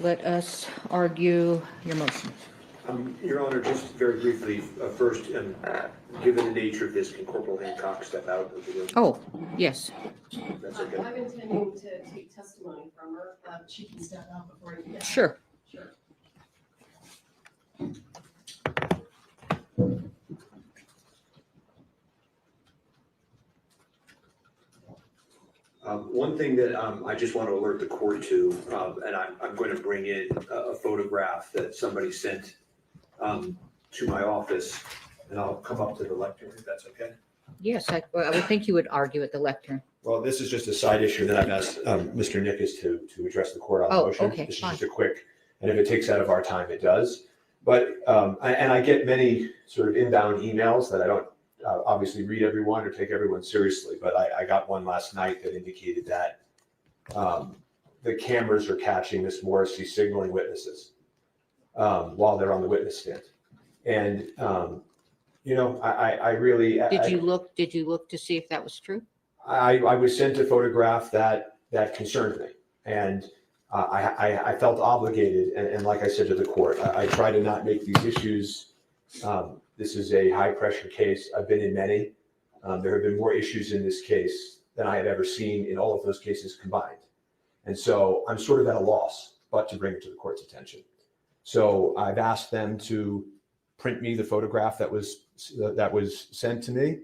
let us argue your motion. Your Honor, just very briefly, first, given the nature of this, can Corporal Hancock step out of the room? Oh, yes. That's okay. I'm intending to take testimony from her. She can step out before you. Sure. Sure. One thing that I just want to alert the court to, and I'm going to bring in a photograph that somebody sent to my office, and I'll come up to the lectern if that's okay. Yes, I would think you would argue at the lectern. Well, this is just a side issue that I've asked Mr. Nickus to address the court on the motion. Okay, This is fine. just a quick, and if it takes out of our time, it does. But, I get many sort of inbound emails that I don't obviously read everyone or take everyone seriously, but I got one last night that indicated that the cameras are catching Miss Morrissey signaling witnesses while they're on the witness stand. And, I really. Did you look to see if that was true? I was sent a photograph that concerned me, and I felt obligated. And like I said to the court, I try to not make these issues. This is a high pressure case. I've been in many. There have been more issues in this case than I have ever seen in all of those cases combined. And so I'm sort of at a loss, but to bring it to the court's attention. So I've asked them to print me the photograph that was sent to me.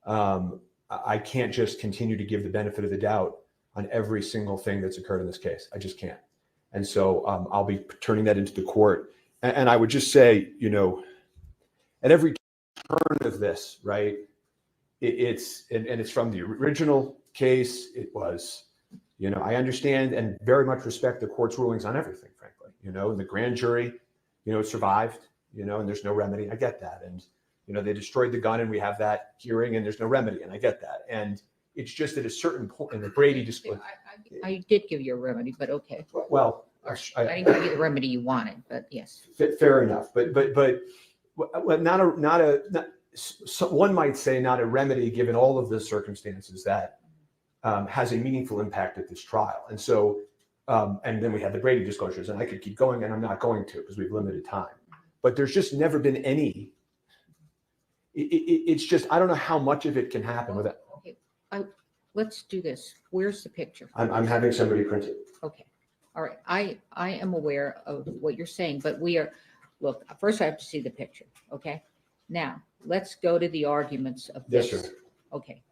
I can't just continue to give the benefit of the doubt on every single thing that's occurred in this case. I just can't. And so I'll be turning that into the court. And I would just say, at every turn of this, right, it's from the original case. It was, I understand and very much respect the court's rulings on everything, frankly. The grand jury, it survived, and there's no remedy. I get that. And, they destroyed the gun and we have that hearing and there's no remedy. And I get that. And it's just at a certain point in the Brady discipline. I did give you a remedy, but okay. Well, I didn't give you the remedy you wanted, but yes. Fair enough. But one might say not a remedy given all of the circumstances that has a meaningful impact at this trial. And so, and then we had the Brady disclosures, and I could keep going, and I'm not going to because we've limited time. But there's just never been any. It's just, I don't know how much of it can happen with it. Okay, let's do this. Where's the picture? I'm having somebody print it. Okay, all right. I am aware of what you're saying, but look, first I have to see the picture, okay? Now, let's go to the arguments of this. Yes, sir. Okay,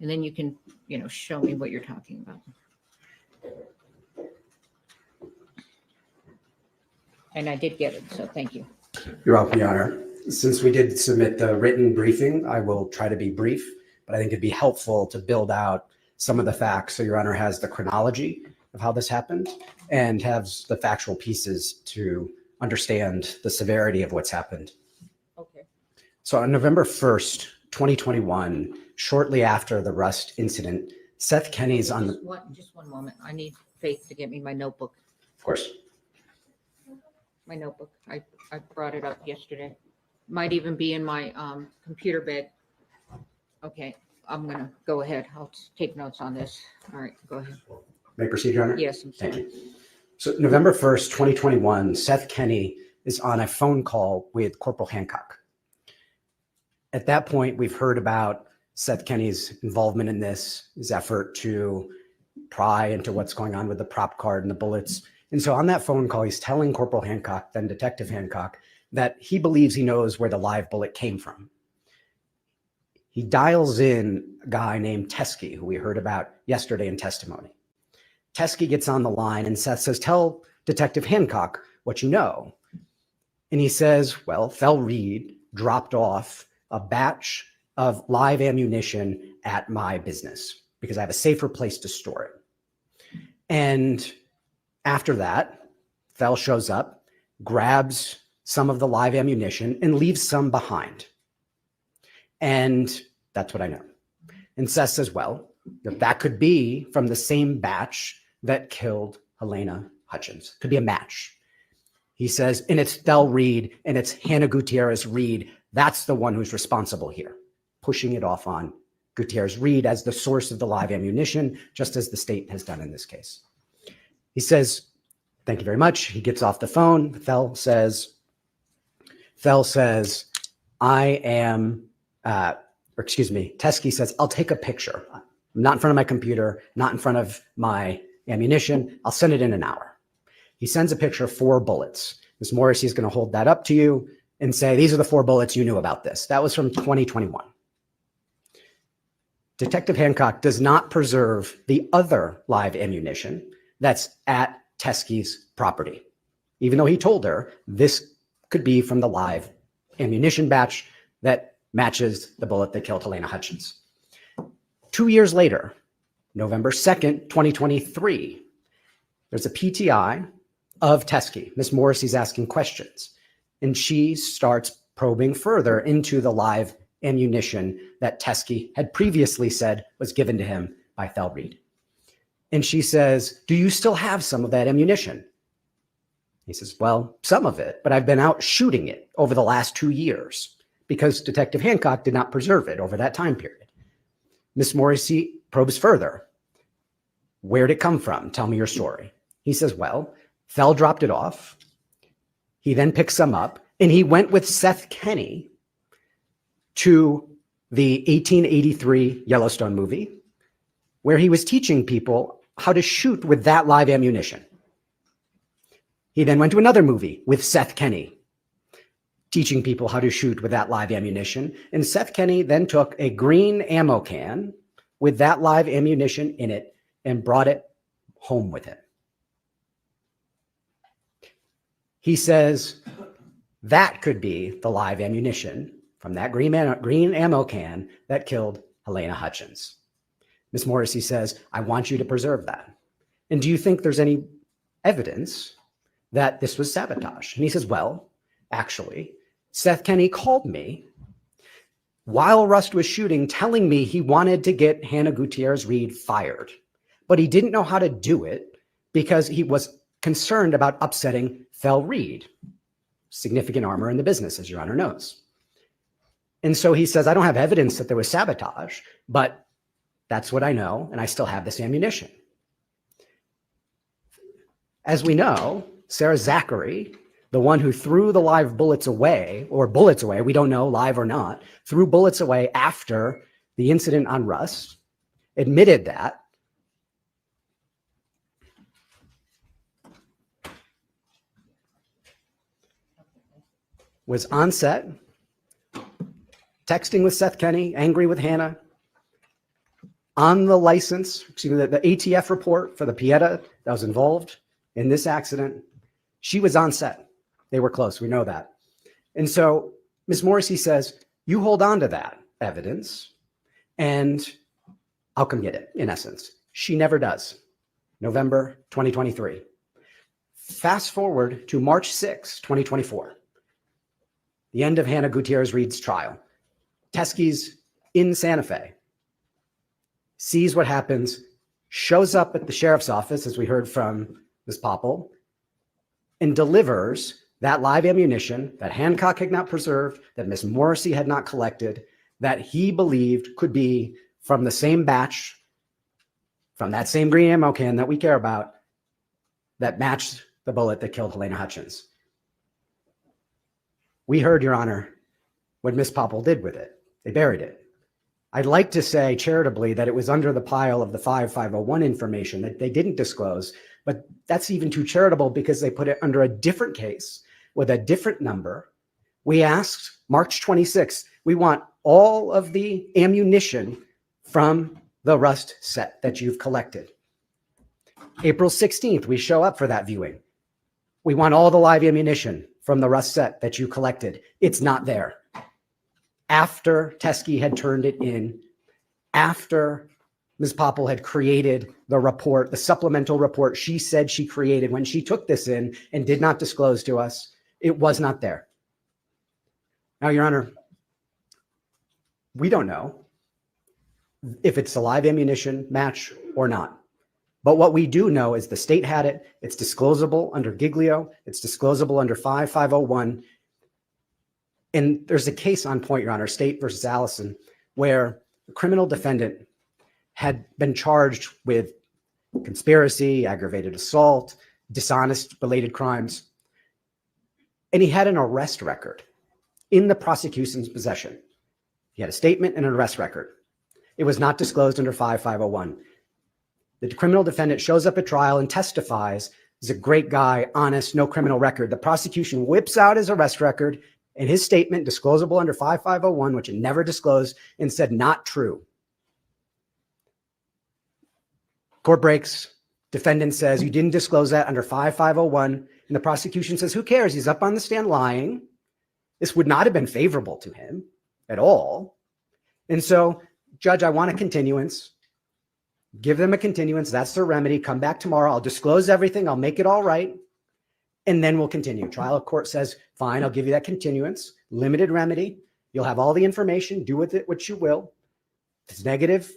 and then you can, show me what you're talking about. And I did get it, so thank you. You're welcome, Your Honor. Since we did submit the written briefing, I will try to be brief, but I think it'd be helpful to build out some of the facts so Your Honor has the chronology of how this happened and has the factual pieces to understand the severity of what's happened. Okay. So on November 1st, 2021, shortly after the Rust incident, Seth Kenny's on the... Just one moment. I need Faith to get me my notebook. Of course. My notebook. I brought it up yesterday. Might even be in my computer bed. Okay, I'm going to go ahead. I'll take notes on this. All right, go ahead. May I proceed, Your Honor? Yes, I'm sorry. Thank you. So November 1st, 2021, Seth Kenny is on a phone call with Corporal Hancock. At that point, we've heard about Seth Kenny's involvement in this, his effort to pry into what's going on with the prop card and the bullets. And so on that phone call, he's telling Corporal Hancock, then Detective Hancock, that he believes he knows where the live bullet came from. He dials in a guy named Teskey, who we heard about yesterday in testimony. Teskey gets on the line and Seth says, tell Detective Hancock what you know. And he says, well, Fel Reed dropped off a batch of live ammunition at my business because I have a safer place to store it. And after that, Fel shows up, grabs some of the live ammunition and leaves some behind. And that's what I know. And Seth says, well, that could be from the same batch that killed Halyna Hutchins. Could be a match. He says, and it's Fel Reed and it's Hannah Gutierrez Reed. That's the one who's responsible here, pushing it off on Gutierrez Reed as the source of the live ammunition, just as the state has done in this case. He says, thank you very much. He gets off the phone. Thel says, I am, Teskey says, I'll take a picture. I'm not in front of my computer, not in front of my ammunition. I'll send it in an hour. He sends a picture of 4 bullets. Ms. Morrissey is going to hold that up to you and say, these are the 4 bullets you knew about this. That was from 2021. Detective Hancock does not preserve the other live ammunition that's at Teskey's property, even though he told her this could be from the live ammunition batch that matches the bullet that killed Halyna Hutchins. 2 years later, November 2nd, 2023, there's a PTI of Teskey. Ms. Morrissey's asking questions, and she starts probing further into the live ammunition that Teskey had previously said was given to him by Thel Reed. And she says, do you still have some of that ammunition? He says, well, some of it, but I've been out shooting it over the last 2 years because Detective Hancock did not preserve it over that time period. Ms. Morrissey probes further. Where'd it come from? Tell me your story. He says, well, Thel dropped it off. He then picks some up, and he went with Seth Kenny to the 1883 Yellowstone movie, where he was teaching people how to shoot with that live ammunition. He then went to another movie with Seth Kenny, teaching people how to shoot with that live ammunition. And Seth Kenny then took a green ammo can with that live ammunition in it and brought it home with him. He says that could be the live ammunition from that green ammo can that killed Halyna Hutchins. Ms. Morrissey says, I want you to preserve that. And do you think there's any evidence that this was sabotage? And he says, well, actually, Seth Kenny called me while Rust was shooting, telling me he wanted to get Hannah Gutierrez Reed fired, but he didn't know how to do it because he was concerned about upsetting Thel Reed, significant armor in the business, as Your Honor knows. And so he says, I don't have evidence that there was sabotage, but that's what I know, and I still have this ammunition. As we know, Sarah Zachary, the one who threw the live bullets away, we don't know, live or not, threw bullets away after the incident on Rust, admitted that. Was on set, texting with Seth Kenny, angry with Hannah, on the license, the ATF report for the Pieta that was involved in this accident. She was on set. They were close. We know that. And so Ms. Morrissey says, you hold on to that evidence and I'll come get it, in essence. She never does. November 2023. Fast forward to March 6, 2024. The end of Hannah Gutierrez Reed's trial. Teskey's in Santa Fe, sees what happens, shows up at the sheriff's office, as we heard from Ms. Popple, and delivers that live ammunition that Hancock had not preserved, that Ms. Morrissey had not collected, that he believed could be from the same batch, from that same green ammo can that we care about, that matched the bullet that killed Halyna Hutchins. We heard, Your Honor, what Ms. Popple did with it. They buried it. I'd like to say charitably that it was under the pile of the 5501 information that they didn't disclose, but that's even too charitable because they put it under a different case with a different number. We asked March 26th, we want all of the ammunition from the Rust set that you've collected. April 16th, we show up for that viewing. We want all the live ammunition from the Rust set that you collected. It's not there. After Teskey had turned it in, after Ms. Popple had created the report, the supplemental report she said she created when she took this in and did not disclose to us, it was not there. Now, Your Honor, we don't know if it's a live ammunition match or not. But what we do know is the state had it. It's disclosable under Giglio. It's disclosable under 5501. And there's a case on point, Your Honor, State versus Allison, where a criminal defendant had been charged with conspiracy, aggravated assault, dishonest related crimes. And he had an arrest record in the prosecution's possession. He had a statement and an arrest record. It was not disclosed under 5501. The criminal defendant shows up at trial and testifies. He's a great guy, honest, no criminal record. The prosecution whips out his arrest record and his statement, disclosable under 5501, which it never disclosed, and said not true. Court breaks. Defendant says, you didn't disclose that under 5501. And the prosecution says, who cares? He's up on the stand lying. This would not have been favorable to him at all. And so, Judge, I want a continuance. Give them a continuance. That's their remedy. Come back tomorrow. I'll disclose everything. I'll make it all right. And then we'll continue. Trial court says, fine, I'll give you that continuance. Limited remedy. You'll have all the information. Do with it what you will. If it's negative,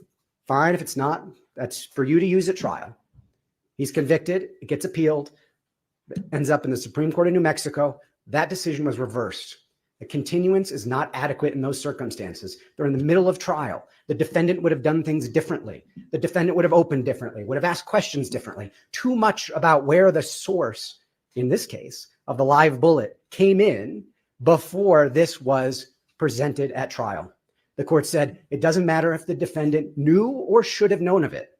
fine. If it's not, that's for you to use at trial. He's convicted. It gets appealed. It ends up in the Supreme Court of New Mexico. That decision was reversed. The continuance is not adequate in those circumstances. They're in the middle of trial. The defendant would have done things differently. The defendant would have opened differently, would have asked questions differently. Too much about where the source, in this case, of the live bullet came in before this was presented at trial. The court said, it doesn't matter if the defendant knew or should have known of it.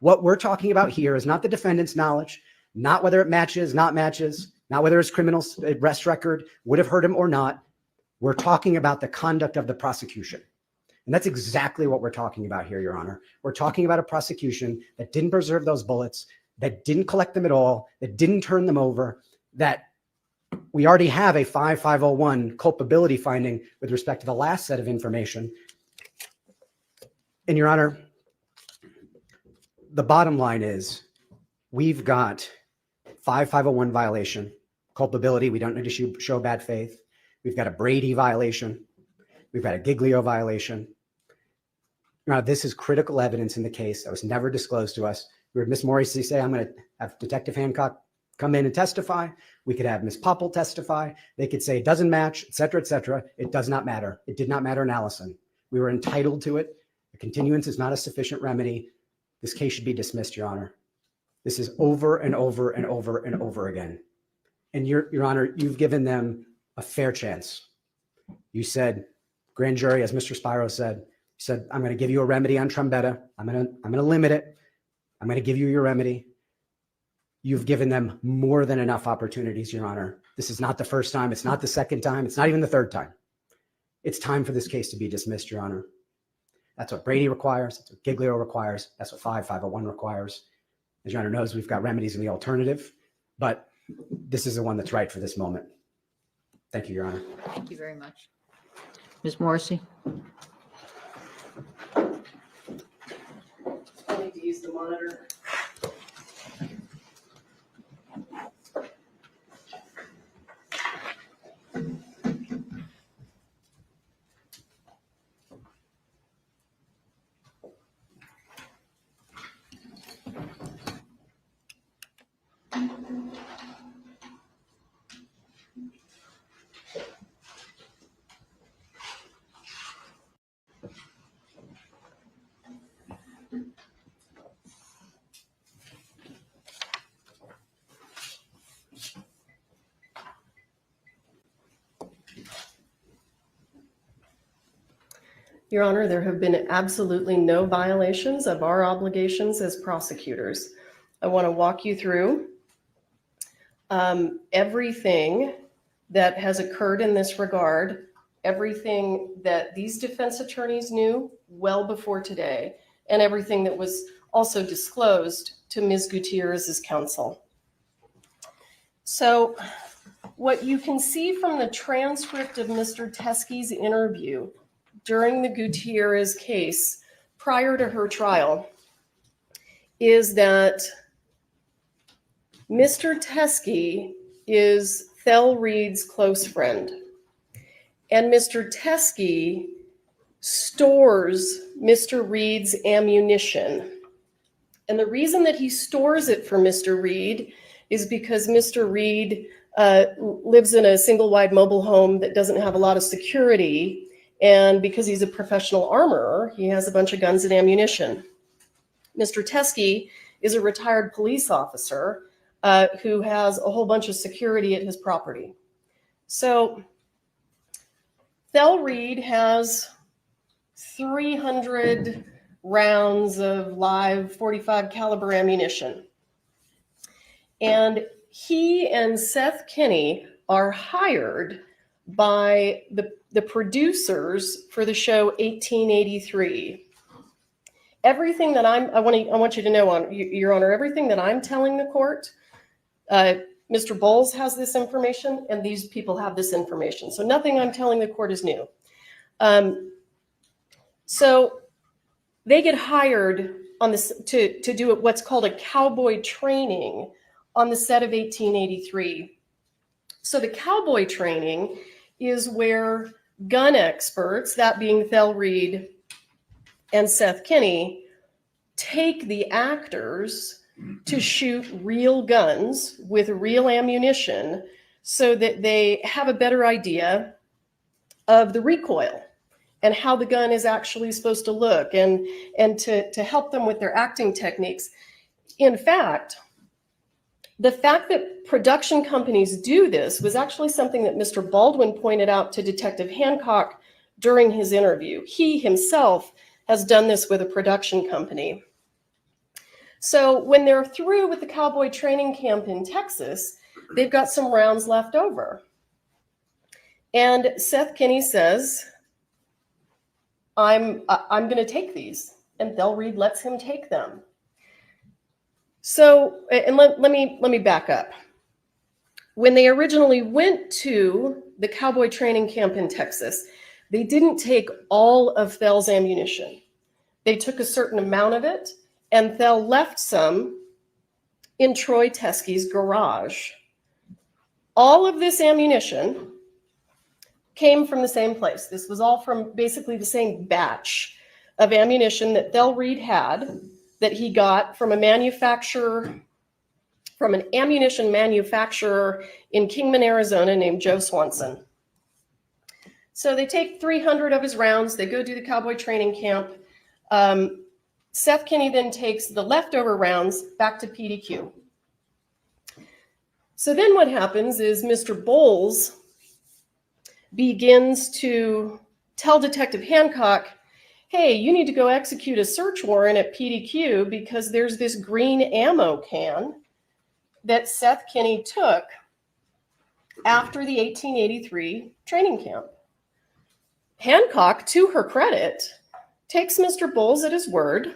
What we're talking about here is not the defendant's knowledge, not whether it matches, not whether his criminal arrest record would have hurt him or not. We're talking about the conduct of the prosecution. And that's exactly what we're talking about here, Your Honor. We're talking about a prosecution that didn't preserve those bullets, that didn't collect them at all, that didn't turn them over, that we already have a 5501 culpability finding with respect to the last set of information. And Your Honor, the bottom line is we've got 5501 violation, culpability. We don't need to show bad faith. We've got a Brady violation. We've got a Giglio violation. Now, this is critical evidence in the case that was never disclosed to us. We heard Ms. Morrissey say, I'm going to have Detective Hancock come in and testify. We could have Ms. Popple testify. They could say it doesn't match, et cetera, et cetera. It does not matter. It did not matter in Allison. We were entitled to it. A continuance is not a sufficient remedy. This case should be dismissed, Your Honor. This is over and over and over and over again. And Your Honor, you've given them a fair chance. You said, grand jury, as Mr. Spiro said, I'm going to give you a remedy on Trumbetta. I'm going to limit it. I'm going to give you your remedy. You've given them more than enough opportunities, Your Honor. This is not the first time. It's not the second time. It's not even the third time. It's time for this case to be dismissed, Your Honor. That's what Brady requires. That's what Giglio requires. That's what 5501 requires. As Your Honor knows, we've got remedies in the alternative, but this is the one that's right for this moment. Thank you, Your Honor. Thank you very much. Ms. Morrissey? I need to use the monitor. Your Honor, there have been absolutely no violations of our obligations as prosecutors. I want to walk you through everything that has occurred in this regard, everything that these defense attorneys knew well before today, and everything that was also disclosed to Ms. Gutierrez's counsel. So what you can see from the transcript of Mr. Teskey's interview during the Gutierrez case prior to her trial is that Mr. Teskey is Thel Reed's close friend. And Mr. Teskey stores Mr. Reed's ammunition. And the reason that he stores it for Mr. Reed is because Mr. Reed lives in a single wide mobile home that doesn't have a lot of security. And because he's a professional armorer, he has a bunch of guns and ammunition. Mr. Teskey is a retired police officer who has a whole bunch of security at his property. So Thel Reed has 300 rounds of live 45 caliber ammunition. And he and Seth Kinney are hired by the producers for the show 1883. Everything that I want you to know, Your Honor, everything that I'm telling the court, Mr. Bowles has this information, and these people have this information. So nothing I'm telling the court is new. So they get hired on this to do what's called a cowboy training on the set of 1883. So the cowboy training is where gun experts, that being Thel Reed and Seth Kinney, take the actors to shoot real guns with real ammunition so that they have a better idea of the recoil and how the gun is actually supposed to look, and to help them with their acting techniques. In fact, the fact that production companies do this was actually something that Mr. Baldwin pointed out to Detective Hancock during his interview. He himself has done this with a production company. So when they're through with the cowboy training camp in Texas, they've got some rounds left over. And Seth Kinney says, I'm going to take these. And Thel Reed lets him take them. So, and let me back up. When they originally went to the cowboy training camp in Texas, they didn't take all of Thel's ammunition. They took a certain amount of it, and Thel left some in Troy Teskey's garage. All of this ammunition came from the same place. This was all from basically the same batch of ammunition that Thel Reed had, that he got from an ammunition manufacturer in Kingman, Arizona, named Joe Swanson. So they take 300 of his rounds. They go do the cowboy training camp. Seth Kinney then takes the leftover rounds back to PDQ. So then what happens is Mr. Bowles begins to tell Detective Hancock, hey, you need to go execute a search warrant at PDQ because there's this green ammo can that Seth Kinney took after the 1883 training camp. Hancock, to her credit, takes Mr. Bowles at his word.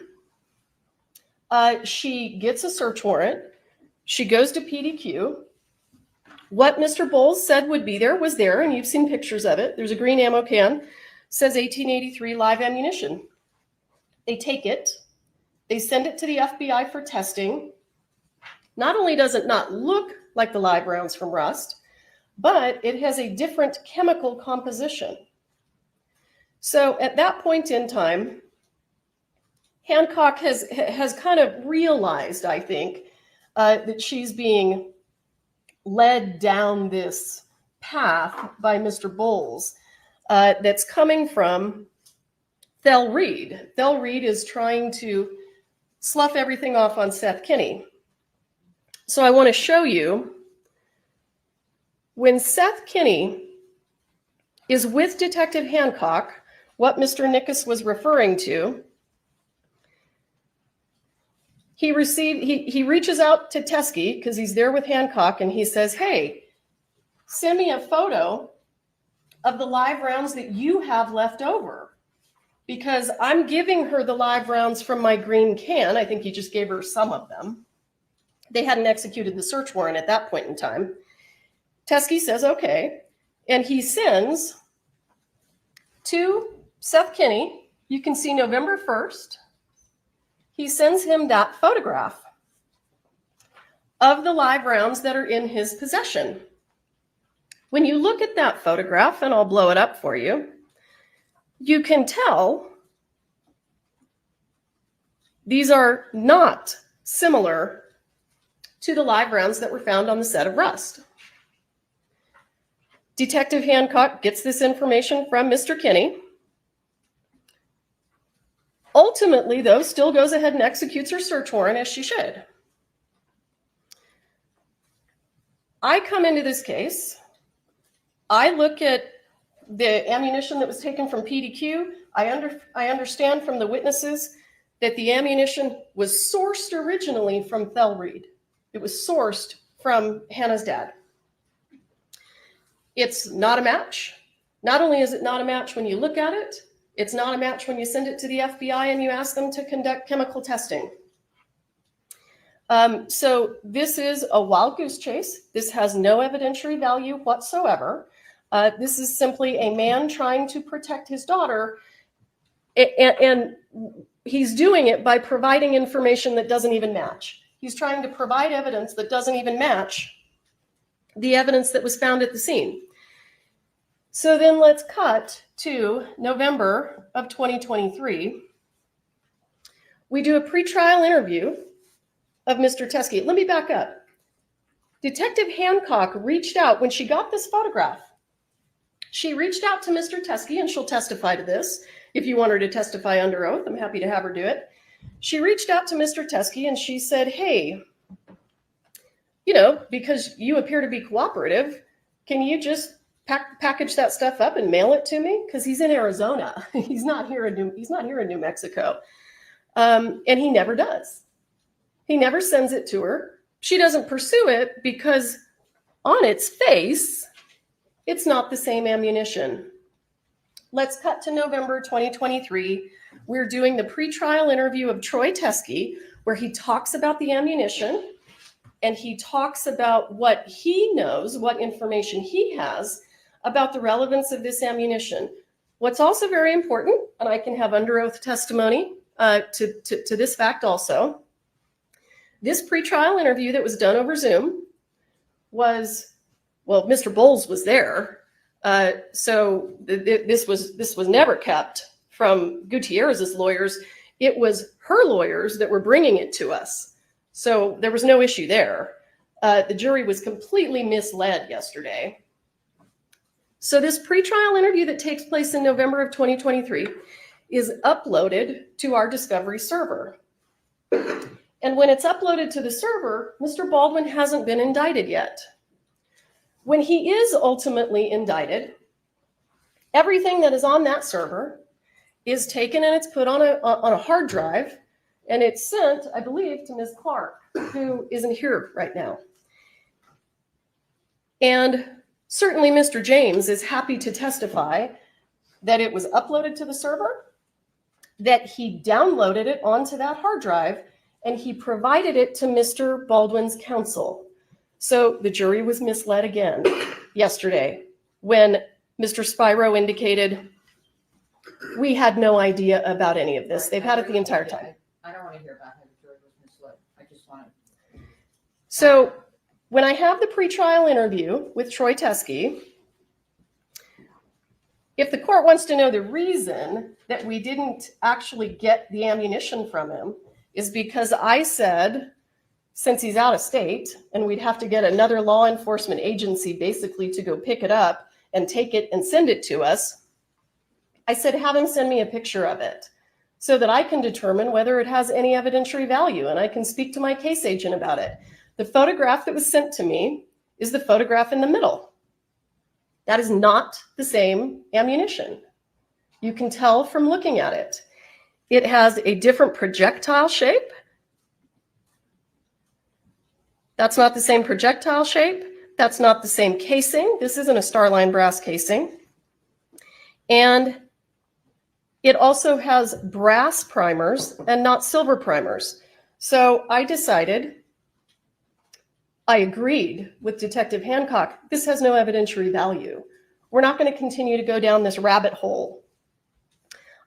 She gets a search warrant. She goes to PDQ. What Mr. Bowles said would be there was there, and you've seen pictures of it. There's a green ammo can, says 1883 live ammunition. They take it. They send it to the FBI for testing. Not only does it not look like the live rounds from Rust, but it has a different chemical composition. So at that point in time, Hancock has kind of realized, I think, that she's being led down this path by Mr. Bowles that's coming from Thel Reed. Thel Reed is trying to slough everything off on Seth Kinney. So I want to show you when Seth Kinney is with Detective Hancock, what Mr. Nickus was referring to. He reaches out to Teskey because he's there with Hancock, and he says, hey, send me a photo of the live rounds that you have left over, because I'm giving her the live rounds from my green can. I think he just gave her some of them. They hadn't executed the search warrant at that point in time. Teskey says, okay. And he sends to Seth Kinney, you can see November 1st, he sends him that photograph of the live rounds that are in his possession. When you look at that photograph, and I'll blow it up for you, you can tell these are not similar to the live rounds that were found on the set of Rust. Detective Hancock gets this information from Mr. Kinney. Ultimately, though, still goes ahead and executes her search warrant as she should. I come into this case, I look at the ammunition that was taken from PDQ. I understand from the witnesses that the ammunition was sourced originally from Thel Reed. It was sourced from Hannah's dad. It's not a match. Not only is it not a match when you look at it, it's not a match when you send it to the FBI and you ask them to conduct chemical testing. So this is a wild goose chase. This has no evidentiary value whatsoever. This is simply a man trying to protect his daughter, and he's doing it by providing information that doesn't even match. He's trying to provide evidence that doesn't even match the evidence that was found at the scene. So then let's cut to November of 2023. We do a pretrial interview of Mr. Teskey. Let me back up. Detective Hancock reached out when she got this photograph. She reached out to Mr. Teskey, and she'll testify to this. If you want her to testify under oath, I'm happy to have her do it. She reached out to Mr. Teskey and she said, hey, you know, because you appear to be cooperative, can you just package that stuff up and mail it to me? Because he's in Arizona. He's not here in New Mexico. And he never does. He never sends it to her. She doesn't pursue it because on its face, it's not the same ammunition. Let's cut to November 2023. We're doing the pretrial interview of Troy Teskey, where he talks about the ammunition and he talks about what he knows, what information he has about the relevance of this ammunition. What's also very important, and I can have under oath testimony to this fact also, this pretrial interview that was done over Zoom was, well, Mr. Bowles was there. So this was never kept from Gutierrez's lawyers. It was her lawyers that were bringing it to us. So there was no issue there. The jury was completely misled yesterday. So this pretrial interview that takes place in November of 2023 is uploaded to our discovery server. And when it's uploaded to the server, Mr. Baldwin hasn't been indicted yet. When he is ultimately indicted, everything that is on that server is taken and it's put on a hard drive, and it's sent, I believe, to Ms. Clark, who isn't here right now. And certainly Mr. James is happy to testify that it was uploaded to the server, that he downloaded it onto that hard drive, and he provided it to Mr. Baldwin's counsel. So the jury was misled again yesterday when Mr. Spiro indicated we had no idea about any of this. They've had it the entire time. I don't want to hear about how the jury was misled. I just want to. So when I have the pretrial interview with Troy Teskey, if the court wants to know the reason that we didn't actually get the ammunition from him is because I said, since he's out of state and we'd have to get another law enforcement agency basically to go pick it up and take it and send it to us, I said, have him send me a picture of it so that I can determine whether it has any evidentiary value and I can speak to my case agent about it. The photograph that was sent to me is the photograph in the middle. That is not the same ammunition. You can tell from looking at it. It has a different projectile shape. That's not the same projectile shape. That's not the same casing. This isn't a Starline brass casing. And it also has brass primers and not silver primers. So I decided, I agreed with Detective Hancock, this has no evidentiary value. We're not going to continue to go down this rabbit hole.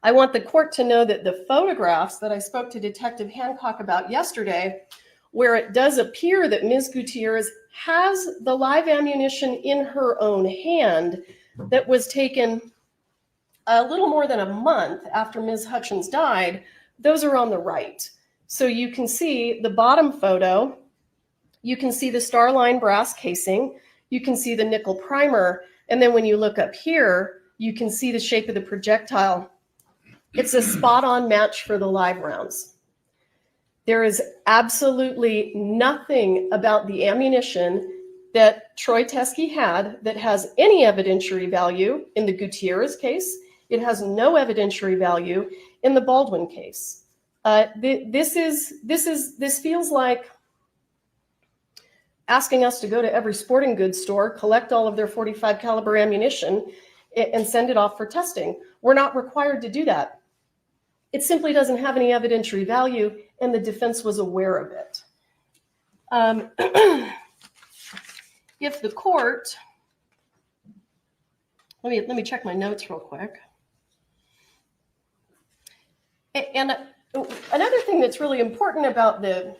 I want the court to know that the photographs that I spoke to Detective Hancock about yesterday, where it does appear that Ms. Gutierrez has the live ammunition in her own hand that was taken a little more than a month after Ms. Hutchins died, those are on the right. So you can see the bottom photo, you can see the Starline brass casing, you can see the nickel primer, and then when you look up here, you can see the shape of the projectile. It's a spot-on match for the live rounds. There is absolutely nothing about the ammunition that Troy Teskey had that has any evidentiary value in the Gutierrez case. It has no evidentiary value in the Baldwin case. This feels like asking us to go to every sporting goods store, collect all of their .45 caliber ammunition, and send it off for testing. We're not required to do that. It simply doesn't have any evidentiary value, and the defense was aware of it. If the court, let me check my notes real quick. And another thing that's really important about the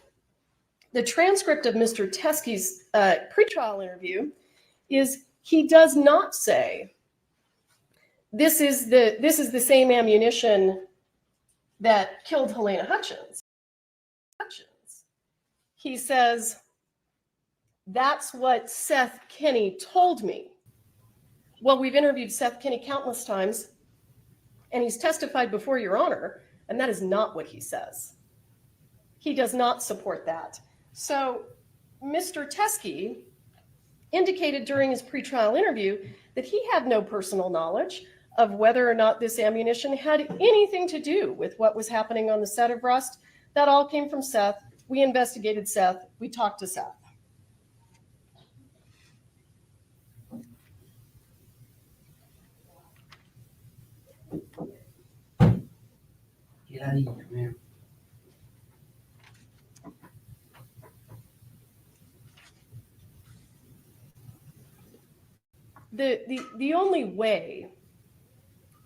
transcript of Mr. Teskey's pretrial interview is he does not say, this is the same ammunition that killed Halyna Hutchins. He says, that's what Seth Kenney told me. Well, we've interviewed Seth Kenney countless times, and he's testified before Your Honor, and that is not what he says. He does not support that. So Mr. Teskey indicated during his pretrial interview that he had no personal knowledge of whether or not this ammunition had anything to do with what was happening on the set of Rust. That all came from Seth. We investigated Seth. We talked to Seth. The only way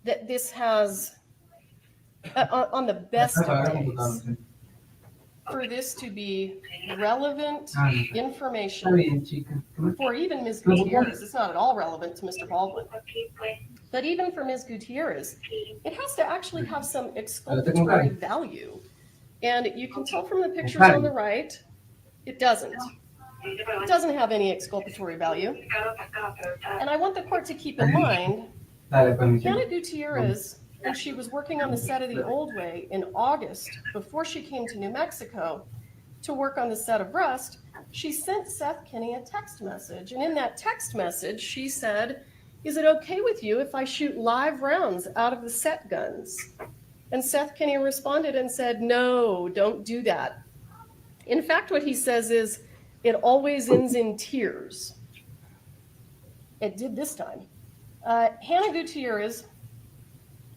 that this has, on the best of days, for this to be relevant information for even Ms. Gutierrez, it's not at all relevant to Mr. Baldwin, but even for Ms. Gutierrez, it has to actually have some exculpatory value. And you can tell from the pictures on the right, it doesn't. It doesn't have any exculpatory value. And I want the court to keep in mind, Hannah Gutierrez, when she was working on the set of The Old Way in August, before she came to New Mexico to work on the set of Rust, she sent Seth Kenney a text message. And in that text message, she said, is it okay with you if I shoot live rounds out of the set guns? And Seth Kenney responded and said, no, don't do that. In fact, what he says is, it always ends in tears. It did this time. Hannah Gutierrez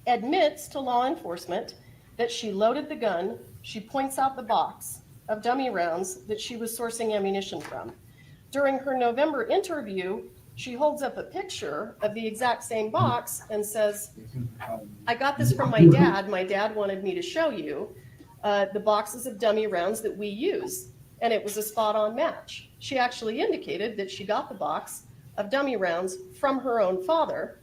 admits to law enforcement that she loaded the gun. She points out the box of dummy rounds that she was sourcing ammunition from. During her November interview, she holds up a picture of the exact same box and says, I got this from my dad. My dad wanted me to show you the boxes of dummy rounds that we use. And it was a spot-on match. She actually indicated that she got the box of dummy rounds from her own father.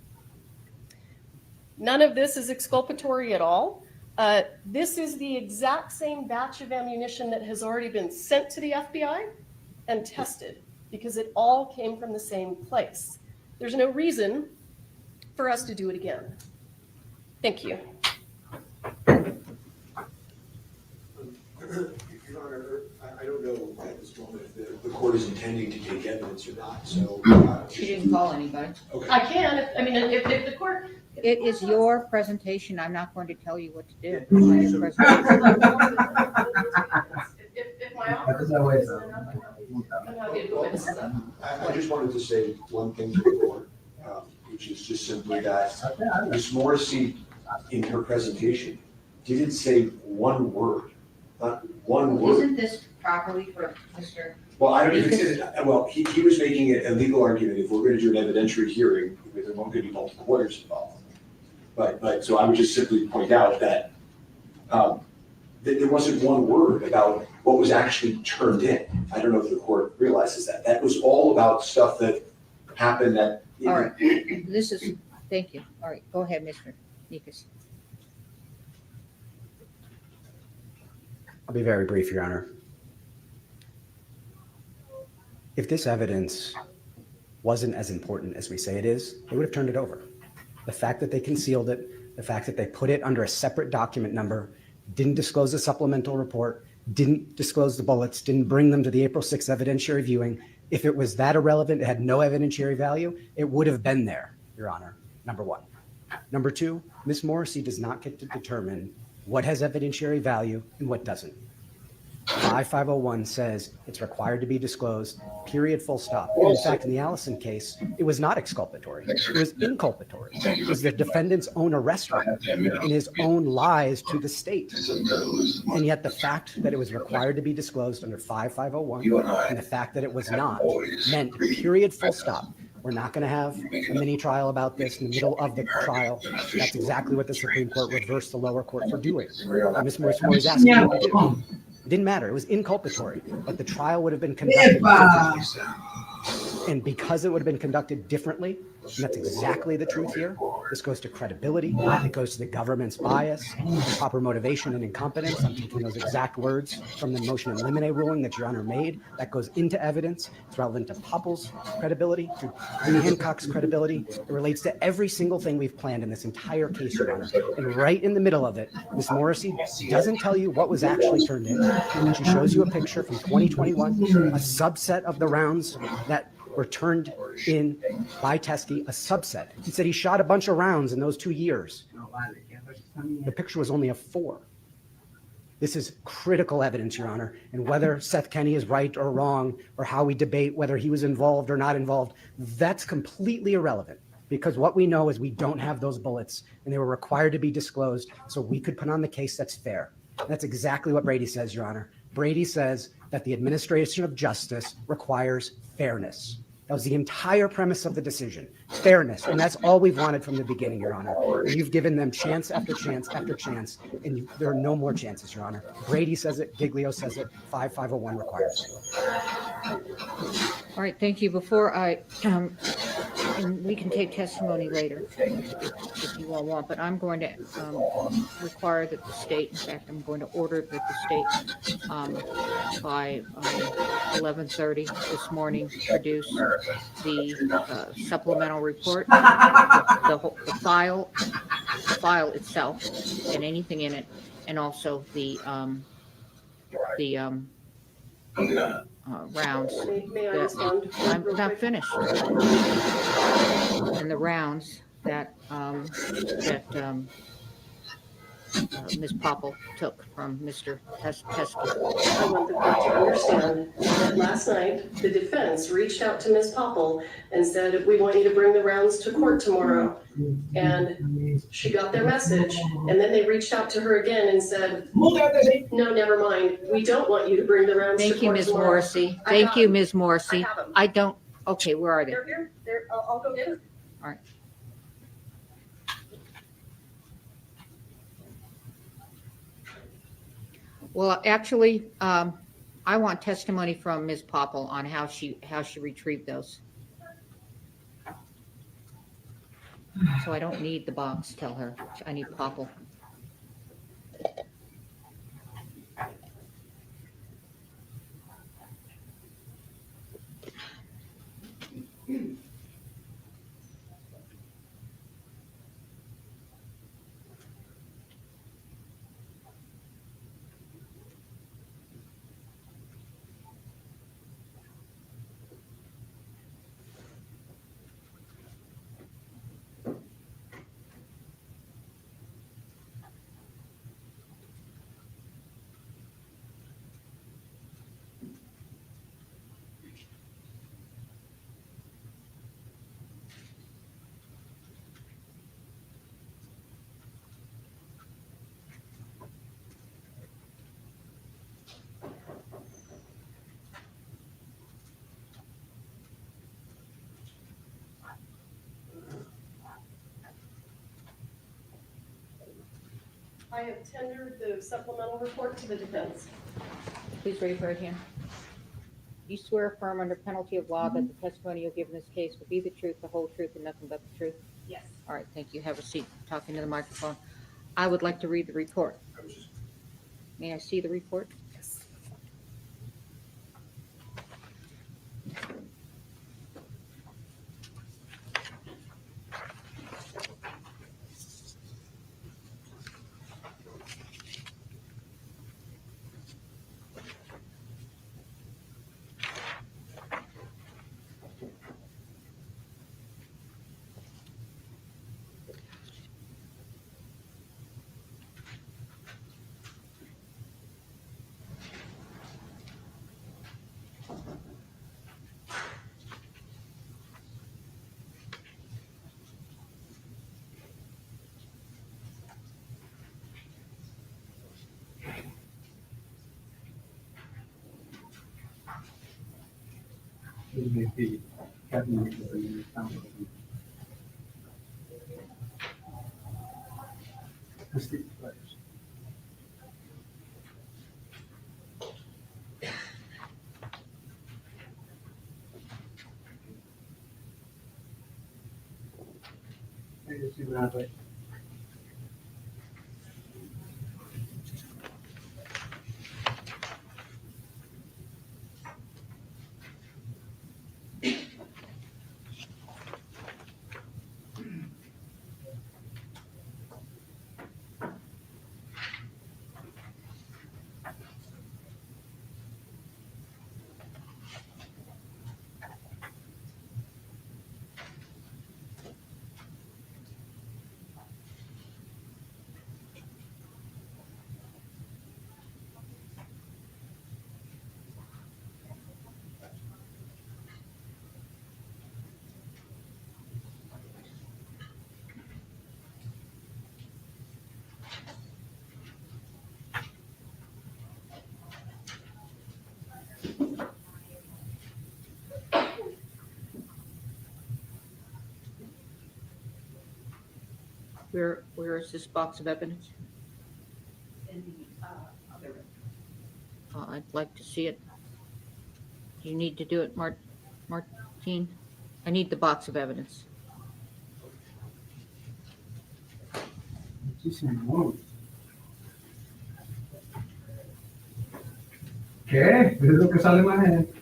None of this is exculpatory at all. This is the exact same batch of ammunition that has already been sent to the FBI and tested, because it all came from the same place. There's no reason for us to do it again. Thank you. Your Honor, I don't know at this moment if the court is intending to take evidence or not, so. She didn't call anybody. Okay. I can, if the court. It is your presentation. I'm not going to tell you what to do. It's not your presentation. If my offer is enough, I'm happy to go into that. I just wanted to say one thing to the court, which is just simply that Ms. Morrissey, in her presentation, didn't say one word, not one word. Isn't this properly for Mr.? Well, I don't even say that. Well, he was making a legal argument. If we're going to do an evidentiary hearing, there won't be multiple lawyers involved. But so I would just simply point out that there wasn't one word about what was actually turned in. I don't know if the court realizes that. That was all about stuff that happened that. All right, this is, thank you. All right, go ahead, Mr. Nikas. I'll be very brief, Your Honor. If this evidence wasn't as important as we say it is, they would have turned it over. The fact that they concealed it, the fact that they put it under a separate document number, didn't disclose a supplemental report, didn't disclose the bullets, didn't bring them to the April 6th evidentiary viewing. If it was that irrelevant, it had no evidentiary value, it would have been there, Your Honor, number one. Number two, Ms. Morrissey does not get to determine what has evidentiary value and what doesn't. 5501 says it's required to be disclosed, period, full stop. And in fact, in the Allison case, it was not exculpatory. It was inculpatory. It was the defendant's own arrest record and his own lies to the state. And yet the fact that it was required to be disclosed under 5501 and the fact that it was not meant, period, full stop. We're not going to have a mini trial about this in the middle of the trial. That's exactly what the Supreme Court reversed the lower court for doing. Ms. Morrissey is asking you to do. It didn't matter. It was inculpatory, but the trial would have been conducted differently. And because it would have been conducted differently, and that's exactly the truth here, this goes to credibility, it goes to the government's bias, proper motivation and incompetence. I'm taking those exact words from the motion in limine ruling that Your Honor made. That goes into evidence. It's relevant to Popple's credibility, to Hancock's credibility. It relates to every single thing we've planned in this entire case, Your Honor. And right in the middle of it, Ms. Morrissey doesn't tell you what was actually turned in. She shows you a picture from 2021, a subset of the rounds that were turned in by Teskey, a subset. He said he shot a bunch of rounds in those 2 years. The picture was only of 4. This is critical evidence, Your Honor, and whether Seth Kenney is right or wrong, or how we debate whether he was involved or not involved, that's completely irrelevant, because what we know is we don't have those bullets, and they were required to be disclosed so we could put on the case that's fair. That's exactly what Brady says, Your Honor. Brady says that the administration of justice requires fairness. That was the entire premise of the decision, fairness. And that's all we've wanted from the beginning, Your Honor. And you've given them chance after chance after chance, and there are no more chances, Your Honor. Brady says it, Giglio says it, 5501 requires it. All right, thank you. Before I, and we can take testimony later if you all want, but I'm going to require that the state, in fact, I'm going to order that the state by 11:30 this morning produce the supplemental report, the file itself and anything in it, and also the rounds. May I respond? I'm not finished. And the rounds that Ms. Popple took from Mr. Teskey. I want the court to understand that last night, the defense reached out to Ms. Popple and said, we want you to bring the rounds to court tomorrow. And she got their message. And then they reached out to her again and said, no, never mind. We don't want you to bring the rounds to court tomorrow. Thank you, Ms. Morrissey. Thank you, Ms. Morrissey. I have them. I don't, okay, where are they? They're here. I'll go get them. All right. Well, actually, I want testimony from Ms. Popple on how she retrieved those. So I don't need the box, tell her. I need Popple. I have tendered the supplemental report to the defense. Please raise your right hand. You swear affirm under penalty of law that the testimony you'll give in this case will be the truth, the whole truth, and nothing but the truth? Yes. All right, thank you. Have a seat, talking to the microphone. I would like to read the report. May I see the report? Yes. Where is this box of evidence? I'd like to see it. Do you need to do it, Martine? I need the box of evidence. ¿Qué? Es lo que sale más en.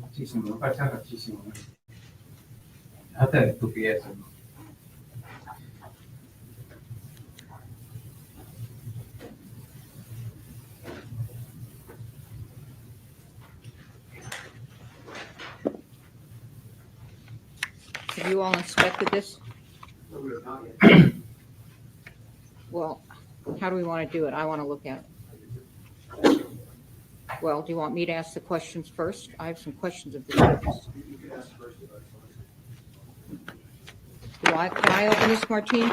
Muchísimo, me parece muchísimo. Hasta de estupidez, ¿no? Have you all inspected this? Well, how do we want to do it? I want to look at it. Well, do you want me to ask the questions first? I have some questions of this witness. Can I open this, Martine?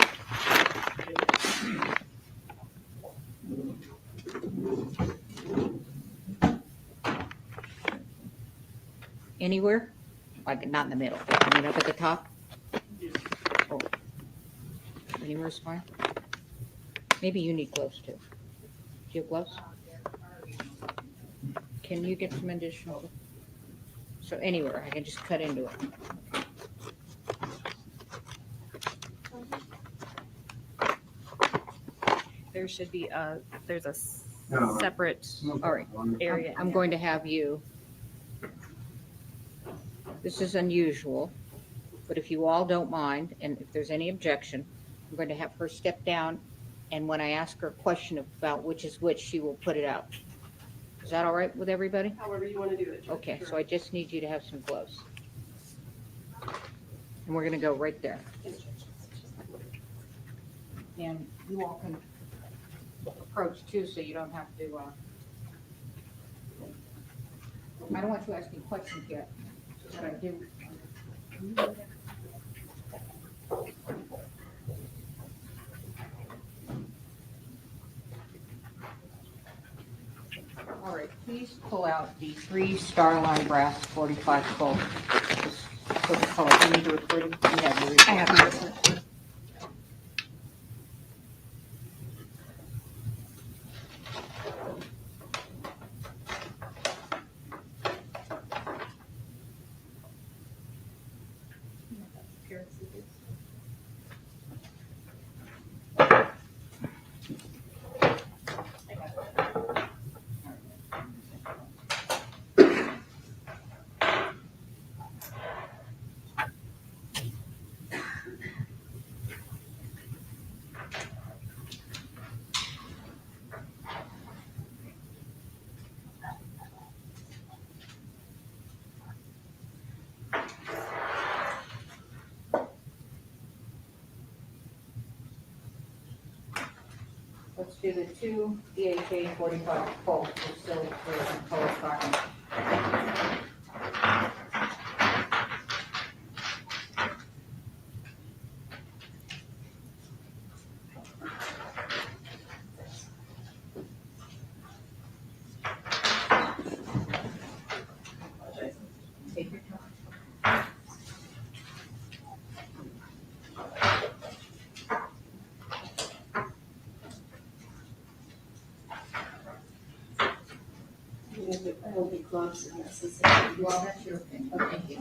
Anywhere? Like not in the middle. I mean up at the top? Oh. Anywhere's fine. Maybe you need gloves too. Do you have gloves? Can you get some additional? So anywhere, I can just cut into it. There should be there's a No. separate All right. area. I'm going to have you, this is unusual, but if you all don't mind, and if there's any objection, I'm going to have her step down, and when I ask her a question about which is which, she will put it out. Is that all right with everybody? However you want to do it. Judge. Okay, so I just need you to have some gloves. And we're going to go right there. And you all can approach too, so you don't have to, I don't want you asking questions yet, but I do. All right, please pull out the 3 Starline brass 45 Colt. Just put the color. You need to record it. You have your report. I have your report. Let's do the two DHA 45 Colt with silver and color cotton. Take your time. I will be gloves if necessary. Well, that's your thing. Oh, thank you.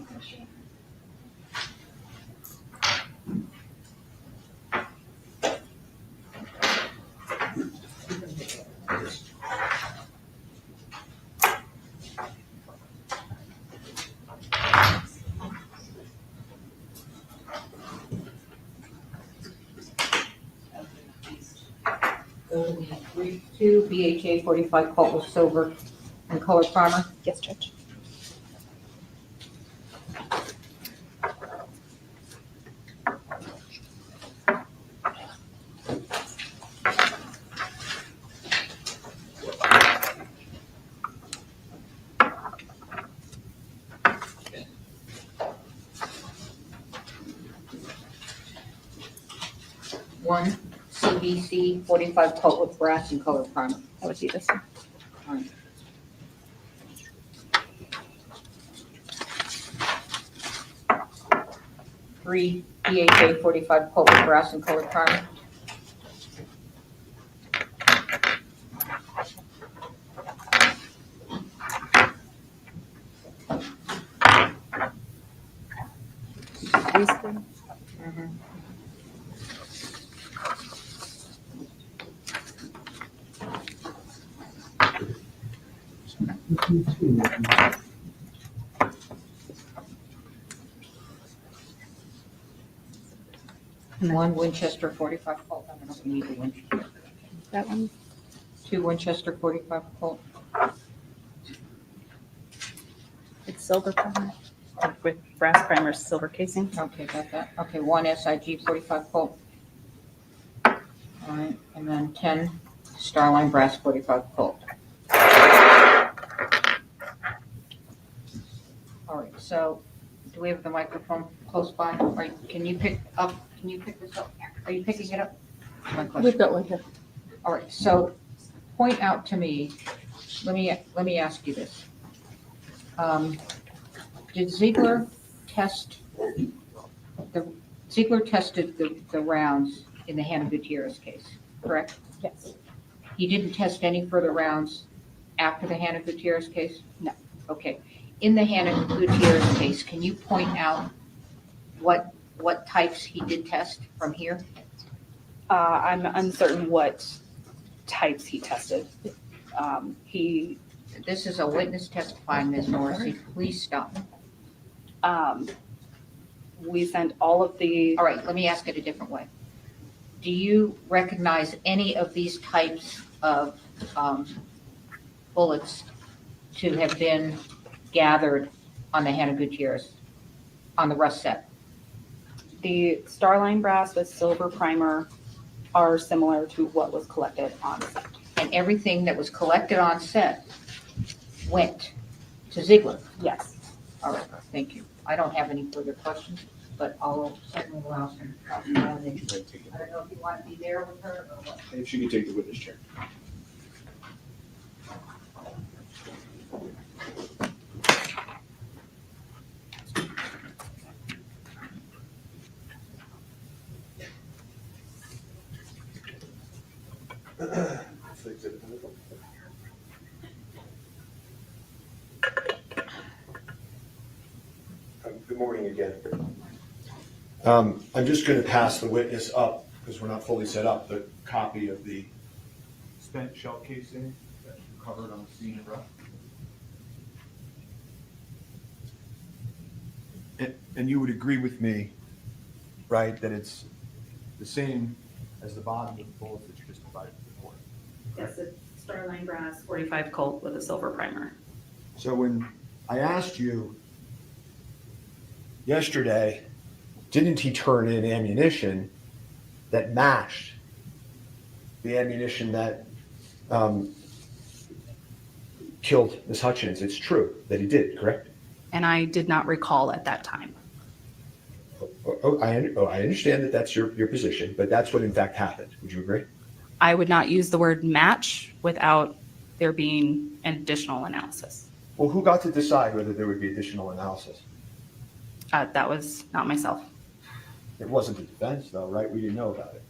Go to the 3-2 BHA 45 Colt with silver and color primer. Yes, Judge. One CBC 45 Colt with brass and color primer. That would be this one. Three BHA 45 Colt with brass and color primer. These three. And one Winchester 45 Colt. I don't know if you need the Winchester. That one. Two Winchester 45 Colt. It's silver primer with brass primer, silver casing. Okay, got that. Okay, one SIG 45 Colt. All right, and then 10 Starline brass 45 Colt. All right, so do we have the microphone close by? All right, can you pick this up? Are you picking it up? That's my question. We've got one here. All right, so point out to me, let me ask you this. Did Ziegler tested the rounds in the Hannah Gutierrez case, correct? Yes. He didn't test any further rounds after the Hannah Gutierrez case? No. Okay. In the Hannah Gutierrez case, can you point out what types he did test from here? I'm uncertain what types he tested. This is a witness testifying, Ms. Morrissey. Please stop. We sent all of the, All right, let me ask it a different way. Do you recognize any of these types of bullets to have been gathered on the Hannah Gutierrez, on the rust set? the Starline brass with silver primer are similar to what was collected on set. And everything that was collected on set went to Ziegler? Yes. All right, thank you. I don't have any further questions, but I'll certainly allow some. I don't know if you want to be there with her or what. If she could take the witness chair. Good morning again. I'm just going to pass the witness up, because we're not fully set up, the copy of the spent shell casing that you covered on the scene of rough. And you would agree with me, right, that it's the same as the bottom of the bullets that you just provided to the court? Yes, it's Starline brass 45 Colt with a silver primer. So when I asked you yesterday, didn't he turn in ammunition that matched the ammunition that killed Ms. Hutchins. It's true that he did, correct? And I did not recall at that time. I understand that that's your position, but that's what in fact happened. Would you agree? I would not use the word match without there being an additional analysis. Well, who got to decide whether there would be additional analysis? That was not myself. It wasn't the defense, though, right? We didn't know about it.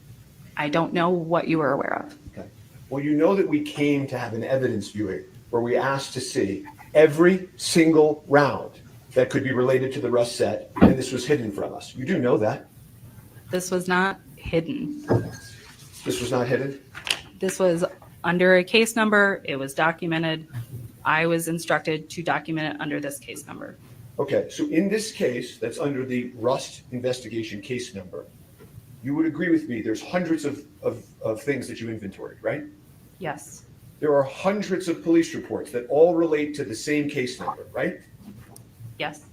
I don't know what you were aware of. Okay. Well, you know that we came to have an evidence viewing where we asked to see every single round that could be related to the Rust set, and this was hidden from us. You do know that. This was not hidden. This was not hidden? This was under a case number. It was documented. I was instructed to document it under this case number. Okay, so in this case, that's under the Rust investigation case number, you would agree with me, there's hundreds of things that you inventoried, right? Yes. There are hundreds of police reports that all relate to the same case number, right? Yes.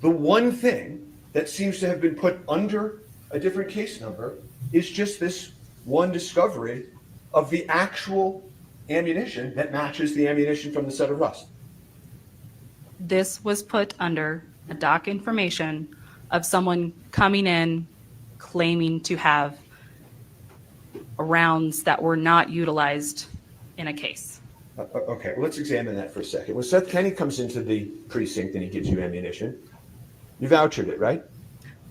The one thing that seems to have been put under a different case number is just this one discovery of the actual ammunition that matches the ammunition from the set of Rust. This was put under a doc information of someone coming in claiming to have rounds that were not utilized in a case. Okay, well, let's examine that for a second. When Seth Kenny comes into the precinct and he gives you ammunition, you vouchered it, right?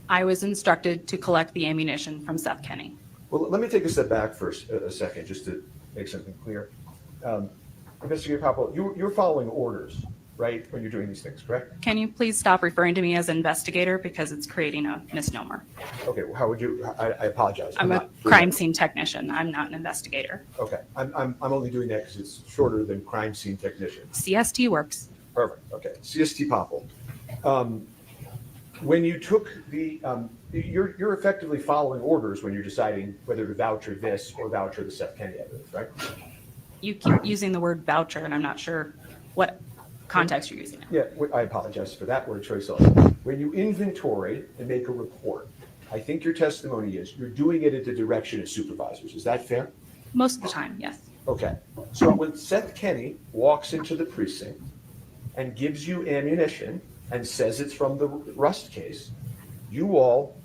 I was instructed to collect the ammunition from Seth Kenny. Well, let me take a step back for a second, just to make something clear. Investigator Popple, you're following orders, right, when you're doing these things, correct? Can you please stop referring to me as investigator because it's creating a misnomer? Okay, well, how would you, I apologize. I'm a not- crime scene technician. I'm not an investigator. Okay, I'm only doing that because it's shorter than crime scene technician. CST works. Perfect, okay. CST Popple. When you took the, you're effectively following orders when you're deciding whether to voucher this or voucher the Seth Kenny evidence, right? You keep using the word voucher, and I'm not sure what context you're using it. Yeah, I apologize for that word choice also. When you inventory and make a report, I think your testimony is you're doing it at the direction of supervisors. Is that fair? Most of the time, yes. Okay. So when Seth Kenny walks into the precinct and gives you ammunition and says it's from the Rust case, you all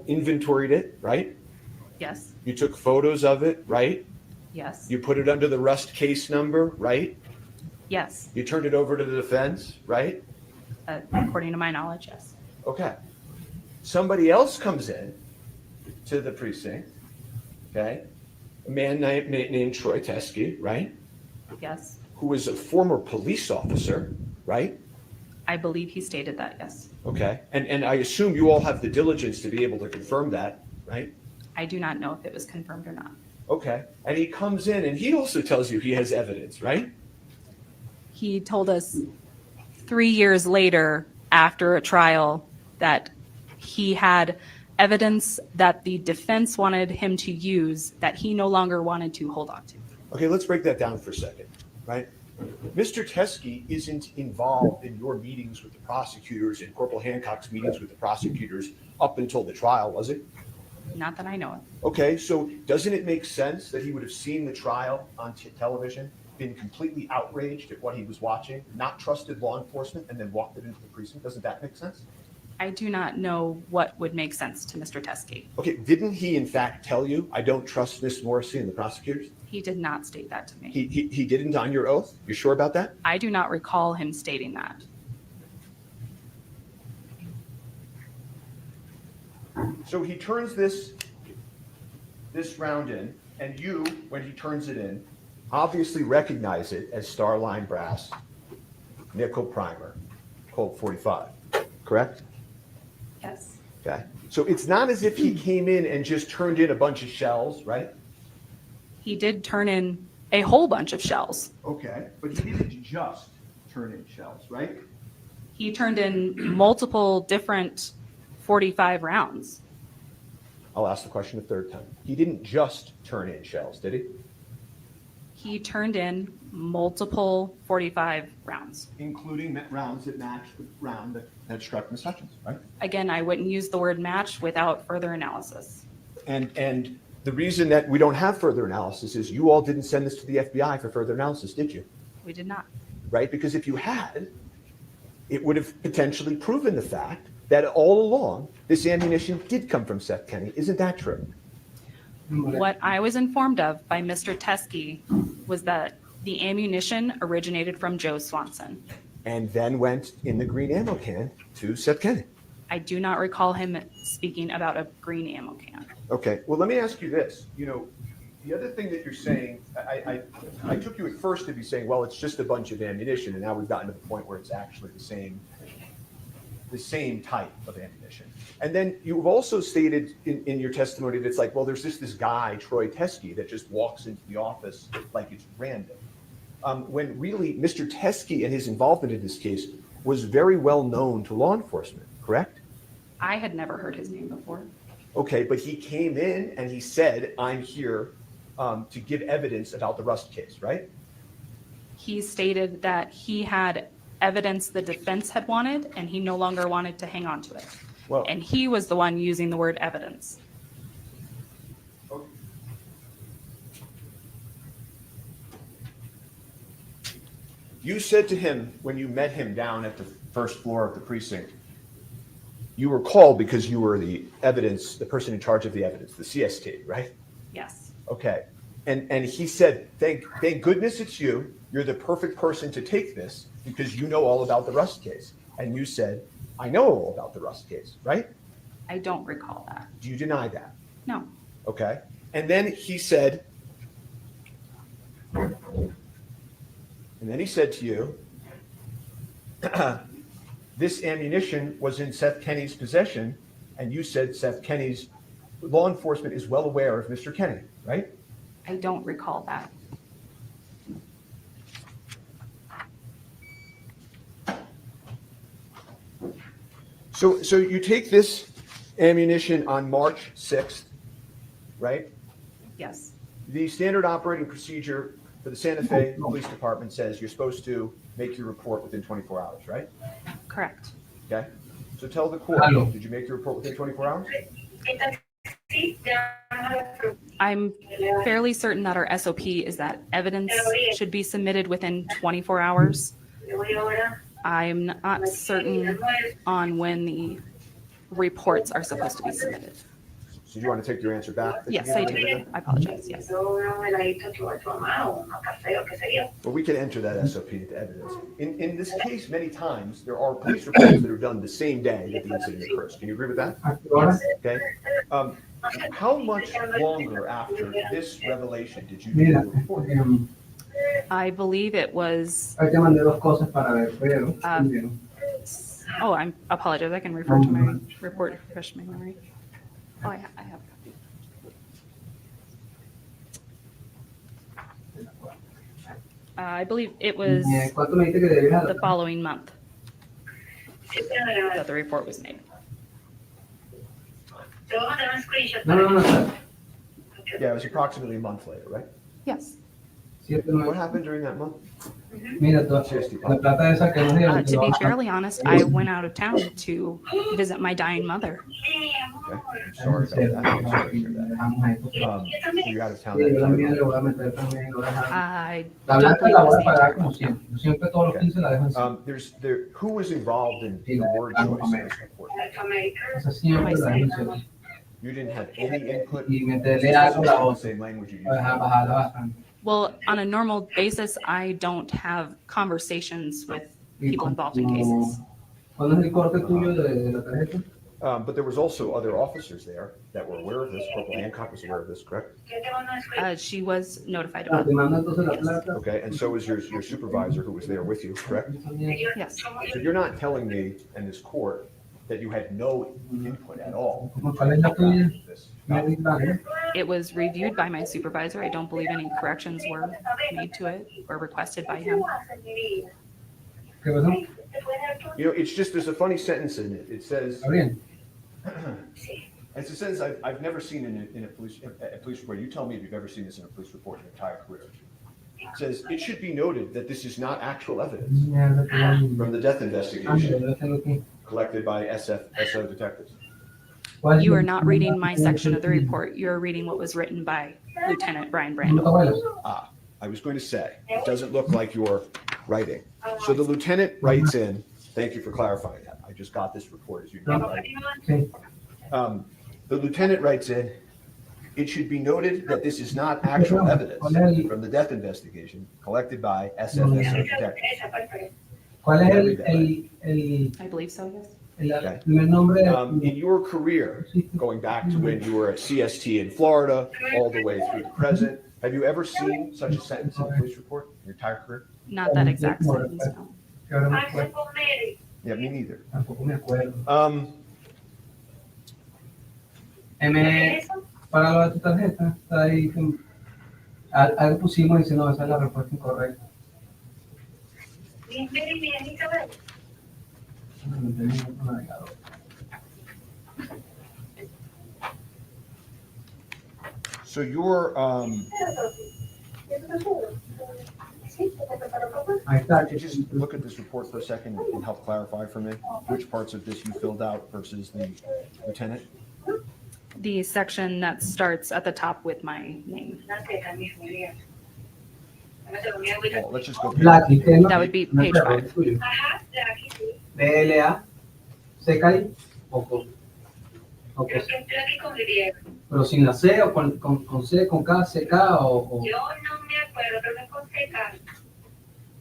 inventoried it, right? Yes. You took photos of it, right? Yes. You put it under the Rust case number, right? Yes. You turned it over to the defense, right? According to my knowledge, yes. Okay. Somebody else comes in to the precinct, okay? A man named Troy Teskey, right? Yes. Who was a former police officer, right? I believe he stated that, yes. Okay. And I assume you all have the diligence to be able to confirm that, right? I do not know if it was confirmed or not. Okay. And he comes in and he also tells you he has evidence, right? He told us 3 years later, after a trial, that he had evidence that the defense wanted him to use that he no longer wanted to hold on to. Okay, let's break that down for a second, right? Mr. Teskey isn't involved in your meetings with the prosecutors and Corporal Hancock's meetings with the prosecutors up until the trial, was it? Not that I know of. Okay, so doesn't it make sense that he would have seen the trial on television, been completely outraged at what he was watching, not trusted law enforcement, and then walked it into the precinct? Doesn't that make sense? I do not know what would make sense to Mr. Teskey. Okay, didn't he in fact tell you, I don't trust Miss Morrissey and the prosecutors? He did not state that to me. He didn't on your oath? You sure about that? I do not recall him stating that. So he turns this round in, and you, when he turns it in, obviously recognize it as Starline brass, nickel primer, Colt 45, correct? Yes. Okay. So it's not as if he came in and just turned in a bunch of shells, right? He did turn in a whole bunch of shells. Okay. But he didn't just turn in shells, right? He turned in multiple different 45 rounds. I'll ask the question a third time. He didn't just turn in shells, did he? He turned in multiple 45 rounds. Including rounds that matched the round that struck Ms. Hutchins, right? Again, I wouldn't use the word match without further analysis. And The reason that we don't have further analysis is you all didn't send this to the FBI for further analysis, did you? We did not. Right? Because if you had, it would have potentially proven the fact that all along this ammunition did come from Seth Kenny. Isn't that true? What I was informed of by Mr. Teskey was that the ammunition originated from Joe Swanson. And then went in the green ammo can to Seth Kenny. I do not recall him speaking about a green ammo can. Okay, well, let me ask you this. You know, the other thing that you're saying, I took you at first to be saying, well, it's just a bunch of ammunition, and now we've gotten to the point where it's actually the same type of ammunition. And then you've also stated in your testimony that it's like, well, there's this guy, Troy Teskey, that just walks into the office like it's random. When really Mr. Teskey and his involvement in this case was very well known to law enforcement, correct? I had never heard his name before. Okay, but he came in and he said, I'm here to give evidence about the Rust case, right? He stated that he had evidence the defense had wanted, and he no longer wanted to hang on to it. Well, And he was the one using the word evidence. okay. You said to him when you met him down at the first floor of the precinct, you were called because you were the evidence, the person in charge of the evidence, the CST, right? Yes. Okay. And he said, thank goodness it's you. You're the perfect person to take this because you know all about the Rust case. And you said, I know all about the Rust case, right? I don't recall that. Do you deny that? No. Okay. And then he said, to you, this ammunition was in Seth Kenny's possession, and you said Seth Kenny's law enforcement is well aware of Mr. Kenny, right? I don't recall that. So you take this ammunition on March 6th, right? Yes. The standard operating procedure for the Santa Fe Police Department says you're supposed to make your report within 24 hours, right? Correct. Okay. So tell the court, did you make your report within 24 hours? I'm fairly certain that our SOP is that evidence should be submitted within 24 hours. I'm not certain on when the reports are supposed to be submitted. So do you want to take your answer back? Yes, I do. I apologize. Yes. Well, we can enter that SOP into evidence. In this case, many times, there are police reports that are done the same day that the incident occurs. Can you agree with that? Okay. How much longer after this revelation did you do the report? I believe it was. I apologize. I can refer to my report to refresh my memory. Oh, I have a copy. I believe it was the following month that the report was made. Yeah, it was approximately a month later, right? Yes. What happened during that month? To be fairly honest, I went out of town to visit my dying mother. Okay. I'm sorry about that. I'm sorry to hear that. So you're out of town that time. I don't believe it was the entire month. Who was involved in the word choice in this report? Myself. You didn't have any input? The same language you used. Well, on a normal basis, I don't have conversations with people involved in cases. But there was also other officers there that were aware of this. Corporal Hancock was aware of this, correct? She was notified about it. Okay, and so was your supervisor who was there with you, correct? Yes. So you're not telling me and this court that you had no input at all? This. It was reviewed by my supervisor. I don't believe any corrections were made to it or requested by him. You know, it's just, there's a funny sentence in it. It says, it's a sentence I've never seen in a police report. You tell me if you've ever seen this in a police report in your entire career. It says, it should be noted that this is not actual evidence from the death investigation collected by SO detectives. You are not reading my section of the report. You're reading what was written by Lieutenant Brian Brandle. I was going to say, it doesn't look like you're writing. So the lieutenant writes in, thank you for clarifying that. I just got this report as you know, right? The lieutenant writes in, it should be noted that this is not actual evidence from the death investigation collected by SFSO detectives. ¿Cuál es I believe so, yes. Okay. primer nombre? In your career, going back to when you were at CST in Florida, all the way through to present, have you ever seen such a sentence in a police report in your entire career? Not that exact sentence, no. Que ahora me acuerdo. Yeah, me neither. Tampoco me acuerdo. Para lo de tu tarjeta, está ahí. Algo pusimos y dice, no, esa es la respuesta incorrecta. No tenía otro navegador. So your, Ahí está. could you just look at this report for a second and help clarify for me which parts of this you filled out versus the lieutenant? The section that starts at the top with my name. Well, let's just go. Blackie, ¿qué es lo That que- would be no page es 5. tuyo? BLA, CKI, o con pero sin la C o con C, con K, CK o... Yo no me acuerdo, creo que con seca.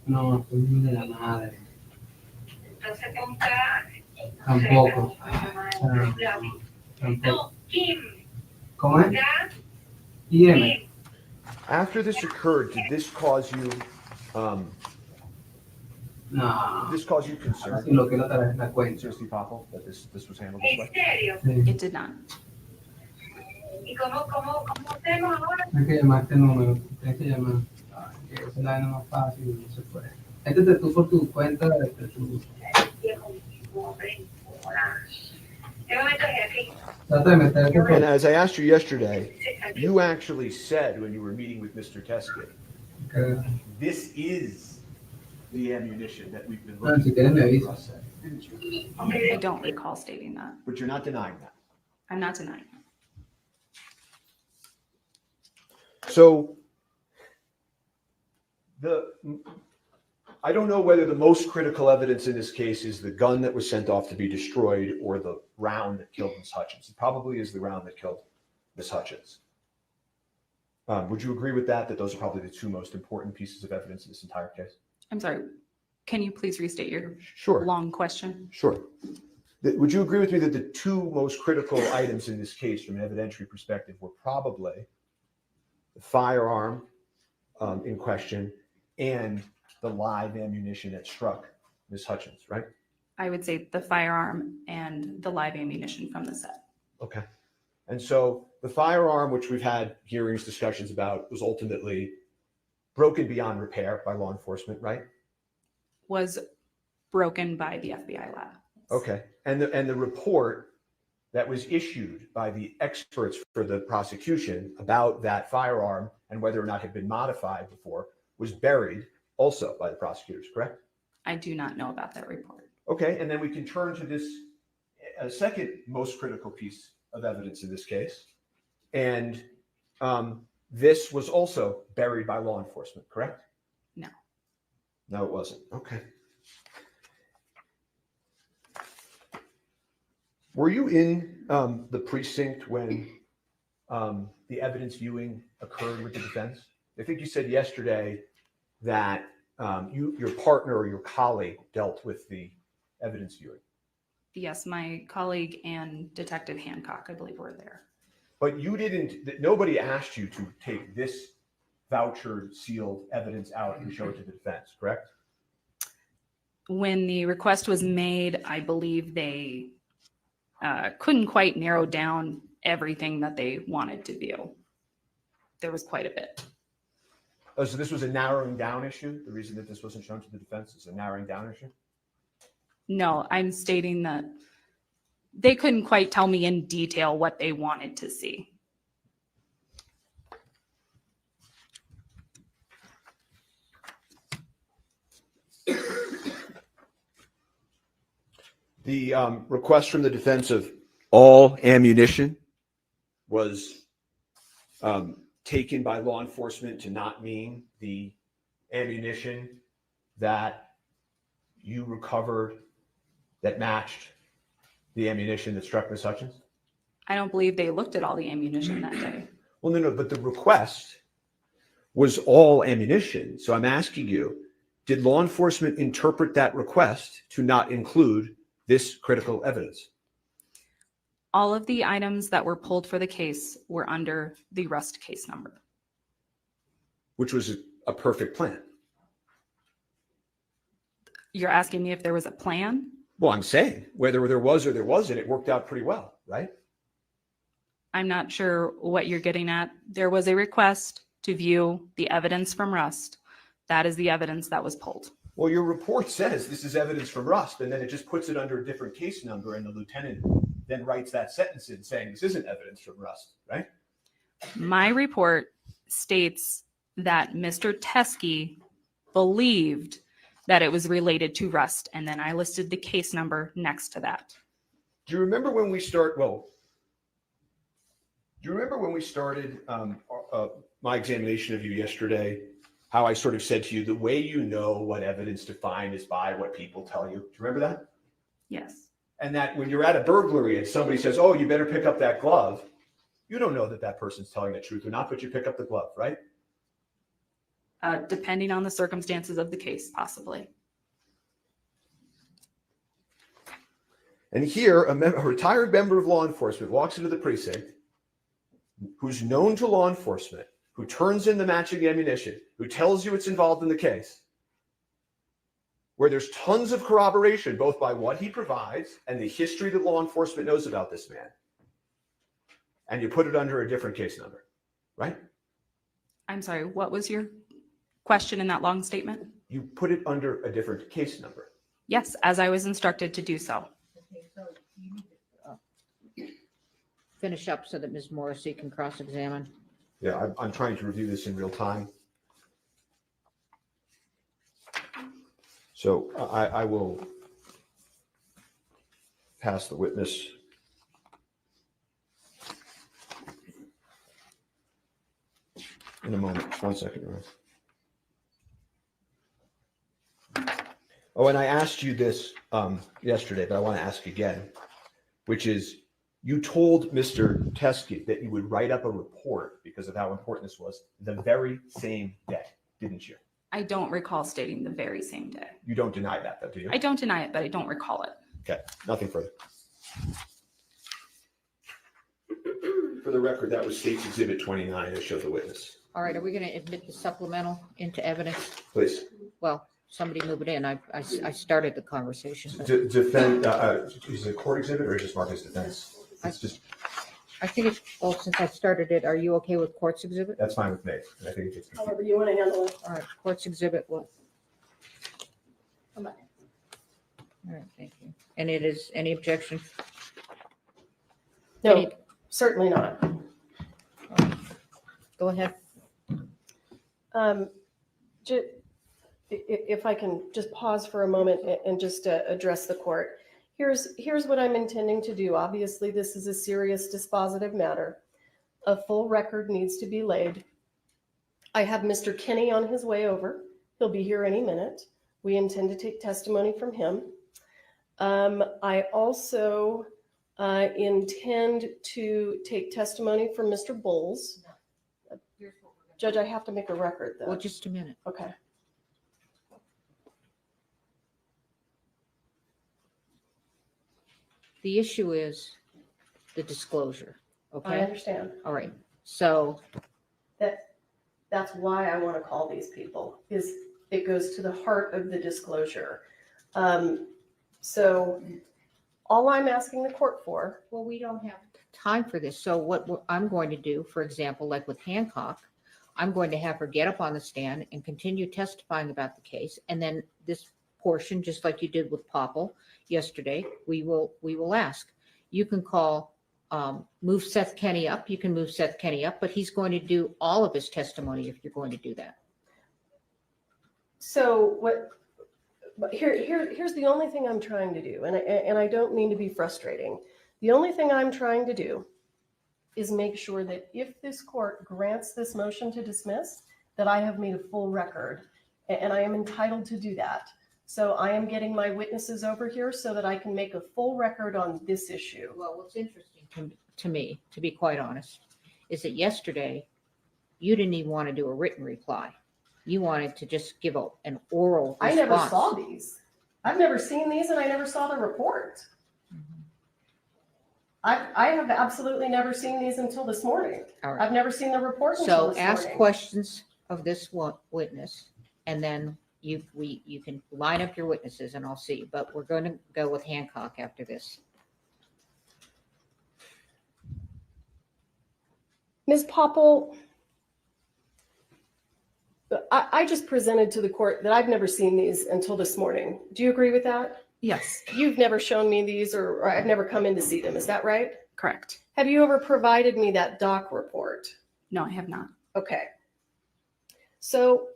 No, estoy de la madre. Entonces con K. Tampoco. Tampoco. No, Kim. ¿Cómo es? K, IM. Kim. After this occurred, did this cause you, No. did this cause you concern? Así lo que la cuenta. Seriously, Papo, that this was handled this ¿En way? serio? Sí. It did not. ¿Y cómo hacemos ahora? Hay que llamar este número. Tienes que llamar. Que esa es la vaina más fácil y no se puede. Métete tú por tu cuenta de tu... ¿Qué momento es aquí? Trata de meterte And por... as I asked you yesterday, you actually said when you were meeting with Mr. Teskey, this is the ammunition that we've been Ah, si looking quieres me for, avisas. didn't you? I don't recall stating that. But you're not denying that. I'm not denying that. So I don't know whether the most critical evidence in this case is the gun that was sent off to be destroyed or the round that killed Ms. Hutchins. It probably is the round that killed Ms. Hutchins. Would you agree with that, that those are probably the two most important pieces of evidence in this entire case? I'm sorry. Can you please restate your Sure. long question? Sure. Would you agree with me that the two most critical items in this case from an evidentiary perspective were probably the firearm in question and the live ammunition that struck Ms. Hutchins, right? I would say the firearm and the live ammunition from the set. Okay. And so the firearm, which we've had hearings, discussions about, was ultimately broken beyond repair by law enforcement, right? Was broken by the FBI lab. Okay. And the report that was issued by the experts for the prosecution about that firearm and whether or not it had been modified before was buried also by the prosecutors, correct? I do not know about that report. Okay. And then we can turn to this second most critical piece of evidence in this case. And this was also buried by law enforcement, correct? No. No, it wasn't. Okay. Were you in the precinct when the evidence viewing occurred with the defense? I think you said yesterday that your partner or your colleague dealt with the evidence viewing. Yes, my colleague and Detective Hancock, I believe, were there. But you didn't, nobody asked you to take this voucher sealed evidence out and show it to the defense, correct? When the request was made, I believe they couldn't quite narrow down everything that they wanted to view. There was quite a bit. Oh, so this was a narrowing down issue? The reason that this wasn't shown to the defense is a narrowing down issue? No, I'm stating that they couldn't quite tell me in detail what they wanted to see. The request from the defense of all ammunition was taken by law enforcement to not mean the ammunition that you recovered that matched the ammunition that struck Ms. Hutchins? I don't believe they looked at all the ammunition that day. Well, no, but the request was all ammunition. So I'm asking you, did law enforcement interpret that request to not include this critical evidence? All of the items that were pulled for the case were under the Rust case number. Which was a perfect plan. You're asking me if there was a plan? Well, I'm saying whether there was or there wasn't, it worked out pretty well, right? I'm not sure what you're getting at. There was a request to view the evidence from Rust. That is the evidence that was pulled. Well, your report says this is evidence from Rust, and then it just puts it under a different case number, and the lieutenant then writes that sentence in saying this isn't evidence from Rust, right? My report states that Mr. Teskey believed that it was related to Rust, and then I listed the case number next to that. Do you remember when we started my examination of you yesterday, how I sort of said to you, the way you know what evidence to find is by what people tell you? Do you remember that? Yes. And that when you're at a burglary and somebody says, oh, you better pick up that glove, you don't know that that person's telling the truth or not, but you pick up the glove, right? Depending on the circumstances of the case, possibly. And here, a retired member of law enforcement walks into the precinct who's known to law enforcement, who turns in the matching ammunition, who tells you it's involved in the case, where there's tons of corroboration, both by what he provides and the history that law enforcement knows about this man. And you put it under a different case number, right? I'm sorry, what was your question in that long statement? You put it under a different case number. Yes, as I was instructed to do so. Okay, so you need to finish up so that Ms. Morrissey can cross-examine. Yeah, I'm trying to review this in real time. So I will pass the witness. In a moment. 1 second, Rose. Oh, and I asked you this yesterday, but I want to ask again, which is, you told Mr. Teskey that you would write up a report because of how important this was the very same day, didn't you? I don't recall stating the very same day. You don't deny that, though, do you? I don't deny it, but I don't recall it. Okay, nothing further. For the record, that was State's Exhibit 29 that showed the witness. All right, are we going to admit the supplemental into evidence? Please. Well, somebody move it in. I started the conversation. but Defend, is it a court exhibit or just marked as defense? It's just, I think it's, well, since I started it, are you okay with court's exhibit? that's fine with me. I think it's just. However you want to handle it. All right, court's exhibit, what? Come on. All right, thank you. And it is, any objection? No, Any- certainly not. Go ahead. If I can just pause for a moment and just address the court. Here's what I'm intending to do. Obviously, this is a serious dispositive matter. A full record needs to be laid. I have Mr. Kinney on his way over. He'll be here any minute. We intend to take testimony from him. I also intend to take testimony from Mr. Bowles. Judge, I have to make a record though. Well, just a minute. Okay. The issue is the disclosure, I okay? understand. All right, so, That's why I want to call these people, is it goes to the heart of the disclosure. So all I'm asking the court for, well, we don't have time for this. So what I'm going to do, for example, like with Hancock, I'm going to have her get up on the stand and continue testifying about the case. And then this portion, just like you did with Popple yesterday, we will ask. You can call, move Seth Kenny up. You can move Seth Kenny up, but he's going to do all of his testimony if you're going to do that. so here's the only thing I'm trying to do, and I don't mean to be frustrating. The only thing I'm trying to do is make sure that if this court grants this motion to dismiss, that I have made a full record, and I am entitled to do that. So I am getting my witnesses over here so that I can make a full record on this issue. Well, what's interesting to me, to be quite honest, is that yesterday you didn't even want to do a written reply. You wanted to just give an oral response. I never saw these. I've never seen these, and I never saw the report. I have absolutely never seen these until this morning. All right. I've never seen the report until So this ask morning. questions of this witness, and then you can line up your witnesses, and I'll see. But we're going to go with Hancock after this. Ms. Popple, I just presented to the court that I've never seen these until this morning. Do you agree with that? Yes, You've never shown me these, or I've never come in to see them. Is that right? correct. Have you ever provided me that doc report? No, I have not. Okay. So,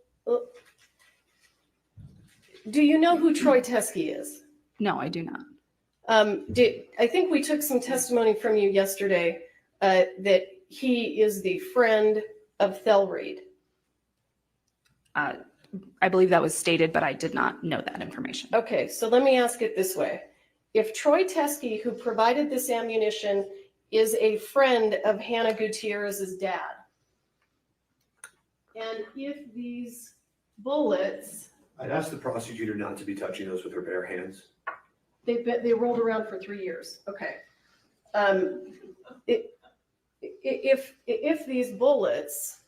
do you know who Troy Teskey is? No, I do not. I think we took some testimony from you yesterday that he is the friend of Thel Reed. I believe that was stated, but I did not know that information. Okay, so let me ask it this way. If Troy Teskey, who provided this ammunition, is a friend of Hannah Gutierrez's dad, and if these bullets, I'd ask the prosecutor not to be touching those with her bare hands. they rolled around for 3 years. Okay. If these bullets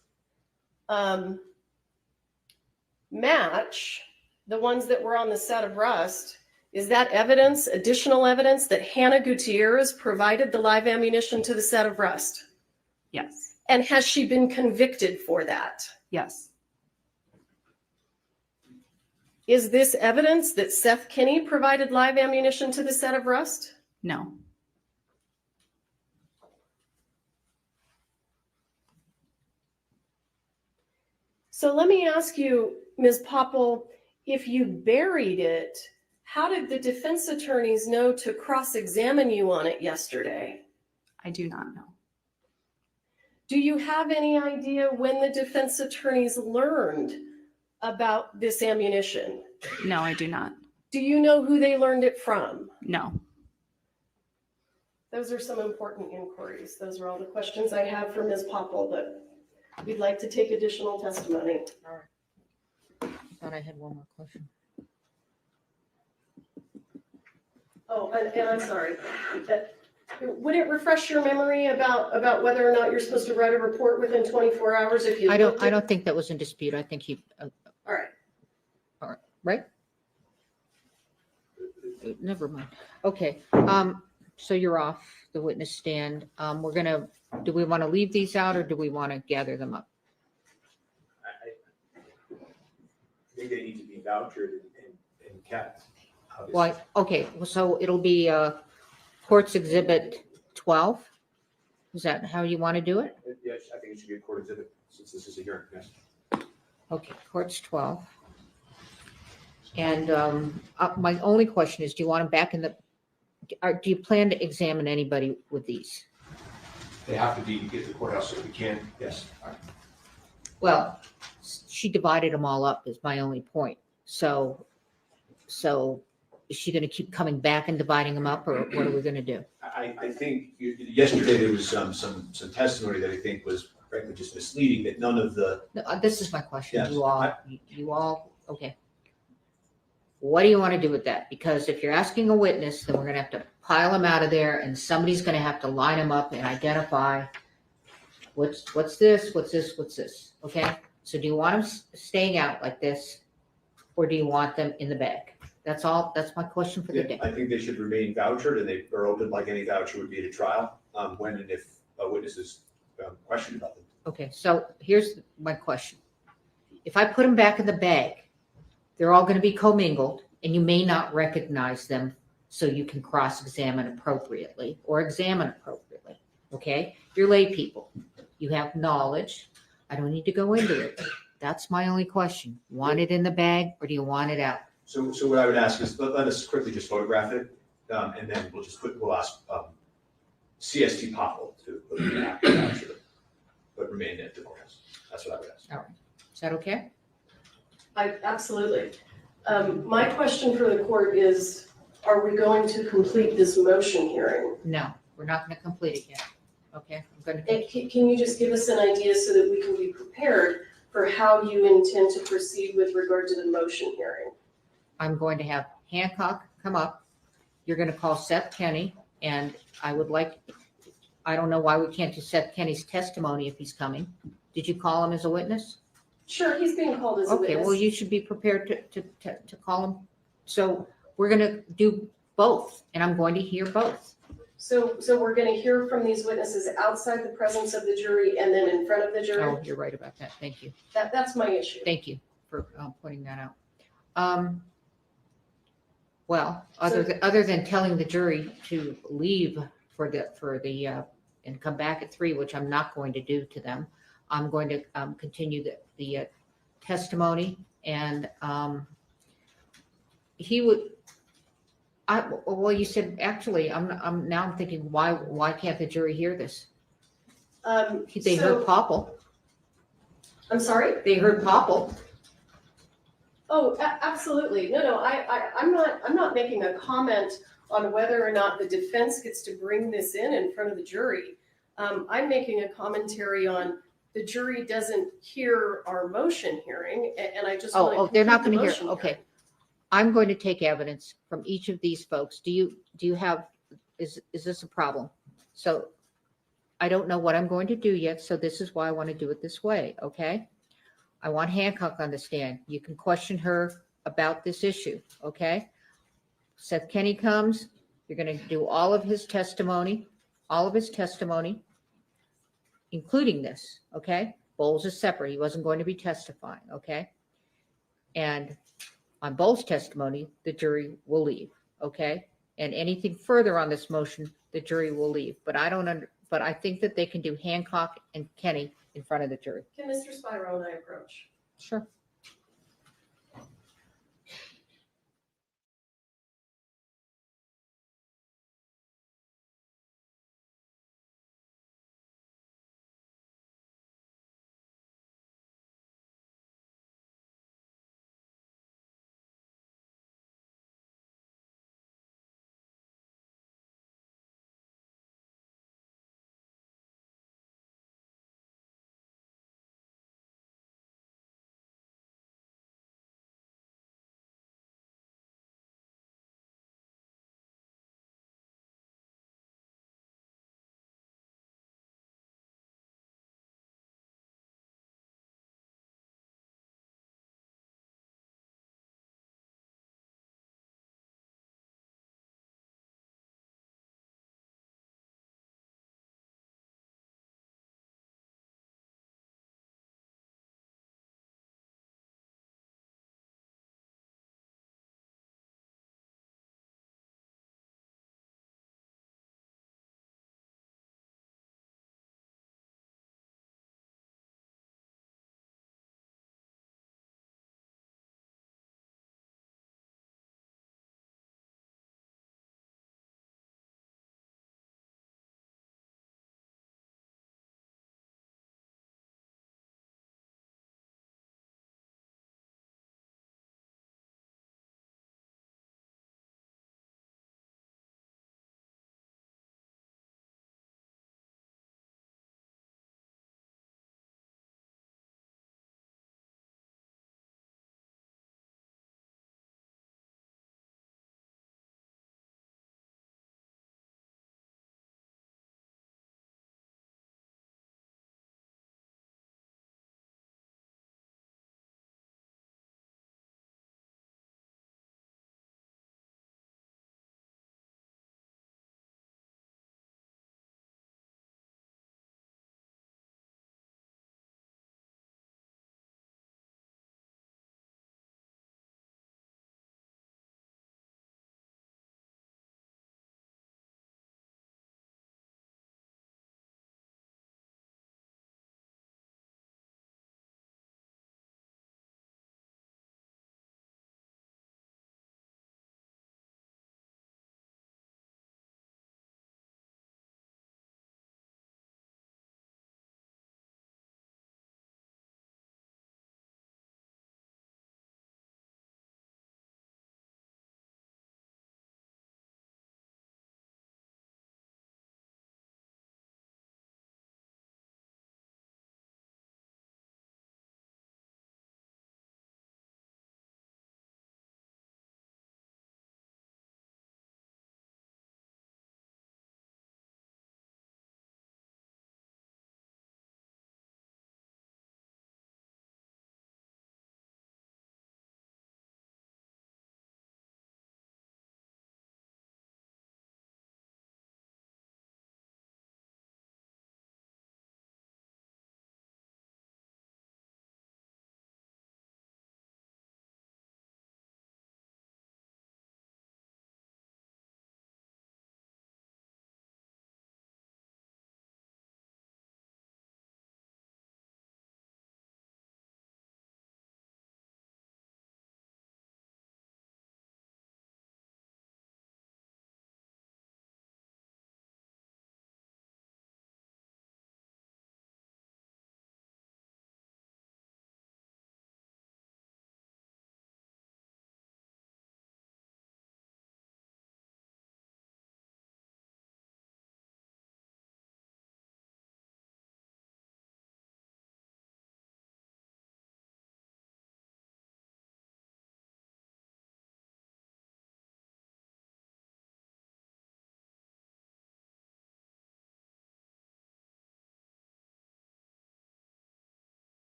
match the ones that were on the set of Rust, is that evidence, additional evidence, that Hannah Gutierrez provided the live ammunition to the set of Rust? Yes, And has she been convicted for that? yes, Is this evidence that Seth Kinney provided live ammunition to the set of Rust? no. So let me ask you, Ms. Popple, if you buried it, how did the defense attorneys know to cross-examine you on it yesterday? I do not know. Do you have any idea when the defense attorneys learned about this ammunition? No, I do not. Do you know who they learned it from? No. Those are some important inquiries. Those are all the questions I have for Ms. Popple, but we'd like to take additional testimony. All right. I thought I had one more question. Oh, and I'm sorry. Would it refresh your memory about whether or not you're supposed to write a report within 24 hours if you I looked at- don't think that was in dispute. I think he, All right. right? Never mind. Okay, so you're off the witness stand. Do we want to leave these out, or do we want to gather them up? I think they need to be vouchered and kept. obviously. Why, okay, well, so it'll be Courts Exhibit 12? Is that how you want to do it? Yes, I think it should be a court exhibit since this is a hearing, yes. Okay, Courts 12. And my only question is, do you want them back in do you plan to examine anybody with these? They have to be at the courthouse if we can, yes. Well, she divided them all up is my only point. So is she going to keep coming back and dividing them up, or what are we going to do? I think yesterday there was some testimony that I think was frankly just misleading, that none of the, No, this is my question. Yes, You all, okay. What do you want to do with that? Because if you're asking a witness, then we're going to have to pile them out of there, and somebody's going to have to line them up and identify what's this, what's this, what's this, okay? So do you want them staying out like this, or do you want them in the bag? That's all, that's my question for the day. I think they should remain vouchered, and they are open like any voucher would be at a trial, when and if a witness is questioned about them. Okay, so here's my question. If I put them back in the bag, they're all going to be commingled, and you may not recognize them, so you can cross-examine appropriately or examine appropriately, okay? You're lay people. You have knowledge. I don't need to go into it. That's my only question. Want it in the bag, or do you want it out? So what I would ask is, let us quickly just photograph it, and then we'll ask CST Popple to put an active voucher, but remain at the courthouse. That's what I would ask. Is that okay? Absolutely. My question for the court is, are we going to complete this motion hearing? No, we're not going to complete it yet. Okay, I'm going And to, can you just give us an idea so that we can be prepared for how you intend to proceed with regard to the motion hearing? I'm going to have Hancock come up. You're going to call Seth Kenny, and I would like, I don't know why we can't do Seth Kenny's testimony if he's coming. Did you call him as a witness? Sure, he's being called as a Okay, well, witness. you should be prepared to call him. So we're going to do both, and I'm going to hear both. So we're gonna hear from these witnesses outside the presence of the jury and then in front of the jury? Oh, you're right about that. Thank you. That's my issue. Thank you for pointing that out. Well, other than telling the jury to leave for the and come back at 3, which I'm not going to do to them, I'm going to continue the testimony, and he would. Well, you said actually. I'm now thinking why can't the jury hear this? They heard Popple. I'm sorry? They heard Popple. Oh, absolutely. No, I'm not making a comment on whether or not the defense gets to bring this in front of the jury. I'm making a commentary on the jury doesn't hear our motion hearing, and I just want to They're not going to complete hear. the motion Okay. hearing. I'm going to take evidence from each of these folks. Do you have, is this a problem? So I don't know what I'm going to do yet, so this is why I want to do it this way, okay? I want Hancock on the stand. You can question her about this issue, okay? Seth Kenny comes, you're going to do all of his testimony, including this, okay? Bowles is separate. He wasn't going to be testifying, okay? And on Bowles' testimony, the jury will leave, okay? And anything further on this motion, the jury will leave. But I think that they can do Hancock and Kenny in front of the jury. Can Mr. Spiro and I approach? Sure.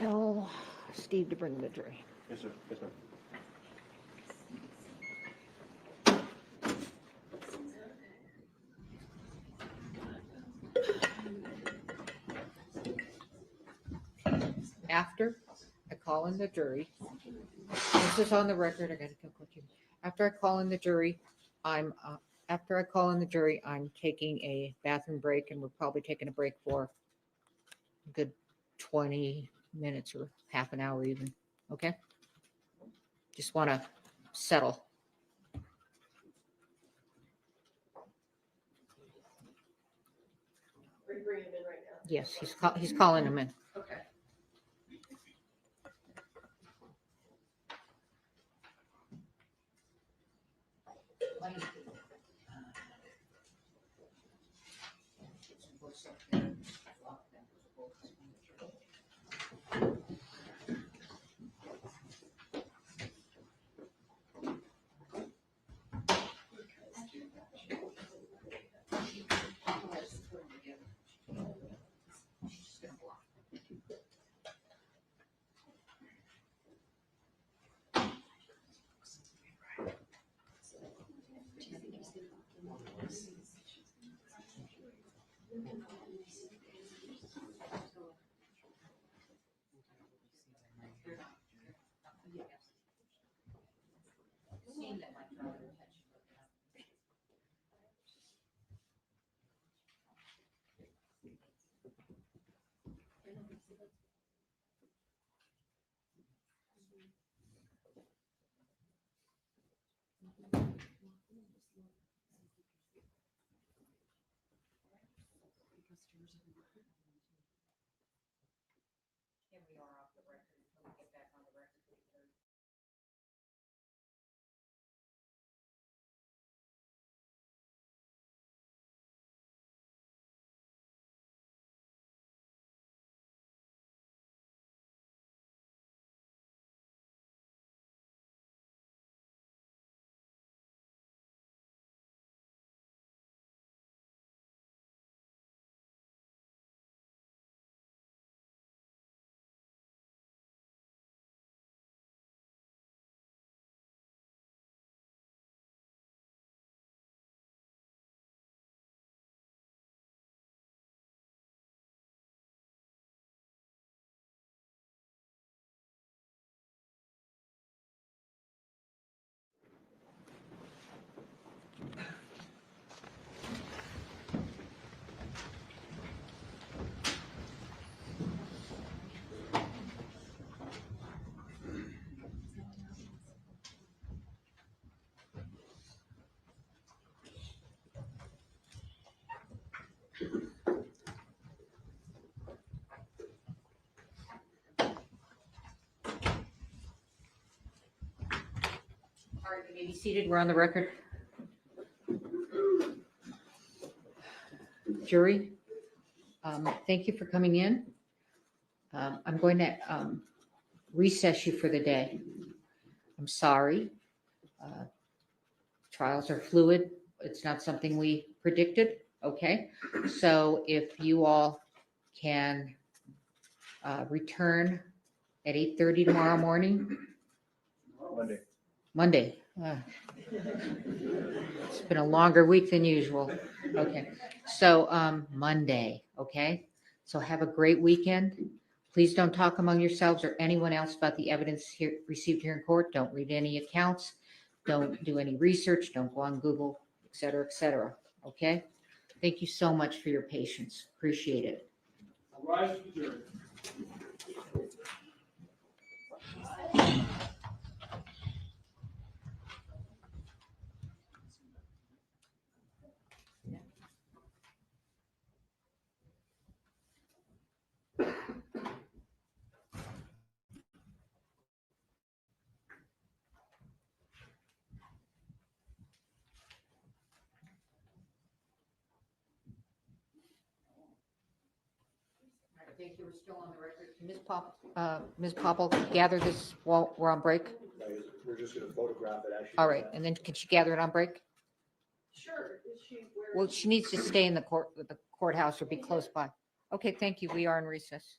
Tell Steve to bring the jury. Yes, sir. Yes, ma'am. After I call in the jury, this is on the record, I gotta go quick. After I call in the jury, I'm, I'm taking a bathroom break, and we're probably taking a break for a good 20 minutes or half an hour even, okay? Just wanna settle. Are you bringing him in right now? Yes, he's calling him in. Okay. All right, you may be seated. We're on the record. Jury, thank you for coming in. I'm going to recess you for the day. I'm sorry. Uh, Trials are fluid. It's not something we predicted. Okay. So if you all can return at 8:30 tomorrow morning. Monday. It's been a longer week than usual. Okay. So Monday. Okay. So have a great weekend. Please don't talk among yourselves or anyone else about the evidence here received here in court. Don't read any accounts. Don't do any research. Don't go on Google, et cetera, et cetera. Okay. Thank you so much for your patience. Appreciate it. Rise to the jury. Thank you. We're still on the record. Ms. Popple, gather this while we're on break. We're just going to photograph it actually. All right. And then can she gather it on break? Sure. Is she where? Well, she needs to stay in the courthouse or be close by. Okay, thank you. We are in recess.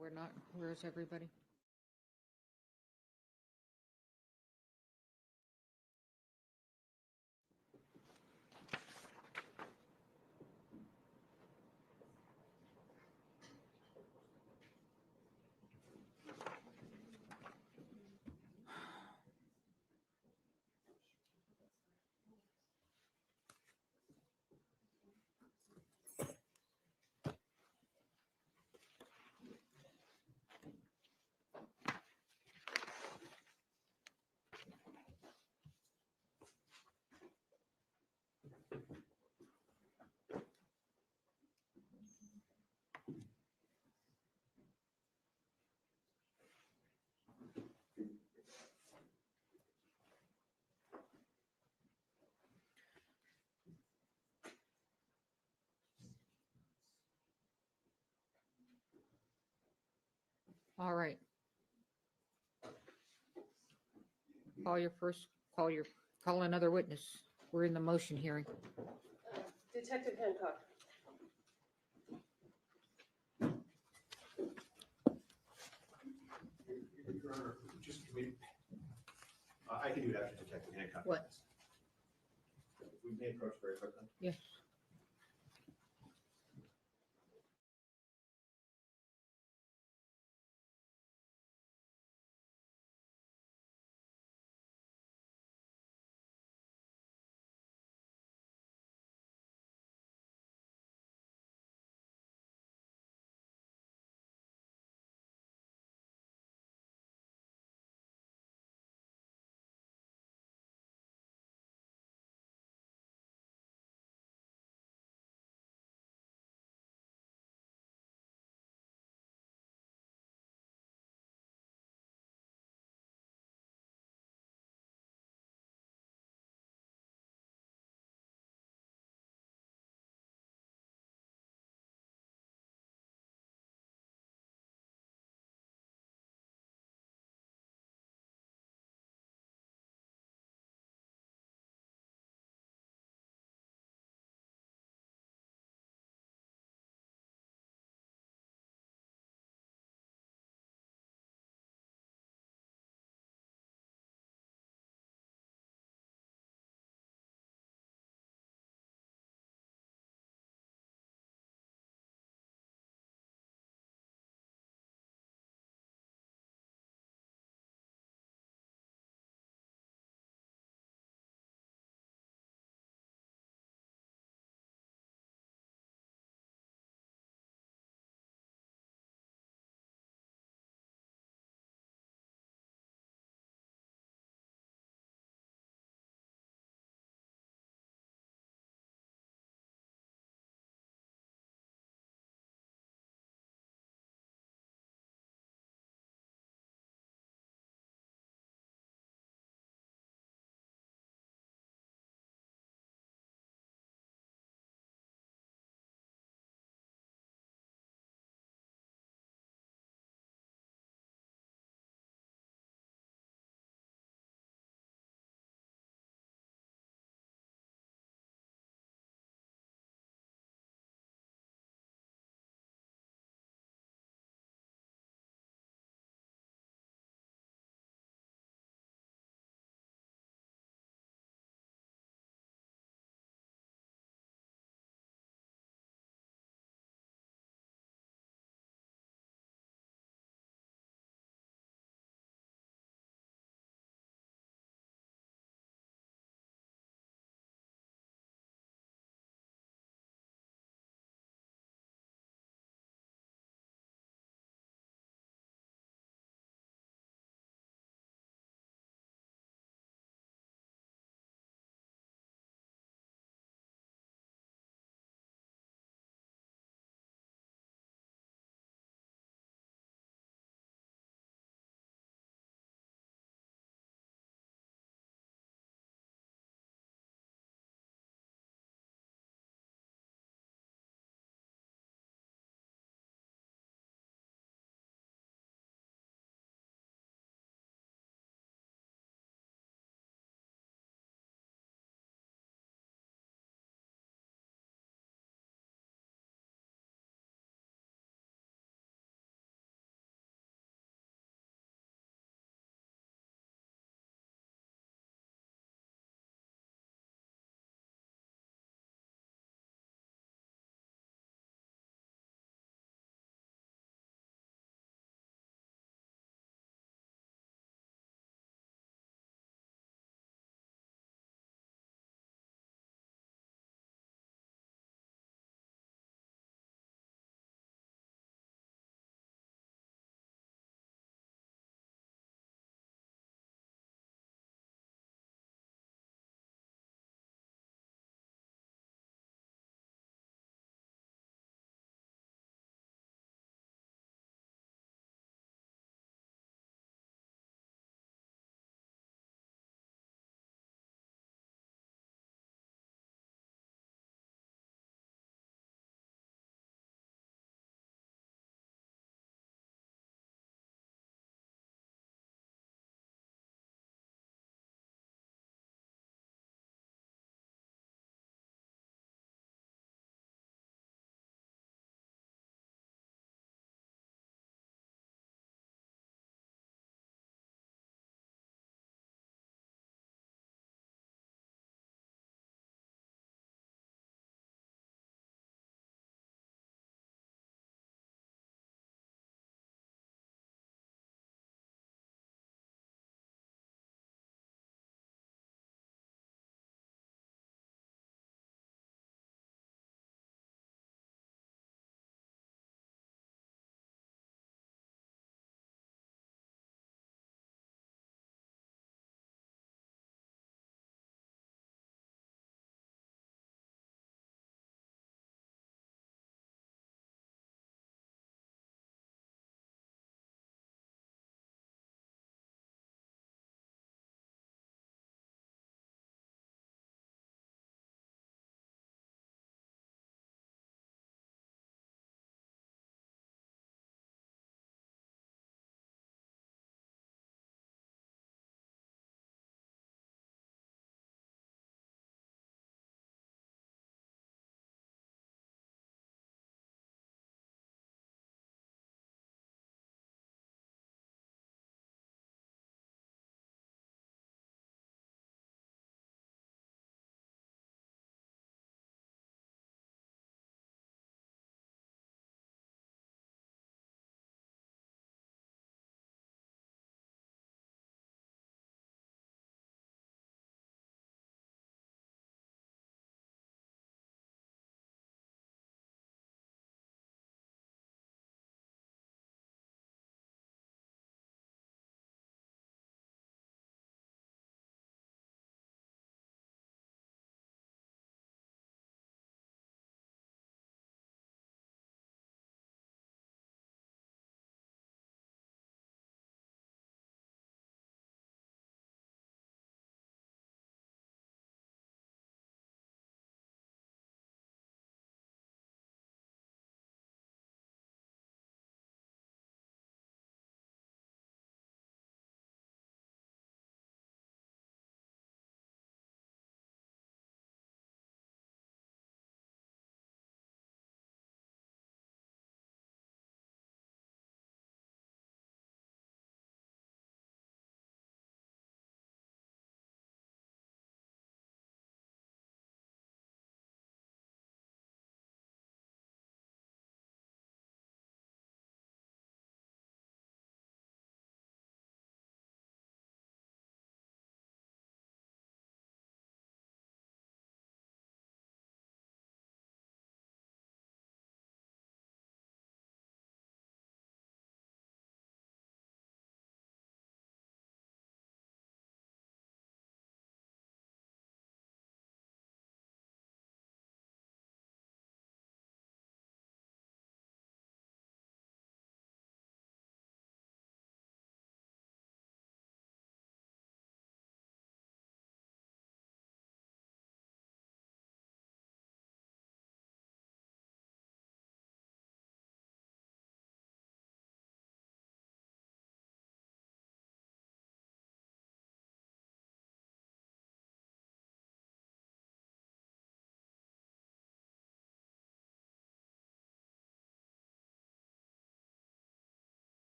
we're not, where's everybody? All right. Call another witness. We're in the motion hearing. Detective Hancock. Your Honor, just, I can do it after Detective Hancock. What? We may approach very quickly. Yes.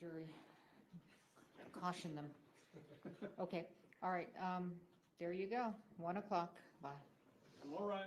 jury. Caution them. Okay, all right, there you go, 1 o'clock, bye. All rise.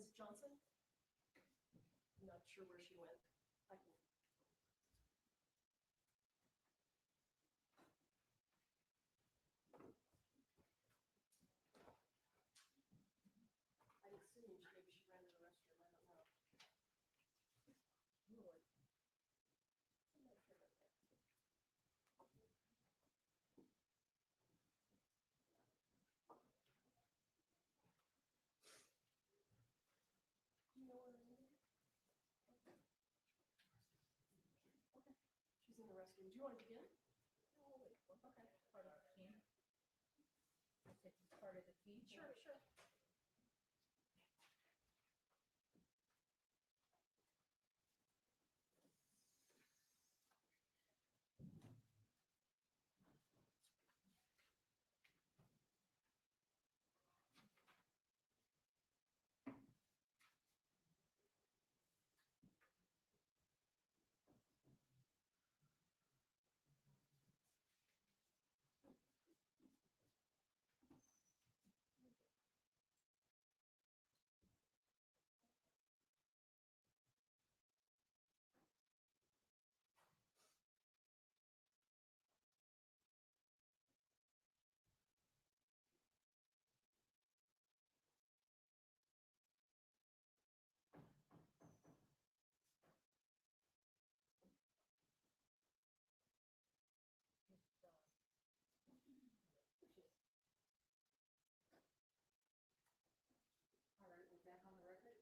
Ms. Johnson? I'm not sure where she went. I can- I assume maybe she ran to the restroom. I don't know. Lord. Do you know where Amanda is? Okay. She's in the restroom. Do you want to begin? Okay. Part of the team. I said he's part of the team. Sure, sure. All right, we're back on the record.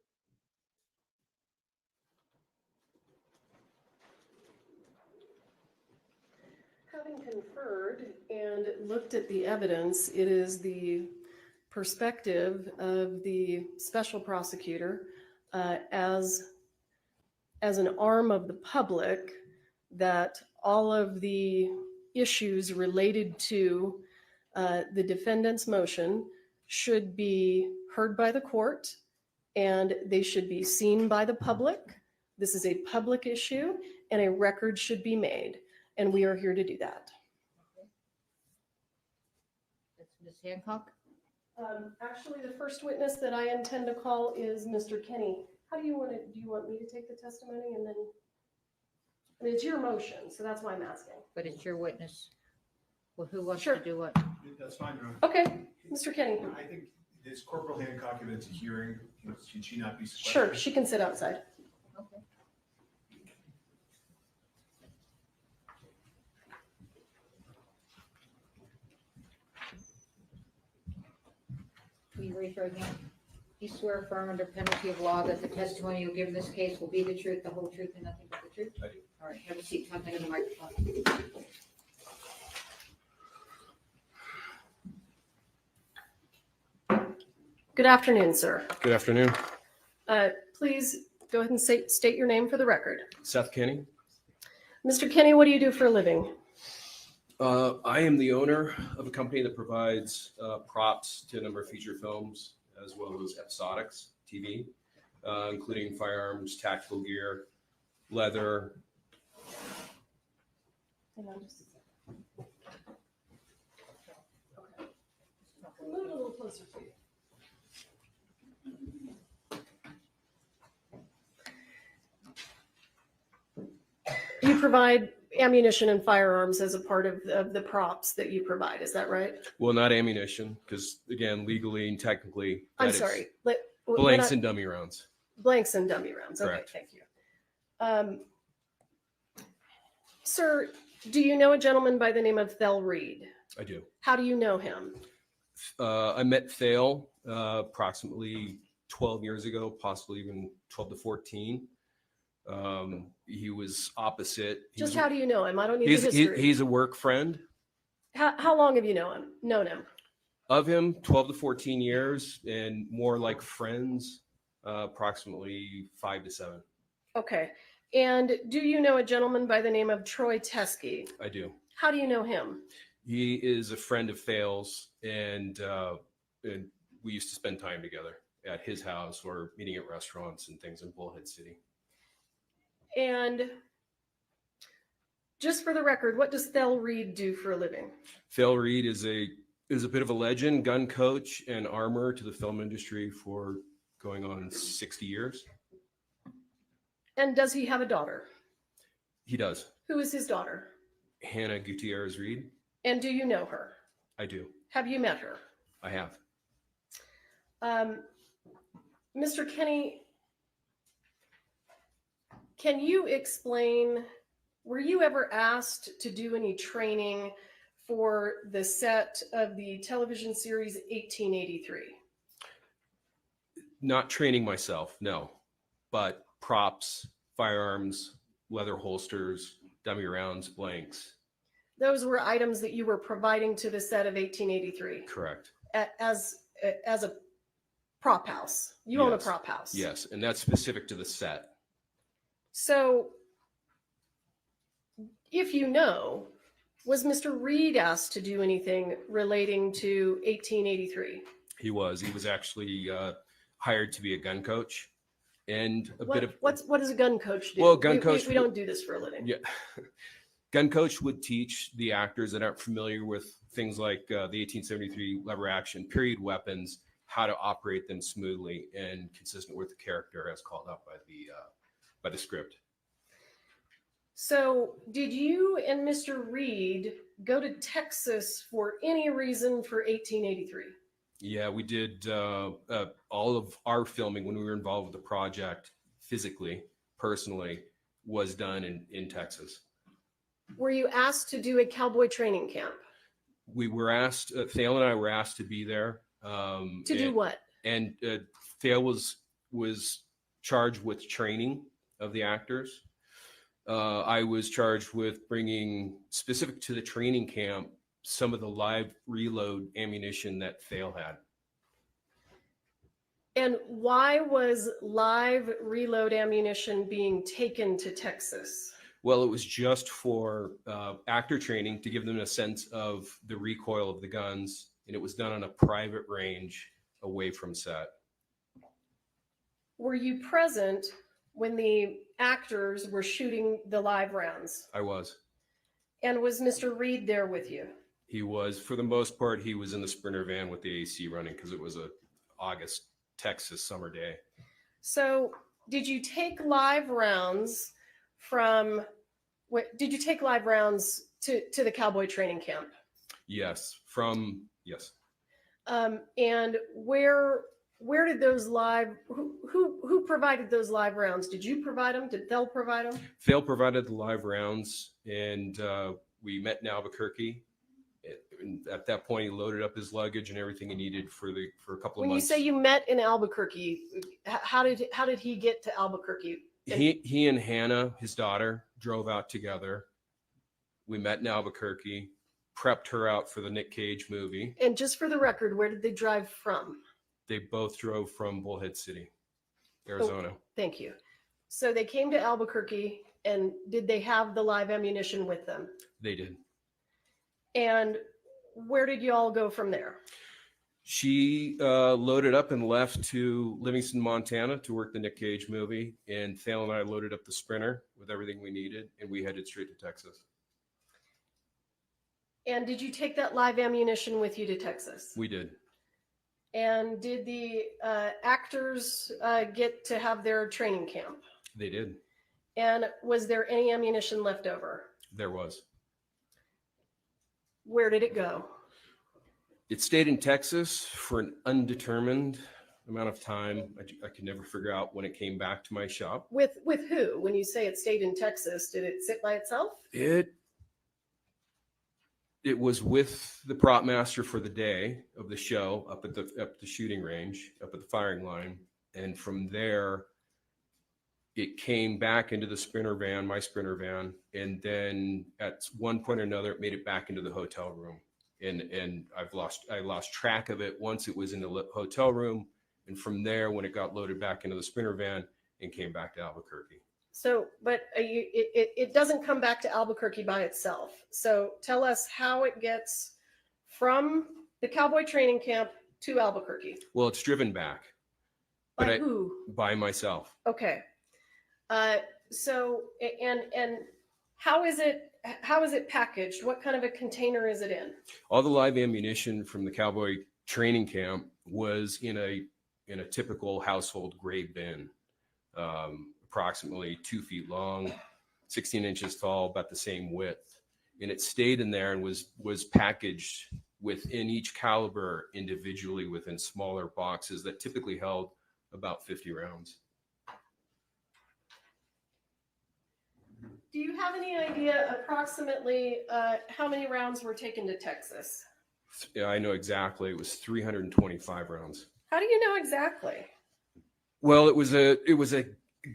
Having conferred and looked at the evidence, it is the perspective of the special prosecutor as an arm of the public that all of the issues related to the defendant's motion should be heard by the court and they should be seen by the public. This is a public issue and a record should be made. And we are here to do that. That's Ms. Hancock. Actually, the first witness that I intend to call is Mr. Kenny. How do you want me to take the testimony and then? I mean, it's your motion, so that's why I'm asking. But it's your witness. Well, who wants Sure. to do what? That's fine, Your Honor. Okay, Mr. Kenny. I think this Corporal Hancock, if it's a hearing, should she not be sequestered? Sure, she can sit outside. Okay. Will you raise your right hand? You swear affirm under penalty of law that the testimony you'll give in this case will be the truth, the whole truth, and nothing but the truth? I do. All right, have a seat, talk into the microphone. Good afternoon, sir. Good afternoon. Please go ahead and state your name for the record. Seth Kenny. Mr. Kenny, what do you do for a living? I am the owner of a company that provides props to a number of feature films as well as episodics TV, including firearms, tactical gear, leather. Hang on just a second. Okay. Move it a little closer to you. You provide ammunition and firearms as a part of the props that you provide, is that right? Well, not ammunition, because again, legally and technically, I'm that is sorry. blanks and dummy rounds. Blanks and dummy rounds. Okay, Correct. thank you. Sir, do you know a gentleman by the name of Thel Reed? I do. How do you know him? I met Thale approximately 12 years ago, possibly even 12 to 14. He was opposite. Just how do you know him? I don't need the history. He's a work friend How long have you known him? of him, 12 to 14 years, and more like friends, approximately 5 to 7. Okay. And do you know a gentleman by the name of Troy Teskey? I do. How do you know him? He is a friend of Thale's, and we used to spend time together at his house or meeting at restaurants and things in Bullhead City. And just for the record, what does Thel Reed do for a living? Thale Reed is a bit of a legend, gun coach and armor to the film industry for 30 going on 60 years. And does he have a daughter? He does. Who is his daughter? Hannah Gutierrez Reed. And do you know her? I do. Have you met her? I have. Mr. Kenny, can you explain, were you ever asked to do any training for the set of the television series 1883? Not training myself, no, but props, firearms, leather holsters, dummy rounds, blanks. Those were items that you were providing to the set of 1883 Correct. as a prop house. You own a Yes. prop house. Yes, and that's specific to the set. So, if you know, was Mr. Reed asked to do anything relating to 1883? He was actually hired to be a gun coach, and what does a gun coach do? Well, gun coach- we don't do this for a living. Yeah. Gun coach would teach the actors that aren't familiar with things like the 1873 lever action period weapons, how to operate them smoothly and consistent with the character as called out by the script. So, did you and Mr. Reed go to Texas for any reason for 1883? Yeah, we did all of our filming when we were involved with the project physically, personally, was done in Texas. Were you asked to do a cowboy training camp? We were asked, Thale and I were asked to be there. To do what? And Thale was charged with training of the actors. I was charged with bringing, specific to the training camp, some of the live reload ammunition that Thale had. And why was live reload ammunition being taken to Texas? Well, it was just for actor training to give them a sense of the recoil of the guns, and it was done on a private range away from set. Were you present when the actors were shooting the live rounds? I was. And was Mr. Reed there with you? He was, for the most part, he was in the Sprinter van with the AC running because it was a August, Texas summer day. So did you take live rounds did you take live rounds to the cowboy training camp? Yes, yes. And where did those who provided those live rounds? Did you provide them? Did Thel provide them? Thale provided the live rounds, and we met in Albuquerque. And at that point, he loaded up his luggage and everything he needed for a couple of When months. you say you met in Albuquerque, how did he get to Albuquerque? He and Hannah, his daughter, drove out together. We met in Albuquerque, prepped her out for the Nick Cage movie. And just for the record, where did they drive from? They both drove from Bullhead City, Arizona. Thank you. So they came to Albuquerque, and did they have the live ammunition with them? They did. And where did you all go from there? She loaded up and left to Livingston, Montana to work the Nick Cage movie. And Thale and I loaded up the Sprinter with everything we needed, and we headed straight to Texas. And did you take that live ammunition with you to Texas? We did. And did the actors get to have their training camp? They did. And was there any ammunition left over? There was. Where did it go? It stayed in Texas for an undetermined amount of time. I could never figure out when it came back to my shop. With who? When you say it stayed in Texas, did it sit by itself? It was with the prop master for the day of the show up at the shooting range, up at the firing line. And from there, it came back into the Sprinter van, my Sprinter van. And then at one point or another, it made it back into the hotel room. And I lost track of it once it was in the hotel room. And from there, when it got loaded back into the Sprinter van and came back to Albuquerque. So, but it doesn't come back to Albuquerque by itself. So tell us how it gets from the cowboy training camp to Albuquerque. Well, it's driven back. By who? By myself. Okay. So, and how is it packaged? What kind of a container is it in? All the live ammunition from the cowboy training camp was in in a typical household gray bin, approximately 2 feet long, 16 inches tall, about the same width. And it stayed in there and was packaged within each caliber individually within smaller boxes that typically held about 50 rounds. Do you have any idea approximately how many rounds were taken to Texas? Yeah, I know exactly. It was 325 rounds. How do you know exactly? Well, it was a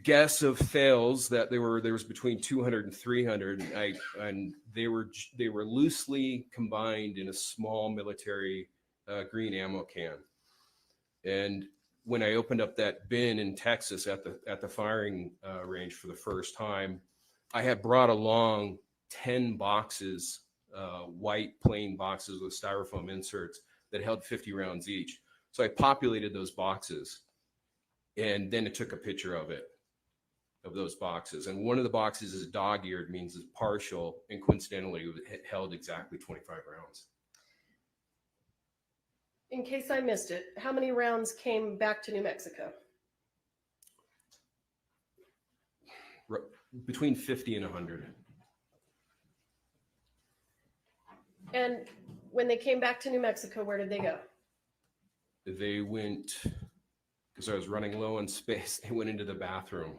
guess of fails that there was between 200 and 300, and they were loosely combined in a small military green ammo can. And when I opened up that bin in Texas at the firing range for the first time, I had brought along 10 boxes, white plain boxes with styrofoam inserts that held 50 rounds each. So I populated those boxes, and then it took a picture of those boxes. And one of the boxes is dog-eared, means it's partial, and coincidentally, it held exactly 25 rounds. In case I missed it, how many rounds came back to New Mexico? Between 50 and 100. And when they came back to New Mexico, where did they go? They went, because I was running low on space, they went into the bathroom.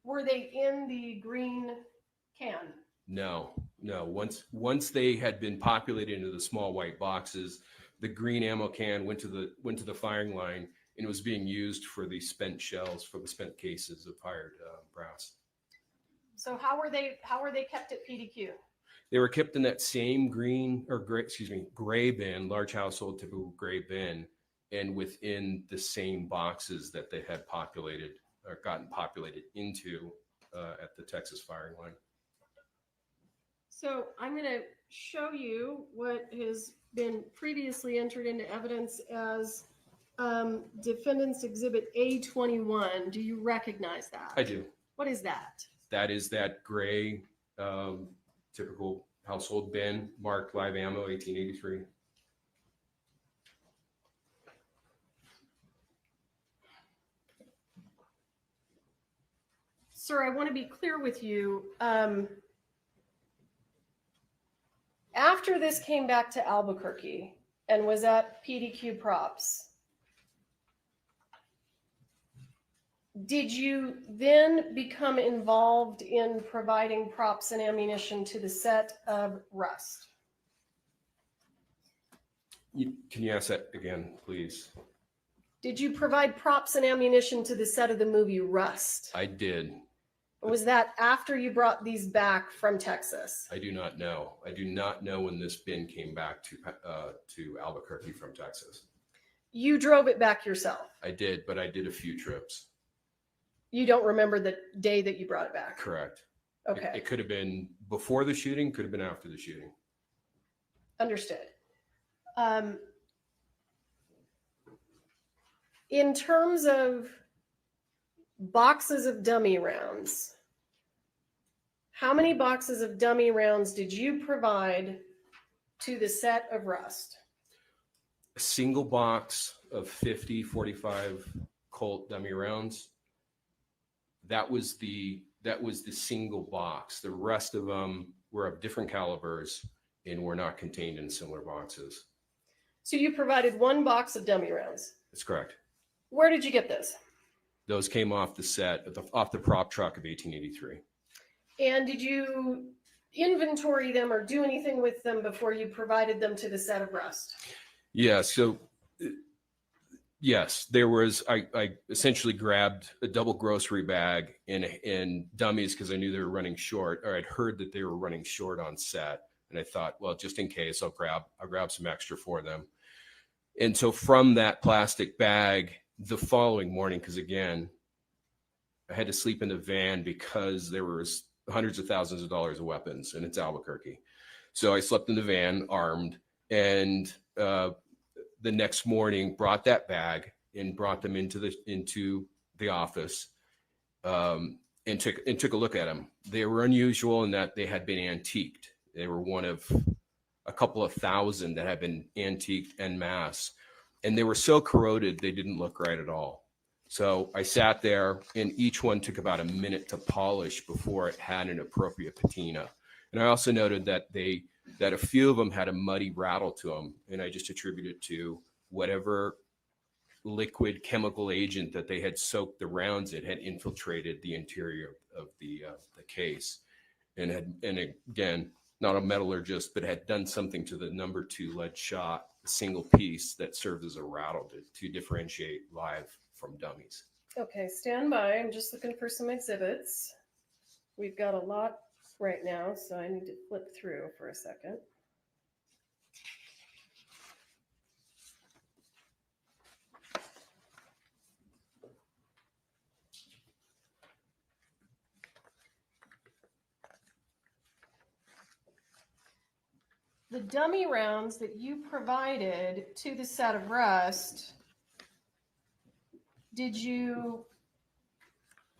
Were they in the green can? No. Once they had been populated into the small white boxes, the green ammo can went to the firing line, and it was being used for the spent shells, for the spent cases of fired brass. So how were they kept at PDQ? They were kept in that same gray bin, large household typical gray bin, and within the same boxes that they had populated or gotten populated into at the Texas firing line. So I'm going to show you what has been previously entered into evidence as Defendant's Exhibit A21. Do you recognize that? I do. What is that? That is that gray typical household bin marked live ammo 1883. Sir, I want to be clear with you. After this came back to Albuquerque and was at PDQ Props, did you then become involved in providing props and ammunition to the set of Rust? Can you ask that again, please? Did you provide props and ammunition to the set of the movie Rust? I did. Was that after you brought these back from Texas? I do not know. I do not know when this bin came back to Albuquerque from Texas. You drove it back yourself? I did, but I did a few trips. You don't remember the day that you brought it back? Correct. Okay. It could have been before the shooting, could have been after the shooting. Understood. In terms of boxes of dummy rounds, how many boxes of dummy rounds did you provide to the set of Rust? A single box of 50 45 Colt dummy rounds. That was the single box. The rest of them were of different calibers and were not contained in similar boxes. So you provided one box of dummy rounds. That's correct. Where did you get this? Those came off the set, off the prop truck of 1883. And did you inventory them or do anything with them before you provided them to the set of Rust? Yeah, so yes, there was, I essentially grabbed a double grocery bag and dummies because I knew they were running short, or I'd heard that they were running short on set. And I thought, well, just in case, I'll grab some extra for them. And so from that plastic bag, the following morning, because again, I had to sleep in the van because there was hundreds of thousands of dollars of weapons, and it's Albuquerque. So I slept in the van armed, and the next morning brought that bag and brought them into the office, and took a look at them. They were unusual in that they had been antiqued. They were one of a couple of thousand that had been antiqued en masse, and they were so corroded they didn't look right at all. So I sat there, and each one took about a minute to polish before it had an appropriate patina. And I also noted that a few of them had a muddy rattle to them, and I just attributed it to whatever liquid chemical agent that they had soaked the rounds in had infiltrated the interior of the case, and again, not a metallurgist, but had done something to the number 2 lead shot, a single piece that served as a rattle to differentiate live from dummies. Okay, stand by. I'm just looking for some exhibits. We've got a lot right now, so I need to flip through for a second. The dummy rounds that you provided to the set of rust, did you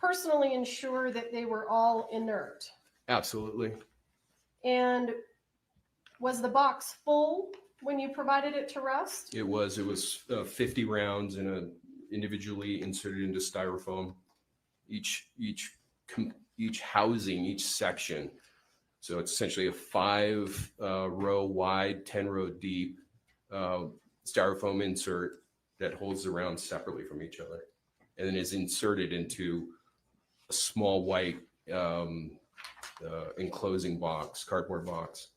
personally ensure that they were all inert? Absolutely. And was the box full when you provided it to Rust? It was 50 rounds individually inserted into styrofoam, each housing, each section. So it's essentially a 5 row wide, 10 row deep styrofoam insert that holds the rounds separately from each other, and then is inserted into a small white enclosing box, cardboard box.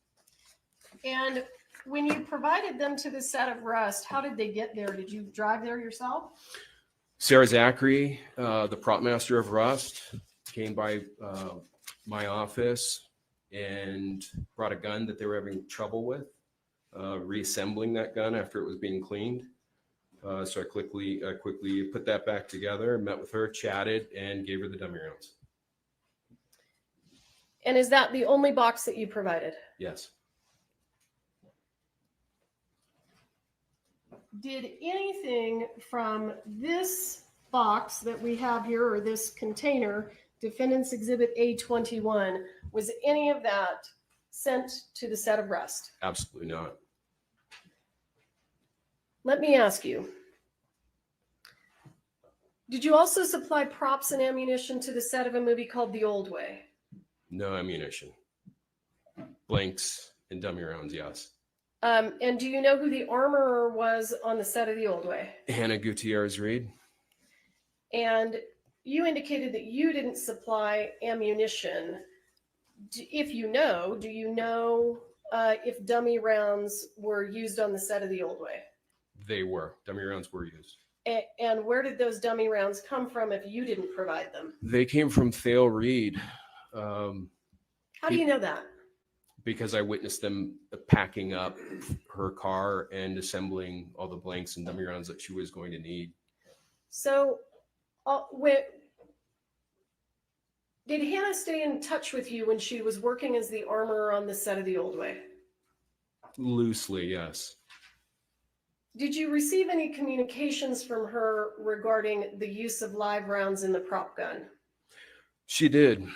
And when you provided them to the set of Rust, how did they get there? Did you drive there yourself? Sarah Zachary, the prop master of Rust, came by my office and brought a gun that they were having trouble with, reassembling that gun after it was being cleaned. So I quickly put that back together, met with her, chatted, and gave her the dummy rounds. And is that the only box that you provided? Yes. Did anything from this box that we have here, or this container, Defendant's Exhibit A21, was any of that sent to the set of Rust? Absolutely not. Let me ask you, did you also supply props and ammunition to the set of a movie called The Old Way? No ammunition. Blanks and dummy rounds, yes. And do you know who the armorer was on the set of The Old Way? Hannah Gutierrez Reed. And you indicated that you didn't supply ammunition. If you know, do you know if dummy rounds were used on the set of The Old Way? They were. Dummy rounds were used. And where did those dummy rounds come from if you didn't provide them? They came from Thale Reed. How do you know that? Because I witnessed them packing up her car and assembling all the blanks and dummy rounds that she was going to need. So did Hannah stay in touch with you when she was working as the armorer on the set of The Old Way? Loosely, yes. Did you receive any communications from her regarding the use of live rounds in the prop gun? She did.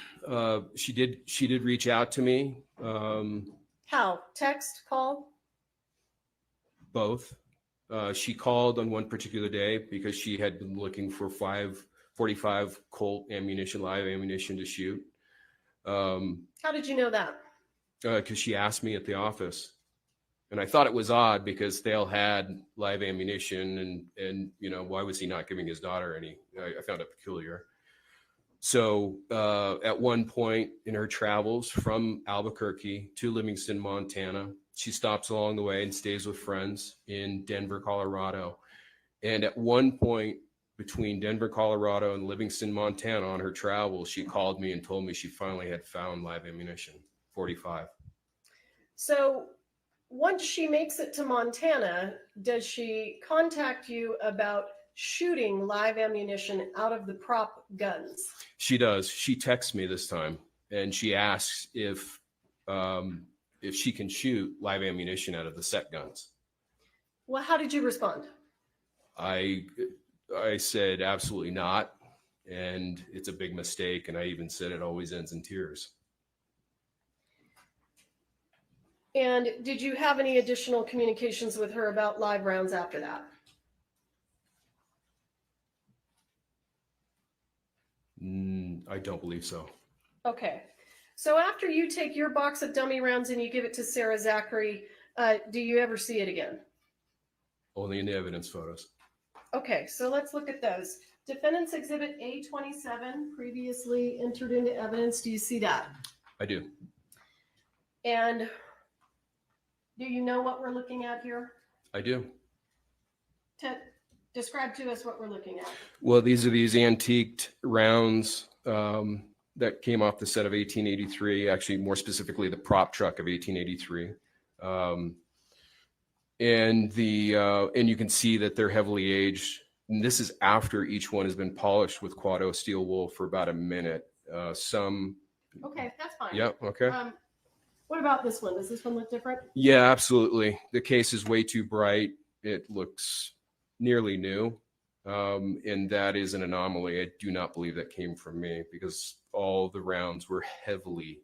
She did reach out to me. How? Text? Call? Both. She called on one particular day because she had been looking for 45 Colt ammunition, live ammunition to shoot. How did you know that? Because she asked me at the office. And I thought it was odd because Thale had live ammunition and why was he not giving his daughter any? I found it peculiar. So at one point in her travels from Albuquerque to Livingston, Montana, she stops along the way and stays with friends in Denver, Colorado. And at one point between Denver, Colorado and Livingston, Montana on her travels, she called me and told me she finally had found live ammunition, 45. So once she makes it to Montana, does she contact you about shooting live ammunition out of the prop guns? She does. She texts me this time and she asks if she can shoot live ammunition out of the set guns. Well, how did you respond? I said absolutely not, and it's a big mistake, and I even said it always ends in tears. And did you have any additional communications with her about live rounds after that? I don't believe so. Okay. So after you take your box of dummy rounds and you give it to Sarah Zachary, do you ever see it again? Only in the evidence photos. Okay, so let's look at those. Defendant's Exhibit A27, previously entered into evidence. Do you see that? I do. And do you know what we're looking at here? I do. Describe to us what we're looking at. Well, these are these antiqued rounds that came off the set of 1883, actually more specifically the prop truck of 1883. And you can see that they're heavily aged. And this is after each one has been polished with Quado steel wool for about a minute. Okay, that's fine. Yeah, okay. What about this one? Does this one look different? Yeah, absolutely. The case is way too bright. It looks nearly new. And that is an anomaly. I do not believe that came from me because all the rounds were heavily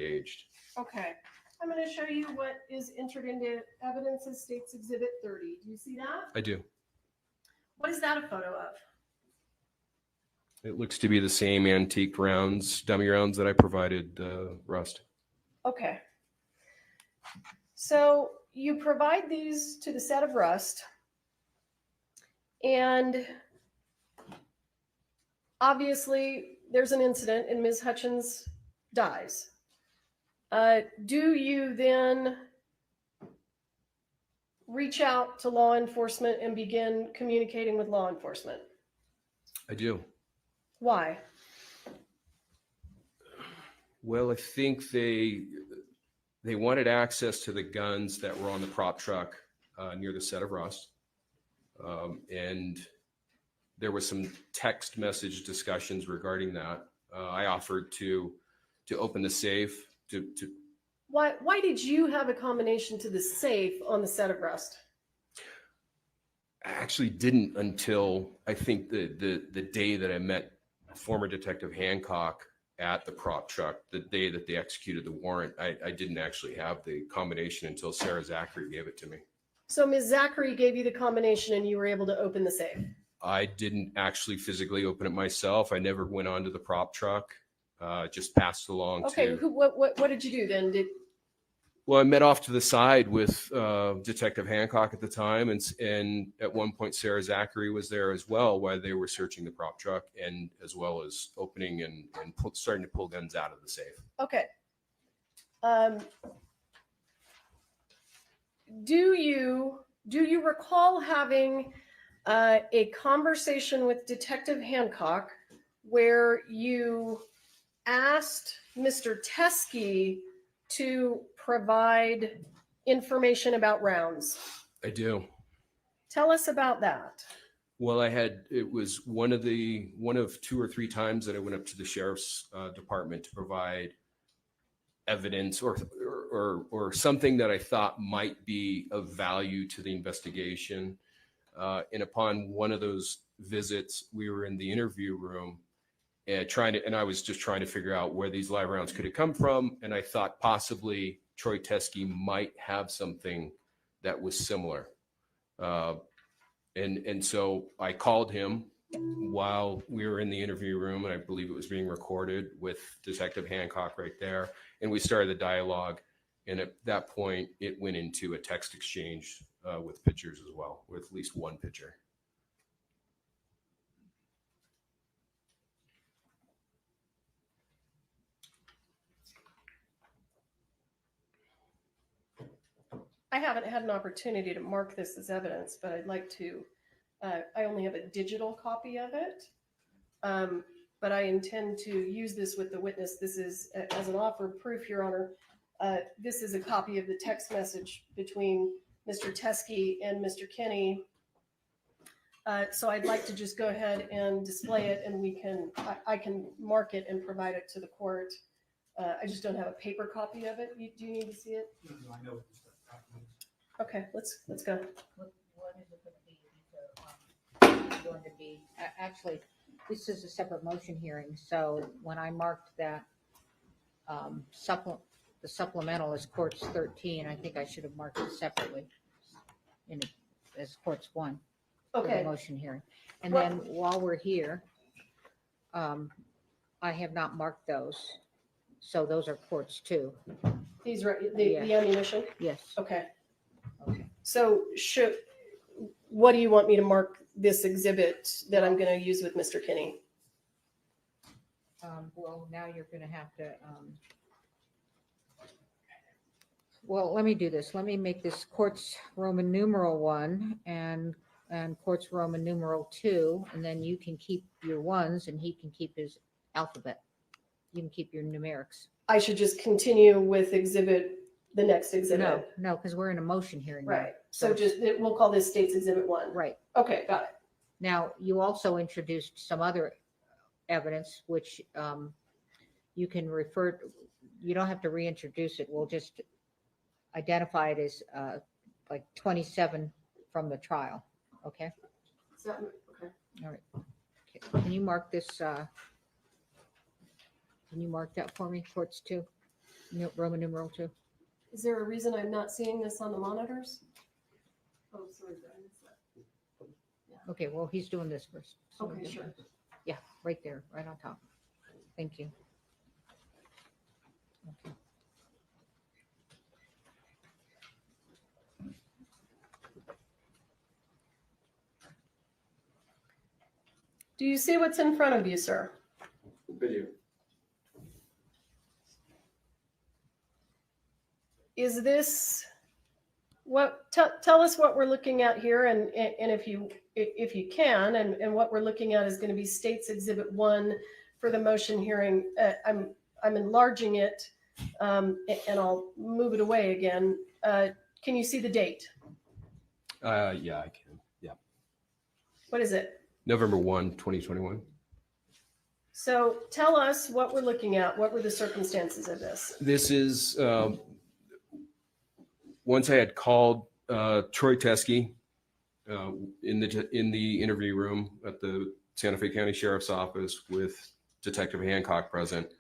aged. Okay. I'm going to show you what is entered into evidence as State's Exhibit 30. Do you see that? I do. What is that a photo of? It looks to be the same antique rounds, dummy rounds that I provided Rust. Okay. So you provide these to the set of Rust, and obviously there's an incident and Ms. Hutchins dies. Do you then reach out to law enforcement and begin communicating with law enforcement? I do. Why? Well, I think they wanted access to the guns that were on the prop truck near the set of Rust. And there was some text message discussions regarding that. I offered to open the safe to Why did you have a combination to the safe on the set of Rust? I actually didn't until I think the day that I met former Detective Hancock at the prop truck, the day that they executed the warrant. I didn't actually have the combination until Sarah Zachary gave it to me. So Ms. Zachary gave you the combination and you were able to open the safe? I didn't actually physically open it myself. I never went onto the prop truck. Just passed along Okay, to. what did you do then? Well, I met off to the side with Detective Hancock at the time, and at one point Sarah Zachary was there as well while they were searching the prop truck, and as well as opening and starting to pull guns out of the safe. Okay. Do you recall having a conversation with Detective Hancock where you asked Mr. Teskey to provide information about rounds? I do. Tell us about that. Well, it was one of 2 or 3 times that I went up to the sheriff's department to provide evidence or something that I thought might be of value to the investigation. And upon one of those visits, we were in the interview room and I was just trying to figure out where these live rounds could have come from. And I thought possibly Troy Teskey might have something that was similar. And so I called him while we were in the interview room, and I believe it was being recorded with Detective Hancock right there. And we started the dialogue. And at that point, it went into a text exchange with pictures as well, with at least one picture. I haven't had an opportunity to mark this as evidence, but I'd like to. I only have a digital copy of it, but I intend to use this with the witness. This is as an offer of proof, Your Honor. This is a copy of the text message between Mr. Teskey and Mr. Kinney. So I'd like to just go ahead and display it, and I can mark it and provide it to the court. I just don't have a paper copy of it. Do you need to see it? No, I know what this stuff is. Okay, let's go. What is it going to be? Actually, this is a separate motion hearing, so when I marked that the supplemental is courts 13. I think I should have marked it separately as courts 1 for the Okay, motion hearing. And Well- then while we're here, I have not marked those. So those are courts 2. these are the ammunition. Yes. Okay. Okay. So what do you want me to mark this exhibit that I'm going to use with Mr. Kinney? Well, now you're going to have to, well, let me do this. Let me make this courts Roman numeral 1 and courts Roman numeral 2, and then you can keep your 1s and he can keep his alphabet. You can keep your numerics. I should just continue with the next exhibit. No, because we're in a motion hearing now. Right. So we'll call this State's Exhibit 1. Right. Okay, got it. Now, you also introduced some other evidence, which you can you don't have to reintroduce it. We'll just identify it as like 27 from the trial. Okay? Okay. All right. Okay. Can you mark this? Can you mark that for me? Courts 2, Roman numeral 2. Is there a reason I'm not seeing this on the monitors? Oh, sorry. I missed that. Okay, well, he's doing this first. So Okay, sure. Yeah, right there, right on top. Thank you. Okay. Do you see what's in front of you, sir? Video. Is this tell us what we're looking at here, and if you can, and what we're looking at is going to be State's Exhibit 1 for the motion hearing. I'm enlarging it, and I'll move it away again. Can you see the date? Yeah, I can. Yeah. What is it? November 1, 2021. So tell us what we're looking at. What were the circumstances of this? This is once I had called Troy Teskey in the interview room at the Santa Fe County Sheriff's Office with Detective Hancock present.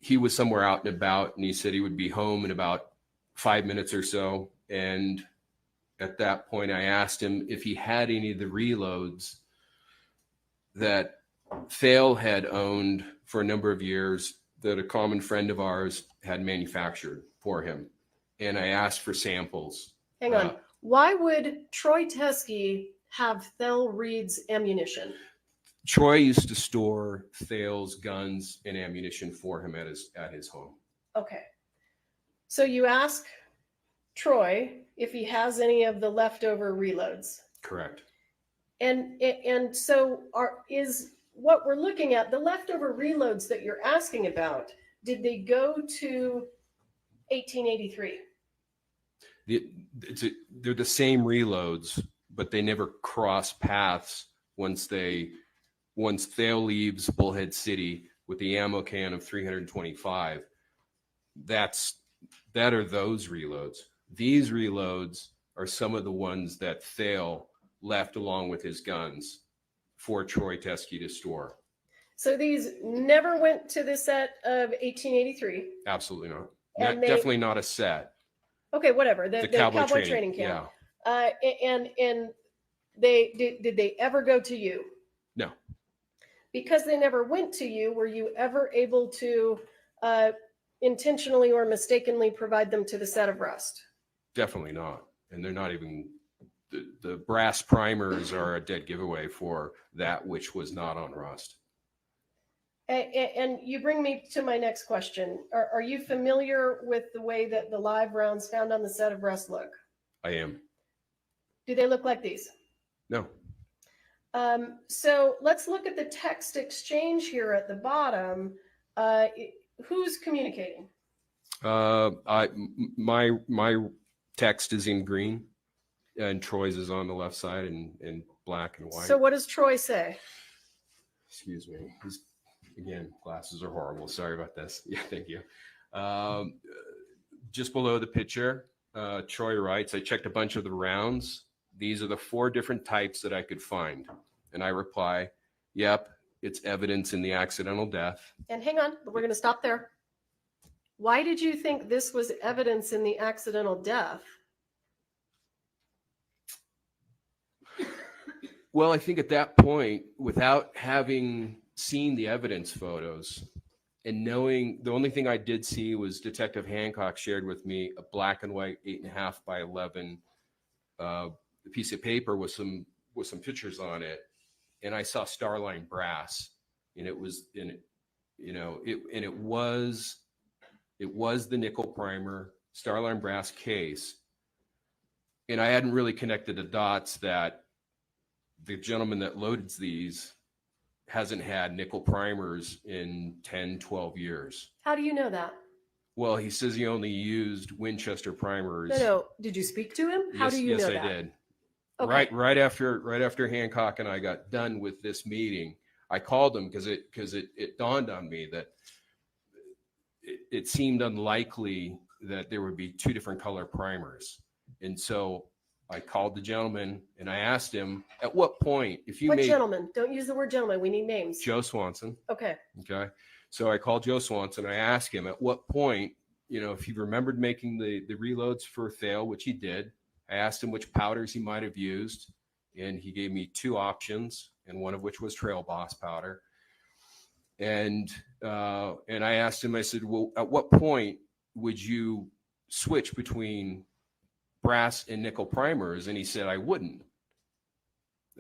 He was somewhere out and about, and he said he would be home in about 5 minutes or so. And at that point, I asked him if he had any of the reloads that Thale had owned for a number of years that a common friend of ours had manufactured for him. And I asked for samples. Hang on. Why would Troy Teskey have Thel Reed's ammunition? Troy used to store Thale's guns and ammunition for him at his home. Okay. So you ask Troy if he has any of the leftover reloads. Correct. And so is what we're looking at, the leftover reloads that you're asking about, did they go to 1883? They're the same reloads, but they never cross paths once Thale leaves Bullhead City with the ammo can of 325. That are those reloads. These reloads are some of the ones that Thale left along with his guns for Troy Teskey to store. So these never went to the set of 1883. Absolutely not. And Definitely not a set. Okay, whatever. The cowboy training training camp. Yeah. And they did they ever go to you? No. Because they never went to you, were you ever able to intentionally or mistakenly provide them to the set of Rust? Definitely not. And they're not even, the brass primers are a dead giveaway for that which was not on Rust. And you bring me to my next question. Are you familiar with the way that the live rounds found on the set of Rust look? I am. Do they look like these? No. So let's look at the text exchange here at the bottom. Who's communicating? My text is in green and Troy's is on the left side in black and white. So what does Troy say? Excuse me. Again, glasses are horrible. Sorry about this. Yeah, thank you. Just below the picture, Troy writes, I checked a bunch of the rounds. These are the 4 different types that I could find. And I reply, yep, it's evidence in the accidental death. And hang on, we're going to stop there. Why did you think this was evidence in the accidental death? Well, I think at that point, without having seen the evidence photos and knowing, the only thing I did see was Detective Hancock shared with me a black and white 8.5 by 11 piece of paper with some pictures on it, and I saw Starline brass, and it was it was the nickel primer Starline brass case, and I hadn't really connected the dots that the gentleman that loads these hasn't had nickel primers in 10, 12 years. How do you know that? Well, he says he only used Winchester primers. No. Did you speak to him? How do you know that? Yes, I did. Okay. Right after Hancock and I got done with this meeting, I called him because it dawned on me that it seemed unlikely that there would be two different color primers. And so I called the gentleman and I asked him, at what point, if you What made gentleman? Don't use the word gentleman. We need names. Joe Swanson. Okay. Okay. So I called Joe Swanson. I asked him at what point, if he remembered making the reloads for Thale, which he did. I asked him which powders he might have used, and he gave me two options, and one of which was Trail Boss powder. And I asked him, I said, well, at what point would you switch between brass and nickel primers? And he said, I wouldn't.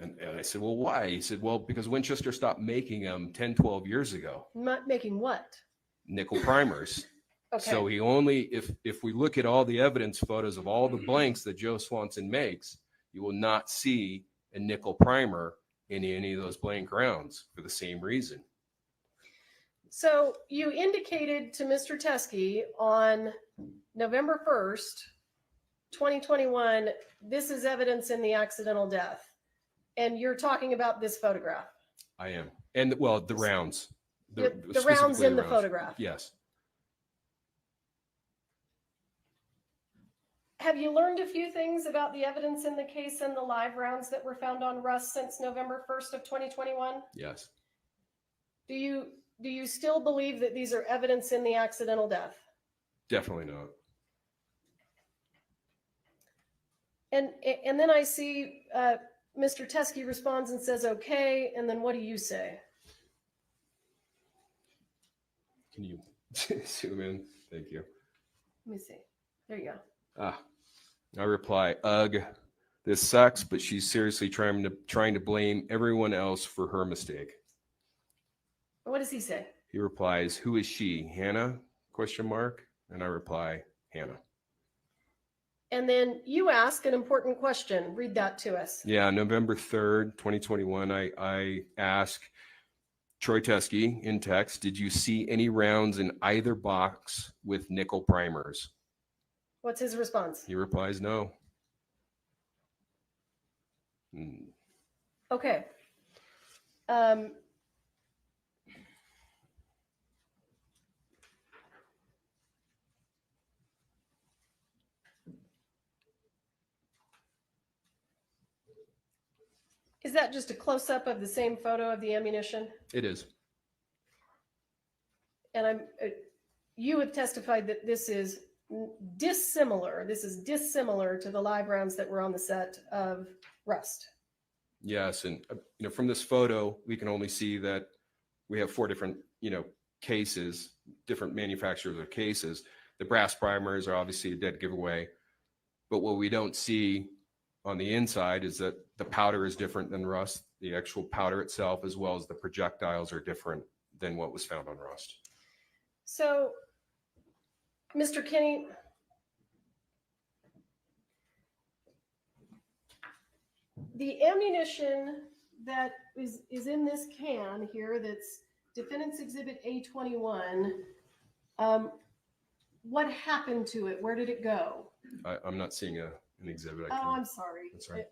And I said, well, why? He said, well, because Winchester stopped making them 10, 12 years ago. Not making what? Nickel primers. Okay. So he only, if we look at all the evidence photos of all the blanks that Joe Swanson makes, you will not see a nickel primer in any of those blank rounds for the same reason. So you indicated to Mr. Teskey on November 1st, 2021, this is evidence in the accidental death. And you're talking about this photograph. I am. And well, the rounds. The rounds in the rounds. photograph. Yes. Have you learned a few things about the evidence in the case and the live rounds that were found on Russ since November 1st of 2021? Yes. Do you still believe that these are evidence in the accidental death? Definitely not. And then I see Mr. Teskey responds and says, okay. And then what do you say? Can you zoom in? Thank you. Let me see. There you go. I reply, ugh, this sucks, but she's seriously trying to blame everyone else for her mistake. What does he say? He replies, who is she? Hannah? ? And I reply, Hannah. And then you ask an important question. Read that to us. Yeah, November 3rd, 2021, I ask Troy Teskey in text, did you see any rounds in either box with nickel primers? What's his response? He replies, no. Okay. Is that just a close-up of the same photo of the ammunition? It is. And you have testified that this is dissimilar. This is dissimilar to the live rounds that were on the set of Rust. Yes, and from this photo, we can only see that we have 4 different, cases, different manufacturers of cases. The brass primers are obviously a dead giveaway, but what we don't see on the inside is that the powder is different than Rust. The actual powder itself, as well as the projectiles, are different than what was found on Rust. So, Mr. Kinney, the ammunition that is in this can here, that's Defendant's Exhibit A21, what happened to it? Where did it go? I'm not seeing an exhibit. I'm sorry. That's right.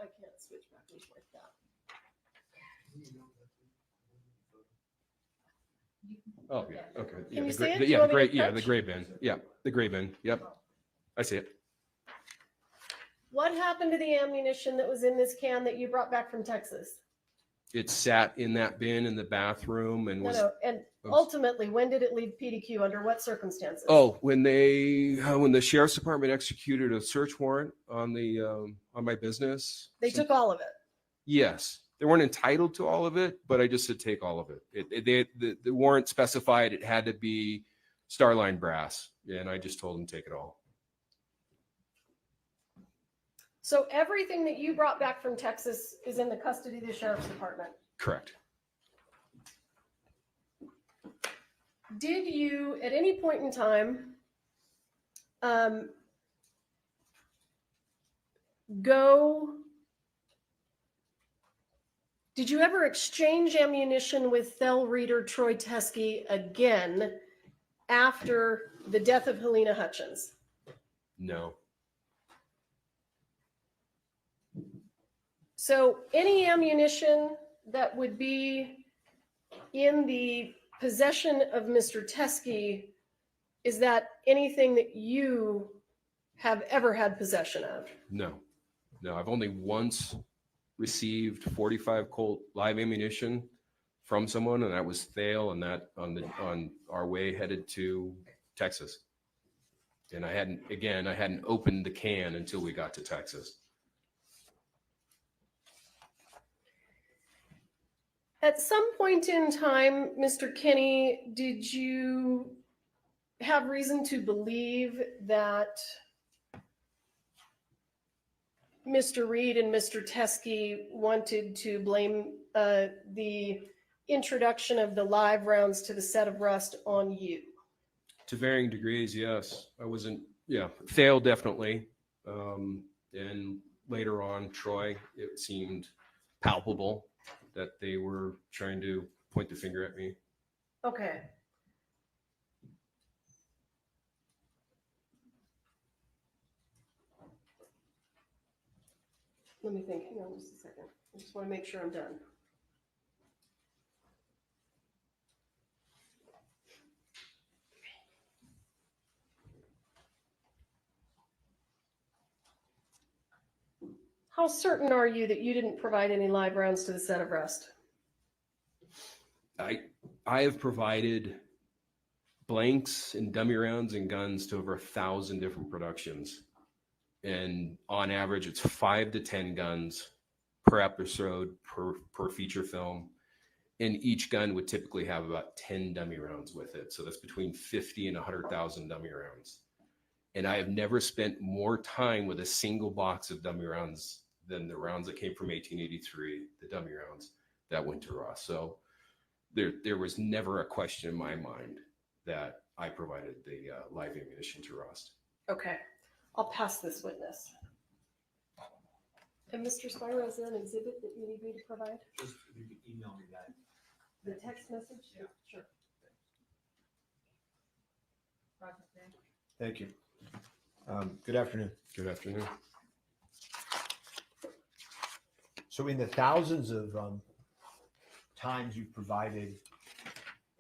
I can't switch backwards like that. Oh, yeah. Okay. Yeah, Can you the see gray, it? the- Do you yeah, want the me gray, to yeah, the touch? gray bin. Yeah, the gray bin. Yep. I see it. What happened to the ammunition that was in this can that you brought back from Texas? It sat in that bin in the bathroom and No, was. no, and ultimately, when did it leave PDQ? Under what circumstances? Oh, when the sheriff's department executed a search warrant on on my business. They took all of it. Yes, they weren't entitled to all of it, but I just said take all of it. The warrant specified it had to be Starline brass, and I just told them take it all. So everything that you brought back from Texas is in the custody of the sheriff's department. Correct. Did you, at any point in time, did you ever exchange ammunition with Thel Reader Troy Teskey again after the death of Halyna Hutchins? No. So any ammunition that would be in the possession of Mr. Teskey, is that anything that you have ever had possession of? No. I've only once received 45 Colt live ammunition from someone, and that was Thale, and that on our way headed to Texas. And I hadn't opened the can until we got to Texas. At some point in time, Mr. Kinney, did you have reason to believe that Mr. Reed and Mr. Teskey wanted to blame the introduction of the live rounds to the set of Rust on you? To varying degrees, yes. I wasn't, yeah, Thale definitely. And later on, Troy, it seemed palpable that they were trying to point the finger at me. Okay. Let me think. Hang on just a second. I just want to make sure I'm done. How certain are you that you didn't provide any live rounds to the set of Rust? I have provided blanks and dummy rounds and guns to over 1,000 different productions. And on average, it's 5 to 10 guns per episode, per feature film. And each gun would typically have about 10 dummy rounds with it. So that's between 50 and 100,000 dummy rounds. And I have never spent more time with a single box of dummy rounds than the rounds that came from 1883, the dummy rounds that went to Ross. So there was never a question in my mind that I provided the live ammunition to Ross. Okay. I'll pass this witness. And Mr. Spiro, is there an exhibit that you need me to provide? Just if you could email me that. The text message? Yeah. Sure. Thank you. Good afternoon. Good afternoon. So in the thousands of times you've provided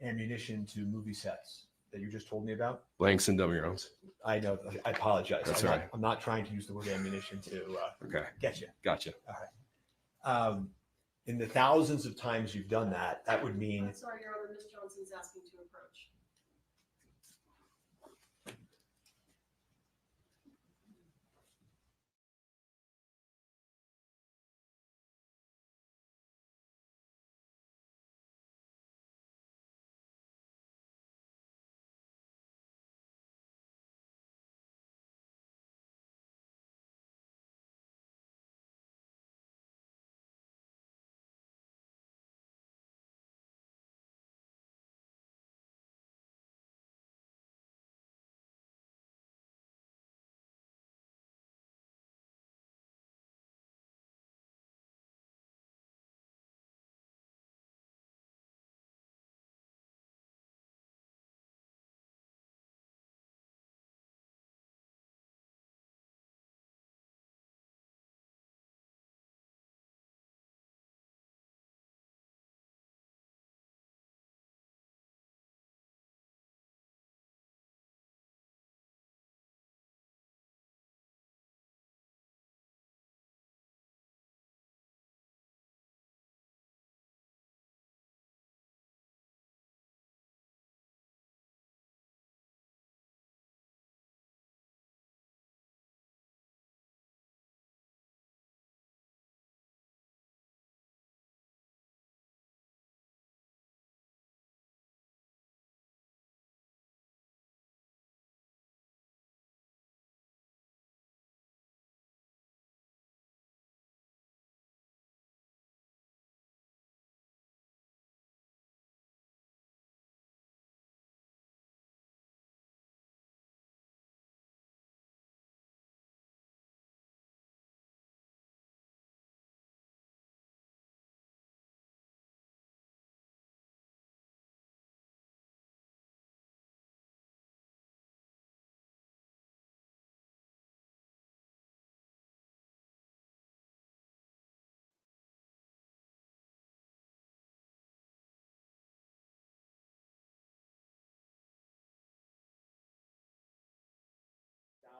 ammunition to movie sets that you just told me about, Blanks and dummy rounds. I know, I apologize. That's I'm all not, right. I'm not trying to use the word ammunition to Okay. get you. Gotcha. In the thousands of times you've done that, that would mean I'm sorry, Your Honor, Ms. Johnson's asking to approach.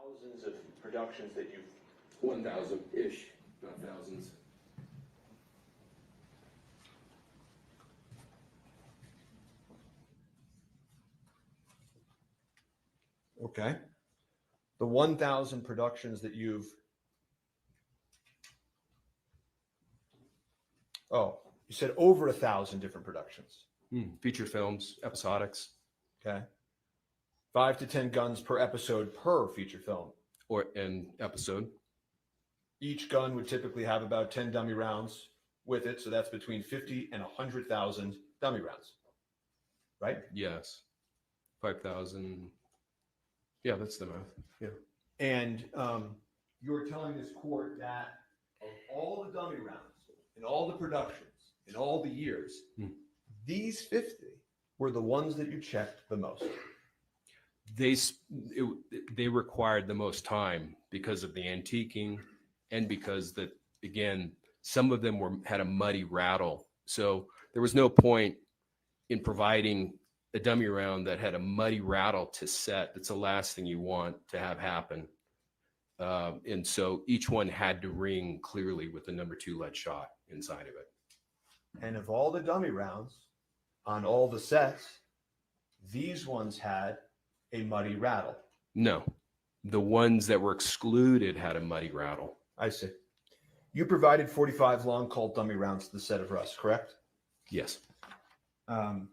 thousands of productions that you've 1,000-ish, not thousands. Okay. The 1,000 productions that you've. Oh, you said over 1,000 different productions. Feature films, episodics, Okay. 5 to 10 guns per episode per feature film. or an episode. Each gun would typically have about 10 dummy rounds with it. So that's between 50 and 100,000 dummy rounds. Right? Yes. 5,000. Yeah, that's the math. Yeah. And you're telling this court that of all the dummy rounds, in all the productions, in all the years, these 50 were the ones that you checked the most. They required the most time because of the antiquing and because that, again, some of them had a muddy rattle. So there was no point in providing a dummy round that had a muddy rattle to set. That's the last thing you want to have happen. And so each one had to ring clearly with the number 2 lead shot inside of it. And of all the dummy rounds on all the sets, these ones had a muddy rattle. No, the ones that were excluded had a muddy rattle. I see. You provided 45 long Colt dummy rounds to the set of Russ, correct? Yes. And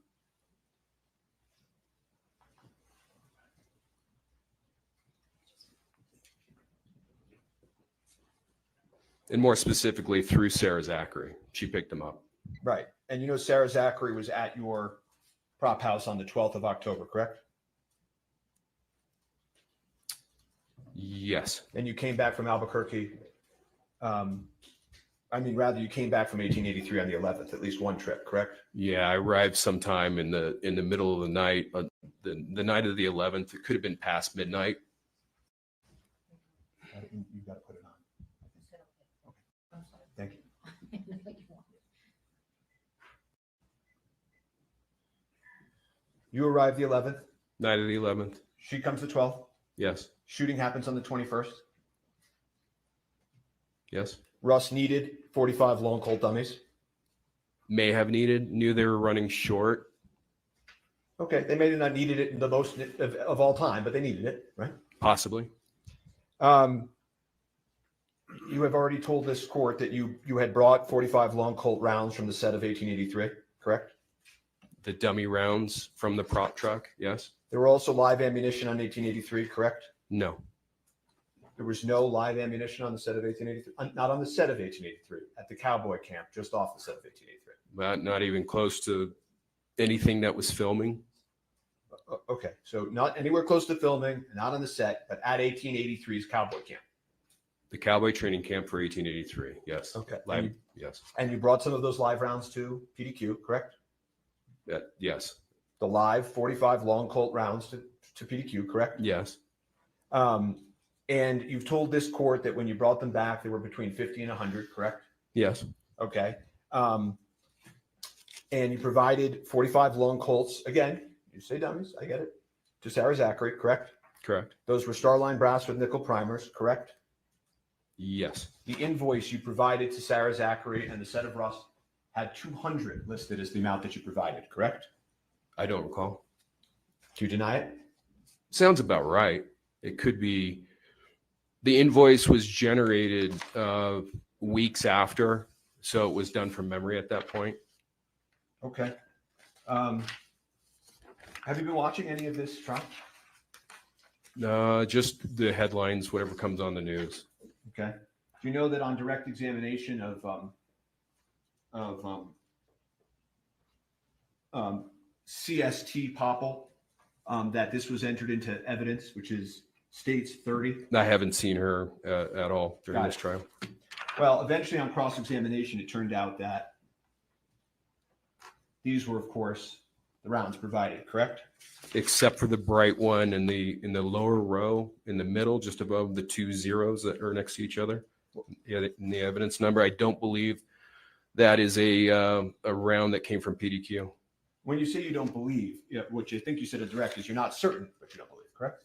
more specifically through Sarah Zachary. She picked them up. Right. And you know Sarah Zachary was at your prop house on the 12th of October, correct? Yes. And you came back from Albuquerque. You came back from 1883 on the 11th, at least one trip, correct? Yeah, I arrived sometime in the middle of the night, the night of the 11th. It could have been past midnight. You've got to put it on. Okay. Thank you. You arrived the 11th. Night of the 11th. She comes the 12th. Yes. Shooting happens on the 21st. Yes. Russ needed 45 long Colt dummies. May have knew they were running short. Okay, they may have not needed it the most of all time, but they needed it, right? Possibly. You have already told this court that you had brought 45 long Colt rounds from the set of 1883, correct? The dummy rounds from the prop truck. Yes. There were also live ammunition on 1883, correct? No. There was no live ammunition on the set of 1883, not on the set of 1883, at the cowboy camp, just off the set of 1883. Not even close to anything that was filming. Okay, so not anywhere close to filming, not on the set, but at 1883's cowboy camp. The cowboy training camp for 1883. Yes. Okay. Live, yes. And you brought some of those live rounds to PDQ, correct? Yes. The live 45 long Colt rounds to PDQ, correct? Yes. And you've told this court that when you brought them back, they were between 50 and 100, correct? Yes. Okay. And you provided 45 long Colts. Again, you say dummies, I get it. To Sarah Zachary, correct? Correct. Those were Starline brass with nickel primers, correct? Yes. The invoice you provided to Sarah Zachary and the set of Russ had 200 listed as the amount that you provided, correct? I don't recall. Do you deny it? Sounds about right. It could be. The invoice was generated weeks after, so it was done from memory at that point. Okay. Have you been watching any of this trial? Just the headlines, whatever comes on the news. Okay. Do you know that on direct examination of CST Popple, that this was entered into evidence, which is states 30? I haven't seen her at all during this trial. Well, eventually on cross-examination, it turned out that these were, of course, the rounds provided, correct? Except for the bright one in the lower row in the middle, just above the 2 zeros that are next to each other. Yeah, in the evidence number, I don't believe that is a round that came from PDQ. When you say you don't believe, what you think you said in direct is you're not certain, but you don't believe, correct?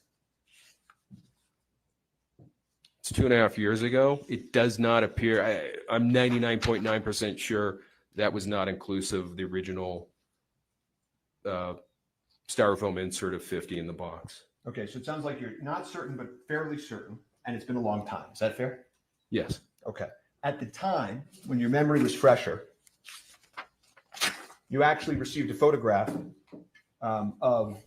It's 2.5 years ago. It does not appear, I'm 99.9% sure that was not inclusive of the original styrofoam insert of 50 in the box. Okay, so it sounds like you're not certain, but fairly certain, and it's been a long time. Is that fair? Yes. Okay. At the time, when your memory was fresher, you actually received a photograph of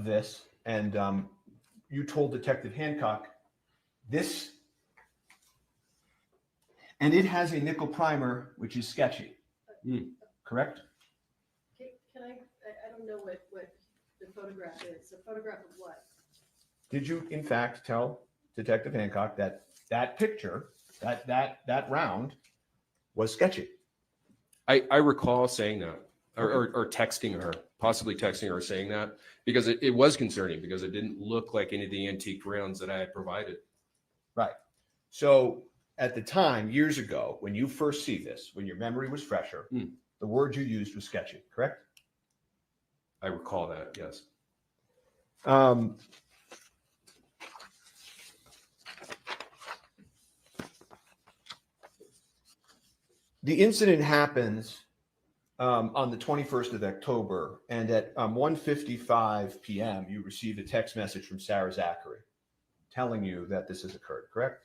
this, and you told Detective Hancock this, and it has a nickel primer, which is sketchy. Correct? Can I don't know what the photograph is. A photograph of what? Did you, in fact, tell Detective Hancock that that picture, that round, was sketchy? I recall saying that, or texting her, possibly texting her saying that, because it was concerning because it didn't look like any of the antique rounds that I had provided. Right. So at the time, years ago, when you first see this, when your memory was fresher, the word you used was sketchy, correct? I recall that, yes. The incident happens on the 21st of October, and at 1:55 p.m., you received a text message from Sarah Zachary telling you that this has occurred, correct?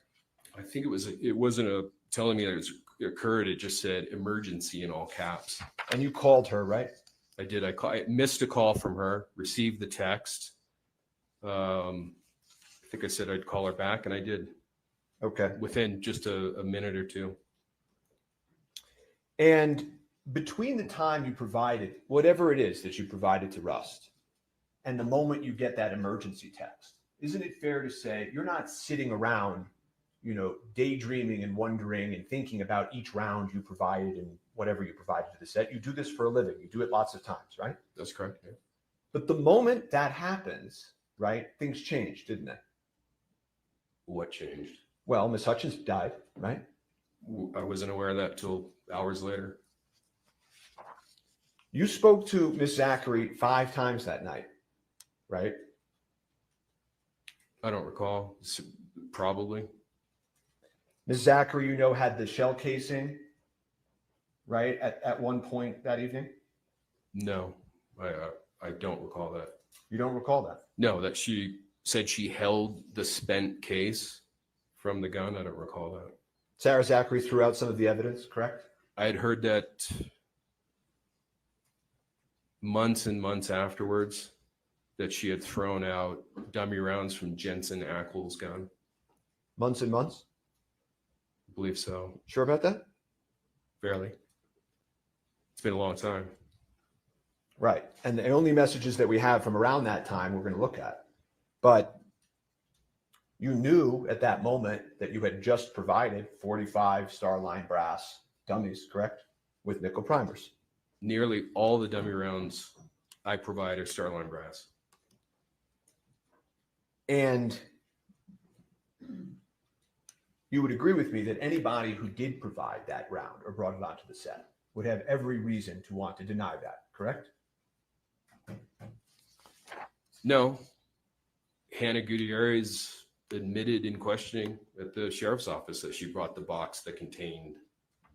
I think it wasn't telling me that it occurred. It just said emergency in all caps. And you called her, right? I did. I missed a call from her, received the text. I think I said I'd call her back, and I did. Okay. Within just a minute or two. And between the time you provided, whatever it is that you provided to Rust, and the moment you get that emergency text, isn't it fair to say you're not sitting around, daydreaming and wondering and thinking about each round you provided and whatever you provided to the set? You do this for a living. You do it lots of times, right? That's correct. Yeah. But the moment that happens, right, things changed, didn't they? What changed? Well, Miss Hutchins died, right? I wasn't aware of that till hours later. You spoke to Miss Zachary 5 times that night, right? I don't recall. Probably. Miss Zachary, had the shell casing, right, at one point that evening? No, I don't recall that. You don't recall that? No, that she said she held the spent case from the gun. I don't recall that. Sarah Zachary threw out some of the evidence, correct? I had heard that months and months afterwards, that she had thrown out dummy rounds from Jensen Ackles' gun. Months and months? I believe so. Sure about that? Fairly. It's been a long time. Right. And the only messages that we have from around that time we're going to look at. But you knew at that moment that you had just provided 45 Starline brass dummies, correct? With nickel primers. Nearly all the dummy rounds I provide are Starline brass. And you would agree with me that anybody who did provide that round or brought it onto the set would have every reason to want to deny that, correct? No. Hannah Gutierrez admitted in questioning at the sheriff's office that she brought the box that contained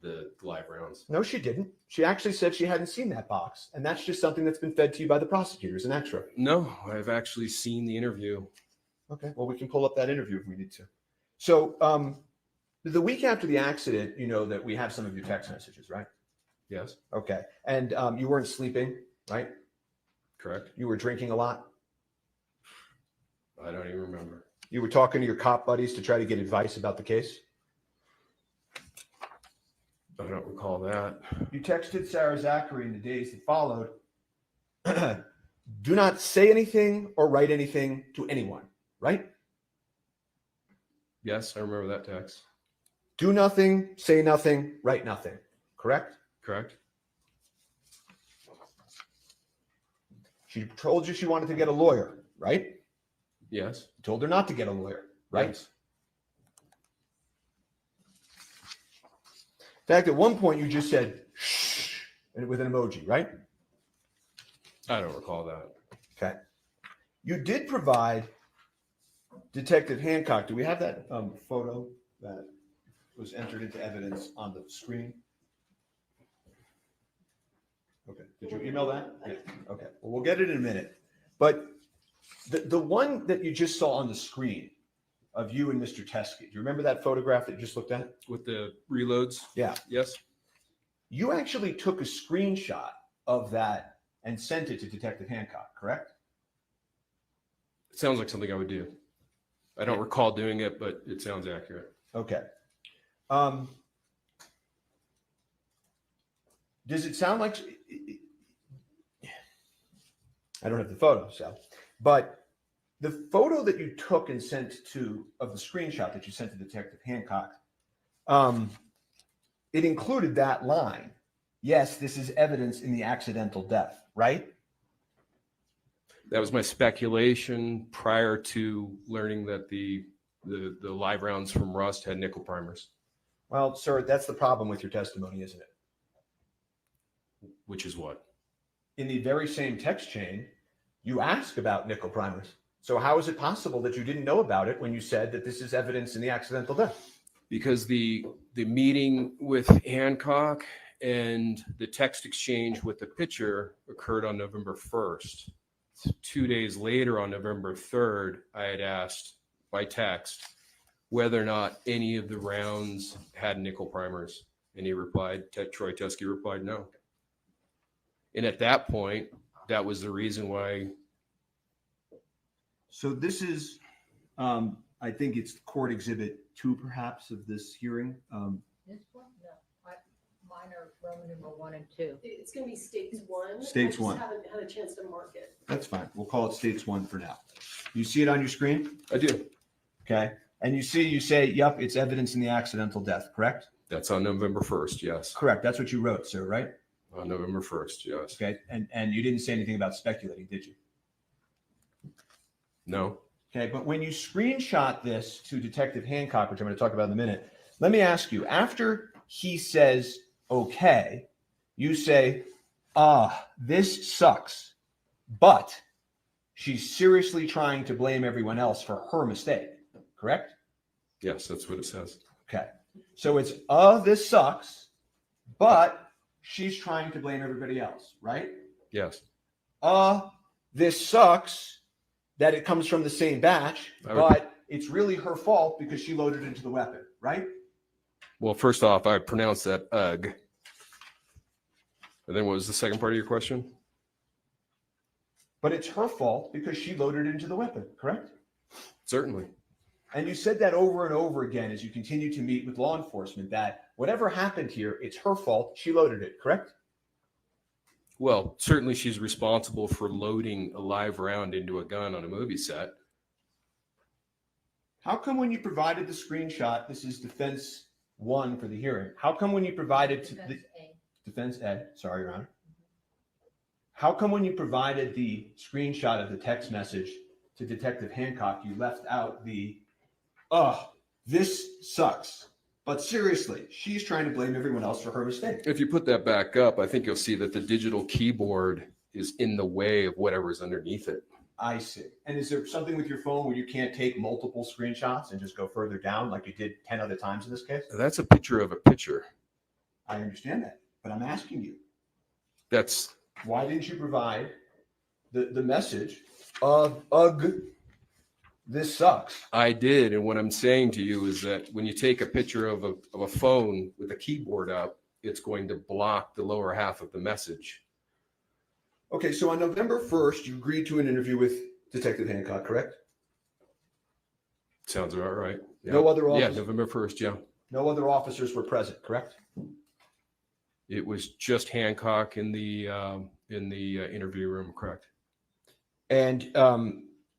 the live rounds. No, she didn't. She actually said she hadn't seen that box. And that's just something that's been fed to you by the prosecutor as an extra. No, I've actually seen the interview. Okay, well, we can pull up that interview if we need to. So the week after the accident, that we have some of your text messages, right? Yes. Okay. And you weren't sleeping, right? Correct. You were drinking a lot. I don't even remember. You were talking to your cop buddies to try to get advice about the case. I don't recall that. You texted Sarah Zachary in the days that followed. Do not say anything or write anything to anyone, right? Yes, I remember that text. Do nothing, say nothing, write nothing, correct? Correct. She told you she wanted to get a lawyer, right? Yes. You told her not to get a lawyer, right? Yes. In fact, at one point you just said, shh, with an emoji, right? I don't recall that. Okay. You did provide Detective Hancock. Do we have that photo that was entered into evidence on the screen? Okay. Did you email that? Yeah. Okay. Well, we'll get it in a minute. But the one that you just saw on the screen of you and Mr. Teskey, do you remember that photograph that you just looked at? With the reloads? Yeah. Yes. You actually took a screenshot of that and sent it to Detective Hancock, correct? It sounds like something I would do. I don't recall doing it, but it sounds accurate. Okay. Does it sound like, I don't have the photo, so, but the photo that you took and sent to, of the screenshot that you sent to Detective Hancock, it included that line. Yes, this is evidence in the accidental death, right? That was my speculation prior to learning that the live rounds from Rust had nickel primers, Well, sir, that's the problem with your testimony, isn't it? which is what? In the very same text chain, you ask about nickel primers. So how is it possible that you didn't know about it when you said that this is evidence in the accidental death? Because the meeting with Hancock and the text exchange with the pitcher occurred on November 1st. 2 days later, on November 3rd, I had asked by text whether or not any of the rounds had nickel primers. And he replied, Troy Teskey replied, no. And at that point, that was the reason why. So this is, I think it's Court Exhibit 2, perhaps, of this hearing. This one? No. Mine are Roman numeral 1 and 2. It's going to be States 1. States I just 1. haven't had a chance to mark it. That's fine. We'll call it States 1 for now. You see it on your screen? I do. Okay. And you say, yep, it's evidence in the accidental death, correct? That's on November 1st, yes. Correct. That's what you wrote, sir, right? On November 1st, yes. Okay. And you didn't say anything about speculating, did you? No. Okay. But when you screenshot this to Detective Hancock, which I'm going to talk about in a minute, let me ask you, after he says, okay, you say, this sucks, but she's seriously trying to blame everyone else for her mistake, correct? Yes, that's what it says. Okay. So it's, this sucks, but she's trying to blame everybody else, right? Yes. This sucks that it comes from the same batch, but it's really her fault because she loaded into the weapon, right? Well, first off, I pronounced that ugh. And then what was the second part of your question? But it's her fault because she loaded into the weapon, correct? Certainly. And you said that over and over again as you continue to meet with law enforcement, that whatever happened here, it's her fault. She loaded it, correct? Well, certainly she's responsible for loading a live round into a gun on a movie set. How come when you provided the screenshot, this is defense 1 for the hearing, how come when you provided to the defense A, sorry, Your Honor. How come when you provided the screenshot of the text message to Detective Hancock, you left out the, this sucks. But seriously, she's trying to blame everyone else for her mistake. If you put that back up, I think you'll see that the digital keyboard is in the way of whatever's underneath it. I see. And is there something with your phone where you can't take multiple screenshots and just go further down like you did 10 other times in this case? That's a picture of a picture. I understand that, but I'm asking you, That's why didn't you provide the message of, ugh, this sucks? I did. And what I'm saying to you is that when you take a picture of a phone with a keyboard up, it's going to block the lower half of the message. Okay, so on November 1st, you agreed to an interview with Detective Hancock, correct? Sounds about right. Yeah. No other Yeah, officers, November 1st, yeah. no other officers were present, correct? It was just Hancock in the interview room, correct? And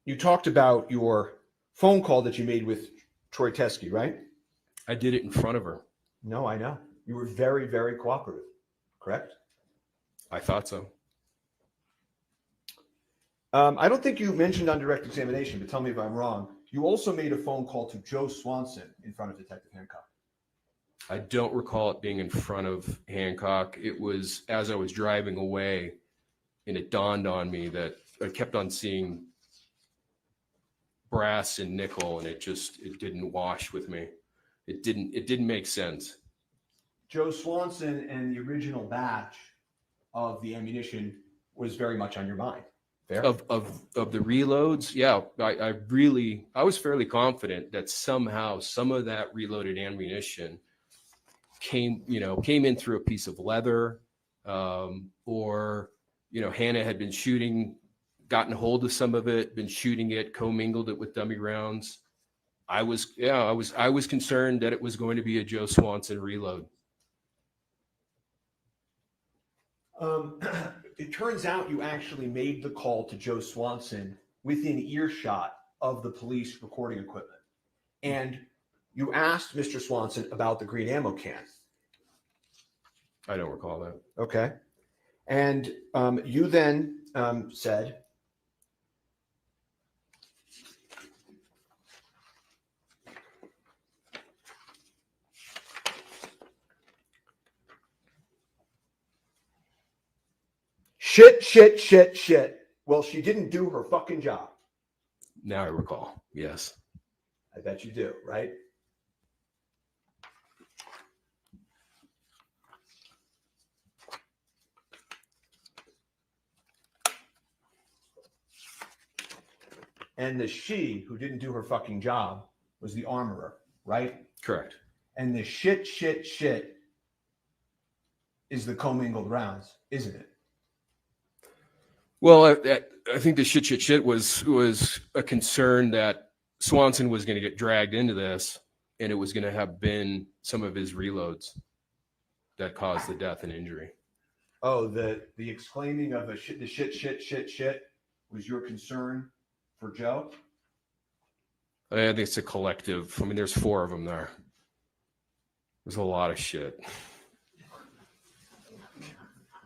you talked about your phone call that you made with Troy Teskey, right? I did it in front of her. No, I know. You were very, very cooperative, correct? I thought so. I don't think you mentioned on direct examination, but tell me if I'm wrong. You also made a phone call to Joe Swanson in front of Detective Hancock. I don't recall it being in front of Hancock. It was as I was driving away, and it dawned on me that I kept on seeing brass and nickel, and it didn't wash with me. It didn't make sense. Joe Swanson and the original batch of the ammunition was very much on your mind. Fair? Of the reloads, yeah, I was fairly confident that somehow some of that reloaded ammunition came in through a piece of leather, or Hannah had been gotten hold of some of it, been shooting it, commingled it with dummy rounds. I was concerned that it was going to be a Joe Swanson reload. It turns out you actually made the call to Joe Swanson within earshot of the police recording equipment. And you asked Mr. Swanson about the green ammo can. I don't recall that. Okay. And you then said, shit. Well, she didn't do her fucking job. Now I recall. Yes. I bet you do, right? And the she who didn't do her fucking job was the armorer, right? Correct. And the shit is the commingled rounds, isn't it? Well, I think the shit was a concern that Swanson was going to get dragged into this, and it was going to have been some of his reloads that caused the death and injury. Oh, the exclaiming of the shit was your concern for Joe? I think it's a collective. I mean, there's 4 of them there. There's a lot of shit.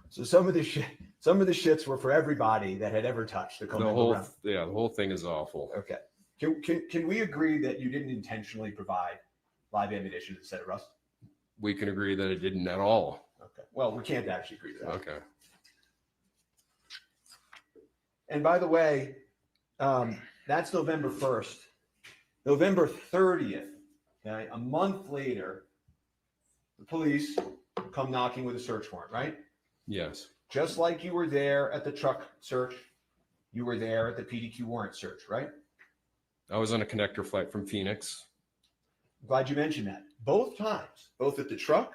So some of the shits were for everybody that had ever touched the commingled round. The whole thing is awful. Okay. Can we agree that you didn't intentionally provide live ammunition to set of rust? We can agree that it didn't at all. Okay. Well, we can't actually agree to that. Okay. And by the way, that's November 1st. November 30th, okay, a month later, the police come knocking with a search warrant, right? Yes. Just like you were there at the truck search, you were there at the PDQ warrant search, right? I was on a connector flight from Phoenix. I'm glad you mentioned that. Both times, both at the truck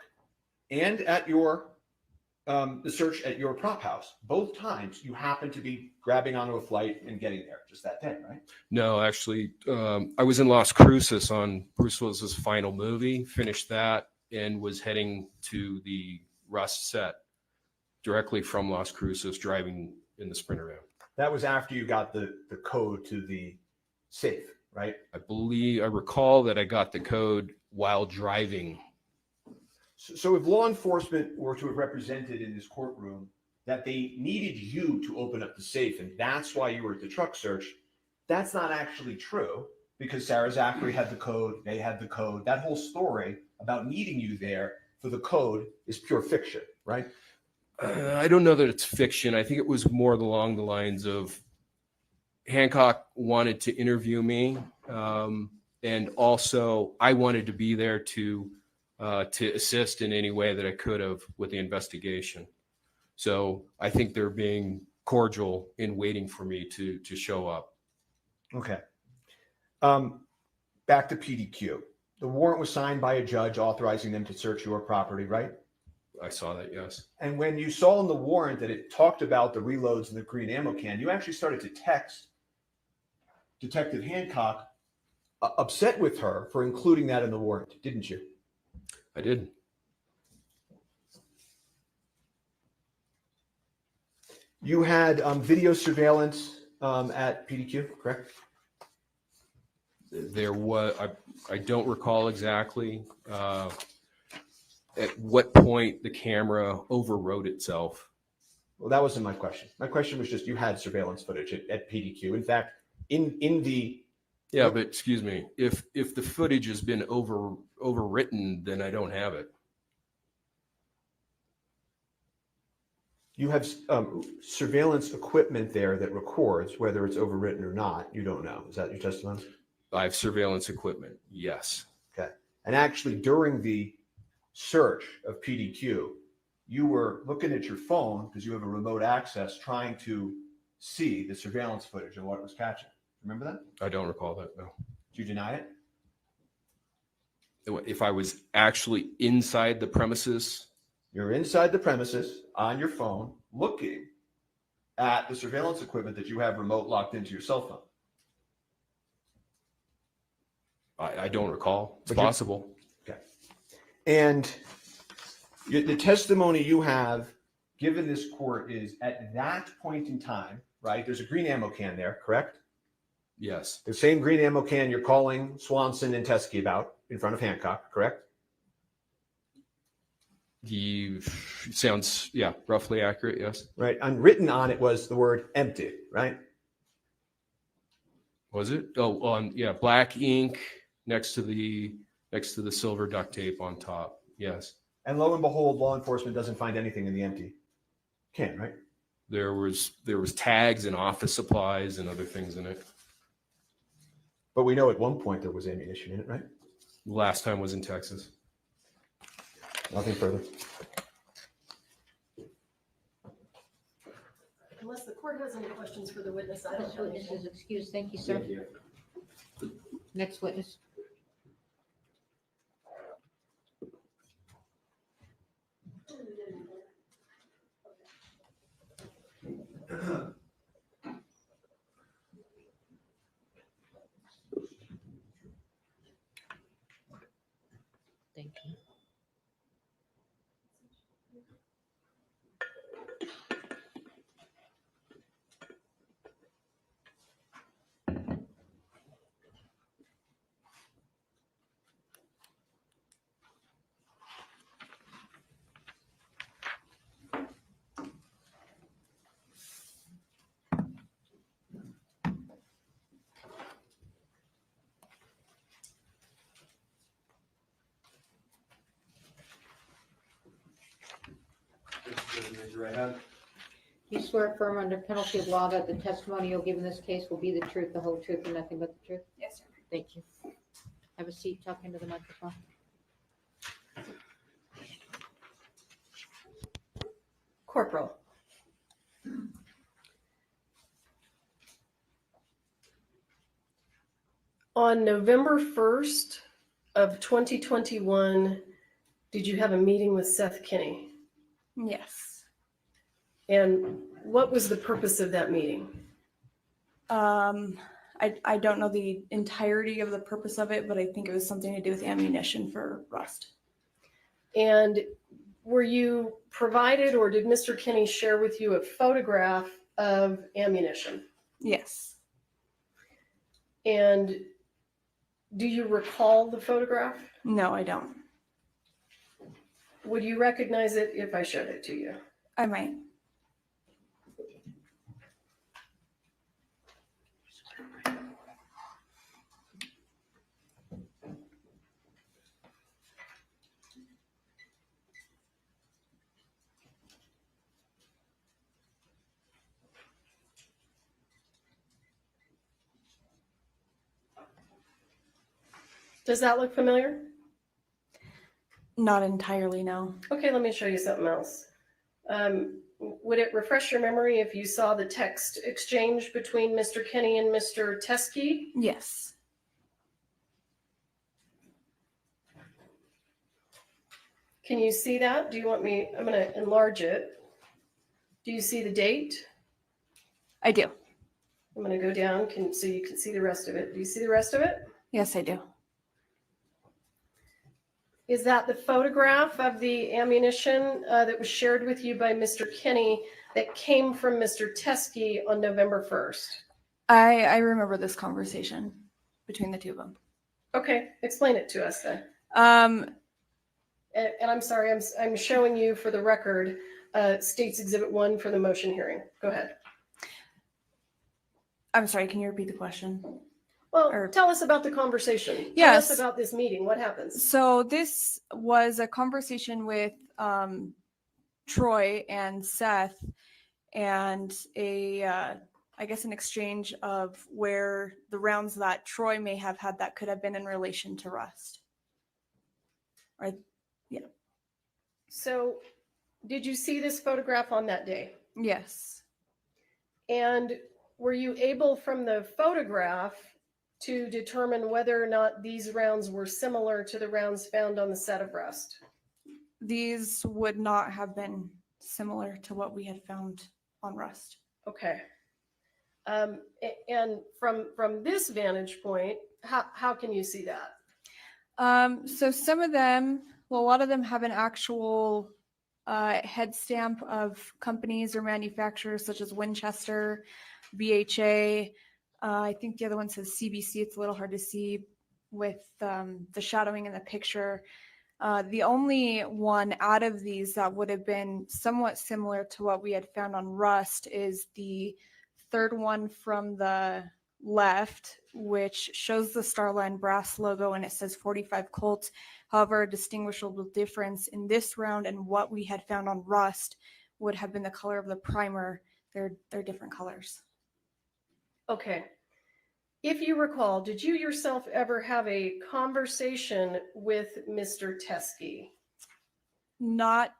and at your the search at your prop house, both times you happened to be grabbing onto a flight and getting there just that day, right? No, actually, I was in Las Cruces on Bruce Willis's final movie, finished that, and was heading to the Rust set directly from Las Cruces, driving in the Sprinter van. That was after you got the code to the safe, right? I recall that I got the code while driving. So if law enforcement were to have represented in this courtroom that they needed you to open up the safe and that's why you were at the truck search, that's not actually true because Sarah Zachary had the code, they had the code. That whole story about needing you there for the code is pure fiction, right? I don't know that it's fiction. I think it was more along the lines of Hancock wanted to interview me, and also I wanted to be there to assist in any way that I could have with the investigation. So I think they're being cordial in waiting for me to show up. Okay. Back to PDQ. The warrant was signed by a judge authorizing them to search your property, right? I saw that, yes. And when you saw in the warrant that it talked about the reloads and the green ammo can, you actually started to text Detective Hancock, upset with her for including that in the warrant, didn't you? I did. You had video surveillance at PDQ, correct? There was, I don't recall exactly at what point the camera overrode itself. Well, that wasn't my question. My question was just you had surveillance footage at PDQ. In fact, in the Yeah, but excuse me, if the footage has been overwritten, then I don't have it. You have surveillance equipment there that records, whether it's overwritten or not. You don't know. Is that your testimony? I have surveillance equipment. Yes. Okay. And actually, during the search of PDQ, you were looking at your phone because you have a remote access trying to see the surveillance footage and what it was catching. Remember that? I don't recall that. No. Did you deny it? If I was actually inside the premises, You're inside the premises on your phone looking at the surveillance equipment that you have remote locked into your cell phone. I don't recall. It's But you're- possible. Okay. And the testimony you have given this court is at that point in time, right? There's a green ammo can there, correct? Yes. The same green ammo can you're calling Swanson and Teskey about in front of Hancock, correct? He sounds, yeah, roughly accurate. Yes. Right. And written on it was the word empty, right? Was it? Oh, on, yeah, black ink next to the silver duct tape on top. Yes. And lo and behold, law enforcement doesn't find anything in the empty can, right? There was tags and office supplies and other things in it. But we know at one point there was ammunition in it, right? Last time was in Texas. Nothing further. Unless the court has any questions for the witness, I don't This have witness any. is excused. Thank you, sir. Next witness. Thank you. Raise your right hand. You swear affirm under penalty of law that the testimony you'll give in this case will be the truth, the whole truth, and nothing but the truth? Yes, sir. Thank you. Have a seat, talk into the microphone. Corporal. On November 1st of 2021, did you have a meeting with Seth Kinney? Yes. And what was the purpose of that meeting? I don't know the entirety of the purpose of it, but I think it was something to do with ammunition for Rust. And were you provided, or did Mr. Kinney share with you a photograph of ammunition? Yes. And do you recall the photograph? No, I don't. Would you recognize it if I showed it to you? I might. Does that look familiar? Not entirely, no. Okay, let me show you something else. Would it refresh your memory if you saw the text exchange between Mr. Kinney and Mr. Teskey? Yes. Can you see that? Do you want me, I'm going to enlarge it. Do you see the date? I do. I'm going to go down so you can see the rest of it. Do you see the rest of it? Yes, I do. Is that the photograph of the ammunition that was shared with you by Mr. Kinney that came from Mr. Teskey on November 1st? I remember this conversation between the two of them. Okay, explain it to us then. And I'm sorry, I'm showing you for the record, States Exhibit 1 for the motion hearing. Go ahead. I'm sorry, can you repeat the question? Well, tell us about the conversation. Yes. Tell us about this meeting. What happens? So this was a conversation with Troy and Seth and I guess an exchange of where the rounds that Troy may have had that could have been in relation to Rust. Right? Yeah. So did you see this photograph on that day? Yes. And were you able from the photograph to determine whether or not these rounds were similar to the rounds found on the set of Rust? These would not have been similar to what we had found on Rust. Okay. And from this vantage point, how can you see that? So some of them, well, a lot of them have an actual head stamp of companies or manufacturers such as Winchester, BHA. I think the other one says CBC. It's a little hard to see with the shadowing in the picture. The only one out of these that would have been somewhat similar to what we had found on Rust is the third one from the left, which shows the Starline brass logo and it says 45 Colt. However, a distinguishable difference in this round and what we had found on Rust would have been the color of the primer. They're different colors. Okay. If you recall, did you yourself ever have a conversation with Mr. Teskey? Not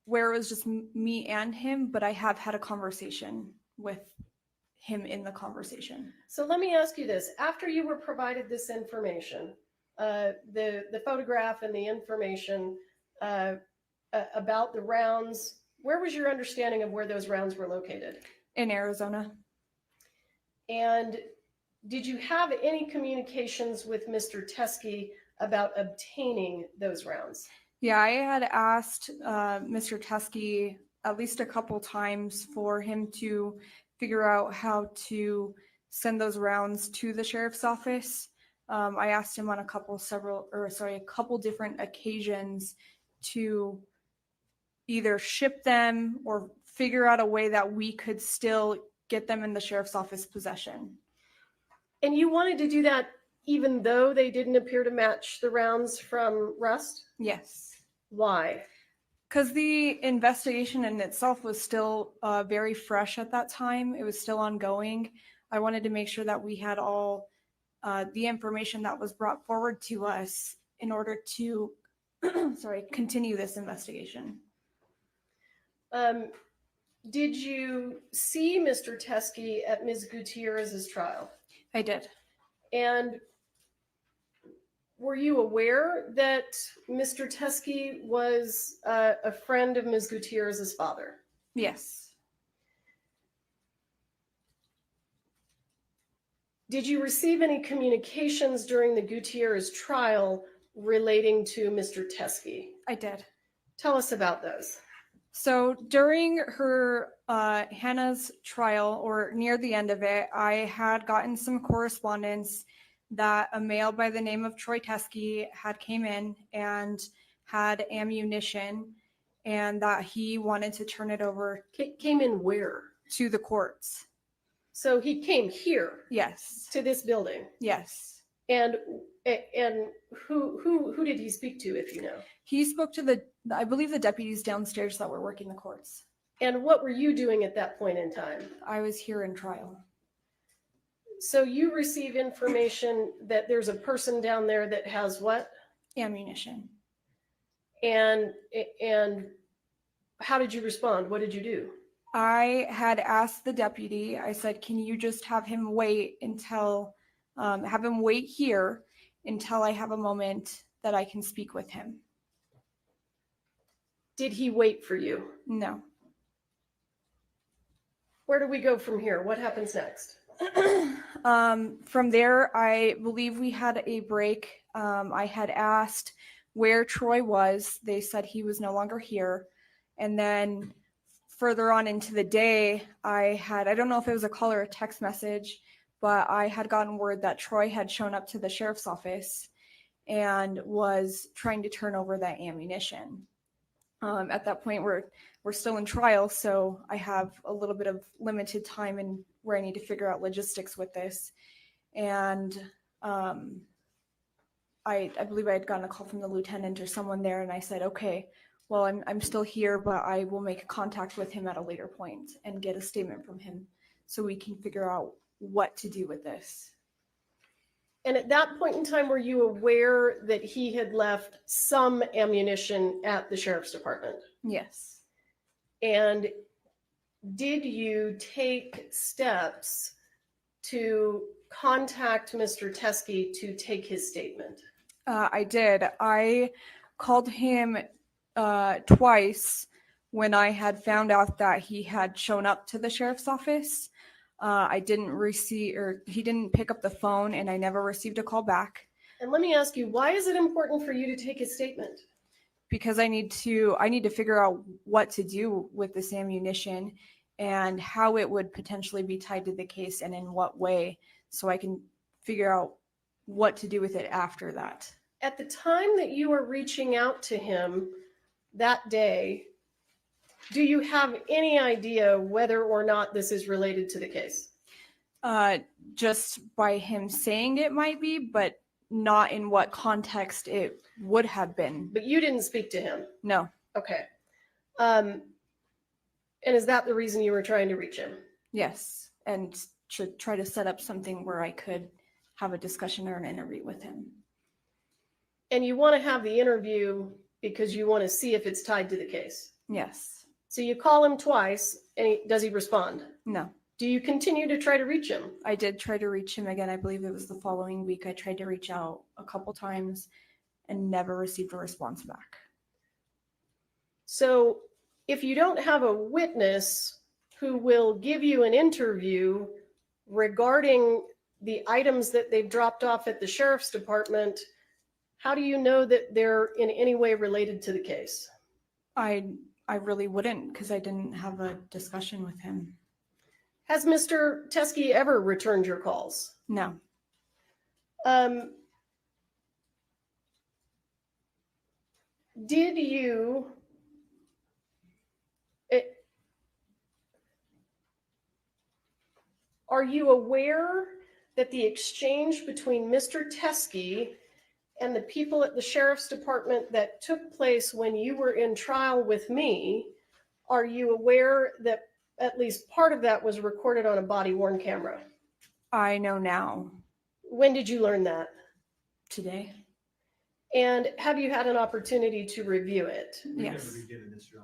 where it was just me and him, but I have had a conversation with him in the conversation. So let me ask you this. After you were provided this information, the photograph and the information about the rounds, where was your understanding of where those rounds were located? In Arizona. And did you have any communications with Mr. Teskey about obtaining those rounds? Yeah, I had asked Mr. Teskey at least a couple times for him to figure out how to send those rounds to the sheriff's office. I asked him on a couple different occasions to either ship them or figure out a way that we could still get them in the sheriff's office possession. And you wanted to do that even though they didn't appear to match the rounds from Rust? Yes. Why? Because the investigation in itself was still very fresh at that time. It was still ongoing. I wanted to make sure that we had all the information that was brought forward to us in order to continue this investigation. Did you see Mr. Teskey at Ms. Gutierrez's trial? I did. And were you aware that Mr. Teskey was a friend of Ms. Gutierrez's father? Yes. Did you receive any communications during the Gutierrez trial relating to Mr. Teskey? I did. Tell us about those. So during her Hannah's trial, or near the end of it, I had gotten some correspondence that a male by the name of Troy Teskey had came in and had ammunition, and that he wanted to turn it over. Came in where? To the courts. So he came here? Yes. To this building? Yes. And who did he speak to, if you know? He spoke to I believe the deputies downstairs that were working the courts. And what were you doing at that point in time? I was here in trial. So you receive information that there's a person down there that has what? Ammunition. And how did you respond? What did you do? I had asked the deputy, I said, can you just have him wait until, have him wait here until I have a moment that I can speak with him. Did he wait for you? No. Where do we go from here? What happens next? From there, I believe we had a break. I had asked where Troy was. They said he was no longer here. And then further on into the day, I don't know if it was a call or a text message, but I had gotten word that Troy had shown up to the sheriff's office and was trying to turn over that ammunition. At that point, we're still in trial, so I have a little bit of limited time and where I need to figure out logistics with this. And I believe I had gotten a call from the lieutenant or someone there, and I said, okay, well, I'm still here, but I will make contact with him at a later point and get a statement from him so we can figure out what to do with this. And at that point in time, were you aware that he had left some ammunition at the sheriff's department? Yes. And did you take steps to contact Mr. Teskey to take his statement? I did. I called him twice when I had found out that he had shown up to the sheriff's office. I didn't receive, or he didn't pick up the phone, and I never received a call back. And let me ask you, why is it important for you to take his statement? Because I need to figure out what to do with this ammunition and how it would potentially be tied to the case and in what way, so I can figure out what to do with it after that. At the time that you were reaching out to him that day, do you have any idea whether or not this is related to the case? Just by him saying it might be, but not in what context it would have been. But you didn't speak to him? No. Okay. And is that the reason you were trying to reach him? Yes. And to try to set up something where I could have a discussion or an interview with him. And you want to have the interview because you want to see if it's tied to the case? Yes. So you call him twice, and does he respond? No. Do you continue to try to reach him? I did try to reach him again. I believe it was the following week. I tried to reach out a couple times and never received a response back. So if you don't have a witness who will give you an interview regarding the items that they've dropped off at the sheriff's department, how do you know that they're in any way related to the case? I really wouldn't, because I didn't have a discussion with him. Has Mr. Teskey ever returned your calls? No. Did you, are you aware that the exchange between Mr. Teskey and the people at the sheriff's department that took place when you were in trial with me, are you aware that at least part of that was recorded on a body-worn camera? I know now. When did you learn that? Today. And have you had an opportunity to review it? Yes. Never been given this, Your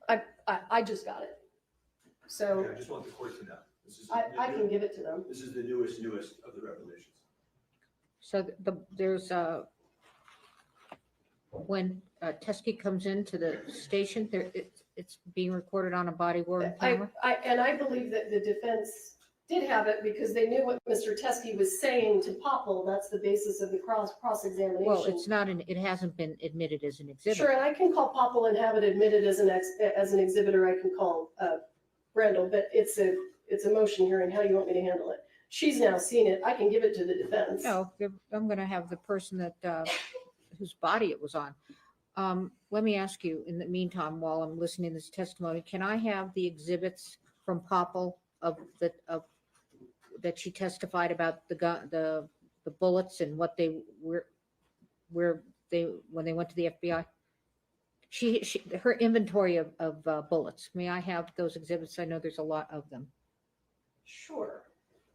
Honor. I just got it. So Okay, I just want the court to know. This is I can give it to them. This is the newest of the revelations. So there's when Teskey comes into the station, it's being recorded on a body worn camera. I believe that the defense did have it because they knew what Mr. Teskey was saying to Popple. That's the basis of the cross-examination. Well, it's not it hasn't been admitted as an exhibit. Sure, and I can call Popple and have it admitted as an exhibitor. I can call Brandle, but it's a motion hearing. How do you want me to handle it? She's now seen it. I can give it to the defense. No, I'm going to have the person that whose body it was on. Let me ask you, in the meantime, while I'm listening to this testimony, can I have the exhibits from Popple that she testified about the bullets and what they were, when they went to the FBI? Her inventory of bullets. May I have those exhibits? I know there's a lot of them. Sure.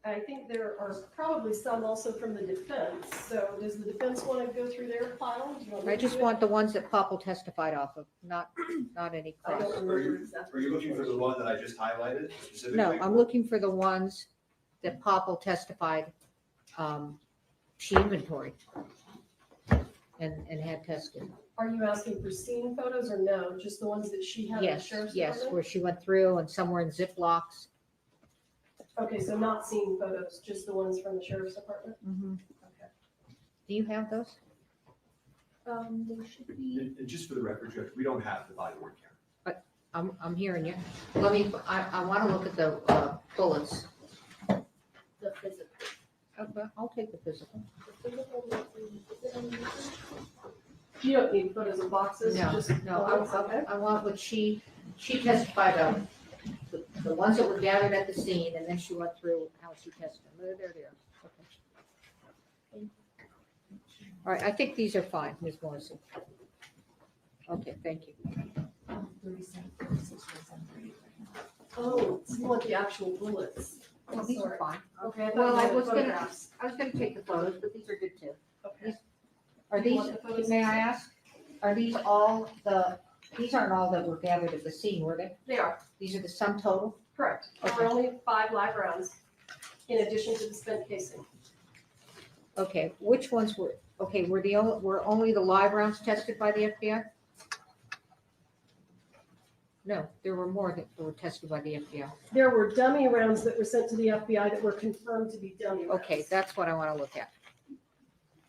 I think there are probably some also from the defense. So does the defense want to go through their file? Do you want me I to just do it? want the ones that Popple testified off of, not any I cross. don't remember exactly. Are you looking for the one that I just highlighted specifically? No, I'm looking for the ones that Popple testified she inventoried and had tested. Are you asking for scene photos or no? Just the ones that she had at the Yes, sheriff's yes, department? where she went through and somewhere in Ziplocs. Okay, so not scene photos, just the ones from the sheriff's department? Okay. Do you have those? There should be. And just for the record, Judge, we don't have the body worn camera. I'm hearing you. I want to look at the bullets. The physical. Okay, I'll take the physical. You don't need photos of boxes? No, just no, bullets? Okay. I want what she testified of, the ones that were gathered at the scene, and then she went through how she tested them. There. Okay. All right, I think these are fine, Ms. Morrison. Okay, thank you. Oh, you want the actual bullets? Well, these are fine. Okay, I Well, thought I you had was gonna, photographs. I was gonna take the photos, but these are good too. Okay. Are You these, want the photos may I also? ask, are these all these aren't all that were gathered at the scene, were they? They are, These are the sum total? correct. There were only 5 live rounds in addition to the spent casing. Okay, which ones were, okay, were only the live rounds tested by the FBI? No, there were more that were tested by the FBI. There were dummy rounds that were sent to the FBI that were confirmed to be dummy rounds. Okay, that's what I want to look at.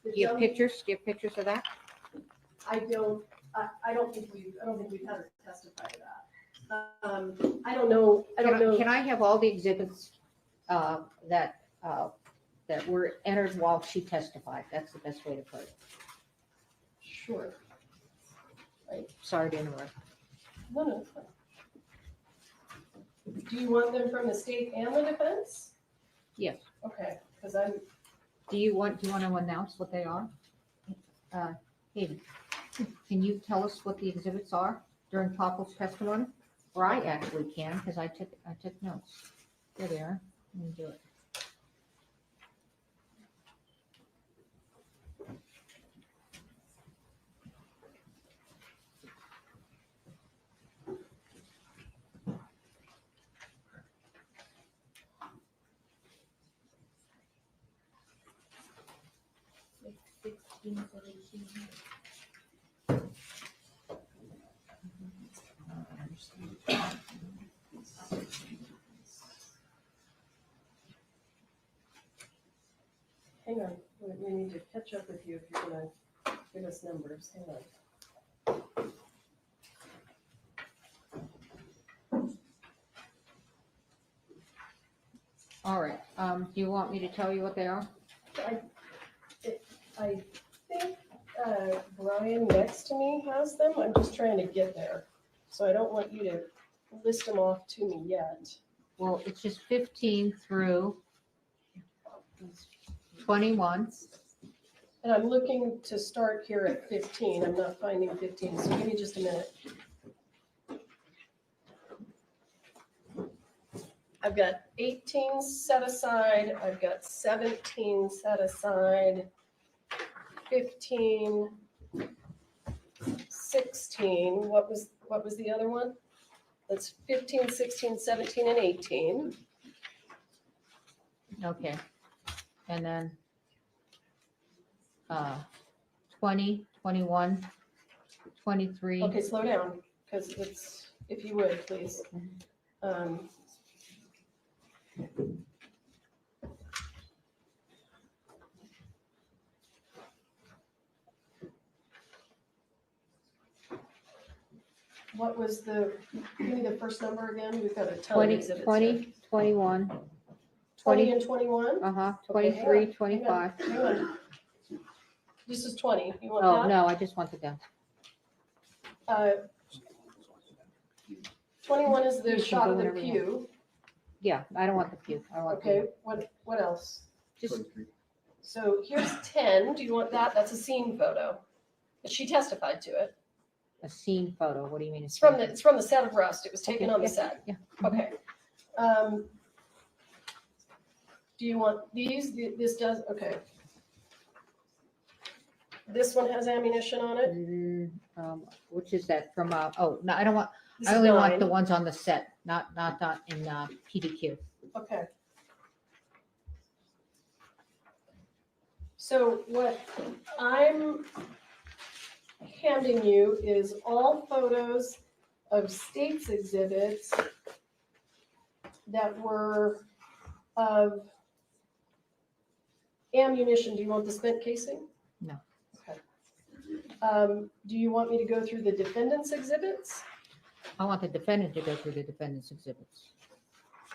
The Do you have dummy- pictures? Do you have pictures of that? I don't think we've had her testify to that. I don't know. Can I have all the exhibits that were entered while she testified? That's the best way to put it. Sure. Sorry to interrupt. No, it's fine. Do you want them from the state and the defense? Yes. Okay, because Do you want to announce what they are? Hayden, can you tell us what the exhibits are during Popple's testimony? Or I actually can, because I took notes. There they are. Let me do it. hang on. We need to catch up with you if you're going to give us numbers. Hang on. All right, do you want me to tell you what they are? I think Brian next to me has them. I'm just trying to get there. So I don't want you to list them off to me yet. Well, it's just 15 through 21. And I'm looking to start here at 15. I'm not finding 15, so give me just a minute. I've got 18 set aside, I've got 17 set aside, 15, 16. What was the other one? That's 15, 16, 17, and 18. Okay. And then 20, 21, 23. Okay, slow down, because it's, if you would, please. What was give me the first number again? We've got a ton of 20, exhibits 20, here. 21, 20 and 21? uh-huh, Okay, hang 23, on, 25. Hang on. This is 20. You want Oh, that? no, I just want the gun. 21 is You the can shot go of the whenever you pew. Yeah, I don't want the pew. I want Okay, what else? just So here's 10. Do you want that? That's a scene photo. She testified to it. a scene photo. What do you mean? It's from the set of Rust. It was taken Okay, on the yeah, set. yeah. Okay. Do you want these? This does, okay. This one has ammunition on it. Which is that from, oh, no, I don't want, This I is only want 9. the ones on the set, not in PDQ. Okay. So what I'm handing you is all photos of state's exhibits that were of ammunition. Do you want the spent casing? No. Okay. Do you want me to go through the defendant's exhibits? I want the defendant to go through the defendant's exhibits.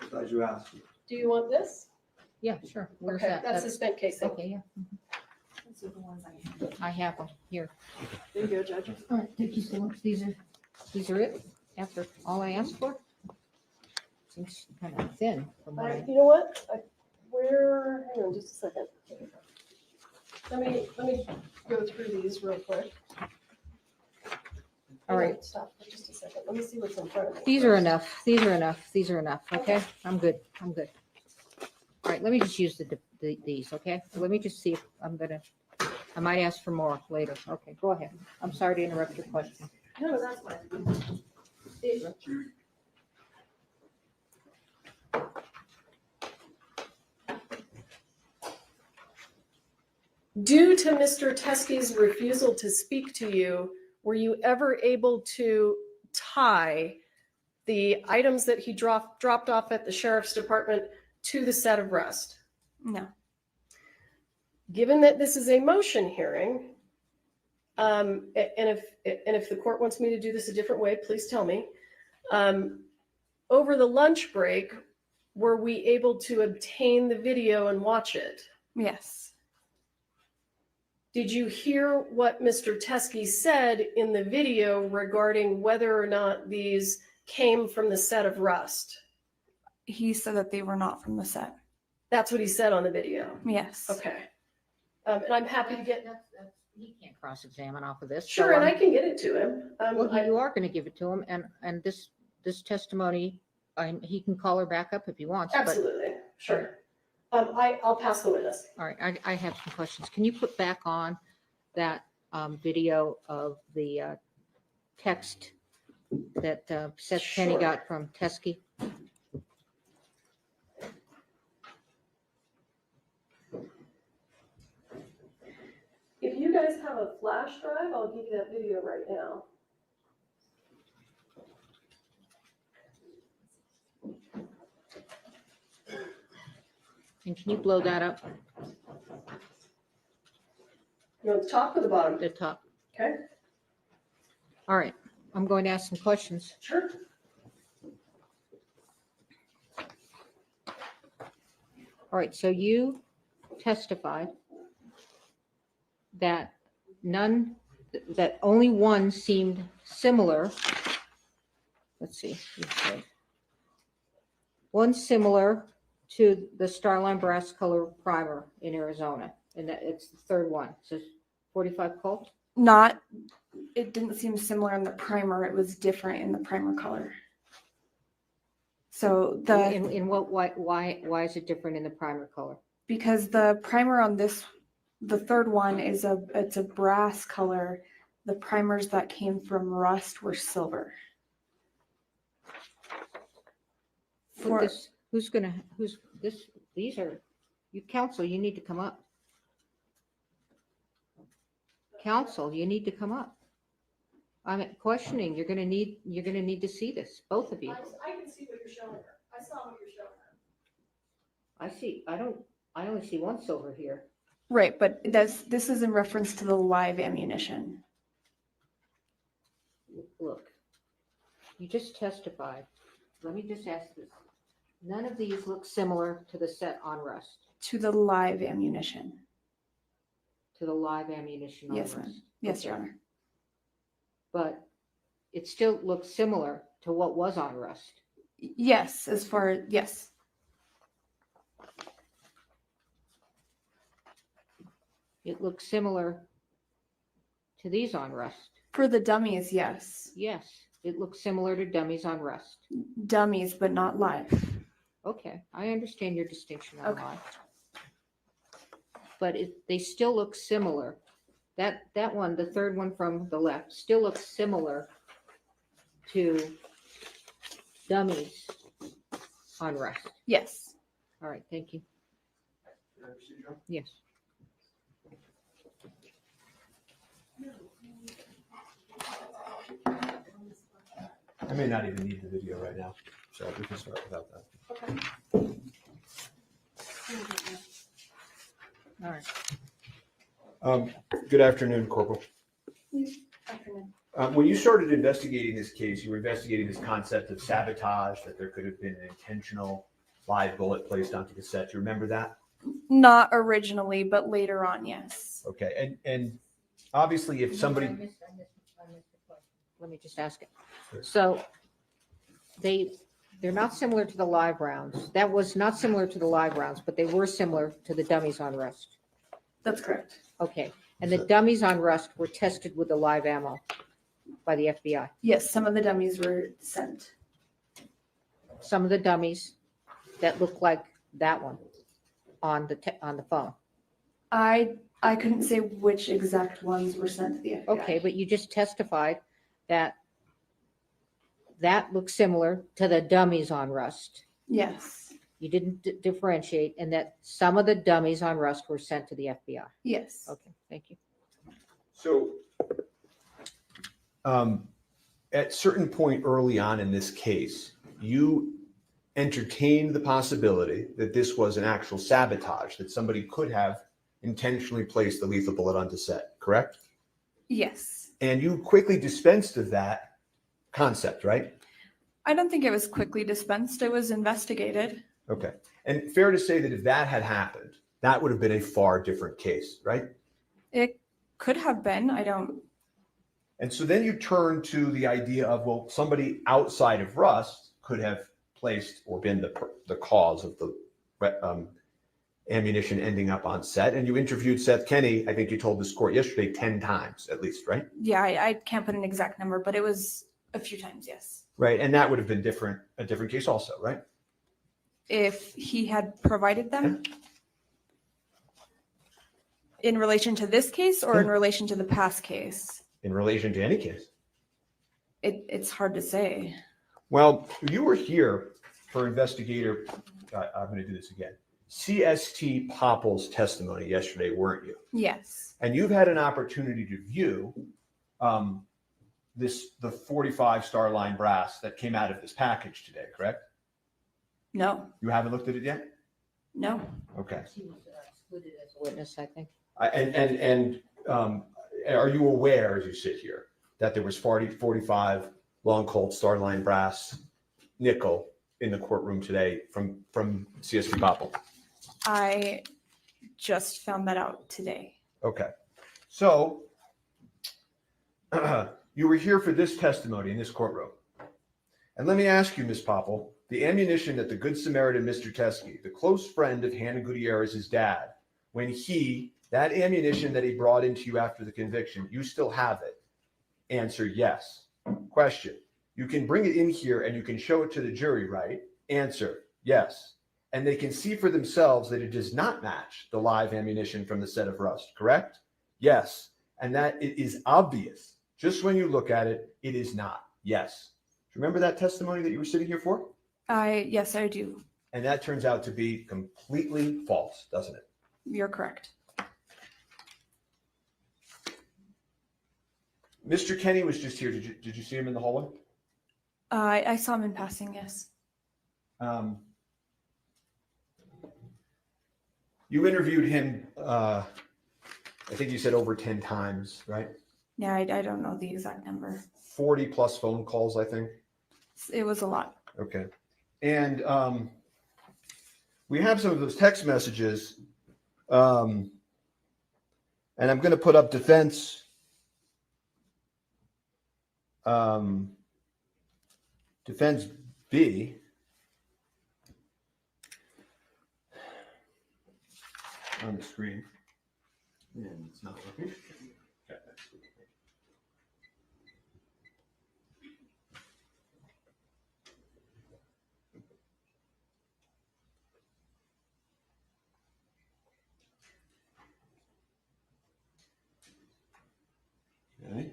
Glad you asked. Do you want this? Yeah, sure. Where's Okay, that? that's the spent casing. Okay, yeah. These are the ones I have. I have them here. There you go, Judge. All right, thank you so much. These are it after all I asked for? Seems kind of thin from All what right, I, you know what? Hang on just a second. Let me go through these real quick. All right. Stop for just a second. Let me see what's in front of me. These are enough. These are enough. These are enough. Okay, I'm good. I'm good. All right, let me just use these, okay? Let me just see if I might ask for more later. Okay, go ahead. I'm sorry to interrupt your question. No, that's fine. Due to Mr. Teskey's refusal to speak to you, were you ever able to tie the items that he dropped off at the sheriff's department to the set of rust? No. Given that this is a motion hearing, and if the court wants me to do this a different way, please tell me. Over the lunch break, were we able to obtain the video and watch it? Yes. Did you hear what Mr. Teskey said in the video regarding whether or not these came from the set of rust? He said that they were not from the set. That's what he said on the video. Yes. Okay. And I'm happy to get. He can't cross-examine off of this. Sure, and I can get it to him. Well, you are going to give it to him, and this testimony, he can call her back up if he wants. but- Absolutely, sure. I'll pass the witness. All right, I have some questions. Can you put back on that video of the text that Seth Kenny Sure. got from Teskey? If you guys have a flash drive, I'll give you that video right now. And can you blow that up, You want the top or the bottom? the top? Okay, All right, I'm going to ask some questions. sure. All right, so you testified that that only one seemed similar. Let's see. you said. One similar to the Starline Brass Color Primer in Arizona, and that it's the third one. So 45 Colt? Not, it didn't seem similar in the primer. It was different in the primer color. So In what, why is it different in the primer color? because the primer on this, the third one it's a brass color. The primers that came from rust were silver. Put this, who's this, these are, you counsel, you need to come up. Counsel, you need to come up. I'm questioning, you're gonna need to see this, both of you. I can see what you're showing her. I saw what you're showing her. I see, I only see one silver here. Right, but this is in reference to the live ammunition. Look, you just testified. Let me just ask this. None of these look similar to the set on rust, To the live ammunition. to the live ammunition on Yes, rust. ma'am. Yes, Okay. Your Honor. But it still looks similar to what was on rust. Yes, yes. It looks similar to these on rust. For the dummies, yes. Yes, it looks similar to dummies on rust. Dummies, but not live. Okay, I understand your distinction on Okay. live. But they still look similar. That one, the third one from the left, still looks similar to dummies on rust. Yes. All right, thank you. Can I proceed, John? Yes. I may not even need the video right now, so we can start without that. All right. Good afternoon, Corporal. Afternoon. When you started investigating this case, you were investigating this concept of sabotage, that there could have been an intentional live bullet placed onto the set. Do you remember that? Not originally, but later on, yes. Okay, and obviously if somebody, I missed the question. Let me just ask it. So they're not similar to the live rounds. That was not similar to the live rounds, but they were similar to the dummies on rust. That's correct. Okay, and the dummies on rust were tested with the live ammo. by the FBI? Yes, some of the dummies were sent. Some of the dummies that look like that one on the phone. I couldn't say which exact ones were sent to the FBI. Okay, but you just testified that that looks similar to the dummies on Rust. Yes. You didn't differentiate, and that some of the dummies on Rust were sent to the FBI. Yes. Okay, thank you. So, at certain point early on in this case, you entertained the possibility that this was an actual sabotage, that somebody could have intentionally placed the lethal bullet onto set, correct? Yes. And you quickly dispensed of that concept, right? I don't think it was quickly dispensed. It was investigated. Okay. And fair to say that if that had happened, that would have been a far different case, right? It could have been. I don't. And so then you turn to the idea of, well, somebody outside of Rust could have placed or been the cause of the ammunition ending up on set. And you interviewed Seth Kenney, I think you told this court yesterday, 10 times at least, right? Yeah, I can't put an exact number, but it was a few times, yes. Right. And that would have been a different case also, right? If he had provided them in relation to this case or in relation to the past case, In relation to any case. it's hard to say. Well, you were here for investigator, I'm going to do this again, CST Popple's testimony yesterday, weren't you? Yes. And you've had an opportunity to view the 45 Starline brass that came out of this package today, correct? No. You haven't looked at it yet? No. Okay. She was excluded as a witness, I think. And are you aware, as you sit here, that there was 45 long cold Starline brass nickel in the courtroom today from CST Popple? I just found that out today. Okay. So you were here for this testimony in this courtroom. And let me ask you, Ms. Popple, the ammunition that the Good Samaritan, Mr. Teskey, the close friend of Hannah Gutierrez's dad, when that ammunition that he brought into you after the conviction, you still have it? Answer, yes. Question, you can bring it in here and you can show it to the jury, right? Answer, yes. And they can see for themselves that it does not match the live ammunition from the set of Rust, correct? Yes. And that it is obvious. Just when you look at it, it is not. Yes. Remember that testimony that you were sitting here for? Yes, I do. And that turns out to be completely false, doesn't it? You're correct. Mr. Kenney was just here. Did you see him in the hallway? I saw him in passing, yes. You interviewed him, I think you said over 10 times, right? Yeah, I don't know the exact number. 40 plus phone calls, I think. It was a lot. Okay. And we have some of those text messages. And I'm going to put up defense. Defense B. On the screen. And it's not working. Okay.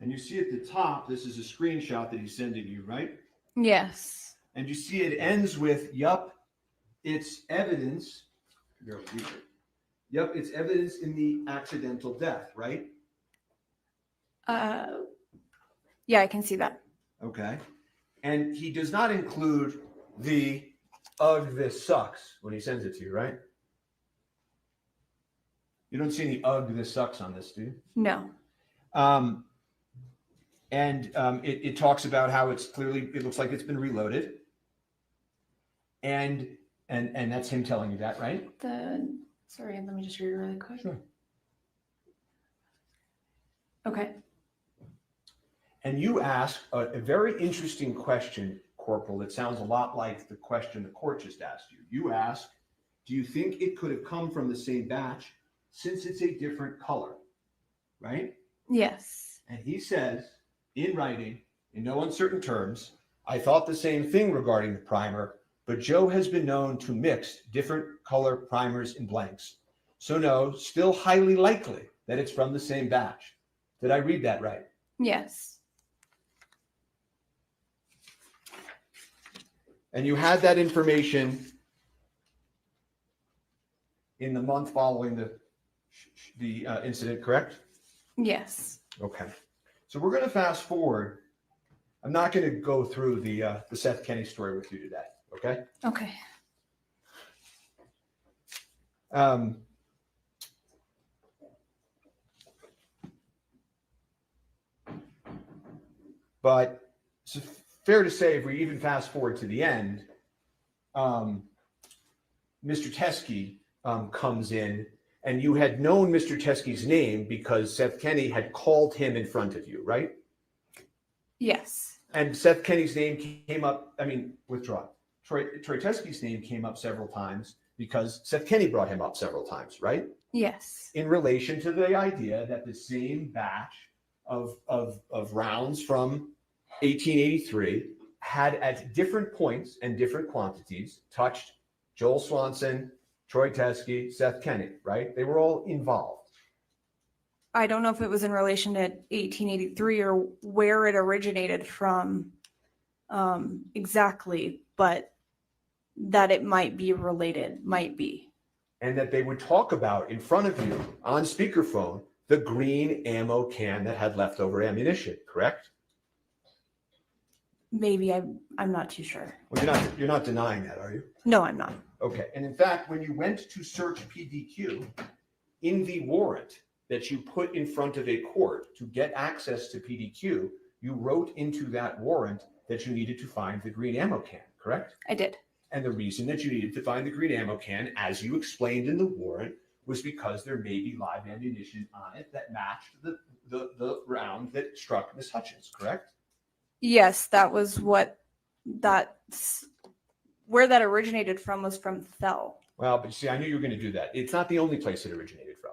And you see at the top, this is a screenshot that he's sending you, right? Yes. And you see it ends with, yup, it's evidence. Yup, it's evidence in the accidental death, right? Yeah, I can see that. Okay. And he does not include the ugh, this sucks when he sends it to you, right? You don't see any ugh, this sucks on this, do you? No. It talks about how it looks like it's been reloaded. And that's him telling you that, right? Sorry, let me just read it really quick. Sure. Okay. And you ask a very interesting question, Corporal, that sounds a lot like the question the court just asked you. You ask, do you think it could have come from the same batch since it's a different color, right? Yes. And he says, in writing, in no uncertain terms, I thought the same thing regarding the primer, but Joe has been known to mix different color primers and blanks. So no, still highly likely that it's from the same batch. Did I read that right? Yes. And you had that information in the month following the incident, correct? Yes. Okay. So we're going to fast forward. I'm not going to go through the Seth Kenny story with you today. Okay. Okay. But it's fair to say, if we even fast forward to the end, Mr. Teskey comes in, and you had known Mr. Teskey's name because Seth Kenny had called him in front of you, right? Yes. And Seth Kenny's name came up, withdraw. Troy Teskey's name came up several times because Seth Kenny brought him up several times, right? Yes. In relation to the idea that the same batch of rounds from 1883 had at different points and different quantities touched Joel Swanson, Troy Teskey, Seth Kenny, right? They were all involved. I don't know if it was in relation to 1883 or where it originated from exactly, but that it might be related, might be. And that they would talk about in front of you on speakerphone the green ammo can that had leftover ammunition, correct? Maybe I'm not too sure. Well, you're not denying that, are you? No, I'm not. Okay. And in fact, when you went to search PDQ, in the warrant that you put in front of a court to get access to PDQ, you wrote into that warrant that you needed to find the green ammo can, correct? I did. And the reason that you needed to find the green ammo can, as you explained in the warrant, was because there may be live ammunition on it that matched the round that struck Miss Hutchins, correct? Yes, that was where that originated from was from Thel. Well, but you see, I knew you were going to do that. It's not the only place it originated from.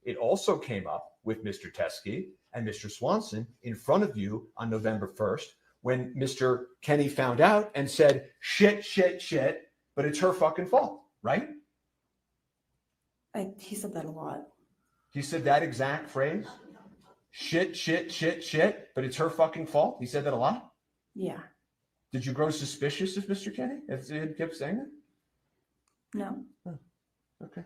It also came up with Mr. Teskey and Mr. Swanson in front of you on November 1st when Mr. Kenny found out and said, shit, but it's her fucking fault, right? He said that a lot. He said that exact phrase? Shit, but it's her fucking fault? He said that a lot? Yeah. Did you grow suspicious of Mr. Kenny as he kept saying that? No. Okay.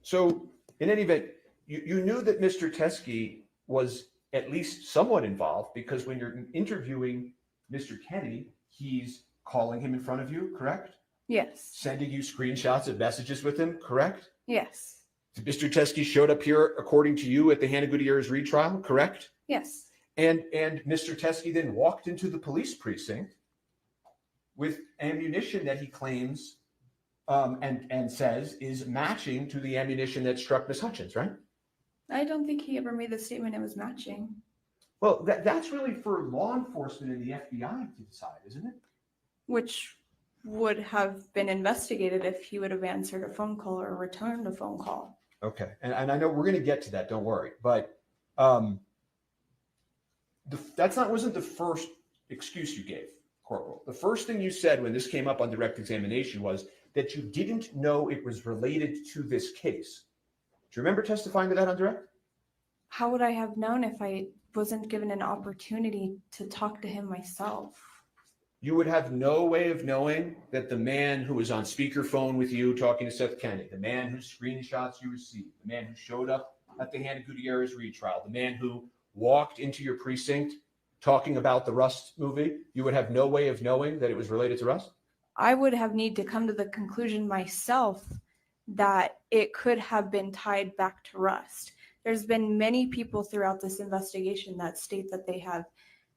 So in any event, you knew that Mr. Teskey was at least somewhat involved because when you're interviewing Mr. Kenny, he's calling him in front of you, correct? Yes. Sending you screenshots of messages with him, correct? Yes. Mr. Teskey showed up here, according to you, at the Hanna Gutierrez retrial, correct? Yes. And Mr. Teskey then walked into the police precinct with ammunition that he claims and says is matching to the ammunition that struck Miss Hutchins, right? I don't think he ever made the statement it was matching. Well, that's really for law enforcement and the FBI to decide, isn't it? Which would have been investigated if he would have answered a phone call or returned a phone call. Okay, and I know we're going to get to that. Don't worry, but wasn't the first excuse you gave, Corporal. The first thing you said when this came up on direct examination was that you didn't know it was related to this case. Do you remember testifying to that on direct? How would I have known if I wasn't given an opportunity to talk to him myself? You would have no way of knowing that the man who was on speakerphone with you talking to Seth Kenny, the man whose screenshots you received, the man who showed up at the Hanna Gutierrez retrial, the man who walked into your precinct talking about the Rust movie, you would have no way of knowing that it was related to Rust? I would have need to come to the conclusion myself that it could have been tied back to Rust. There's been many people throughout this investigation that state that they have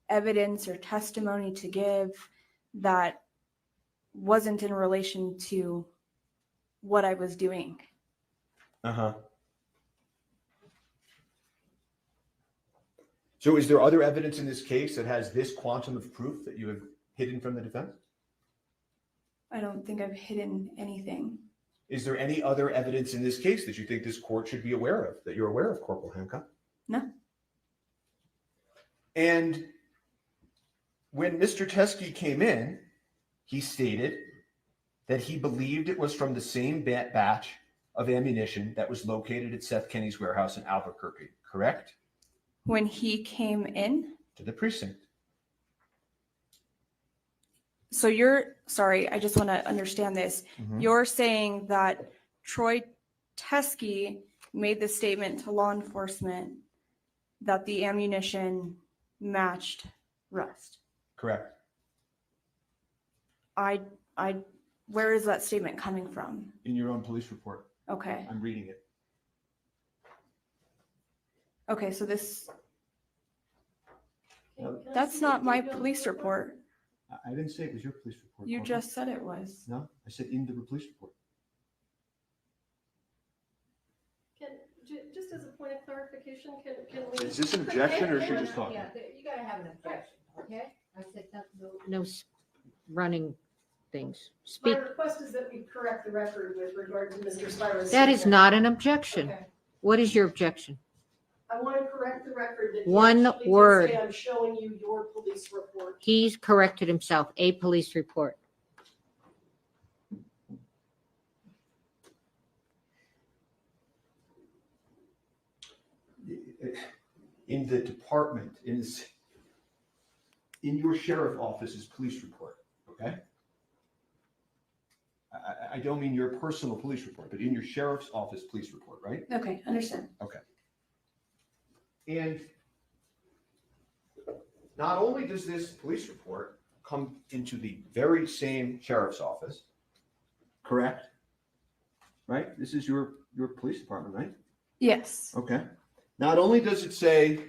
evidence or testimony to give that wasn't in relation to what I was doing. Uh-huh. So is there other evidence in this case that has this quantum of proof that you have hidden from the defense? I don't think I've hidden anything. Is there any other evidence in this case that you think this court should be aware of, that you're aware of, Corporal Hancock? No. And when Mr. Teskey came in, he stated that he believed it was from the same batch of ammunition that was located at Seth Kenny's warehouse in Albuquerque, correct? When he came in? To the precinct. So you're, sorry, I just want to understand this. Mhm. You're saying that Troy Teskey made the statement to law enforcement that the ammunition matched Rust. Correct. Where is that statement coming from? In your own police report. Okay. I'm reading it. Okay, so that's not my police report. I didn't say it was your police report. You Corporal. just said it was. No, I said in the police report. Just as a point of clarification, can we? Is this an objection or is she just talking? Yeah, you gotta have an objection, okay? I said no running things. My Speak. request is that we correct the record with regard to Mr. Spiro's. That is statement. not an objection. Okay. What is your objection? I want to correct the record that. he One actually did word. say, I'm showing you your police report. He's corrected himself, a police report. In the department, in your sheriff office's police report, okay? I don't mean your personal police report, but in your sheriff's office police report, right? Okay, understand. And not only does this police report come into the very same sheriff's office, correct? Right? This is your police department, right? Yes. Okay. Not only does it say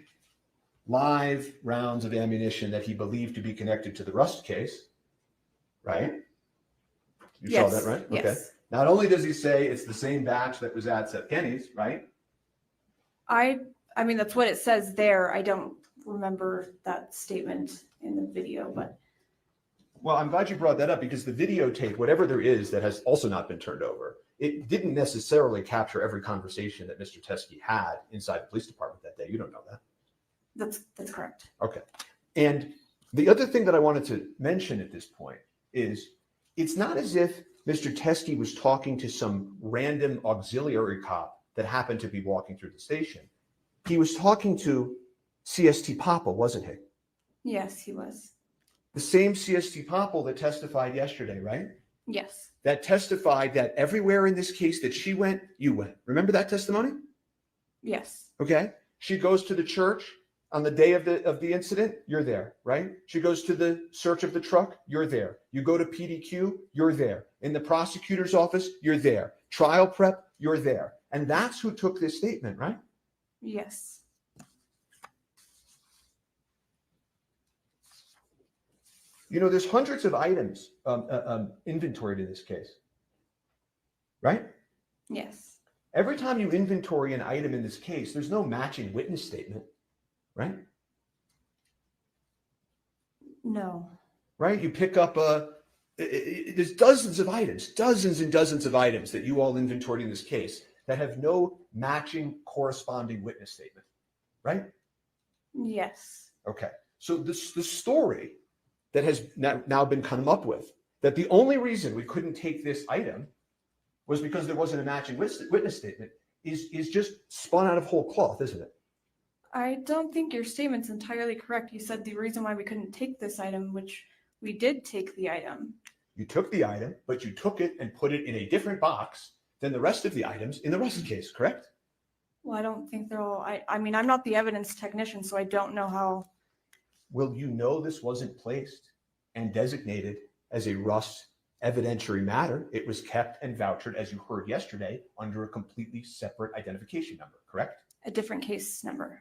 live rounds of ammunition that he believed to be connected to the Rust case, right? You saw that, right? Okay. Yes. Not only does he say it's the same batch that was at Seth Kenny's, right? I mean, that's what it says there. I don't remember that statement in the video, but Well, I'm glad you brought that up because the videotape, whatever there is that has also not been turned over, it didn't necessarily capture every conversation that Mr. Teskey had inside the police department that day. You don't know that. that's correct. Okay. And the other thing that I wanted to mention at this point is it's not as if Mr. Teskey was talking to some random auxiliary cop that happened to be walking through the station. He was talking to CST Popple, wasn't he? Yes, he was. The same CST Popple that testified yesterday, right? Yes. That testified that everywhere in this case that she went, you went. Remember that testimony? Yes. Okay. She goes to the church on the day of the incident, you're there, right? She goes to the search of the truck, you're there. You go to PDQ, you're there. In the prosecutor's office, you're there. Trial prep, you're there. And that's who took this statement, right? Yes. You know, there's hundreds of items inventoried in this case, right? Yes. Every time you inventory an item in this case, there's no matching witness statement, right? No. Right? You pick up there's dozens of items, dozens and dozens of items that you all inventoried in this case that have no matching corresponding witness statement, right? Yes. Okay. So the story that has now been come up with, that the only reason we couldn't take this item was because there wasn't a matching witness statement, is just spun out of whole cloth, isn't it? I don't think your statement's entirely correct. You said the reason why we couldn't take this item, which we did take the item. You took the item, but you took it and put it in a different box than the rest of the items in the Rust case, correct? Well, I don't think they're all, I mean, I'm not the evidence technician, so I don't know how. Well, you know this wasn't placed and designated as a Rust evidentiary matter. It was kept and vouchered, as you heard yesterday, under a completely separate identification number, correct? A different case number.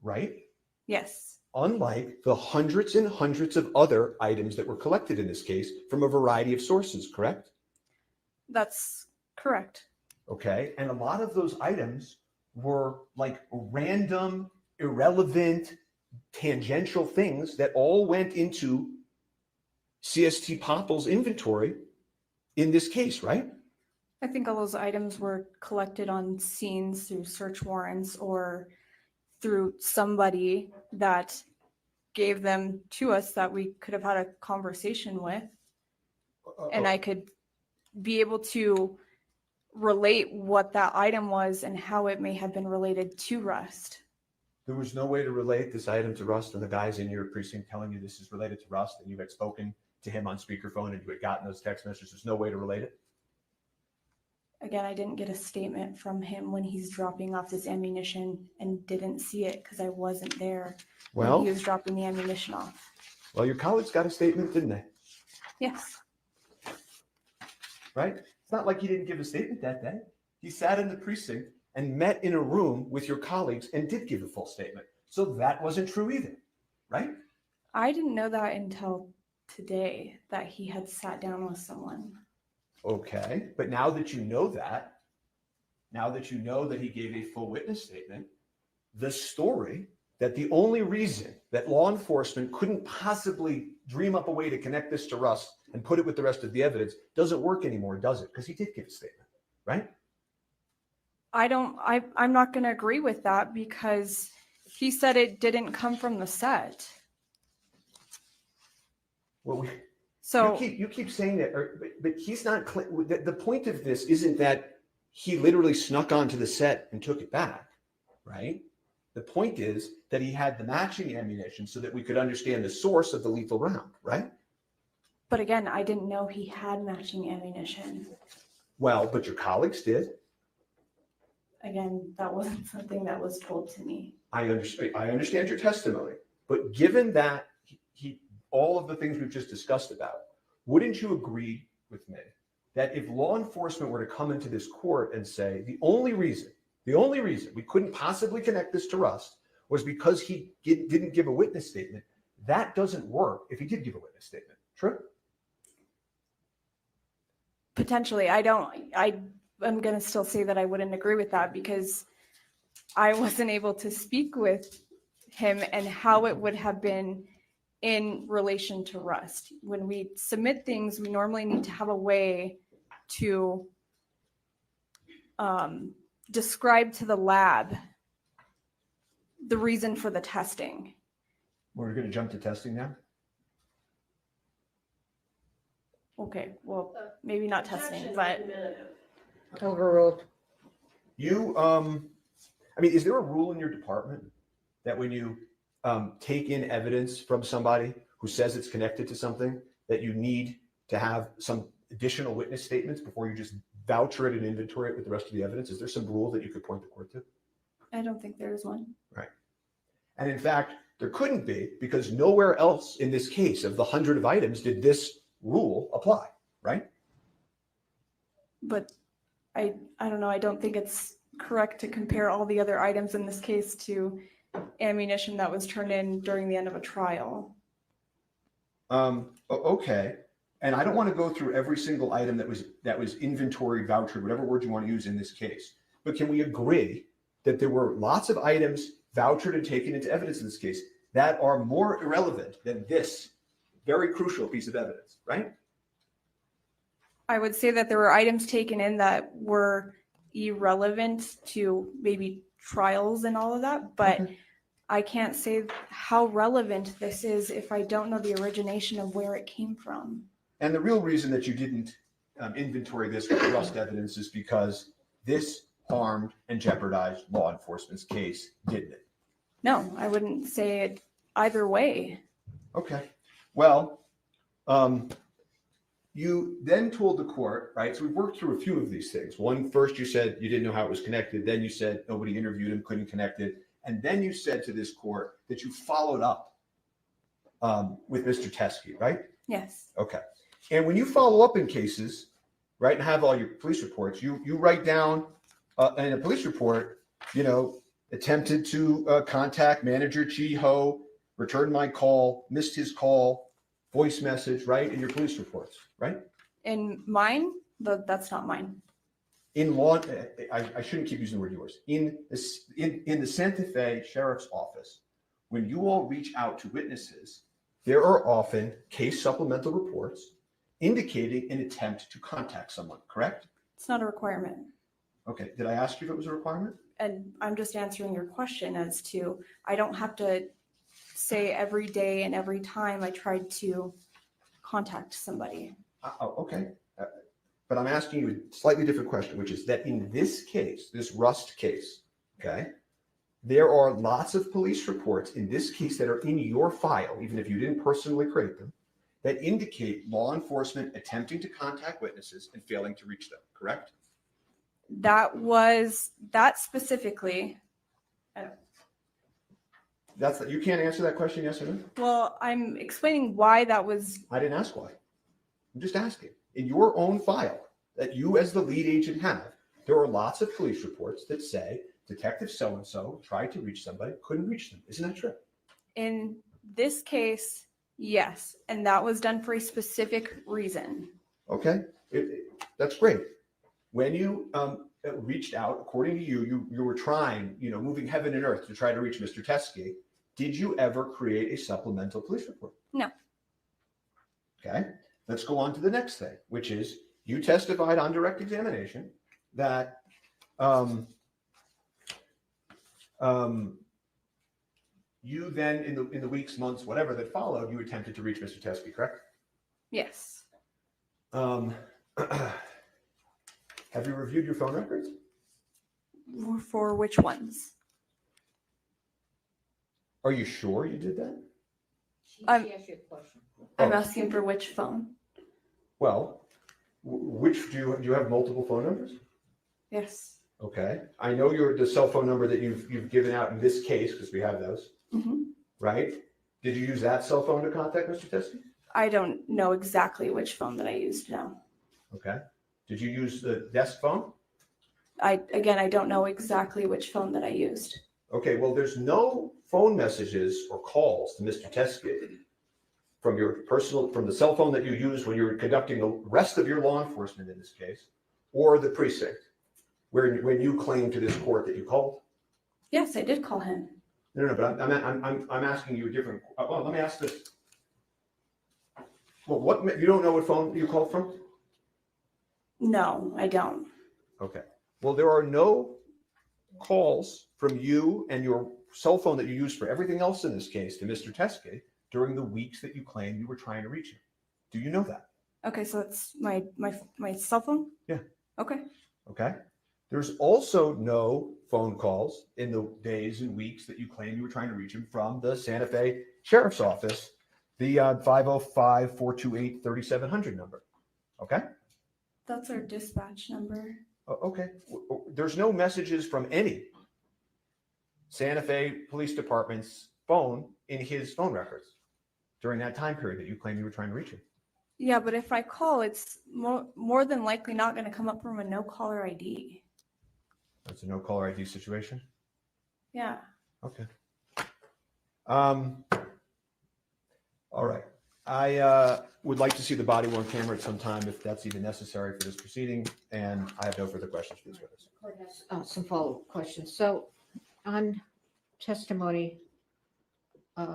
Right? Yes. Unlike the hundreds and hundreds of other items that were collected in this case from a variety of sources, correct? That's correct. Okay. And a lot of those items were like random, irrelevant, tangential things that all went into CST Popple's inventory in this case, right? I think all those items were collected on scenes through search warrants or through somebody that gave them to us that we could have had a conversation with, and I could be able to relate what that item was and how it may have been related to Rust. There was no way to relate this item to Rust, and the guys in your precinct telling you this is related to Rust, and you had spoken to him on speakerphone and you had gotten those text messages. There's no way to relate it? Again, I didn't get a statement from him when he's dropping off this ammunition and didn't see it because I wasn't there when Well, he was dropping the ammunition off. well, your colleagues got a statement, didn't they? Yes. Right? It's not like he didn't give a statement that day. He sat in the precinct and met in a room with your colleagues and did give a full statement. So that wasn't true either, right? I didn't know that until today, that he had sat down with someone. Okay, but now that you know that, now that you know that he gave a full witness statement, the story that the only reason that law enforcement couldn't possibly dream up a way to connect this to Rust and put it with the rest of the evidence doesn't work anymore, does it? Because he did give a statement, right? I'm not going to agree with that because he said it didn't come from the set. Well, So you keep saying that, but he's not. The point of this isn't that he literally snuck onto the set and took it back, right? The point is that he had the matching ammunition so that we could understand the source of the lethal round, right? but again, I didn't know he had matching ammunition. Well, but your colleagues did. Again, that wasn't something that was told to me. I understand your testimony, but given that all of the things we've just discussed about, wouldn't you agree with me that if law enforcement were to come into this court and say the only reason we couldn't possibly connect this to Rust was because he didn't give a witness statement, that doesn't work if he did give a witness statement? True? Potentially, I'm going to still say that I wouldn't agree with that because I wasn't able to speak with him and how it would have been in relation to Rust. When we submit things, we normally need to have a way to describe to the lab the reason for the testing. We're going to jump to testing now. Okay, well, maybe not testing, but Overruled. Is there a rule in your department that when you take in evidence from somebody who says it's connected to something, that you need to have some additional witness statements before you just voucher it and inventory it with the rest of the evidence? Is there some rule that you could point the court to? I don't think there is one. Right. And in fact, there couldn't be, because nowhere else in this case of the 100 of items did this rule apply, right? But I don't know. I don't think it's correct to compare all the other items in this case to ammunition that was turned in during the end of a trial. Okay. And I don't want to go through every single item that was inventory, voucher, whatever word you want to use in this case. But can we agree that there were lots of items vouchered and taken into evidence in this case that are more irrelevant than this very crucial piece of evidence, right? I would say that there were items taken in that were irrelevant to maybe trials and all of that, but Okay. I can't say how relevant this is if I don't know the origination of where it came from. And the real reason that you didn't inventory this with the Rust evidence is because this harmed and jeopardized law enforcement's case, didn't it? No, I wouldn't say it either way. Okay. Well, you then told the court, right? So we worked through a few of these things. One, first you said you didn't know how it was connected. Then you said nobody interviewed him, couldn't connect it. And then you said to this court that you followed up with Mr. Teskey, right? Yes. Okay. And when you follow up in cases, right, and have all your police reports, you write down in a police report, attempted to contact manager Chi Ho, returned my call, missed his call, voice message, right, in your police reports, right? In mine, that's not mine. In law, I shouldn't keep using the word yours. In the Santa Fe Sheriff's Office, when you all reach out to witnesses, there are often case supplemental reports indicating an attempt to contact someone, correct? It's not a requirement. Okay. Did I ask you if it was a requirement? and I'm just answering your question as to, I don't have to say every day and every time I tried to contact somebody. Oh, okay. But I'm asking you a slightly different question, which is that in this case, this Rust case, okay, there are lots of police reports in this case that are in your file, even if you didn't personally create them, that indicate law enforcement attempting to contact witnesses and failing to reach them, correct? That specifically, You can't answer that question, yes or no? well, I'm explaining why that was, I didn't ask why. I'm just asking. In your own file that you as the lead agent have, there are lots of police reports that say Detective so-and-so tried to reach somebody, couldn't reach them. Isn't that true? in this case, yes, and that was done for a specific reason. Okay, that's great. When you reached out, according to you, you were trying, moving heaven and earth to try to reach Mr. Teskey. Did you ever create a supplemental police report? No. Okay, let's go on to the next thing, which is you testified on direct examination that you then, in the weeks, months, whatever that followed, you attempted to reach Mr. Teskey, correct? Yes. Have you reviewed your phone records? For which ones? Are you sure you did that? She I'm- asked you a question. I'm Oh. asking for which phone? Well, which do you have multiple phone numbers? Yes. Okay, I know the cell phone number that you've given out in this case because we have those, Mhm. right? Did you use that cell phone to contact Mr. Teskey? I don't know exactly which phone that I used now. Okay. Did you use the desk phone? I don't know exactly which phone that I used. Okay, well, there's no phone messages or calls to Mr. Teskey from the cell phone that you used when you were conducting the rest of your law enforcement in this case, or the precinct, when you claimed to this court that you called. Yes, I did call him. No, but I'm asking you a different. Well, let me ask this. Well, you don't know what phone you called from? No, I don't. Okay. Well, there are no calls from you and your cell phone that you used for everything else in this case to Mr. Teskey during the weeks that you claimed you were trying to reach him. Do you know that? Okay, so that's my cell phone? Yeah. Okay. Okay. There's also no phone calls in the days and weeks that you claim you were trying to reach him from the Santa Fe Sheriff's Office, the 505-428-3700 number. Okay. That's our dispatch number. Okay. There's no messages from any Santa Fe Police Department's phone in his phone records during that time period that you claim you were trying to reach him. Yeah, but if I call, it's more than likely not going to come up from a no caller ID. That's a no caller ID situation. Yeah. Okay. All right. I would like to see the body worn camera at some time if that's even necessary for this proceeding, and I have no further questions for this witness. Court has some follow-up questions. So on testimony, I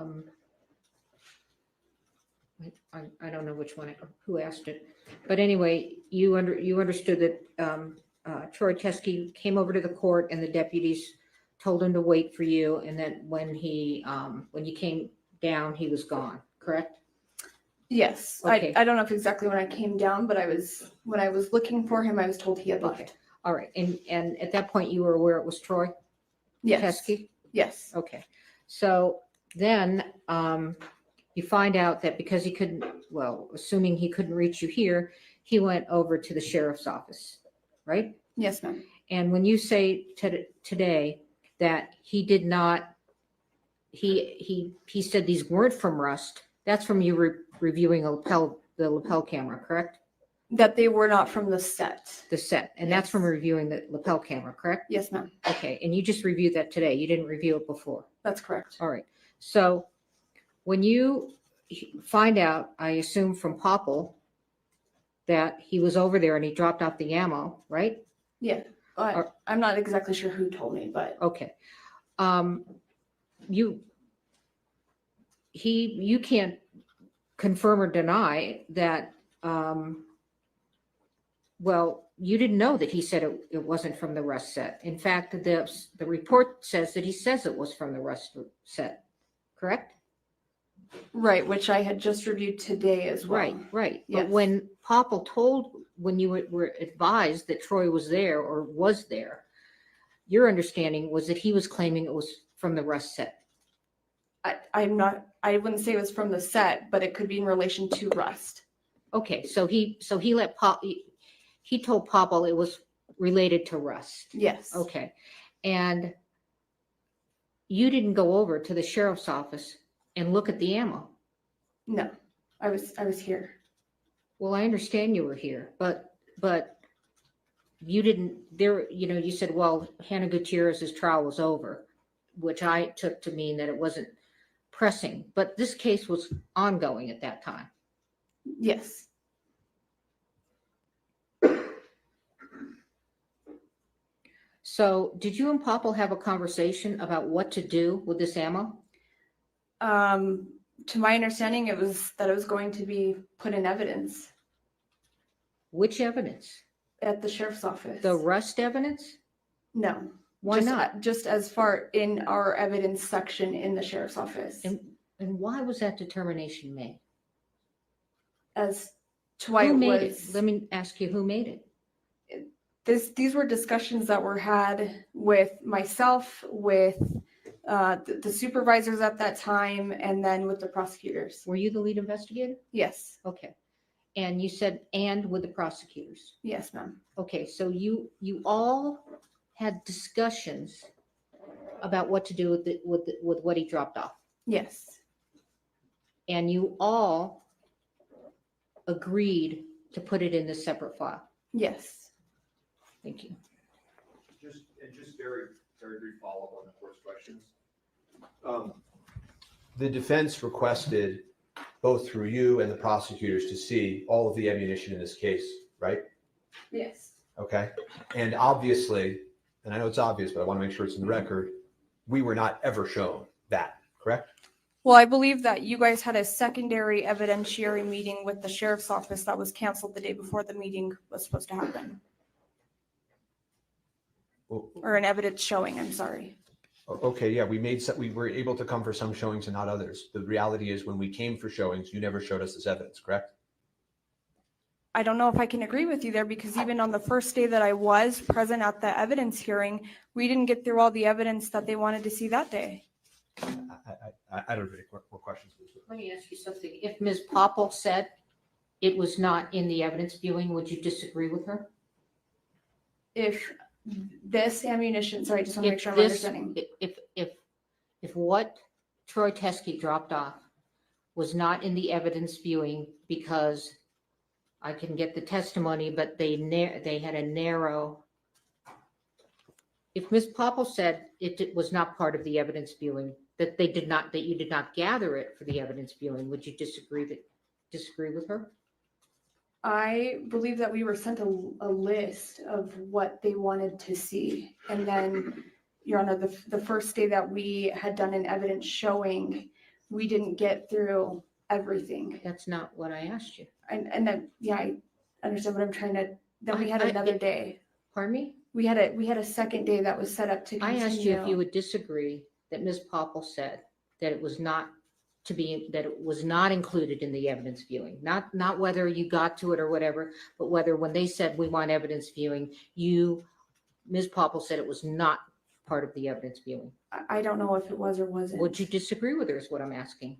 don't know who asked it, but anyway, you understood that Troy Teskey came over to the court and the deputies told him to wait for you, and that when you came down, he was gone, correct? Yes. Okay. I don't know if exactly when I came down, but when I was looking for him, I was told he had Okay. left. All right. And at that point, you were aware it was Troy Yes. Teskey? Yes. Okay. So then you find out that because assuming he couldn't reach you here, he went over to the sheriff's office, right? Yes, ma'am. And when you say today that he did not, he said these weren't from Rust, that's from you reviewing the lapel camera, correct? That they were not from the set. The set, and that's Yes. from reviewing the lapel camera, correct? Yes, ma'am. Okay, and you just reviewed that today. You didn't review it before. That's correct. All right. So when you find out, I assume from Popple, that he was over there and he dropped off the ammo, right? Yeah. But I'm not exactly sure who told me, but Okay. You can't confirm or deny that, well, you didn't know that he said it wasn't from the rust set. In fact, the report says that he says it was from the rust set, correct? Right, which I had just reviewed today as well. Right, right. But Yes. when Popple when you were advised that Troy was there or was there, your understanding was that he was claiming it was from the rust set. I wouldn't say it was from the set, but it could be in relation to rust. Okay, so he told Popple it was related to rust. Yes. Okay. And you didn't go over to the sheriff's office and look at the ammo. No, I was here. Well, I understand you were here, but you didn't there, you said, well, Hannah Gutierrez's trial was over, which I took to mean that it wasn't pressing, but this case was ongoing at that time. Yes. So did you and Popple have a conversation about what to do with this ammo? To my understanding, it was going to be put in evidence Which evidence? at the sheriff's office. The rust evidence? No. Why not? Just as far in our evidence section in the sheriff's office. And why was that determination made? As to why Who it made was. it? Let me ask you, who made it? These were discussions that were had with myself, with the supervisors at that time, and then with the prosecutors. Were you the lead investigator? Yes. Okay. And you said, and with the prosecutors? Yes, ma'am. Okay, so you all had discussions about what to do with what he dropped off. Yes. And you all agreed to put it in this separate file. Yes. Thank you. Just very, very brief follow-up on the court's questions. The defense requested, both through you and the prosecutors, to see all of the ammunition in this case, right? Yes. Okay. And obviously, and I know it's obvious, but I want to make sure it's in the record, we were not ever shown that, correct? Well, I believe that you guys had a secondary evidentiary meeting with the sheriff's office that was canceled the day before the meeting was supposed to happen. Or an evidence showing, I'm sorry. Okay, yeah, we were able to come for some showings and not others. The reality is, when we came for showings, you never showed us this evidence, correct? I don't know if I can agree with you there, because even on the first day that I was present at the evidence hearing, we didn't get through all the evidence that they wanted to see that day. I don't have any more questions. Let me ask you something. If Ms. Popple said it was not in the evidence viewing, would you disagree with her? If this ammunition, sorry, I just want to make If sure I'm this- understanding. If what Troy Teskey dropped off was not in the evidence viewing, because I can get the testimony, but they had a narrow. If Ms. Popple said it was not part of the evidence viewing, that you did not gather it for the evidence viewing, would you disagree with her? I believe that we were sent a list of what they wanted to see. And then, Your Honor, the first day that we had done an evidence showing, we didn't get through everything. That's not what I asked you. And then, yeah, I understand what I'm trying to, then we had another day. Pardon me? We had a second day that was set up to I continue. asked you if you would disagree that Ms. Popple said that it was not included in the evidence viewing, not whether you got to it or whatever, but whether when they said we want evidence viewing, Ms. Popple said it was not part of the evidence viewing. I don't know if it was or wasn't. Would you disagree with her is what I'm asking.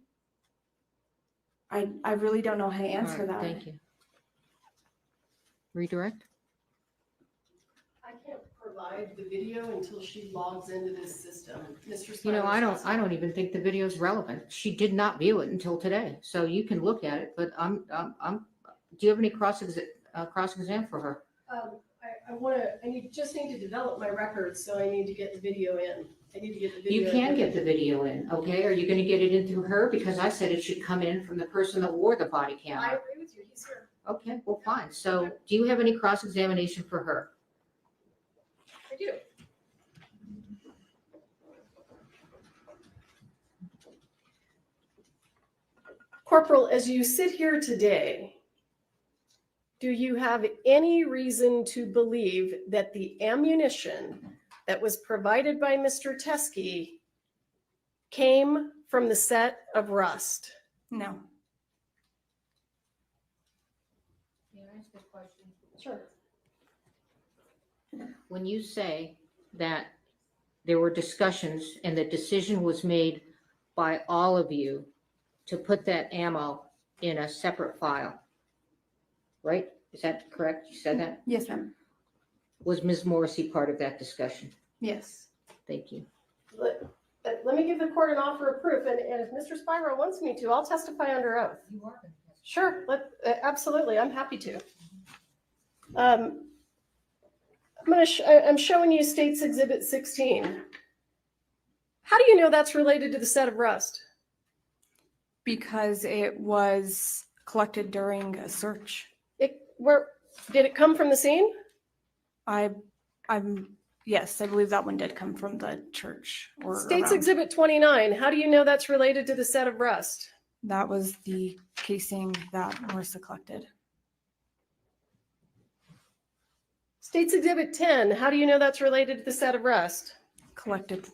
I really don't know how to answer All right, that. Thank you. Redirect? I can't provide the video until she logs into this system. Mr. I Spivers don't even think the video is relevant. She did not view it until today, so you can look at it. But do you have any cross-exam for her? I just need to develop my records, so I need to get the video in. I need to get the video. You can get the video in, okay? Are you going to get it in through her? Because I said it should come in from the person that wore the body I camera. agree with you. He's here. Okay, well, fine. So do you have any cross-examination for her? I do. Corporal, as you sit here today, do you have any reason to believe that the ammunition that was provided by Mr. Teskey came from the set of Rust? No. Can I ask a question? Sure. When you say that there were discussions and the decision was made by all of you to put that ammo in a separate file, right? Is that correct? You said that? Yes, ma'am. Was Ms. Morrissey part of that discussion? Yes. Thank you. Let me give the court an offer of proof, and if Mr. Spiro wants me to, I'll testify under oath. You are going to Sure, absolutely, I'm happy to. I'm showing you State's Exhibit 16. How do you know that's related to the set of Rust? Because it was collected during a search. Where did it come from the scene? Yes, I believe that one did come from the church. Or State's around. Exhibit 29. How do you know that's related to the set of Rust? That was the casing that Marissa collected. State's Exhibit 10. How do you know that's related to the set of Rust? Collected.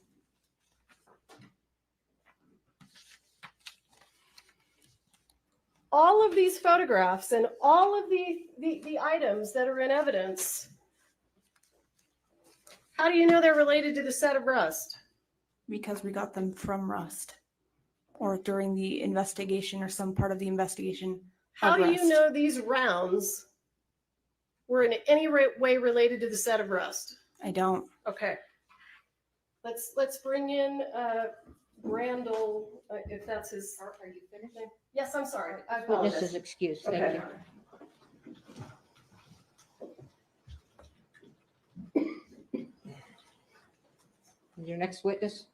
All of these photographs and all of the items that are in evidence, how do you know they're related to the set of Rust? Because we got them from Rust. Or during the investigation or some part of the investigation. How do you Rust. know these rounds were in any way related to the set of Rust? I don't. Okay. Let's bring in Brandle, if that's his. Are you finished? Yes, I'm sorry. I Witness apologize. is excused. Thank Okay. you. Your next witness?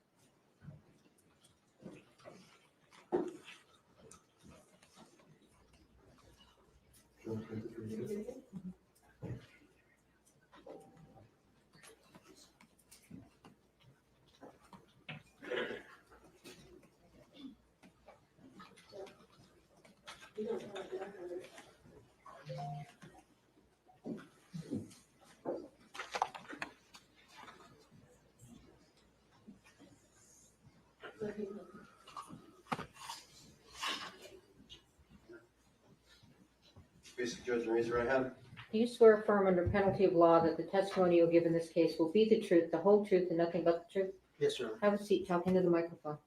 Basic judge, raise your right hand. Do you swear affirm under penalty of law that the testimony you'll give in this case will be the truth, the whole truth, and nothing but the truth? Yes, sir. Have a seat. Talk into the microphone.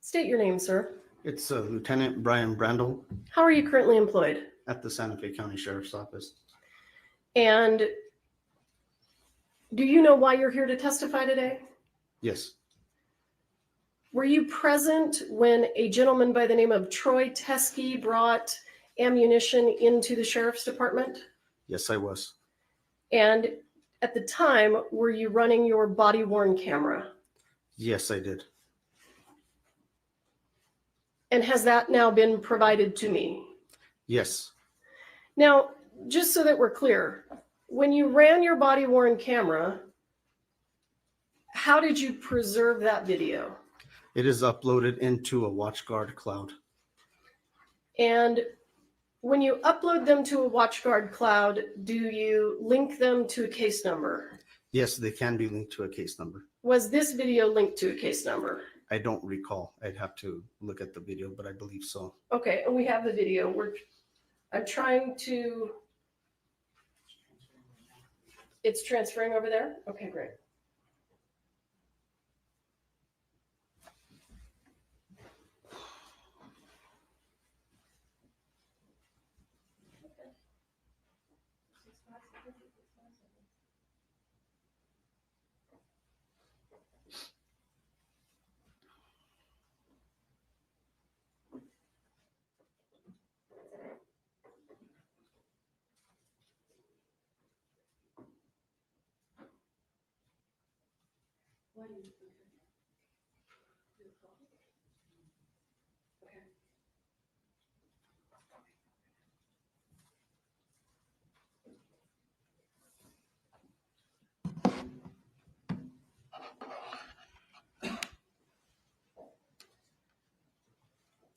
State your name, sir. It's Lieutenant Brian Brandle How are you currently employed? at the Santa Fe County Sheriff's Office. And do you know why you're here to testify today? Yes, Were you present when a gentleman by the name of Troy Teskey brought ammunition into the sheriff's department? yes, I was. And at the time, were you running your body-worn camera? Yes, I did. And has that now been provided to me? Yes, Now, just so that we're clear, when you ran your body-worn camera, how did you preserve that video? it is uploaded into a WatchGuard cloud. And when you upload them to a WatchGuard cloud, do you link them to a case number? Yes, they can be linked to a case number. Was this video linked to a case number? I don't recall. I'd have to look at the video, but I believe so. Okay, and we have the video. I'm trying to. It's transferring over there? Okay, great.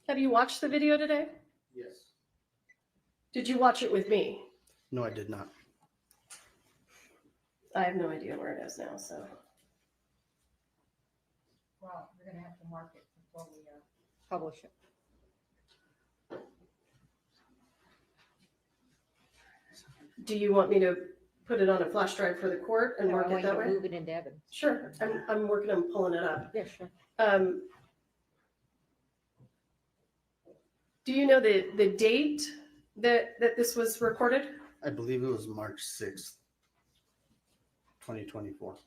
Have you watched the video today? Yes. Did you watch it with me? No, I did not. I have no idea where it is now, so. Well, we're gonna have to mark it before we publish it. Do you want me to put it on a flash drive for the court and mark I it want you that to way? move it into evidence. Sure, I'm working on pulling it up. Yeah, sure. Do you know the date that this was recorded? I believe it was March 6th, 2024.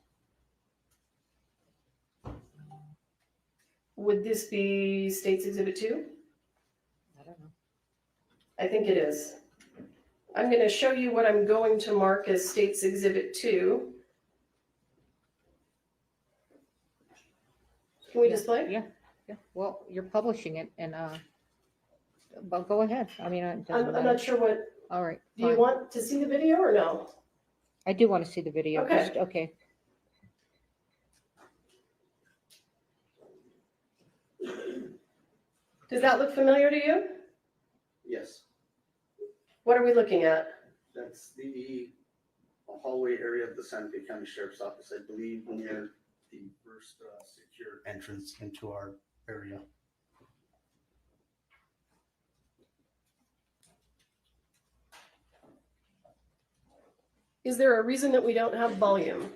Would this be State's Exhibit 2? I don't know. I think it is. I'm going to show you what I'm going to mark as State's Exhibit 2. Can we display? Yeah, yeah. Well, you're publishing it and, but go ahead. I mean, it doesn't I'm matter. not sure what, All right. do you fine. want to see the video or no? I do want to see the video. Okay. Just- okay. Does that look familiar to you? Yes, What are we looking at? that's the hallway area of the Santa Fe County Sheriff's Office, I believe, near the first secure entrance into our area. Is there a reason that we don't have volume?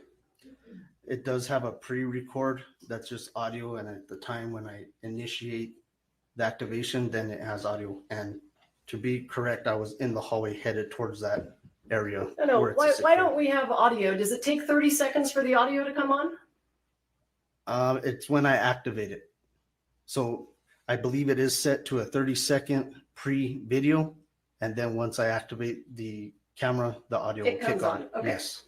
It does have a pre-record that's just audio, and at the time when I initiate the activation, then it has audio. And to be correct, I was in the hallway headed towards that area. No, where it's why secure. don't we have audio? Does it take 30 seconds for the audio to come on? It's when I activate it. So I believe it is set to a 30-second pre-video, and then once I activate the camera, the audio will It kick comes on. on, okay. Yes.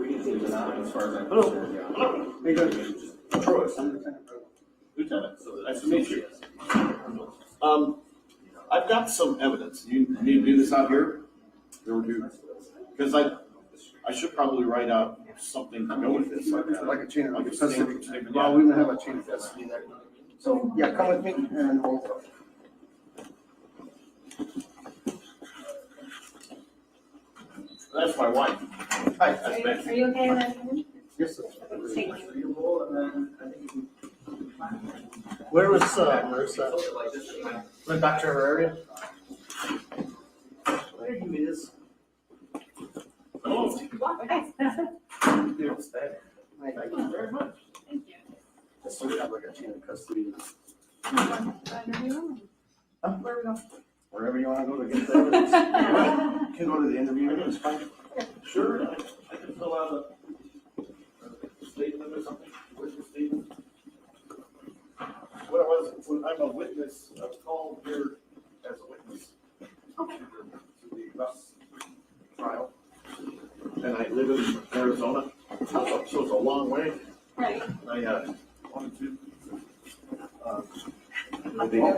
As far as I'm concerned, yeah. Troy, Lieutenant, so nice to meet you. I've got some evidence. You need to do this out here? Because I should probably write out something to go with this. Like a chain of custody. custody. Well, we don't have a chain of custody there. So, yeah, come with me and we'll. That's my wife. Hi. That's Becky. Are you okay with that? Yes, sir. Thank Where was Marissa? Went back to her area? There he is. Oh, Yes, there. Thank you very much. Thank you. So we have like a chain of custody. Where we go? Wherever you wanna go to get the evidence. You can go to the interview. it's fine. Sure, I can fill out a statement or something, witness statement. When I'm a witness, I was called here as a witness. Okay. To the bus trial. And I live in Arizona, so it's a long way. Right. I wanted to.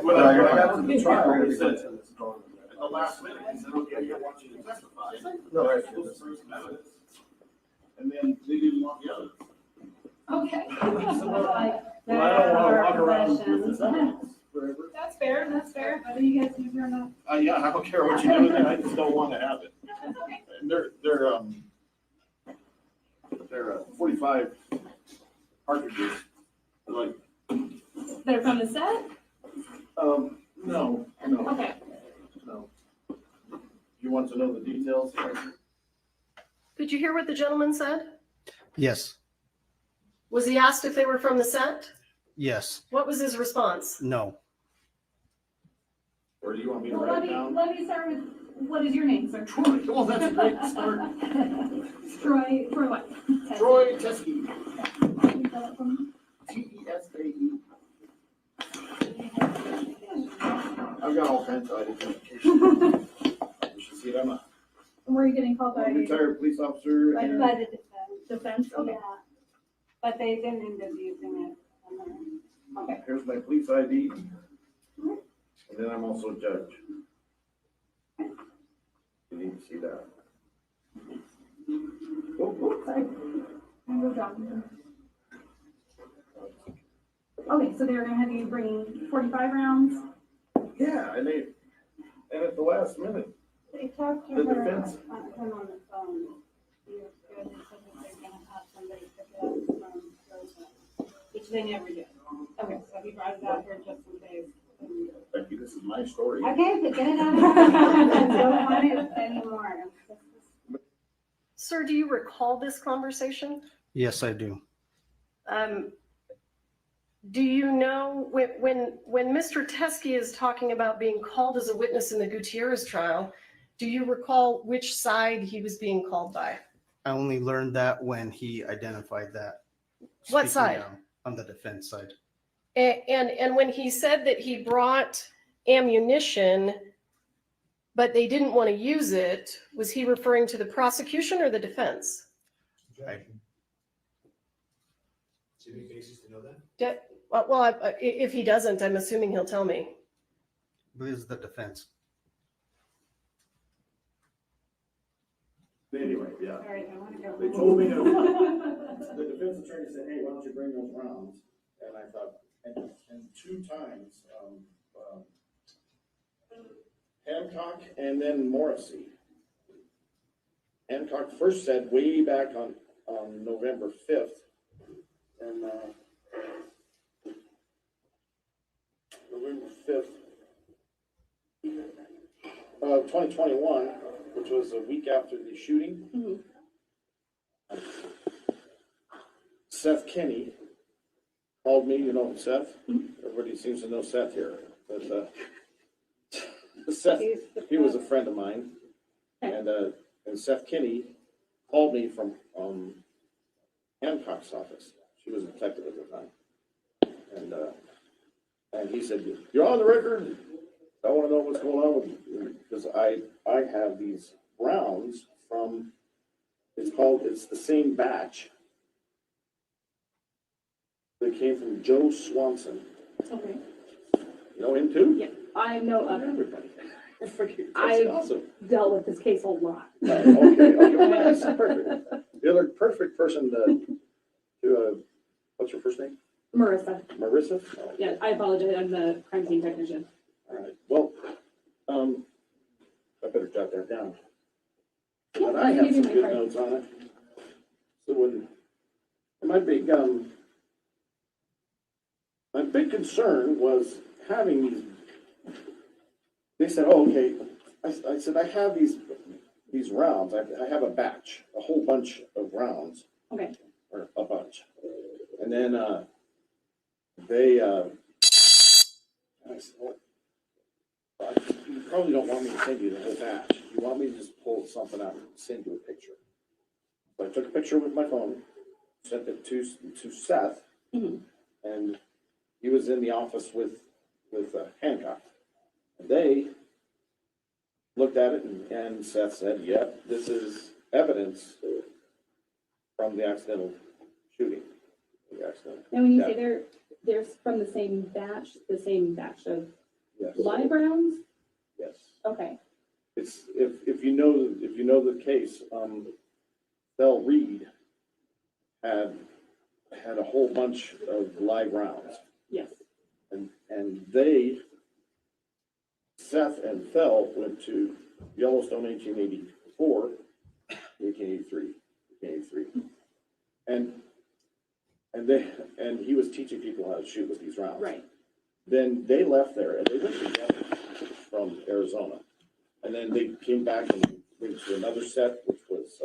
When I got to the trial, he said, at the last minute, he said, okay, I want you to testify. No, right. Those first evidence. And then they didn't want the others. Okay. Well, I don't want to walk around with this evidence forever. That's fair, that's fair. Whether you guys do it or not. Yeah, I don't care what you do with it, I just don't want to have it. That's okay. And they're 45 cartridges, like, They're from the set? no. Okay. No. You want to know the details? Did you hear what the gentleman said? Yes. Was he asked if they were from the set? Yes. What was his response? No. Or do you want me to Well, write it down? let me start with, what is your name, sir? Troy, well, that's a great start. Troy what? Troy Teskey, Can you spell it for me? T-E-S-A-E. I've got all kinds of identification. You should see them. were you getting called by? I'm a retired police officer. By and- the defense? Okay. Yeah, but they didn't end up using it. Okay. Here's my police ID. And then I'm also a judge. You need to see that. Sorry. I'm gonna go down. Okay, so they were gonna have you bring 45 rounds? Yeah, and at the last minute, They talked to The her, defense. him on the phone. He was good and said that they're gonna have somebody pick it up from Rosa, which they never did. Okay, so he brought it out here just in case. Becky, this is my story. Okay, but get it out. I don't want it anymore. Sir, do you recall this conversation? Yes, I do. Do you know when Mr. Teskey is talking about being called as a witness in the Gutierrez trial, do you recall which side he was being called by? I only learned that when he identified that. What Speaking side? now, on the defense side. And when he said that he brought ammunition, but they didn't want to use it, was he referring to the prosecution or the defense? I, Do you have any basis to know that? If he doesn't, I'm assuming he'll tell me. believe it's the defense. Anyway, yeah. All right, I wanna go. They told me to, the defense attorney said, hey, why don't you bring those rounds? And I thought, and two times, Hancock and then Morrissey. Hancock first said way back on November 5th, and November 5th, 2021, which was a week after the shooting. Seth Kenny called me, you know Seth? Everybody seems to know Seth here, but Seth, he was a friend of mine, and Seth Kenny called me from Hancock's office. She was a detective at the time, and he said, "You're on the record. I want to know what's going on with you because I have these rounds from. It's the same batch. They came from Joe Swanson. Okay. You know him too? Yeah, I know of him. Everybody. I've Awesome. dealt with this case a lot. Okay, that's perfect. You're the perfect person to what's your first name? Marissa. Marissa? Oh, Yeah, I apologize. I'm the crime scene technician. all right. Well, I better jot that down. And I have some good notes on it. So my big concern was having these. They said, "Oh, okay." I said, "I have these rounds. I have a batch, a whole bunch of rounds." Okay. Or a bunch. And then they. I said, "Well, you probably don't want me to send you the whole batch. You want me to just pull something out and send you a picture." So I took a picture with my phone, sent it to Seth, and he was in the office with Hancock. And they looked at it, and Seth said, "Yep, this is evidence from the accidental shooting." And when you say they're from the same batch of Yes. live rounds? Yes. Okay. It's if you know the case, Bell Reed had a whole bunch of live rounds. Yes. And they, Seth and Fell went to Yellowstone 1884, 1883, and he was teaching people how to shoot with these rounds. Right. Then they left there and they went together from Arizona, and then they came back and went to another set, which was.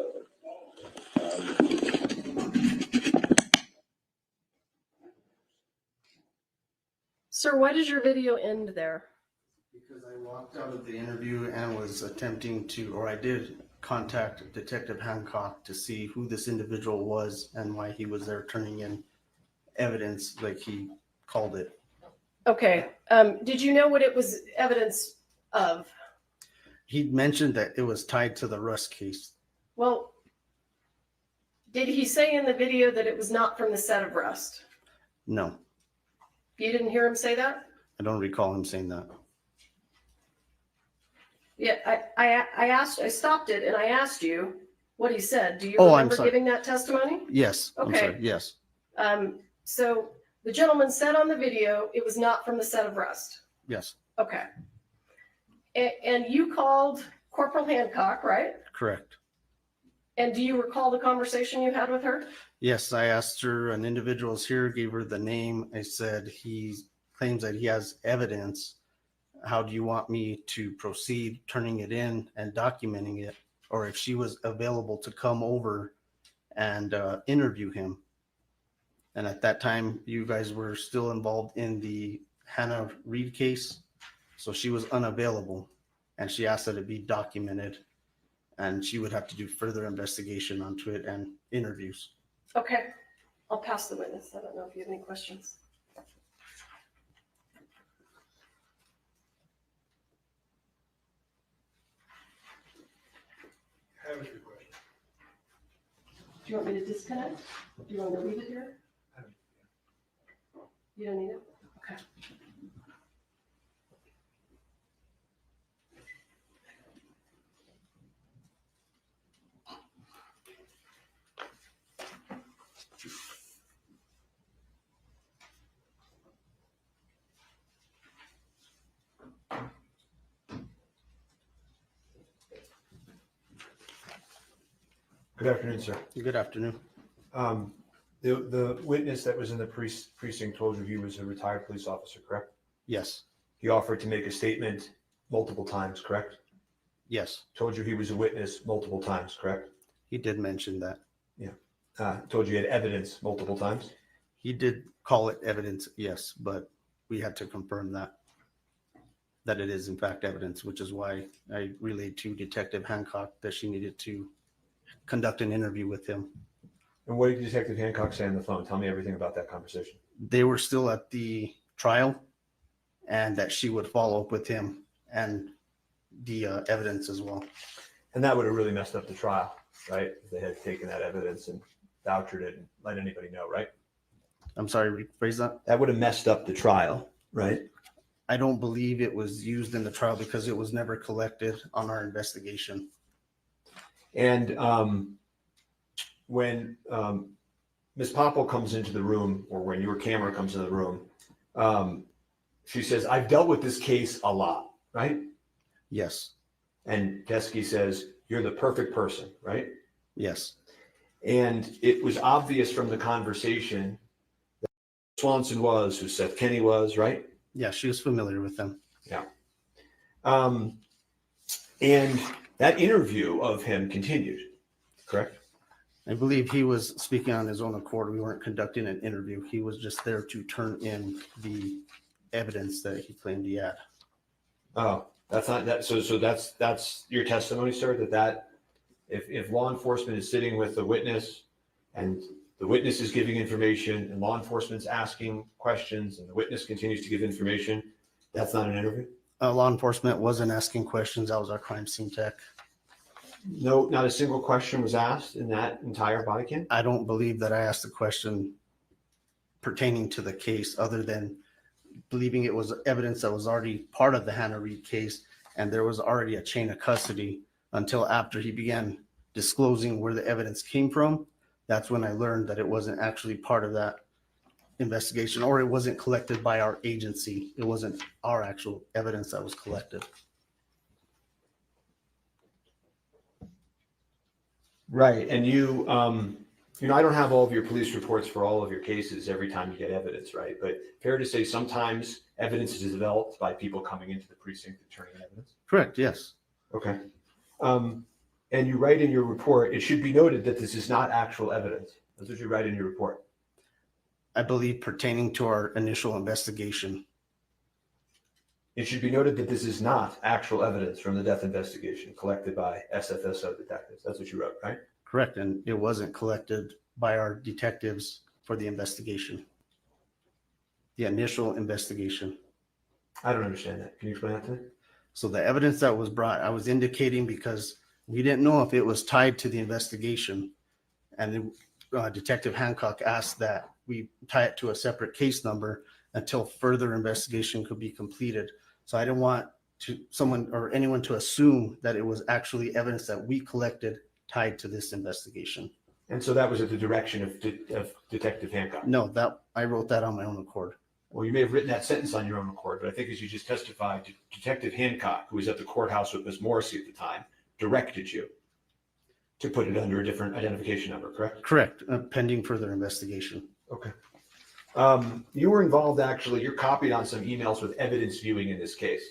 Sir, why does your video end there? Because I walked out of the interview and was attempting to, or I did contact Detective Hancock to see who this individual was and why he was there turning in evidence like he called it. Okay. Did you know what it was evidence of? He mentioned that it was tied to the Rust case. Well, did he say in the video that it was not from the set of Rust? No, You didn't hear him say that? I don't recall him saying that. Yeah, I stopped it and I asked you what he said. Do you Oh, I'm remember sorry. giving that testimony? Yes, I'm Okay. sorry, yes, So the gentleman said on the video, it was not from the set of Rust. yes, Okay. And you called Corporal Hancock, right? correct. And do you recall the conversation you had with her? Yes, I asked her, an individual's here, gave her the name. I said, he claims that he has evidence. How do you want me to proceed turning it in and documenting it? Or if she was available to come over and interview him. And at that time, you guys were still involved in the Hannah Reed case. So she was unavailable and she asked that it be documented and she would have to do further investigation onto it and interviews. Okay. I'll pass the witness. I don't know if you have any questions. I have a few questions. Do you want me to disconnect? Do you want me to leave it here? You don't need it? Okay. Good afternoon, sir. Good afternoon. The witness that was in the precinct told you he was a retired police officer, correct? Yes, He offered to make a statement multiple times, correct? yes, Told you he was a witness multiple times, correct? he did mention that. Told you he had evidence multiple times? He did call it evidence, yes, but we had to confirm that it is in fact evidence, which is why I relayed to Detective Hancock that she needed to conduct an interview with him. And what did Detective Hancock say on the phone? Tell me everything about that conversation. They were still at the trial and that she would follow up with him and the evidence as well. And that would have really messed up the trial, right? If they had taken that evidence and vouchered it and let anybody know, right? I'm sorry, rephrase that? That would have messed up the trial, right? I don't believe it was used in the trial because it was never collected on our investigation. And when Ms. Popple comes into the room, or when your camera comes in the room, she says, I've dealt with this case a lot, right? Yes, And Teskey says, you're the perfect person, right? yes, And it was obvious from the conversation that Swanson was, who Seth Kenny was, right? yeah, she was familiar with them. Yeah. And that interview of him continued, correct? I believe he was speaking on his own accord. We weren't conducting an interview. He was just there to turn in the evidence that he claimed he had. Oh, that's not that. So that's your testimony, sir, that if law enforcement is sitting with the witness and the witness is giving information and law enforcement's asking questions and the witness continues to give information, that's not an interview? Law enforcement wasn't asking questions. That was our crime scene tech. No, not a single question was asked in that entire body cam? I don't believe that I asked a question pertaining to the case other than believing it was evidence that was already part of the Hannah Reed case and there was already a chain of custody until after he began disclosing where the evidence came from. That's when I learned that it wasn't actually part of that investigation or it wasn't collected by our agency. It wasn't our actual evidence that was collected. Right. And you know, I don't have all of your police reports for all of your cases every time you get evidence, right? But fair to say sometimes evidence is developed by people coming into the precinct and turning in evidence? Correct, yes. Okay. And you write in your report, it should be noted that this is not actual evidence. That's what you write in your report. I believe pertaining to our initial investigation. It should be noted that this is not actual evidence from the death investigation collected by SFSO detectives. That's what you wrote, right? Correct, and it wasn't collected by our detectives for the investigation. The initial investigation. I don't understand that. Can you explain that to me? So the evidence that was brought, I was indicating because we didn't know if it was tied to the investigation. And Detective Hancock asked that we tie it to a separate case number until further investigation could be completed. So I didn't want someone or anyone to assume that it was actually evidence that we collected tied to this investigation. And so that was at the direction of Detective Hancock? No, that I wrote that on my own accord. Well, you may have written that sentence on your own accord, but I think as you just testified, Detective Hancock, who was at the courthouse with Ms. Morrissey at the time, directed you to put it under a different identification number, correct? Correct, pending further investigation. Okay. You were involved, actually, you're copied on some emails with evidence viewing in this case.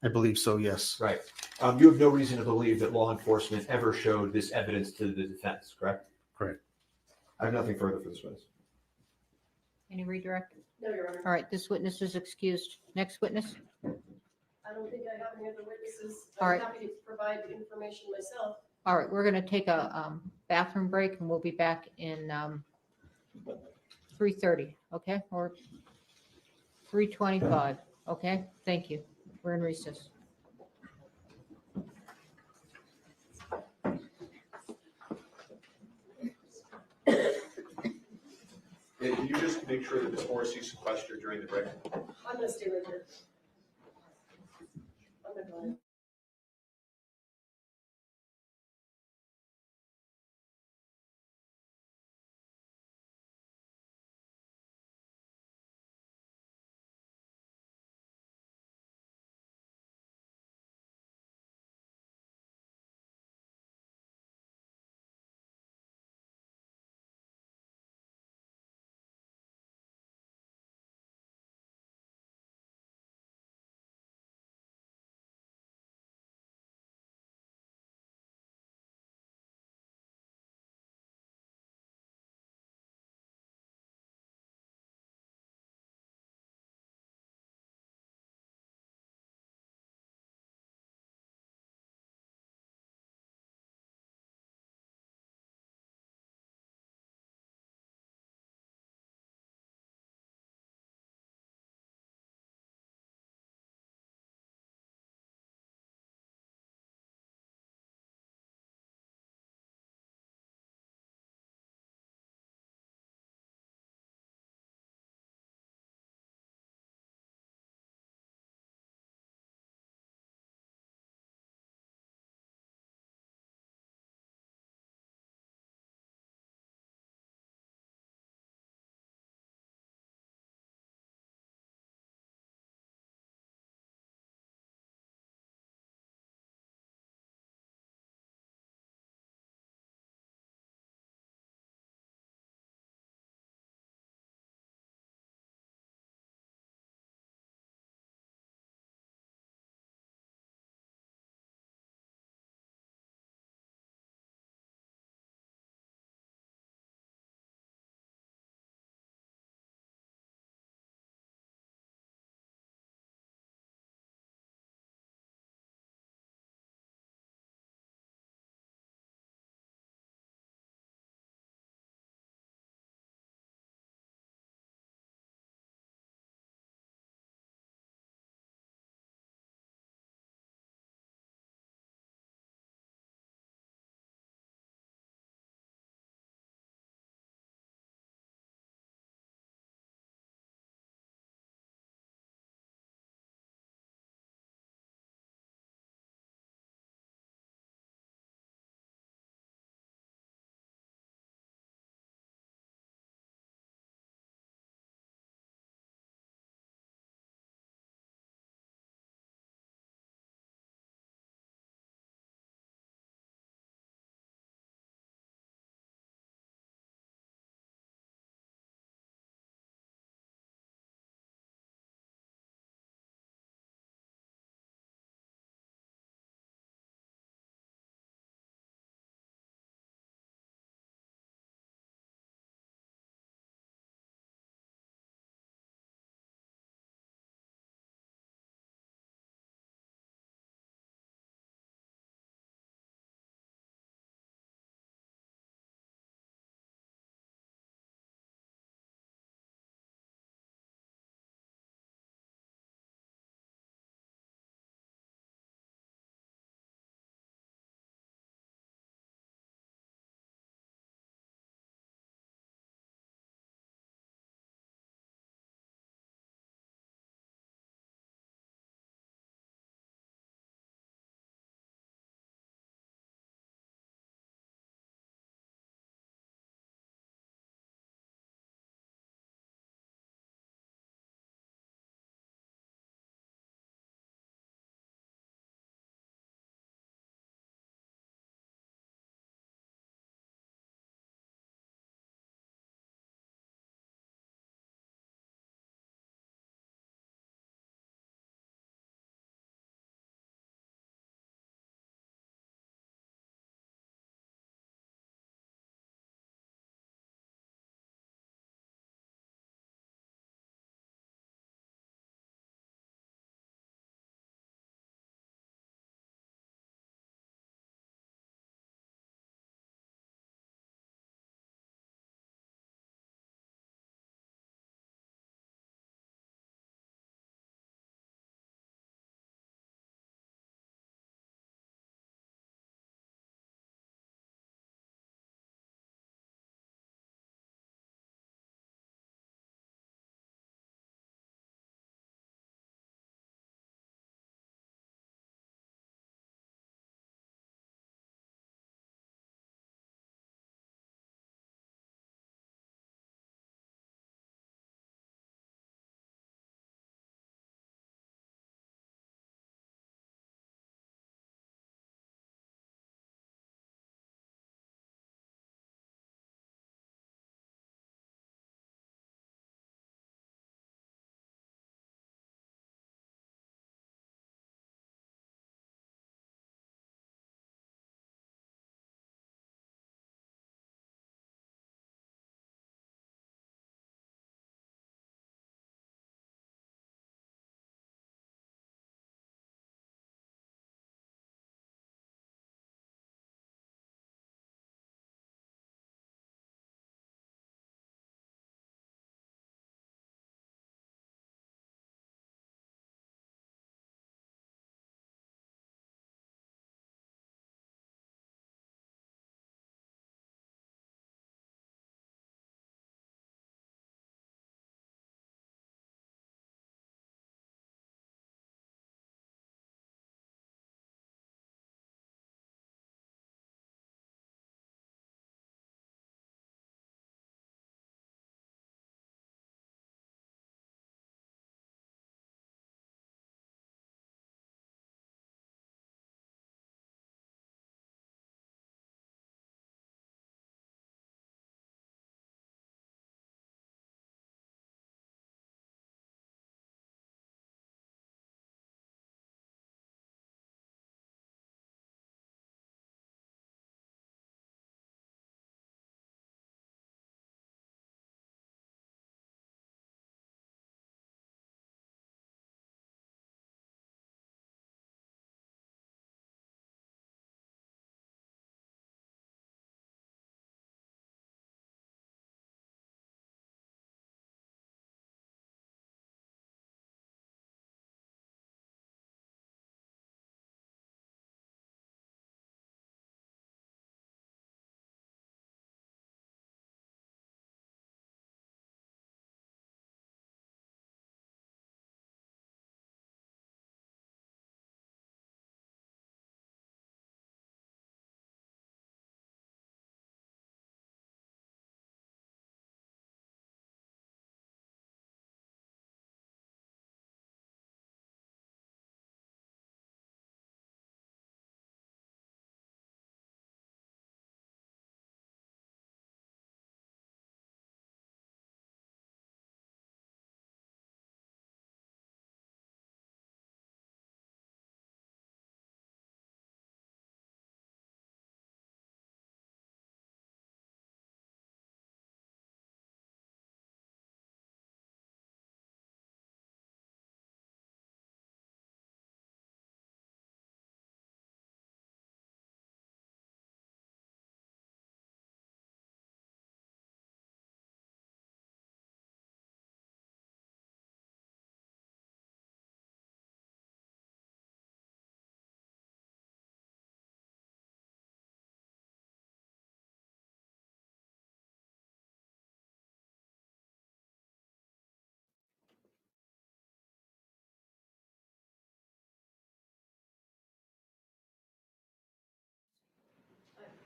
I believe so, yes. Right. You have no reason to believe that law enforcement ever showed this evidence to the defense, correct? Correct. I have nothing further for this witness. Any redirect? No, Your Honor. All right, this witness is excused. Next witness? I don't think I have any other witnesses. All right. I'm happy to provide the information myself. All right, we're going to take a bathroom break and we'll be back in 3:30, okay? Or 3:25, okay? Thank you. We're in recess. And can you just make sure that Ms. Morrissey is sequestered during the break? I'm gonna stay right here. I'm gonna go.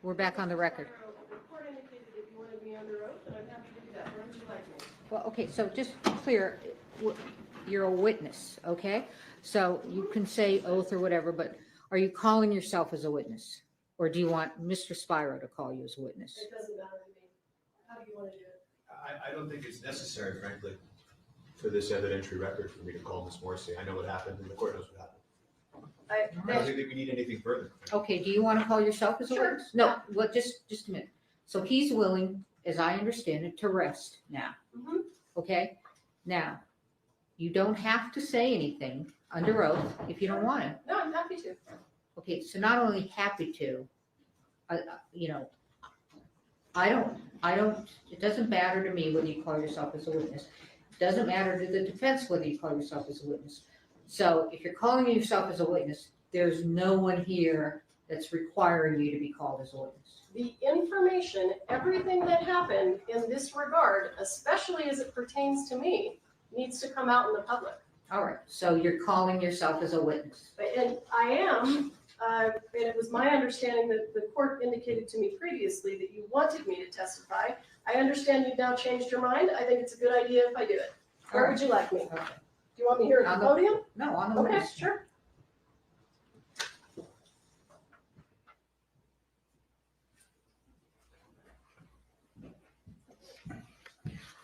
We're back on the record. The court indicated that you wanted me under oath, and I'm happy to do that. Where would you like me? Well, okay, so just clear, you're a witness, okay? So you can say oath or whatever, but are you calling yourself as a witness? Or do you want Mr. Spiro to call you as a witness? It doesn't matter to me. How do you want to do it? I don't think it's necessary, frankly, for this evidentiary record for me to call Ms. Morrissey. I know what happened and the court knows what happened. I don't think that we need anything further. Okay, do you want to call yourself as a Sure. witness? No, well, just a minute. So he's willing, as I understand it, to rest now, Mhm. okay? Now, you don't have to say anything under oath if you don't want to. No, I'm happy to. Okay, so not only happy to, you know, I don't, it doesn't matter to me whether you call yourself as a witness. It doesn't matter to the defense whether you call yourself as a witness. So if you're calling yourself as a witness, there's no one here that's requiring you to be called as a witness. The information, everything that happened in this regard, especially as it pertains to me, needs to come out in the public. All right, so you're calling yourself as a witness. And I am, and it was my understanding that the court indicated to me previously that you wanted me to testify. I understand you've now changed your mind. I think it's a good idea if I do it. Where would you like me? Okay. Do you want me here at the podium? No, on the Okay, witness. sure.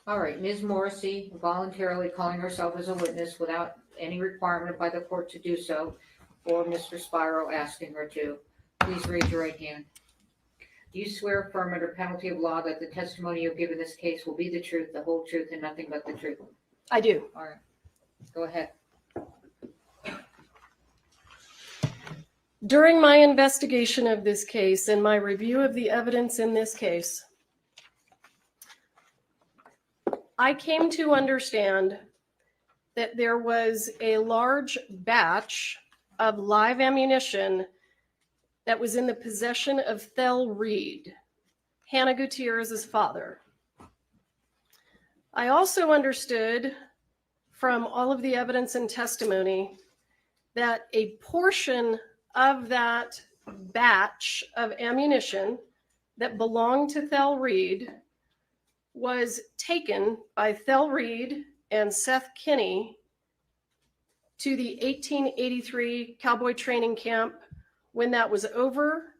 All right, Ms. Morrissey voluntarily calling herself as a witness without any requirement by the court to do so, or Mr. Spiro asking her to. Please raise your right hand. Do you swear affirm under penalty of law that the testimony you give in this case will be the truth, the whole truth, and nothing but the truth? I do. All right, go ahead. During my investigation of this case and my review of the evidence in this case, I came to understand that there was a large batch of live ammunition that was in the possession of Thel Reed, Hannah Gutierrez's father. I also understood from all of the evidence and testimony that a portion of that batch of ammunition that belonged to Thel Reed was taken by Thel Reed and Seth Kinney to the 1883 cowboy training camp. When that was over,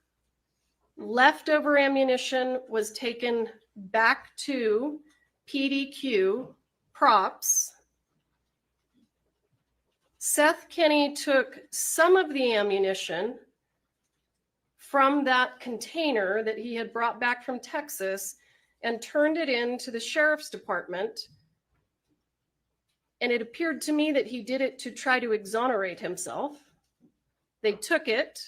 leftover ammunition was taken back to PDQ props. Seth Kinney took some of the ammunition from that container that he had brought back from Texas and turned it into the sheriff's department. And it appeared to me that he did it to try to exonerate himself. They took it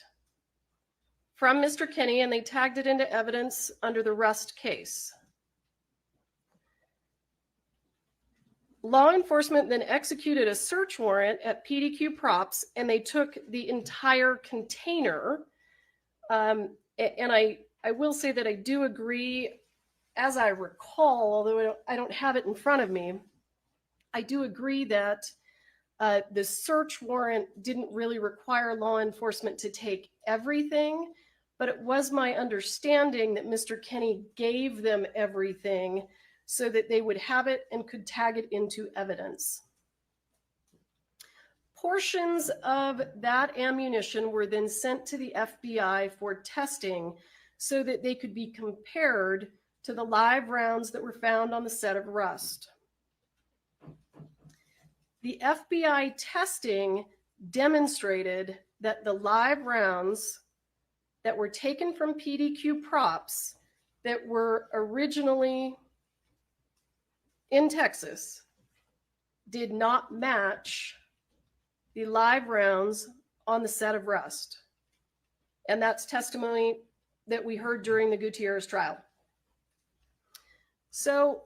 from Mr. Kinney and they tagged it into evidence under the Rust case. Law enforcement then executed a search warrant at PDQ props and they took the entire container. And I will say that I do agree, as I recall, although I don't have it in front of me, I do agree that the search warrant didn't really require law enforcement to take everything, but it was my understanding that Mr. Kinney gave them everything so that they would have it and could tag it into evidence. Portions of that ammunition were then sent to the FBI for testing so that they could be compared to the live rounds that were found on the set of Rust. The FBI testing demonstrated that the live rounds that were taken from PDQ props that were originally in Texas did not match the live rounds on the set of Rust. And that's testimony that we heard during the Gutierrez trial. So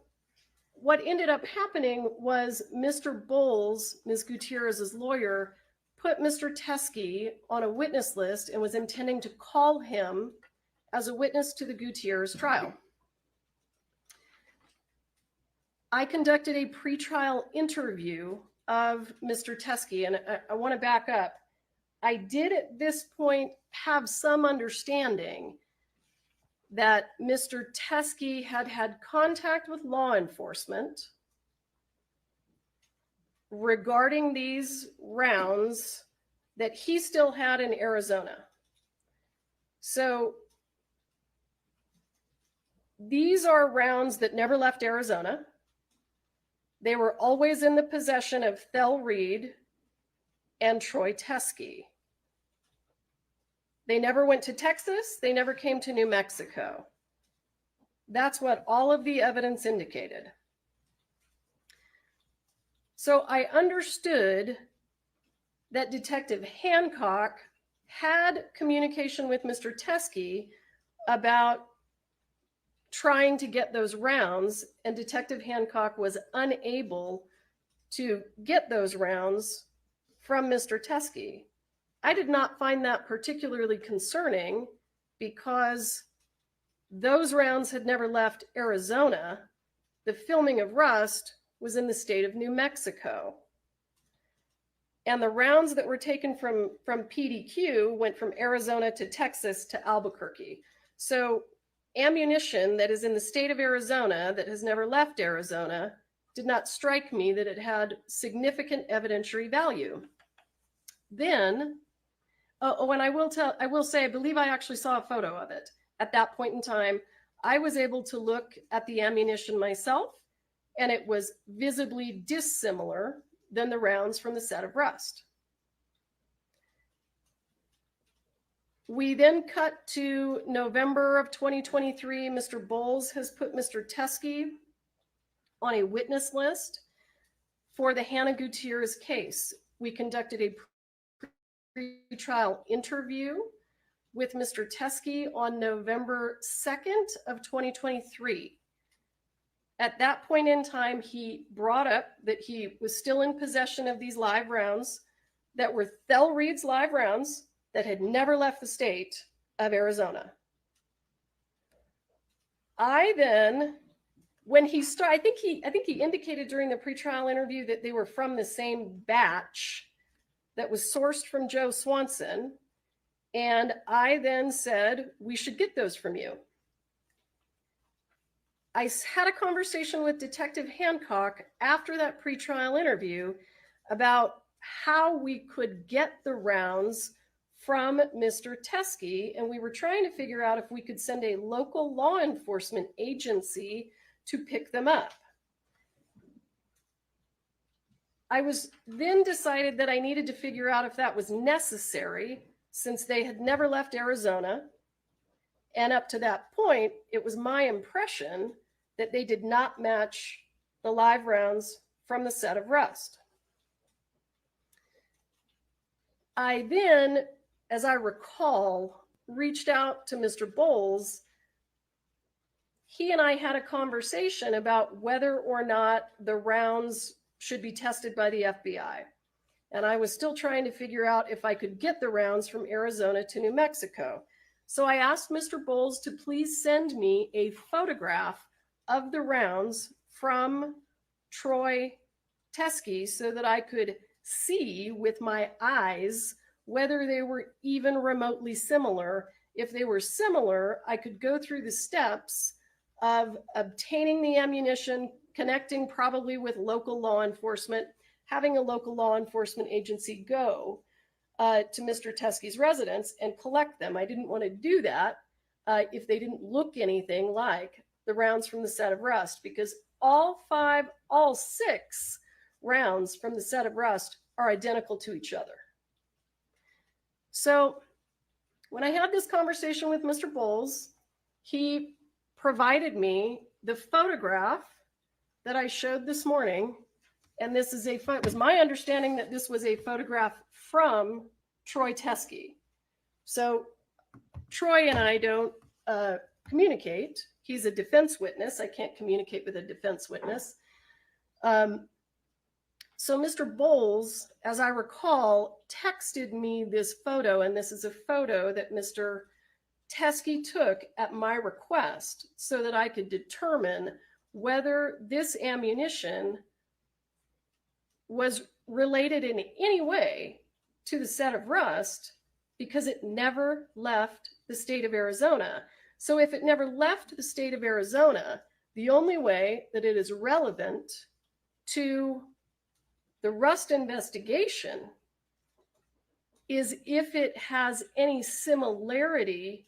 what ended up happening was Mr. Bowles, Ms. Gutierrez's lawyer, put Mr. Teskey on a witness list and was intending to call him as a witness to the Gutierrez trial. I conducted a pretrial interview of Mr. Teskey, and I want to back up. I did at this point have some understanding that Mr. Teskey had had contact with law enforcement regarding these rounds that he still had in Arizona. So these are rounds that never left Arizona. They were always in the possession of Thel Reed and Troy Teskey. They never went to Texas. They never came to New Mexico. That's what all of the evidence indicated. So I understood that Detective Hancock had communication with Mr. Teskey about trying to get those rounds, and Detective Hancock was unable to get those rounds from Mr. Teskey. I did not find that particularly concerning because those rounds had never left Arizona. The filming of Rust was in the state of New Mexico. And the rounds that were taken from PDQ went from Arizona to Texas to Albuquerque. So ammunition that is in the state of Arizona that has never left Arizona did not strike me that it had significant evidentiary value. Then, and I will say, I believe I actually saw a photo of it. At that point in time, I was able to look at the ammunition myself, and it was visibly dissimilar than the rounds from the set of Rust. We then cut to November of 2023. Mr. Bowles has put Mr. Teskey on a witness list for the Hannah Gutierrez case. We conducted a pre-trial interview with Mr. Teskey on November 2nd of 2023. At that point in time, he brought up that he was still in possession of these live rounds that were Thel Reed's live rounds that had never left the state of Arizona. I then, when he started, I think he indicated during the pretrial interview that they were from the same batch that was sourced from Joe Swanson. And I then said, we should get those from you. I had a conversation with Detective Hancock after that pretrial interview about how we could get the rounds from Mr. Teskey, and we were trying to figure out if we could send a local law enforcement agency to pick them up. I was then decided that I needed to figure out if that was necessary since they had never left Arizona. And up to that point, it was my impression that they did not match the live rounds from the set of Rust. I then, as I recall, reached out to Mr. Bowles. He and I had a conversation about whether or not the rounds should be tested by the FBI. And I was still trying to figure out if I could get the rounds from Arizona to New Mexico. So I asked Mr. Bowles to please send me a photograph of the rounds from Troy Teskey so that I could see with my eyes whether they were even remotely similar. If they were similar, I could go through the steps of obtaining the ammunition, connecting probably with local law enforcement, having a local law enforcement agency go to Mr. Teskey's residence and collect them. I didn't want to do that if they didn't look anything like the rounds from the set of Rust, because all six rounds from the set of Rust are identical to each other. So when I had this conversation with Mr. Bowles, he provided me the photograph that I showed this morning. And this is it was my understanding that this was a photograph from Troy Teskey. So Troy and I don't communicate. He's a defense witness. I can't communicate with a defense witness. So Mr. Bowles, as I recall, texted me this photo, and this is a photo that Mr. Teskey took at my request so that I could determine whether this ammunition was related in any way to the set of Rust, because it never left the state of Arizona. So if it never left the state of Arizona, the only way that it is relevant to the Rust investigation is if it has any similarity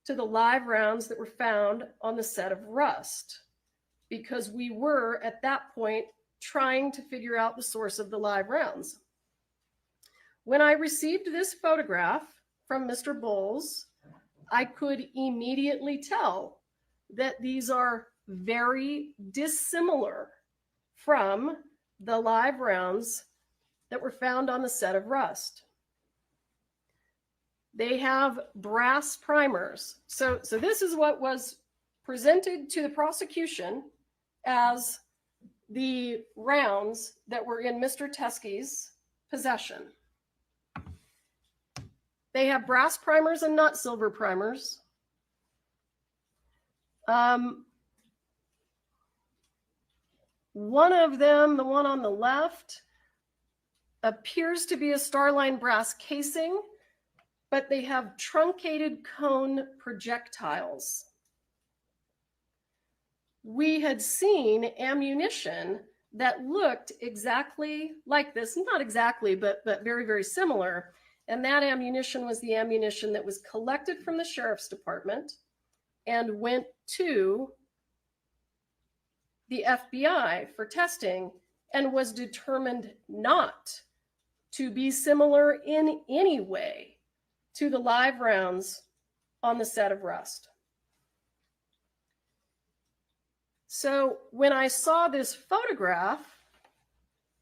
to the live rounds that were found on the set of Rust, because we were at that point trying to figure out the source of the live rounds. When I received this photograph from Mr. Bowles, I could immediately tell that these are very dissimilar from the live rounds that were found on the set of Rust. They have brass primers. So this is what was presented to the prosecution as the rounds that were in Mr. Teskey's possession. They have brass primers and not silver primers. One of them, the one on the left, appears to be a Starline brass casing, but they have truncated cone projectiles. We had seen ammunition that looked exactly like this, not exactly, but very, very similar. And that ammunition was the ammunition that was collected from the sheriff's department and went to the FBI for testing and was determined not to be similar in any way to the live rounds on the set of Rust. So when I saw this photograph,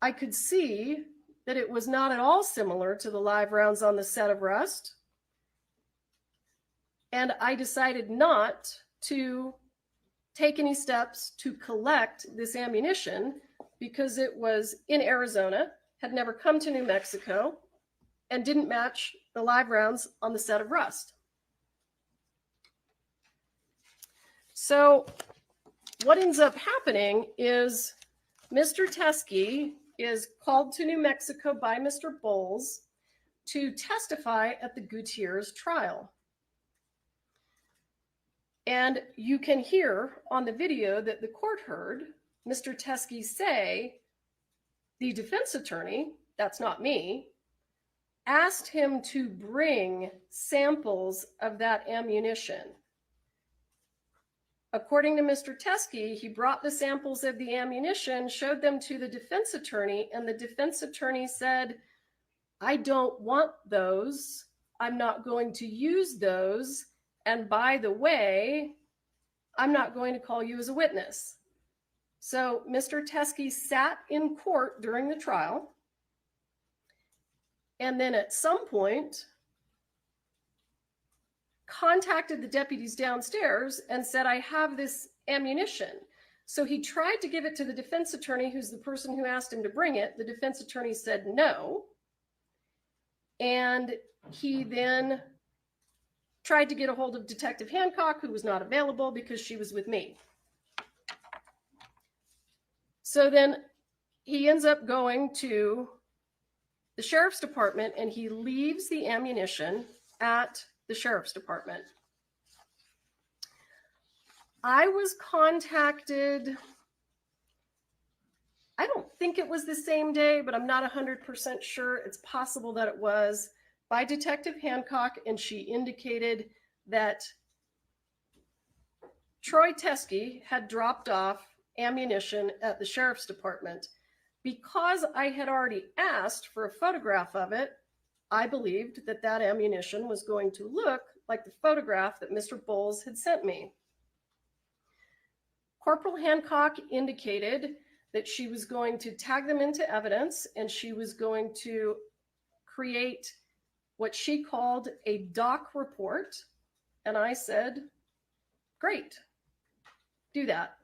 I could see that it was not at all similar to the live rounds on the set of Rust. And I decided not to take any steps to collect this ammunition because it was in Arizona, had never come to New Mexico, and didn't match the live rounds on the set of Rust. So what ends up happening is Mr. Teskey is called to New Mexico by Mr. Bowles to testify at the Gutierrez trial. And you can hear on the video that the court heard Mr. Teskey say, the defense attorney, that's not me, asked him to bring samples of that ammunition. According to Mr. Teskey, he brought the samples of the ammunition, showed them to the defense attorney, and the defense attorney said, I don't want those. I'm not going to use those. And by the way, I'm not going to call you as a witness. So Mr. Teskey sat in court during the trial. And then at some point, contacted the deputies downstairs and said, I have this ammunition. So he tried to give it to the defense attorney, who's the person who asked him to bring it. The defense attorney said no. And he then tried to get a hold of Detective Hancock, who was not available because she was with me. So then he ends up going to the sheriff's department and he leaves the ammunition at the sheriff's department. I was contacted, I don't think it was the same day, but I'm not 100% sure. It's possible that it was, by Detective Hancock, and she indicated that Troy Teskey had dropped off ammunition at the sheriff's department. Because I had already asked for a photograph of it, I believed that that ammunition was going to look like the photograph that Mr. Bowles had sent me. Corporal Hancock indicated that she was going to tag them into evidence and she was going to create what she called a doc report. And I said, great, do that.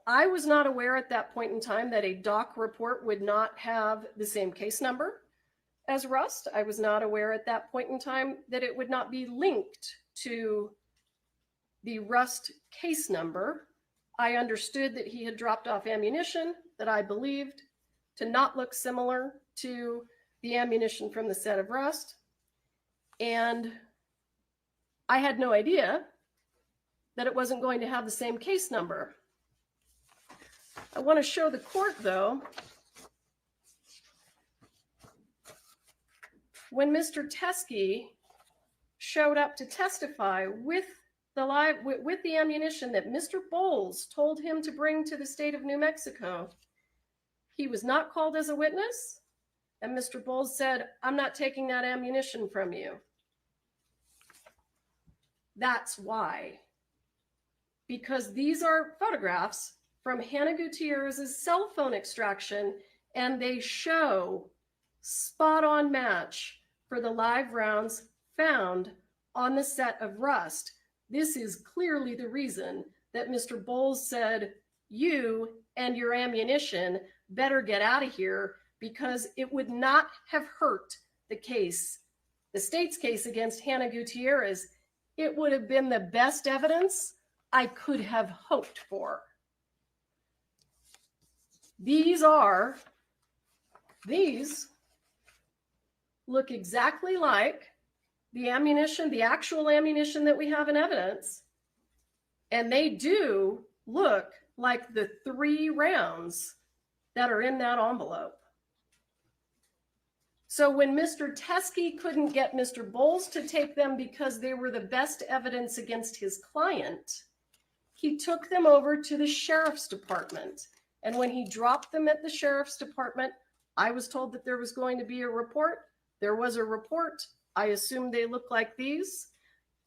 I was not aware at that point in time that a doc report would not have the same case number as Rust. I was not aware at that point in time that it would not be linked to the Rust case number. I understood that he had dropped off ammunition that I believed to not look similar to the ammunition from the set of Rust. And I had no idea that it wasn't going to have the same case number. I want to show the court, though, when Mr. Teskey showed up to testify with the ammunition that Mr. Bowles told him to bring to the state of New Mexico, he was not called as a witness, and Mr. Bowles said, "I'm not taking that ammunition from you." That's why. Because these are photographs from Hannah Gutierrez's cell phone extraction, and they show spot-on match for the live rounds found on the set of Rust. This is clearly the reason that Mr. Bowles said, "You and your ammunition better get out of here," because it would not have hurt the case, the state's case against Hannah Gutierrez. It would have been the best evidence I could have hoped for. These look exactly like the ammunition, the actual ammunition that we have in evidence. And they do look like the 3 rounds that are in that envelope. So when Mr. Teskey couldn't get Mr. Bowles to take them because they were the best evidence against his client, he took them over to the sheriff's department. And when he dropped them at the sheriff's department, I was told that there was going to be a report. There was a report. I assumed they looked like these.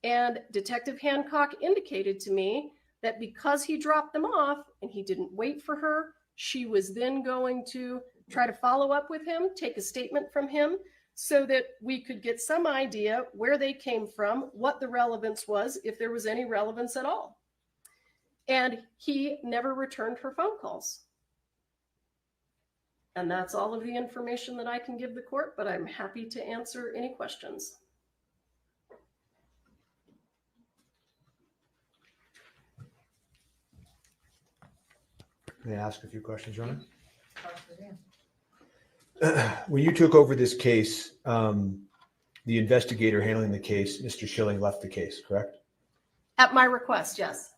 And Detective Hancock indicated to me that because he dropped them off and he didn't wait for her, she was then going to try to follow up with him, take a statement from him, so that we could get some idea where they came from, what the relevance was, if there was any relevance at all. And he never returned her phone calls. And that's all of the information that I can give the court, but I'm happy to answer any questions. May I ask a few questions, Your Honor? When you took over this case, the investigator handling the case, Mr. Schilling, left the case, correct? At my request, yes.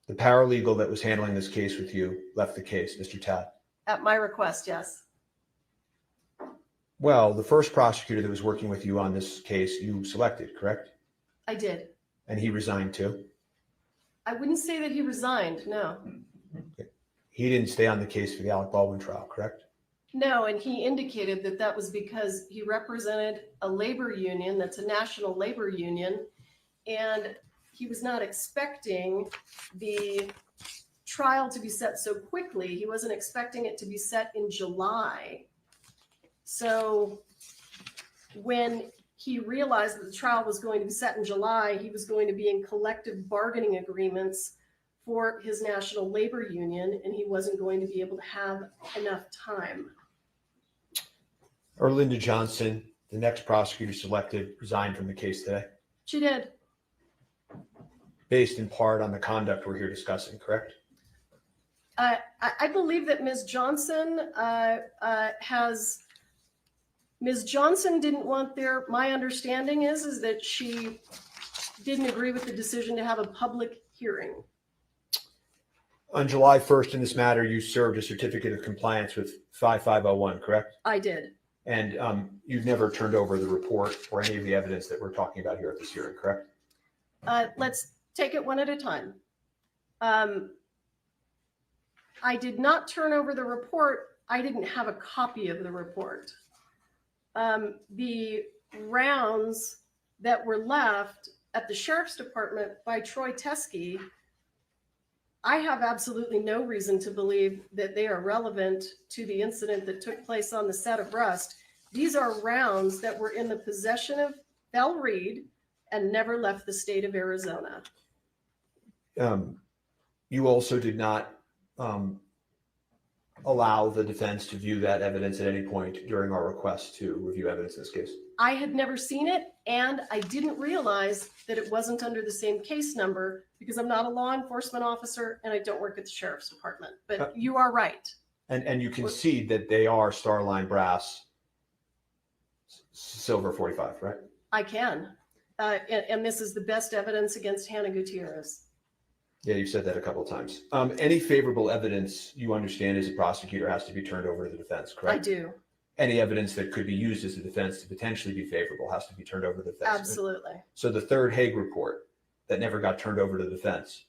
The paralegal that was handling this case with you left the case, Mr. Tad. At my request, yes. Well, the first prosecutor that was working with you on this case, you selected, correct? I did. And he resigned too? I wouldn't say that he resigned, no. Okay. He didn't stay on the case for the Alec Baldwin trial, correct? No, and he indicated that that was because he represented a labor union that's a national labor union, and he was not expecting the trial to be set so quickly. He wasn't expecting it to be set in July. So when he realized that the trial was going to be set in July, he was going to be in collective bargaining agreements for his national labor union, and he wasn't going to be able to have enough time. Erlinda Johnson, the next prosecutor selected, resigned from the case today, She did. based in part on the conduct we're here discussing, correct? I believe that Ms. Johnson Ms. Johnson didn't want my understanding is that she didn't agree with the decision to have a public hearing. On July 1st in this matter, you served a certificate of compliance with 5501, correct? I did. And you've never turned over the report or any of the evidence that we're talking about here at this hearing, correct? Let's take it one at a time. I did not turn over the report. I didn't have a copy of the report. The rounds that were left at the sheriff's department by Troy Teskey, I have absolutely no reason to believe that they are relevant to the incident that took place on the set of Rust. These are rounds that were in the possession of Bell Reed and never left the state of Arizona. You also did not allow the defense to view that evidence at any point during our request to review evidence in this case. I had never seen it, and I didn't realize that it wasn't under the same case number because I'm not a law enforcement officer and I don't work at the sheriff's department. But you are right. And you concede that they are Starline brass silver 45, right? I can. and this is the best evidence against Hannah Gutierrez. Yeah, you've said that a couple of times. Any favorable evidence you understand as a prosecutor has to be turned over to the defense, correct? I do. Any evidence that could be used as a defense to potentially be favorable has to be turned over to the defense. Absolutely. So the third Hague report that never got turned over to the defense,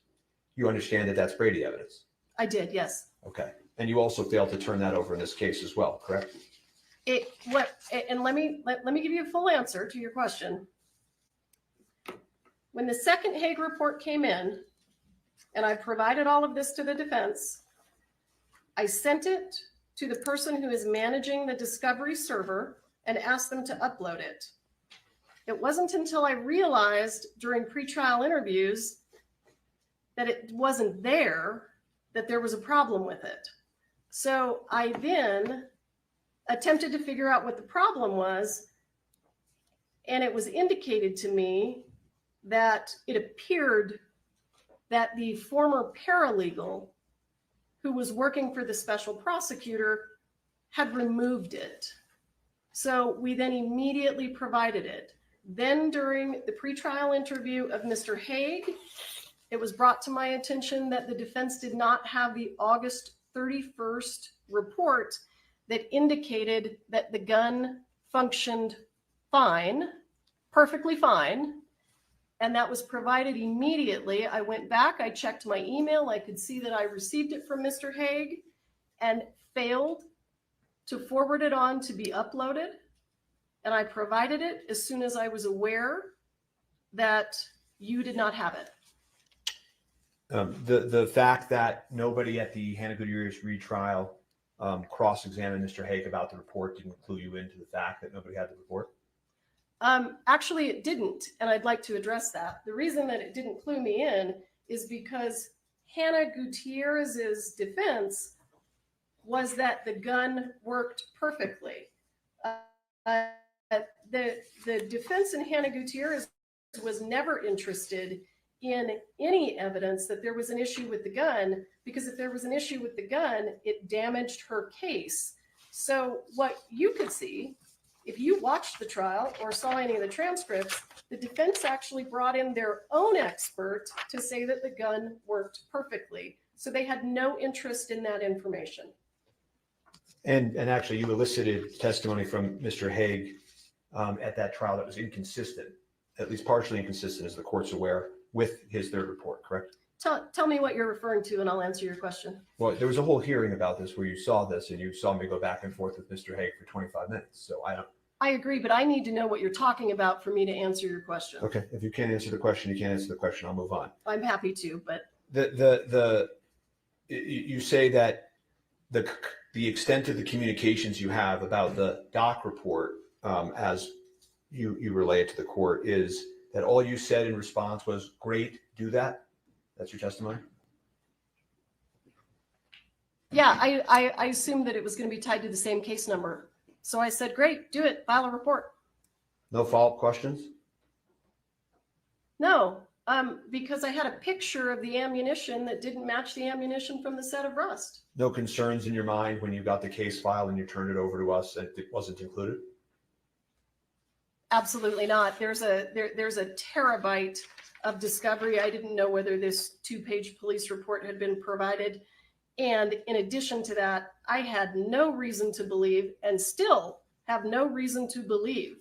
you understand that that's Brady evidence? I did, yes. Okay. And you also failed to turn that over in this case as well, correct? And let me give you a full answer to your question. When the second Hague report came in, and I provided all of this to the defense, I sent it to the person who is managing the discovery server and asked them to upload it. It wasn't until I realized during pretrial interviews that it wasn't there that there was a problem with it. So I then attempted to figure out what the problem was, and it was indicated to me that it appeared that the former paralegal who was working for the special prosecutor had removed it. So we then immediately provided it. Then during the pretrial interview of Mr. Hague, it was brought to my attention that the defense did not have the August 31st report that indicated that the gun functioned fine, perfectly fine. And that was provided immediately. I went back, I checked my email, I could see that I received it from Mr. Hague and failed to forward it on to be uploaded. And I provided it as soon as I was aware that you did not have it. The fact that nobody at the Hannah Gutierrez retrial cross-examined Mr. Hague about the report didn't clue you into the fact that nobody had the report? Actually, it didn't, and I'd like to address that. The reason that it didn't clue me in is because Hannah Gutierrez's defense was that the gun worked perfectly. The defense in Hannah Gutierrez was never interested in any evidence that there was an issue with the gun, because if there was an issue with the gun, it damaged her case. So what you could see, if you watched the trial or saw any of the transcripts, the defense actually brought in their own expert to say that the gun worked perfectly. So they had no interest in that information. And actually, you elicited testimony from Mr. Hague at that trial that was inconsistent, at least partially inconsistent, as the court's aware, with his third report, correct? Tell me what you're referring to and I'll answer your question. Well, there was a whole hearing about this where you saw this and you saw me go back and forth with Mr. Hague for 25 minutes. So I agree, but I need to know what you're talking about for me to answer your question. Okay, if you can't answer the question, you can't answer the question. I'll move on. I'm happy to, but you say that the extent of the communications you have about the doc report, as you relay it to the court, is that all you said in response was, "Great, do that." That's your testimony? Yeah, I assumed that it was going to be tied to the same case number. So I said, great, do it, file a report. No follow-up questions? No, because I had a picture of the ammunition that didn't match the ammunition from the set of rust. No concerns in your mind when you got the case file and you turned it over to us and it wasn't included? Absolutely not. There's a terabyte of discovery. I didn't know whether this 2-page police report had been provided. And in addition to that, I had no reason to believe, and still have no reason to believe,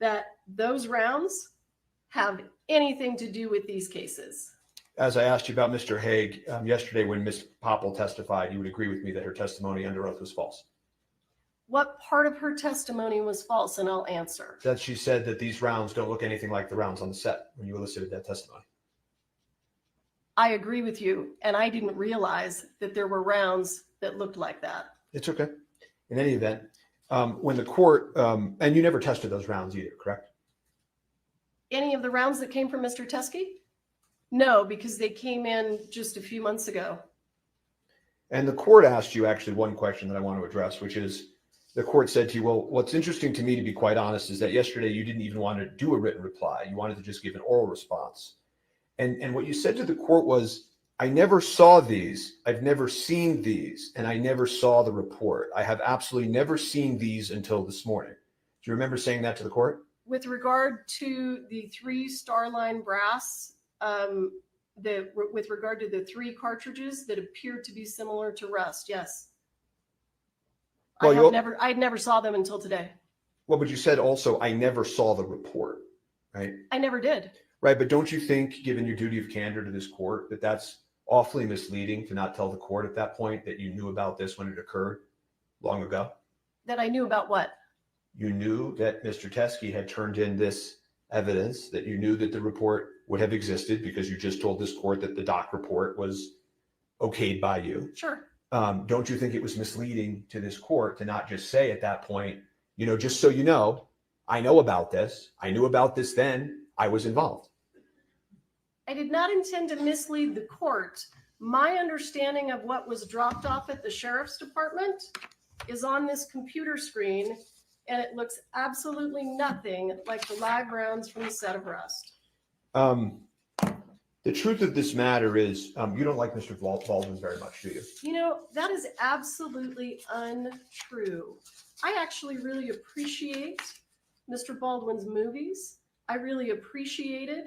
that those rounds have anything to do with these cases. As I asked you about Mr. Hague yesterday when Ms. Popple testified, you would agree with me that her testimony under oath was false? What part of her testimony was false? And I'll answer. That she said that these rounds don't look anything like the rounds on the set when you elicited that testimony. I agree with you, and I didn't realize that there were rounds that looked like that. It's okay. In any event, when the court, and you never tested those rounds either, correct? Any of the rounds that came from Mr. Teskey? No, because they came in just a few months ago. And the court asked you actually one question that I want to address, which is the court said to you, well, what's interesting to me, to be quite honest, is that yesterday you didn't even want to do a written reply. You wanted to just give an oral response. And what you said to the court was, I never saw these. I've never seen these. And I never saw the report. I have absolutely never seen these until this morning. Do you remember saying that to the court? with regard to the 3 Starline brass, with regard to the 3 cartridges that appeared to be similar to rust, yes. Well, I never saw them until today. Well, but you said also, I never saw the report, right? I never did. Right, but don't you think, given your duty of candor to this court, that that's awfully misleading to not tell the court at that point that you knew about this when it occurred long ago? That I knew about what? You knew that Mr. Teskey had turned in this evidence, that you knew that the report would have existed because you just told this court that the doc report was okayed by you. Sure. Don't you think it was misleading to this court to not just say at that point, you know, just so you know, I know about this. I knew about this then. I was involved. I did not intend to mislead the court. My understanding of what was dropped off at the sheriff's department is on this computer screen, and it looks absolutely nothing like the live rounds from the set of Rust. The truth of this matter is you don't like Mr. Baldwin very much, do you? You know, that is absolutely untrue. I actually really appreciate Mr. Baldwin's movies. I really appreciated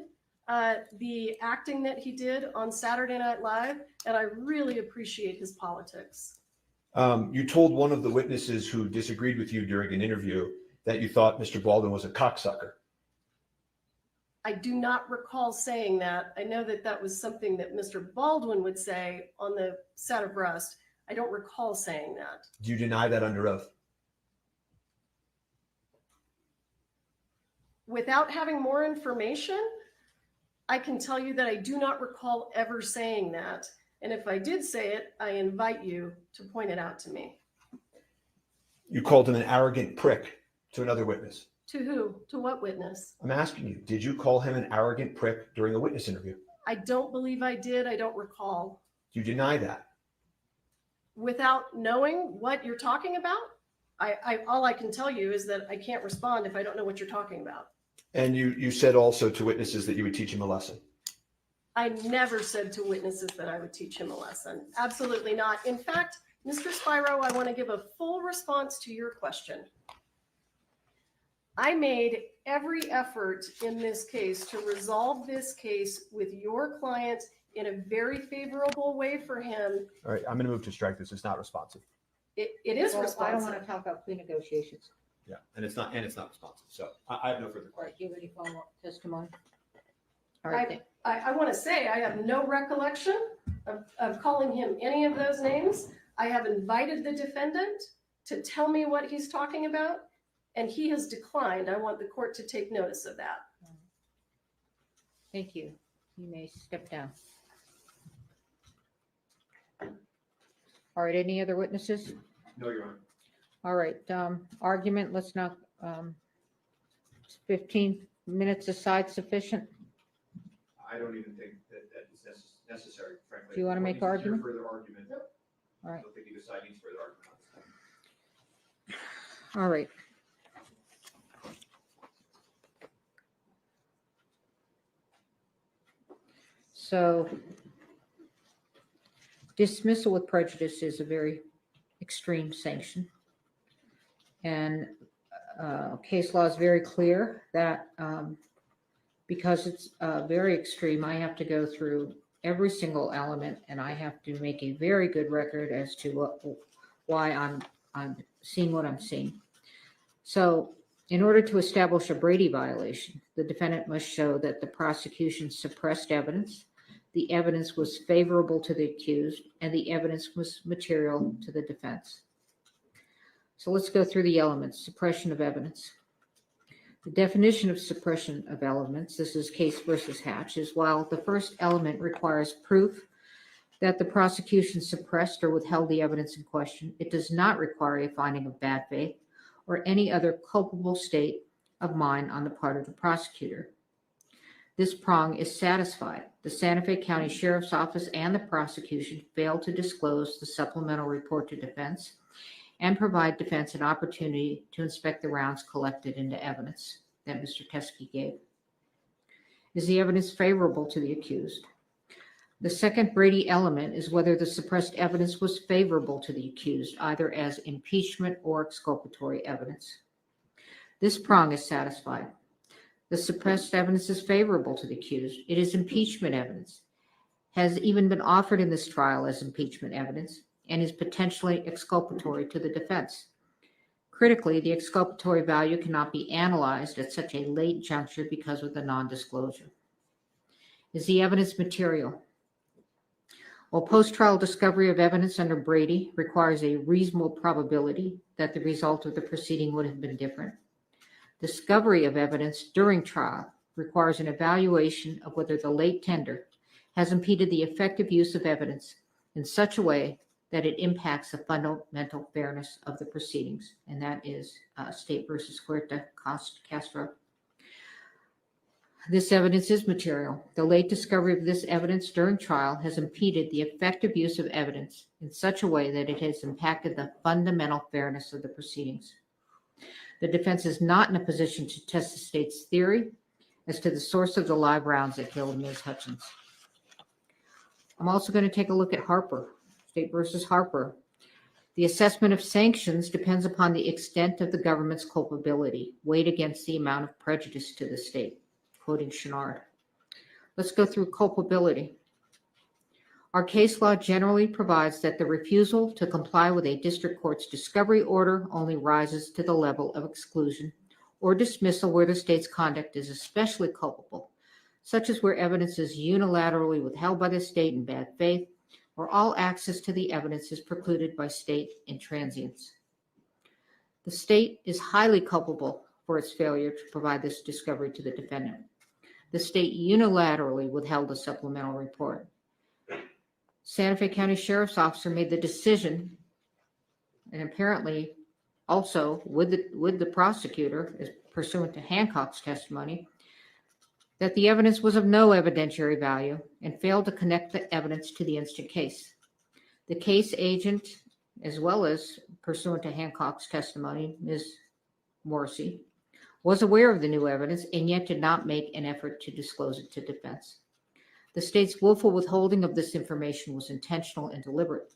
the acting that he did on Saturday Night Live, and I really appreciate his politics. You told one of the witnesses who disagreed with you during an interview that you thought Mr. Baldwin was a cocksucker. I do not recall saying that. I know that that was something that Mr. Baldwin would say on the set of Rust. I don't recall saying that. Do you deny that under oath? Without having more information, I can tell you that I do not recall ever saying that. And if I did say it, I invite you to point it out to me. You called him an arrogant prick to another witness. To who? To what witness? I'm asking you, did you call him an arrogant prick during a witness interview? I don't believe I did. I don't recall. Do you deny that? Without knowing what you're talking about, all I can tell you is that I can't respond if I don't know what you're talking about. And you said also to witnesses that you would teach him a lesson. I never said to witnesses that I would teach him a lesson. Absolutely not. In fact, Mr. Spiro, I want to give a full response to your question. I made every effort in this case to resolve this case with your client in a very favorable way for him. All right, I'm going to move to strike this. It's not responsive. It is Well, responsive. I don't want to talk about plea negotiations. Yeah, and it's not responsive. So I have no further All right, questions. do you have any follow-up testimony? All right. I want to say I have no recollection of calling him any of those names. I have invited the defendant to tell me what he's talking about, and he has declined. I want the court to take notice of that. Thank you. You may step down. All right, any other witnesses? No, Your Honor. All right, argument, let's not, 15 minutes aside sufficient? I don't even think that is necessary, frankly. Do you want to make argument? Further argument. All right. I don't think either side needs further argument. All right. So dismissal with prejudice is a very extreme sanction. And case law is very clear that because it's very extreme, I have to go through every single element and I have to make a very good record as to why I'm seeing what I'm seeing. So in order to establish a Brady violation, the defendant must show that the prosecution suppressed evidence, the evidence was favorable to the accused, and the evidence was material to the defense. So let's go through the elements. Suppression of evidence. The definition of suppression of elements, this is Case versus Hatch, is while the first element requires proof that the prosecution suppressed or withheld the evidence in question, it does not require a finding of bad faith or any other culpable state of mind on the part of the prosecutor. This prong is satisfied. The Santa Fe County Sheriff's Office and the prosecution failed to disclose the supplemental report to defense and provide defense an opportunity to inspect the rounds collected into evidence that Mr. Teskey gave. Is the evidence favorable to the accused? The second Brady element is whether the suppressed evidence was favorable to the accused, either as impeachment or exculpatory evidence. This prong is satisfied. The suppressed evidence is favorable to the accused. It is impeachment evidence, has even been offered in this trial as impeachment evidence, and is potentially exculpatory to the defense. Critically, the exculpatory value cannot be analyzed at such a late juncture because of the non-disclosure. Is the evidence material? While post-trial discovery of evidence under Brady requires a reasonable probability that the result of the proceeding would have been different, discovery of evidence during trial requires an evaluation of whether the late tender has impeded the effective use of evidence in such a way that it impacts the fundamental fairness of the proceedings, and that is State versus Huerta Castro. This evidence is material. The late discovery of this evidence during trial has impeded the effective use of evidence in such a way that it has impacted the fundamental fairness of the proceedings. The defense is not in a position to test the state's theory as to the source of the live rounds that killed Ms. Hutchins. I'm also going to take a look at Harper, State versus Harper. The assessment of sanctions depends upon the extent of the government's culpability, weighed against the amount of prejudice to the state. Quoting Chenard. Let's go through culpability. Our case law generally provides that the refusal to comply with a district court's discovery order only rises to the level of exclusion or dismissal where the state's conduct is especially culpable, such as where evidence is unilaterally withheld by the state in bad faith, or all access to the evidence is precluded by state intransience. The state is highly culpable for its failure to provide this discovery to the defendant. The state unilaterally withheld a supplemental report. Santa Fe County Sheriff's Officer made the decision, and apparently also with the prosecutor, as pursuant to Hancock's testimony, that the evidence was of no evidentiary value and failed to connect the evidence to the instant case. The case agent, as well as pursuant to Hancock's testimony, Ms. Morrissey, was aware of the new evidence and yet did not make an effort to disclose it to defense. The state's willful withholding of this information was intentional and deliberate.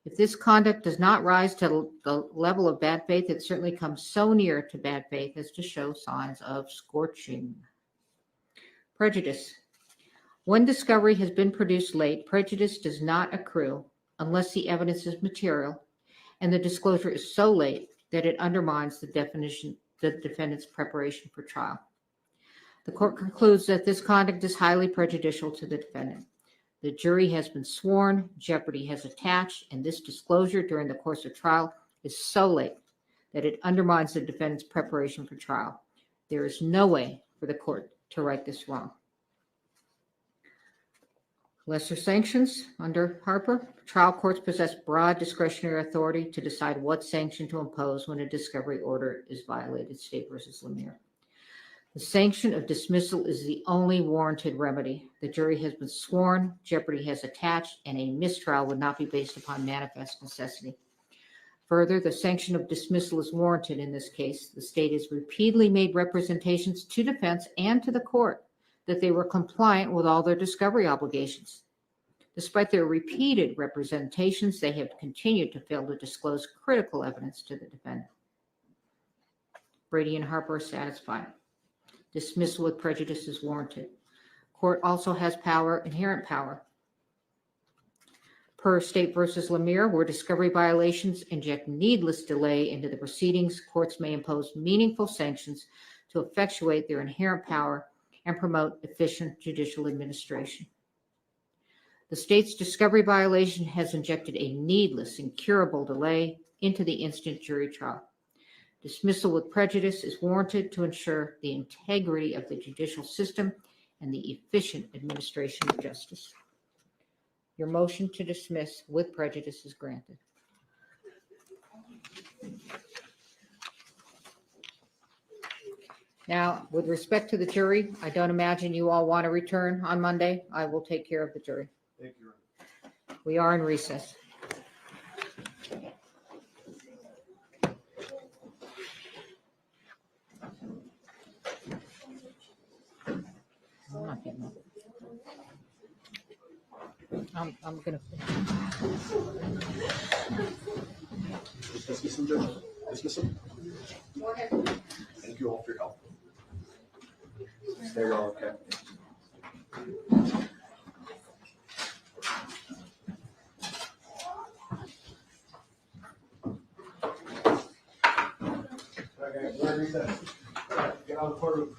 If this conduct does not rise to the level of bad faith, it certainly comes so near to bad faith as to show signs of scorching. Prejudice. When discovery has been produced late, prejudice does not accrue unless the evidence is material and the disclosure is so late that it undermines the defendant's preparation for trial. The court concludes that this conduct is highly prejudicial to the defendant. The jury has been sworn, jeopardy has attached, and this disclosure during the course of trial is so late that it undermines the defendant's preparation for trial. There is no way for the court to right this wrong. Lesser sanctions under Harper. Trial courts possess broad discretionary authority to decide what sanction to impose when a discovery order is violated. State versus Lemire. The sanction of dismissal is the only warranted remedy. The jury has been sworn, jeopardy has attached, and a mistrial would not be based upon manifest necessity. Further, the sanction of dismissal is warranted in this case. The state has repeatedly made representations to defense and to the court that they were compliant with all their discovery obligations. Despite their repeated representations, they have continued to fail to disclose critical evidence to the defendant. Brady and Harper are satisfied. Dismissal with prejudice is warranted. Court also has power, inherent power. Per State versus Lemire, where discovery violations inject needless delay into the proceedings, courts may impose meaningful sanctions to effectuate their inherent power and promote efficient judicial administration. The state's discovery violation has injected a needless, incurable delay into the instant jury trial. Dismissal with prejudice is warranted to ensure the integrity of the judicial system and the efficient administration of justice. Your motion to dismiss with prejudice is granted. Now, with respect to the jury, I don't imagine you all want to return on Monday. I will take care of the jury. Thank you. We are in recess. I'm going to. Dismiss him, Judge. Dismiss him. Thank you all for your help. They were all okay. Okay, we're recessed. Get on the courtroom.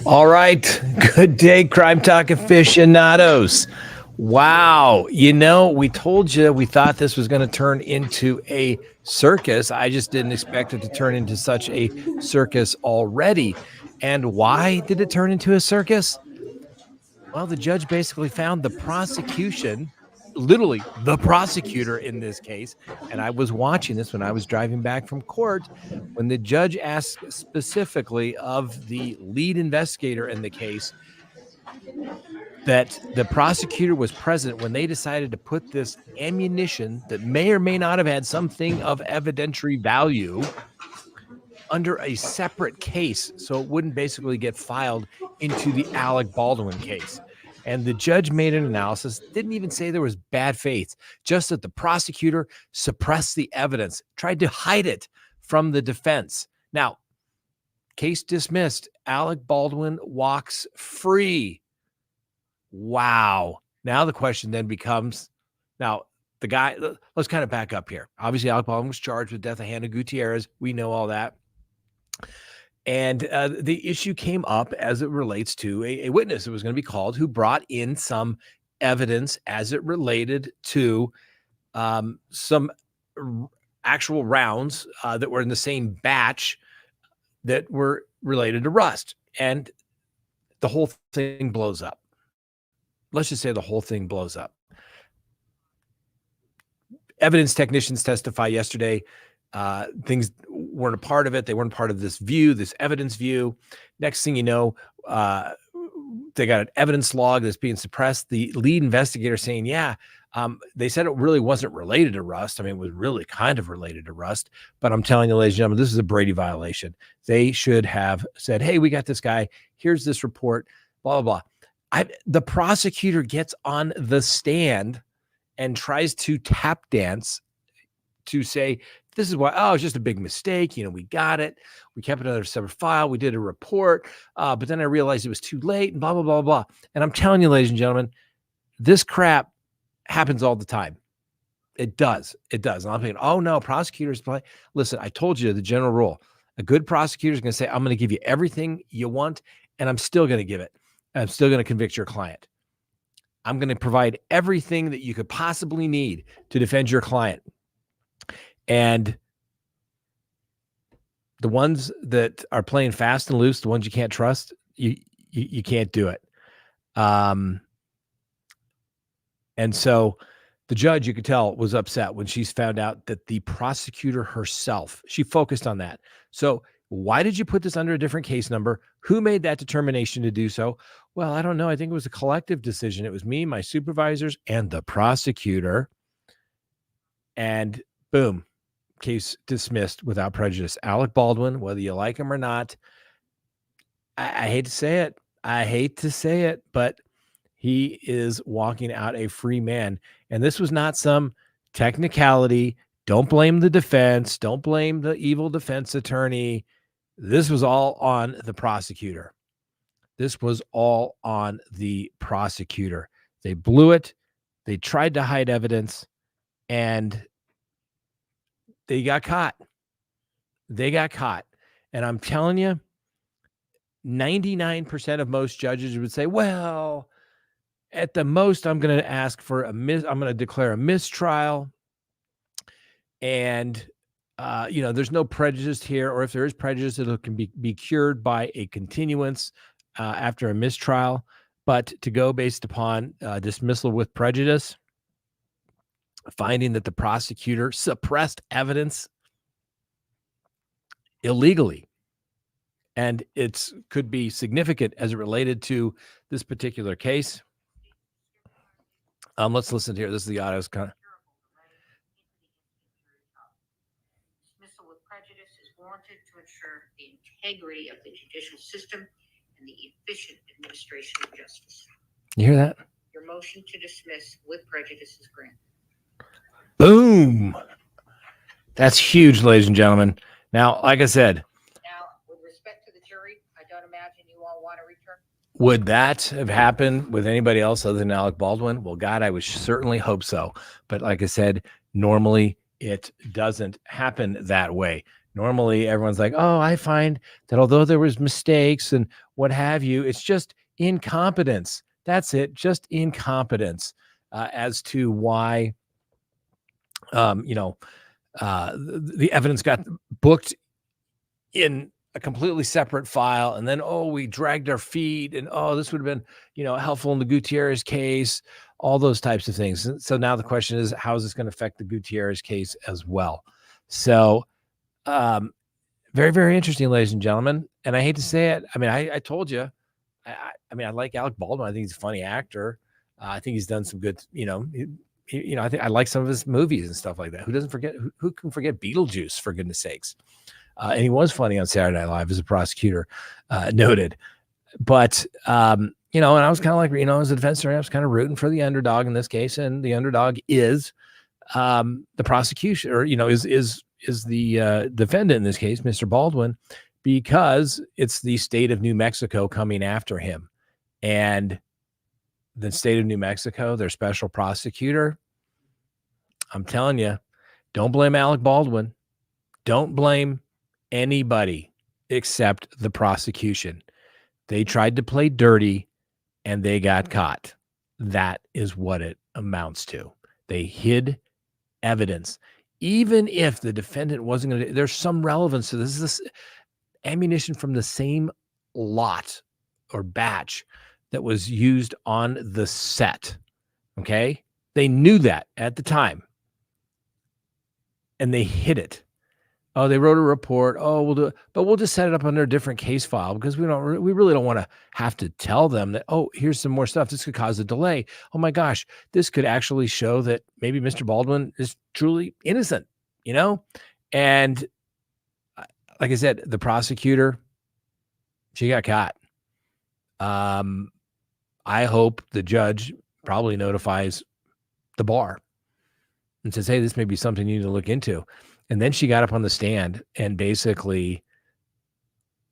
All right. Good day, Crime Talk aficionados. Wow. You know, we told you we thought this was going to turn into a circus. I just didn't expect it to turn into such a circus already. And why did it turn into a circus? Well, the judge basically found the prosecution, literally the prosecutor in this case, and I was watching this when I was driving back from court, when the judge asked specifically of the lead investigator in the case that the prosecutor was present when they decided to put this ammunition that may or may not have had something of evidentiary value under a separate case, so it wouldn't basically get filed into the Alec Baldwin case. And the judge made an analysis, didn't even say there was bad faith, just that the prosecutor suppressed the evidence, tried to hide it from the defense. Now, case dismissed. Alec Baldwin walks free. Wow. Now the question then becomes, now the guy, let's kind of back up here. Obviously, Alec Baldwin was charged with death of Hannah Gutierrez. We know all that. And the issue came up as it relates to a witness that was going to be called who brought in some evidence as it related to some actual rounds that were in the same batch that were related to rust. And the whole thing blows up. Let's just say the whole thing blows up. Evidence technicians testify yesterday. Things weren't a part of it. They weren't part of this view, this evidence view. Next thing you know, they got an evidence log that's being suppressed. The lead investigator saying, yeah, they said it really wasn't related to rust. I mean, it was really kind of related to rust. But I'm telling you, ladies and gentlemen, this is a Brady violation. They should have said, hey, we got this guy. Here's this report, blah, blah, blah. The prosecutor gets on the stand and tries to tap dance to say, this is why, oh, it's just a big mistake. You know, we got it. We kept it under a separate file. We did a report, but then I realized it was too late and blah, blah, blah, blah. And I'm telling you, ladies and gentlemen, this crap happens all the time. It does. It does. And I'm thinking, oh no, prosecutors play. Listen, I told you the general rule. A good prosecutor is going to say, I'm going to give you everything you want, and I'm still going to give it. I'm still going to convict your client. I'm going to provide everything that you could possibly need to defend your client. And the ones that are playing fast and loose, the ones you can't trust, you can't do it. And so the judge, you could tell, was upset when she's found out that the prosecutor herself, she focused on that. So why did you put this under a different case number? Who made that determination to do so? Well, I don't know. I think it was a collective decision. It was me, my supervisors, and the prosecutor. And boom, case dismissed without prejudice. Alec Baldwin, whether you like him or not, I hate to say it. I hate to say it, but he is walking out a free man. And this was not some technicality. Don't blame the defense. Don't blame the evil defense attorney. This was all on the prosecutor. This was all on the prosecutor. They blew it. They tried to hide evidence, and they got caught. They got caught. And I'm telling you, 99% of most judges would say, well, at the most, I'm going to ask for I'm going to declare a mistrial. And, there's no prejudice here, or if there is prejudice, it can be cured by a continuance after a mistrial. But to go based upon dismissal with prejudice, finding that the prosecutor suppressed evidence illegally, and it could be significant as it related to this particular case. Let's listen here. This is the audio. Dismissal with prejudice is warranted to ensure the integrity of the judicial system and the efficient administration of justice. You hear that? Your motion to dismiss with prejudice is granted. Boom. That's huge, ladies and gentlemen. Now, like I said, now, with respect to the jury, I don't imagine you all want to return. would that have happened with anybody else other than Alec Baldwin? Well, God, I would certainly hope so. But like I said, normally it doesn't happen that way. Normally, everyone's like, oh, I find that although there was mistakes and what have you, it's just incompetence. That's it, just incompetence as to why, the evidence got booked in a completely separate file. And then, we dragged our feet and, this would have been, helpful in the Gutierrez case, all those types of things. So now the question is, how is this going to affect the Gutierrez case as well? So, very, very interesting, ladies and gentlemen. And I hate to say it. I mean, I told you, I like Alec Baldwin. I think he's a funny actor. I think he's done some good, I think I like some of his movies and stuff like that. Who doesn't forget, who can forget Beetlejuice, for goodness sakes? And he was funny on Saturday Night Live, as a prosecutor noted. But, and I was kind of like, as a defense attorney, I was kind of rooting for the underdog in this case. And the underdog is the prosecution, or, is the defendant in this case, Mr. Baldwin, because it's the state of New Mexico coming after him. And the state of New Mexico, their special prosecutor, I'm telling you, don't blame Alec Baldwin. Don't blame anybody except the prosecution. They tried to play dirty and they got caught. That is what it amounts to. They hid evidence. Even if the defendant wasn't going to, there's some relevance to this. This ammunition from the same lot or batch that was used on the set. Okay. They knew that at the time and they hid it. Oh, they wrote a report. Oh, we'll do it, but we'll just set it up under a different case file because we really don't want to have to tell them that, oh, here's some more stuff. This could cause a delay. Oh my gosh, this could actually show that maybe Mr. Baldwin is truly innocent, And like I said, the prosecutor, she got caught. I hope the judge probably notifies the bar and says, hey, this may be something you need to look into. And then she got up on the stand and basically,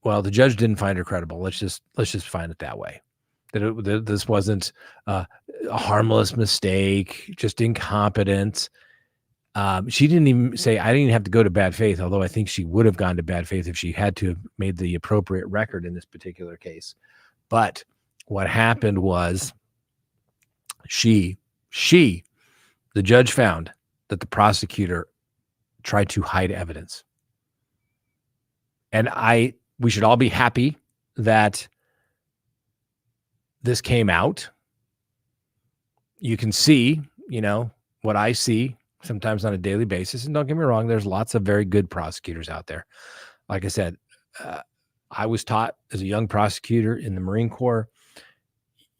well, the judge didn't find her credible. Let's just find it that way. That this wasn't a harmless mistake, just incompetence. She didn't even say, I didn't even have to go to bad faith, although I think she would have gone to bad faith if she had to have made the appropriate record in this particular case. But what happened was the judge found that the prosecutor tried to hide evidence. And we should all be happy that this came out. You can see, what I see sometimes on a daily basis. And don't get me wrong, there's lots of very good prosecutors out there. Like I said, I was taught as a young prosecutor in the Marine Corps,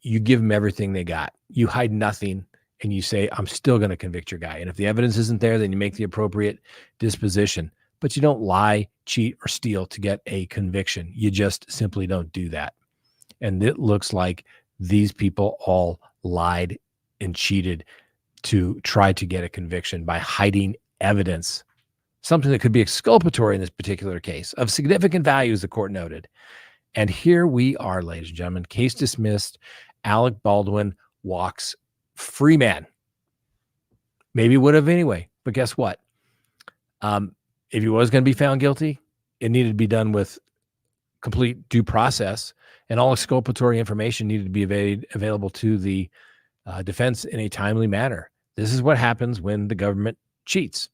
you give them everything they got. You hide nothing. And you say, I'm still going to convict your guy. And if the evidence isn't there, then you make the appropriate disposition. But you don't lie, cheat, or steal to get a conviction. You just simply don't do that. And it looks like these people all lied and cheated to try to get a conviction by hiding evidence, something that could be exculpatory in this particular case, of significant value, as the court noted. And here we are, ladies and gentlemen, case dismissed. Alec Baldwin walks free man. Maybe would have anyway, but guess what? If he was going to be found guilty, it needed to be done with complete due process, and all exculpatory information needed to be available to the defense in a timely manner. This is what happens when the government cheats.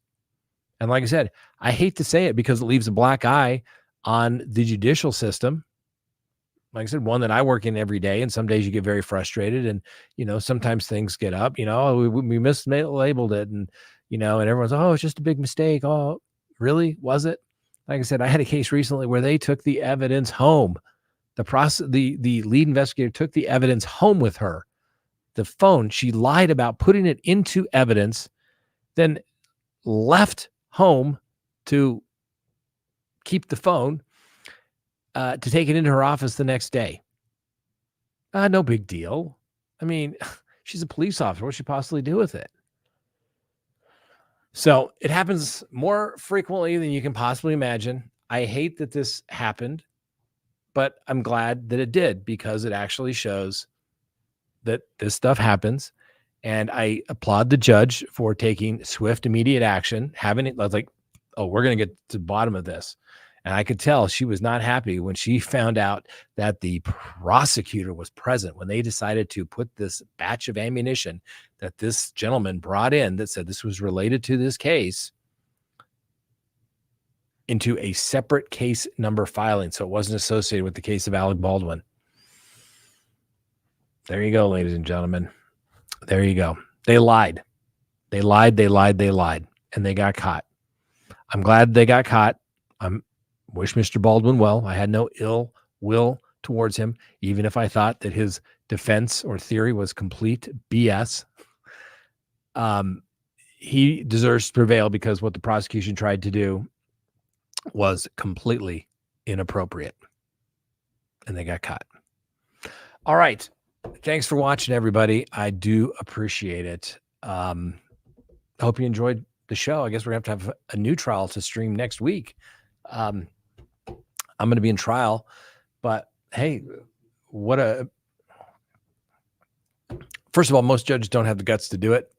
And like I said, I hate to say it because it leaves a black eye on the judicial system, like I said, one that I work in every day, and some days you get very frustrated, and sometimes things get up. We mislabeled it, and and everyone's, oh, it's just a big mistake. Oh, really? Was it? Like I said, I had a case recently where they took the evidence home. The lead investigator took the evidence home with her. The phone, she lied about putting it into evidence, then left home to keep the phone, to take it into her office the next day. No big deal. I mean, she's a police officer. What should she possibly do with it? So it happens more frequently than you can possibly imagine. I hate that this happened, but I'm glad that it did, because it actually shows that this stuff happens. And I applaud the judge for taking swift, immediate action, having it. I was like, oh, we're going to get to the bottom of this. And I could tell she was not happy when she found out that the prosecutor was present when they decided to put this batch of ammunition that this gentleman brought in that said this was related to this case into a separate case number filing. So it wasn't associated with the case of Alec Baldwin. There you go, ladies and gentlemen. There you go. They lied. They lied. And they got caught. I'm glad they got caught. Wish Mr. Baldwin well. I had no ill will towards him, even if I thought that his defense or theory was complete BS. He deserves to prevail, because what the prosecution tried to do was completely inappropriate, and they got caught. All right. Thanks for watching, everybody. I do appreciate it. I hope you enjoyed the show. I guess we're going to have a new trial to stream next week. I'm going to be in trial, but hey, first of all, most judges don't have the guts to do it.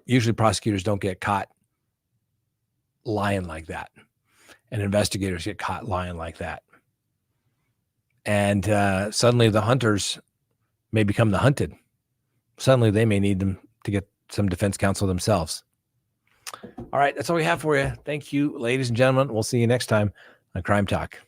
Usually prosecutors don't get caught lying like that, and investigators get caught lying like that. And suddenly the hunters may become the hunted. Suddenly they may need them to get some defense counsel themselves. All right, that's all we have for you. Thank you, ladies and gentlemen. We'll see you next time on Crime Talk.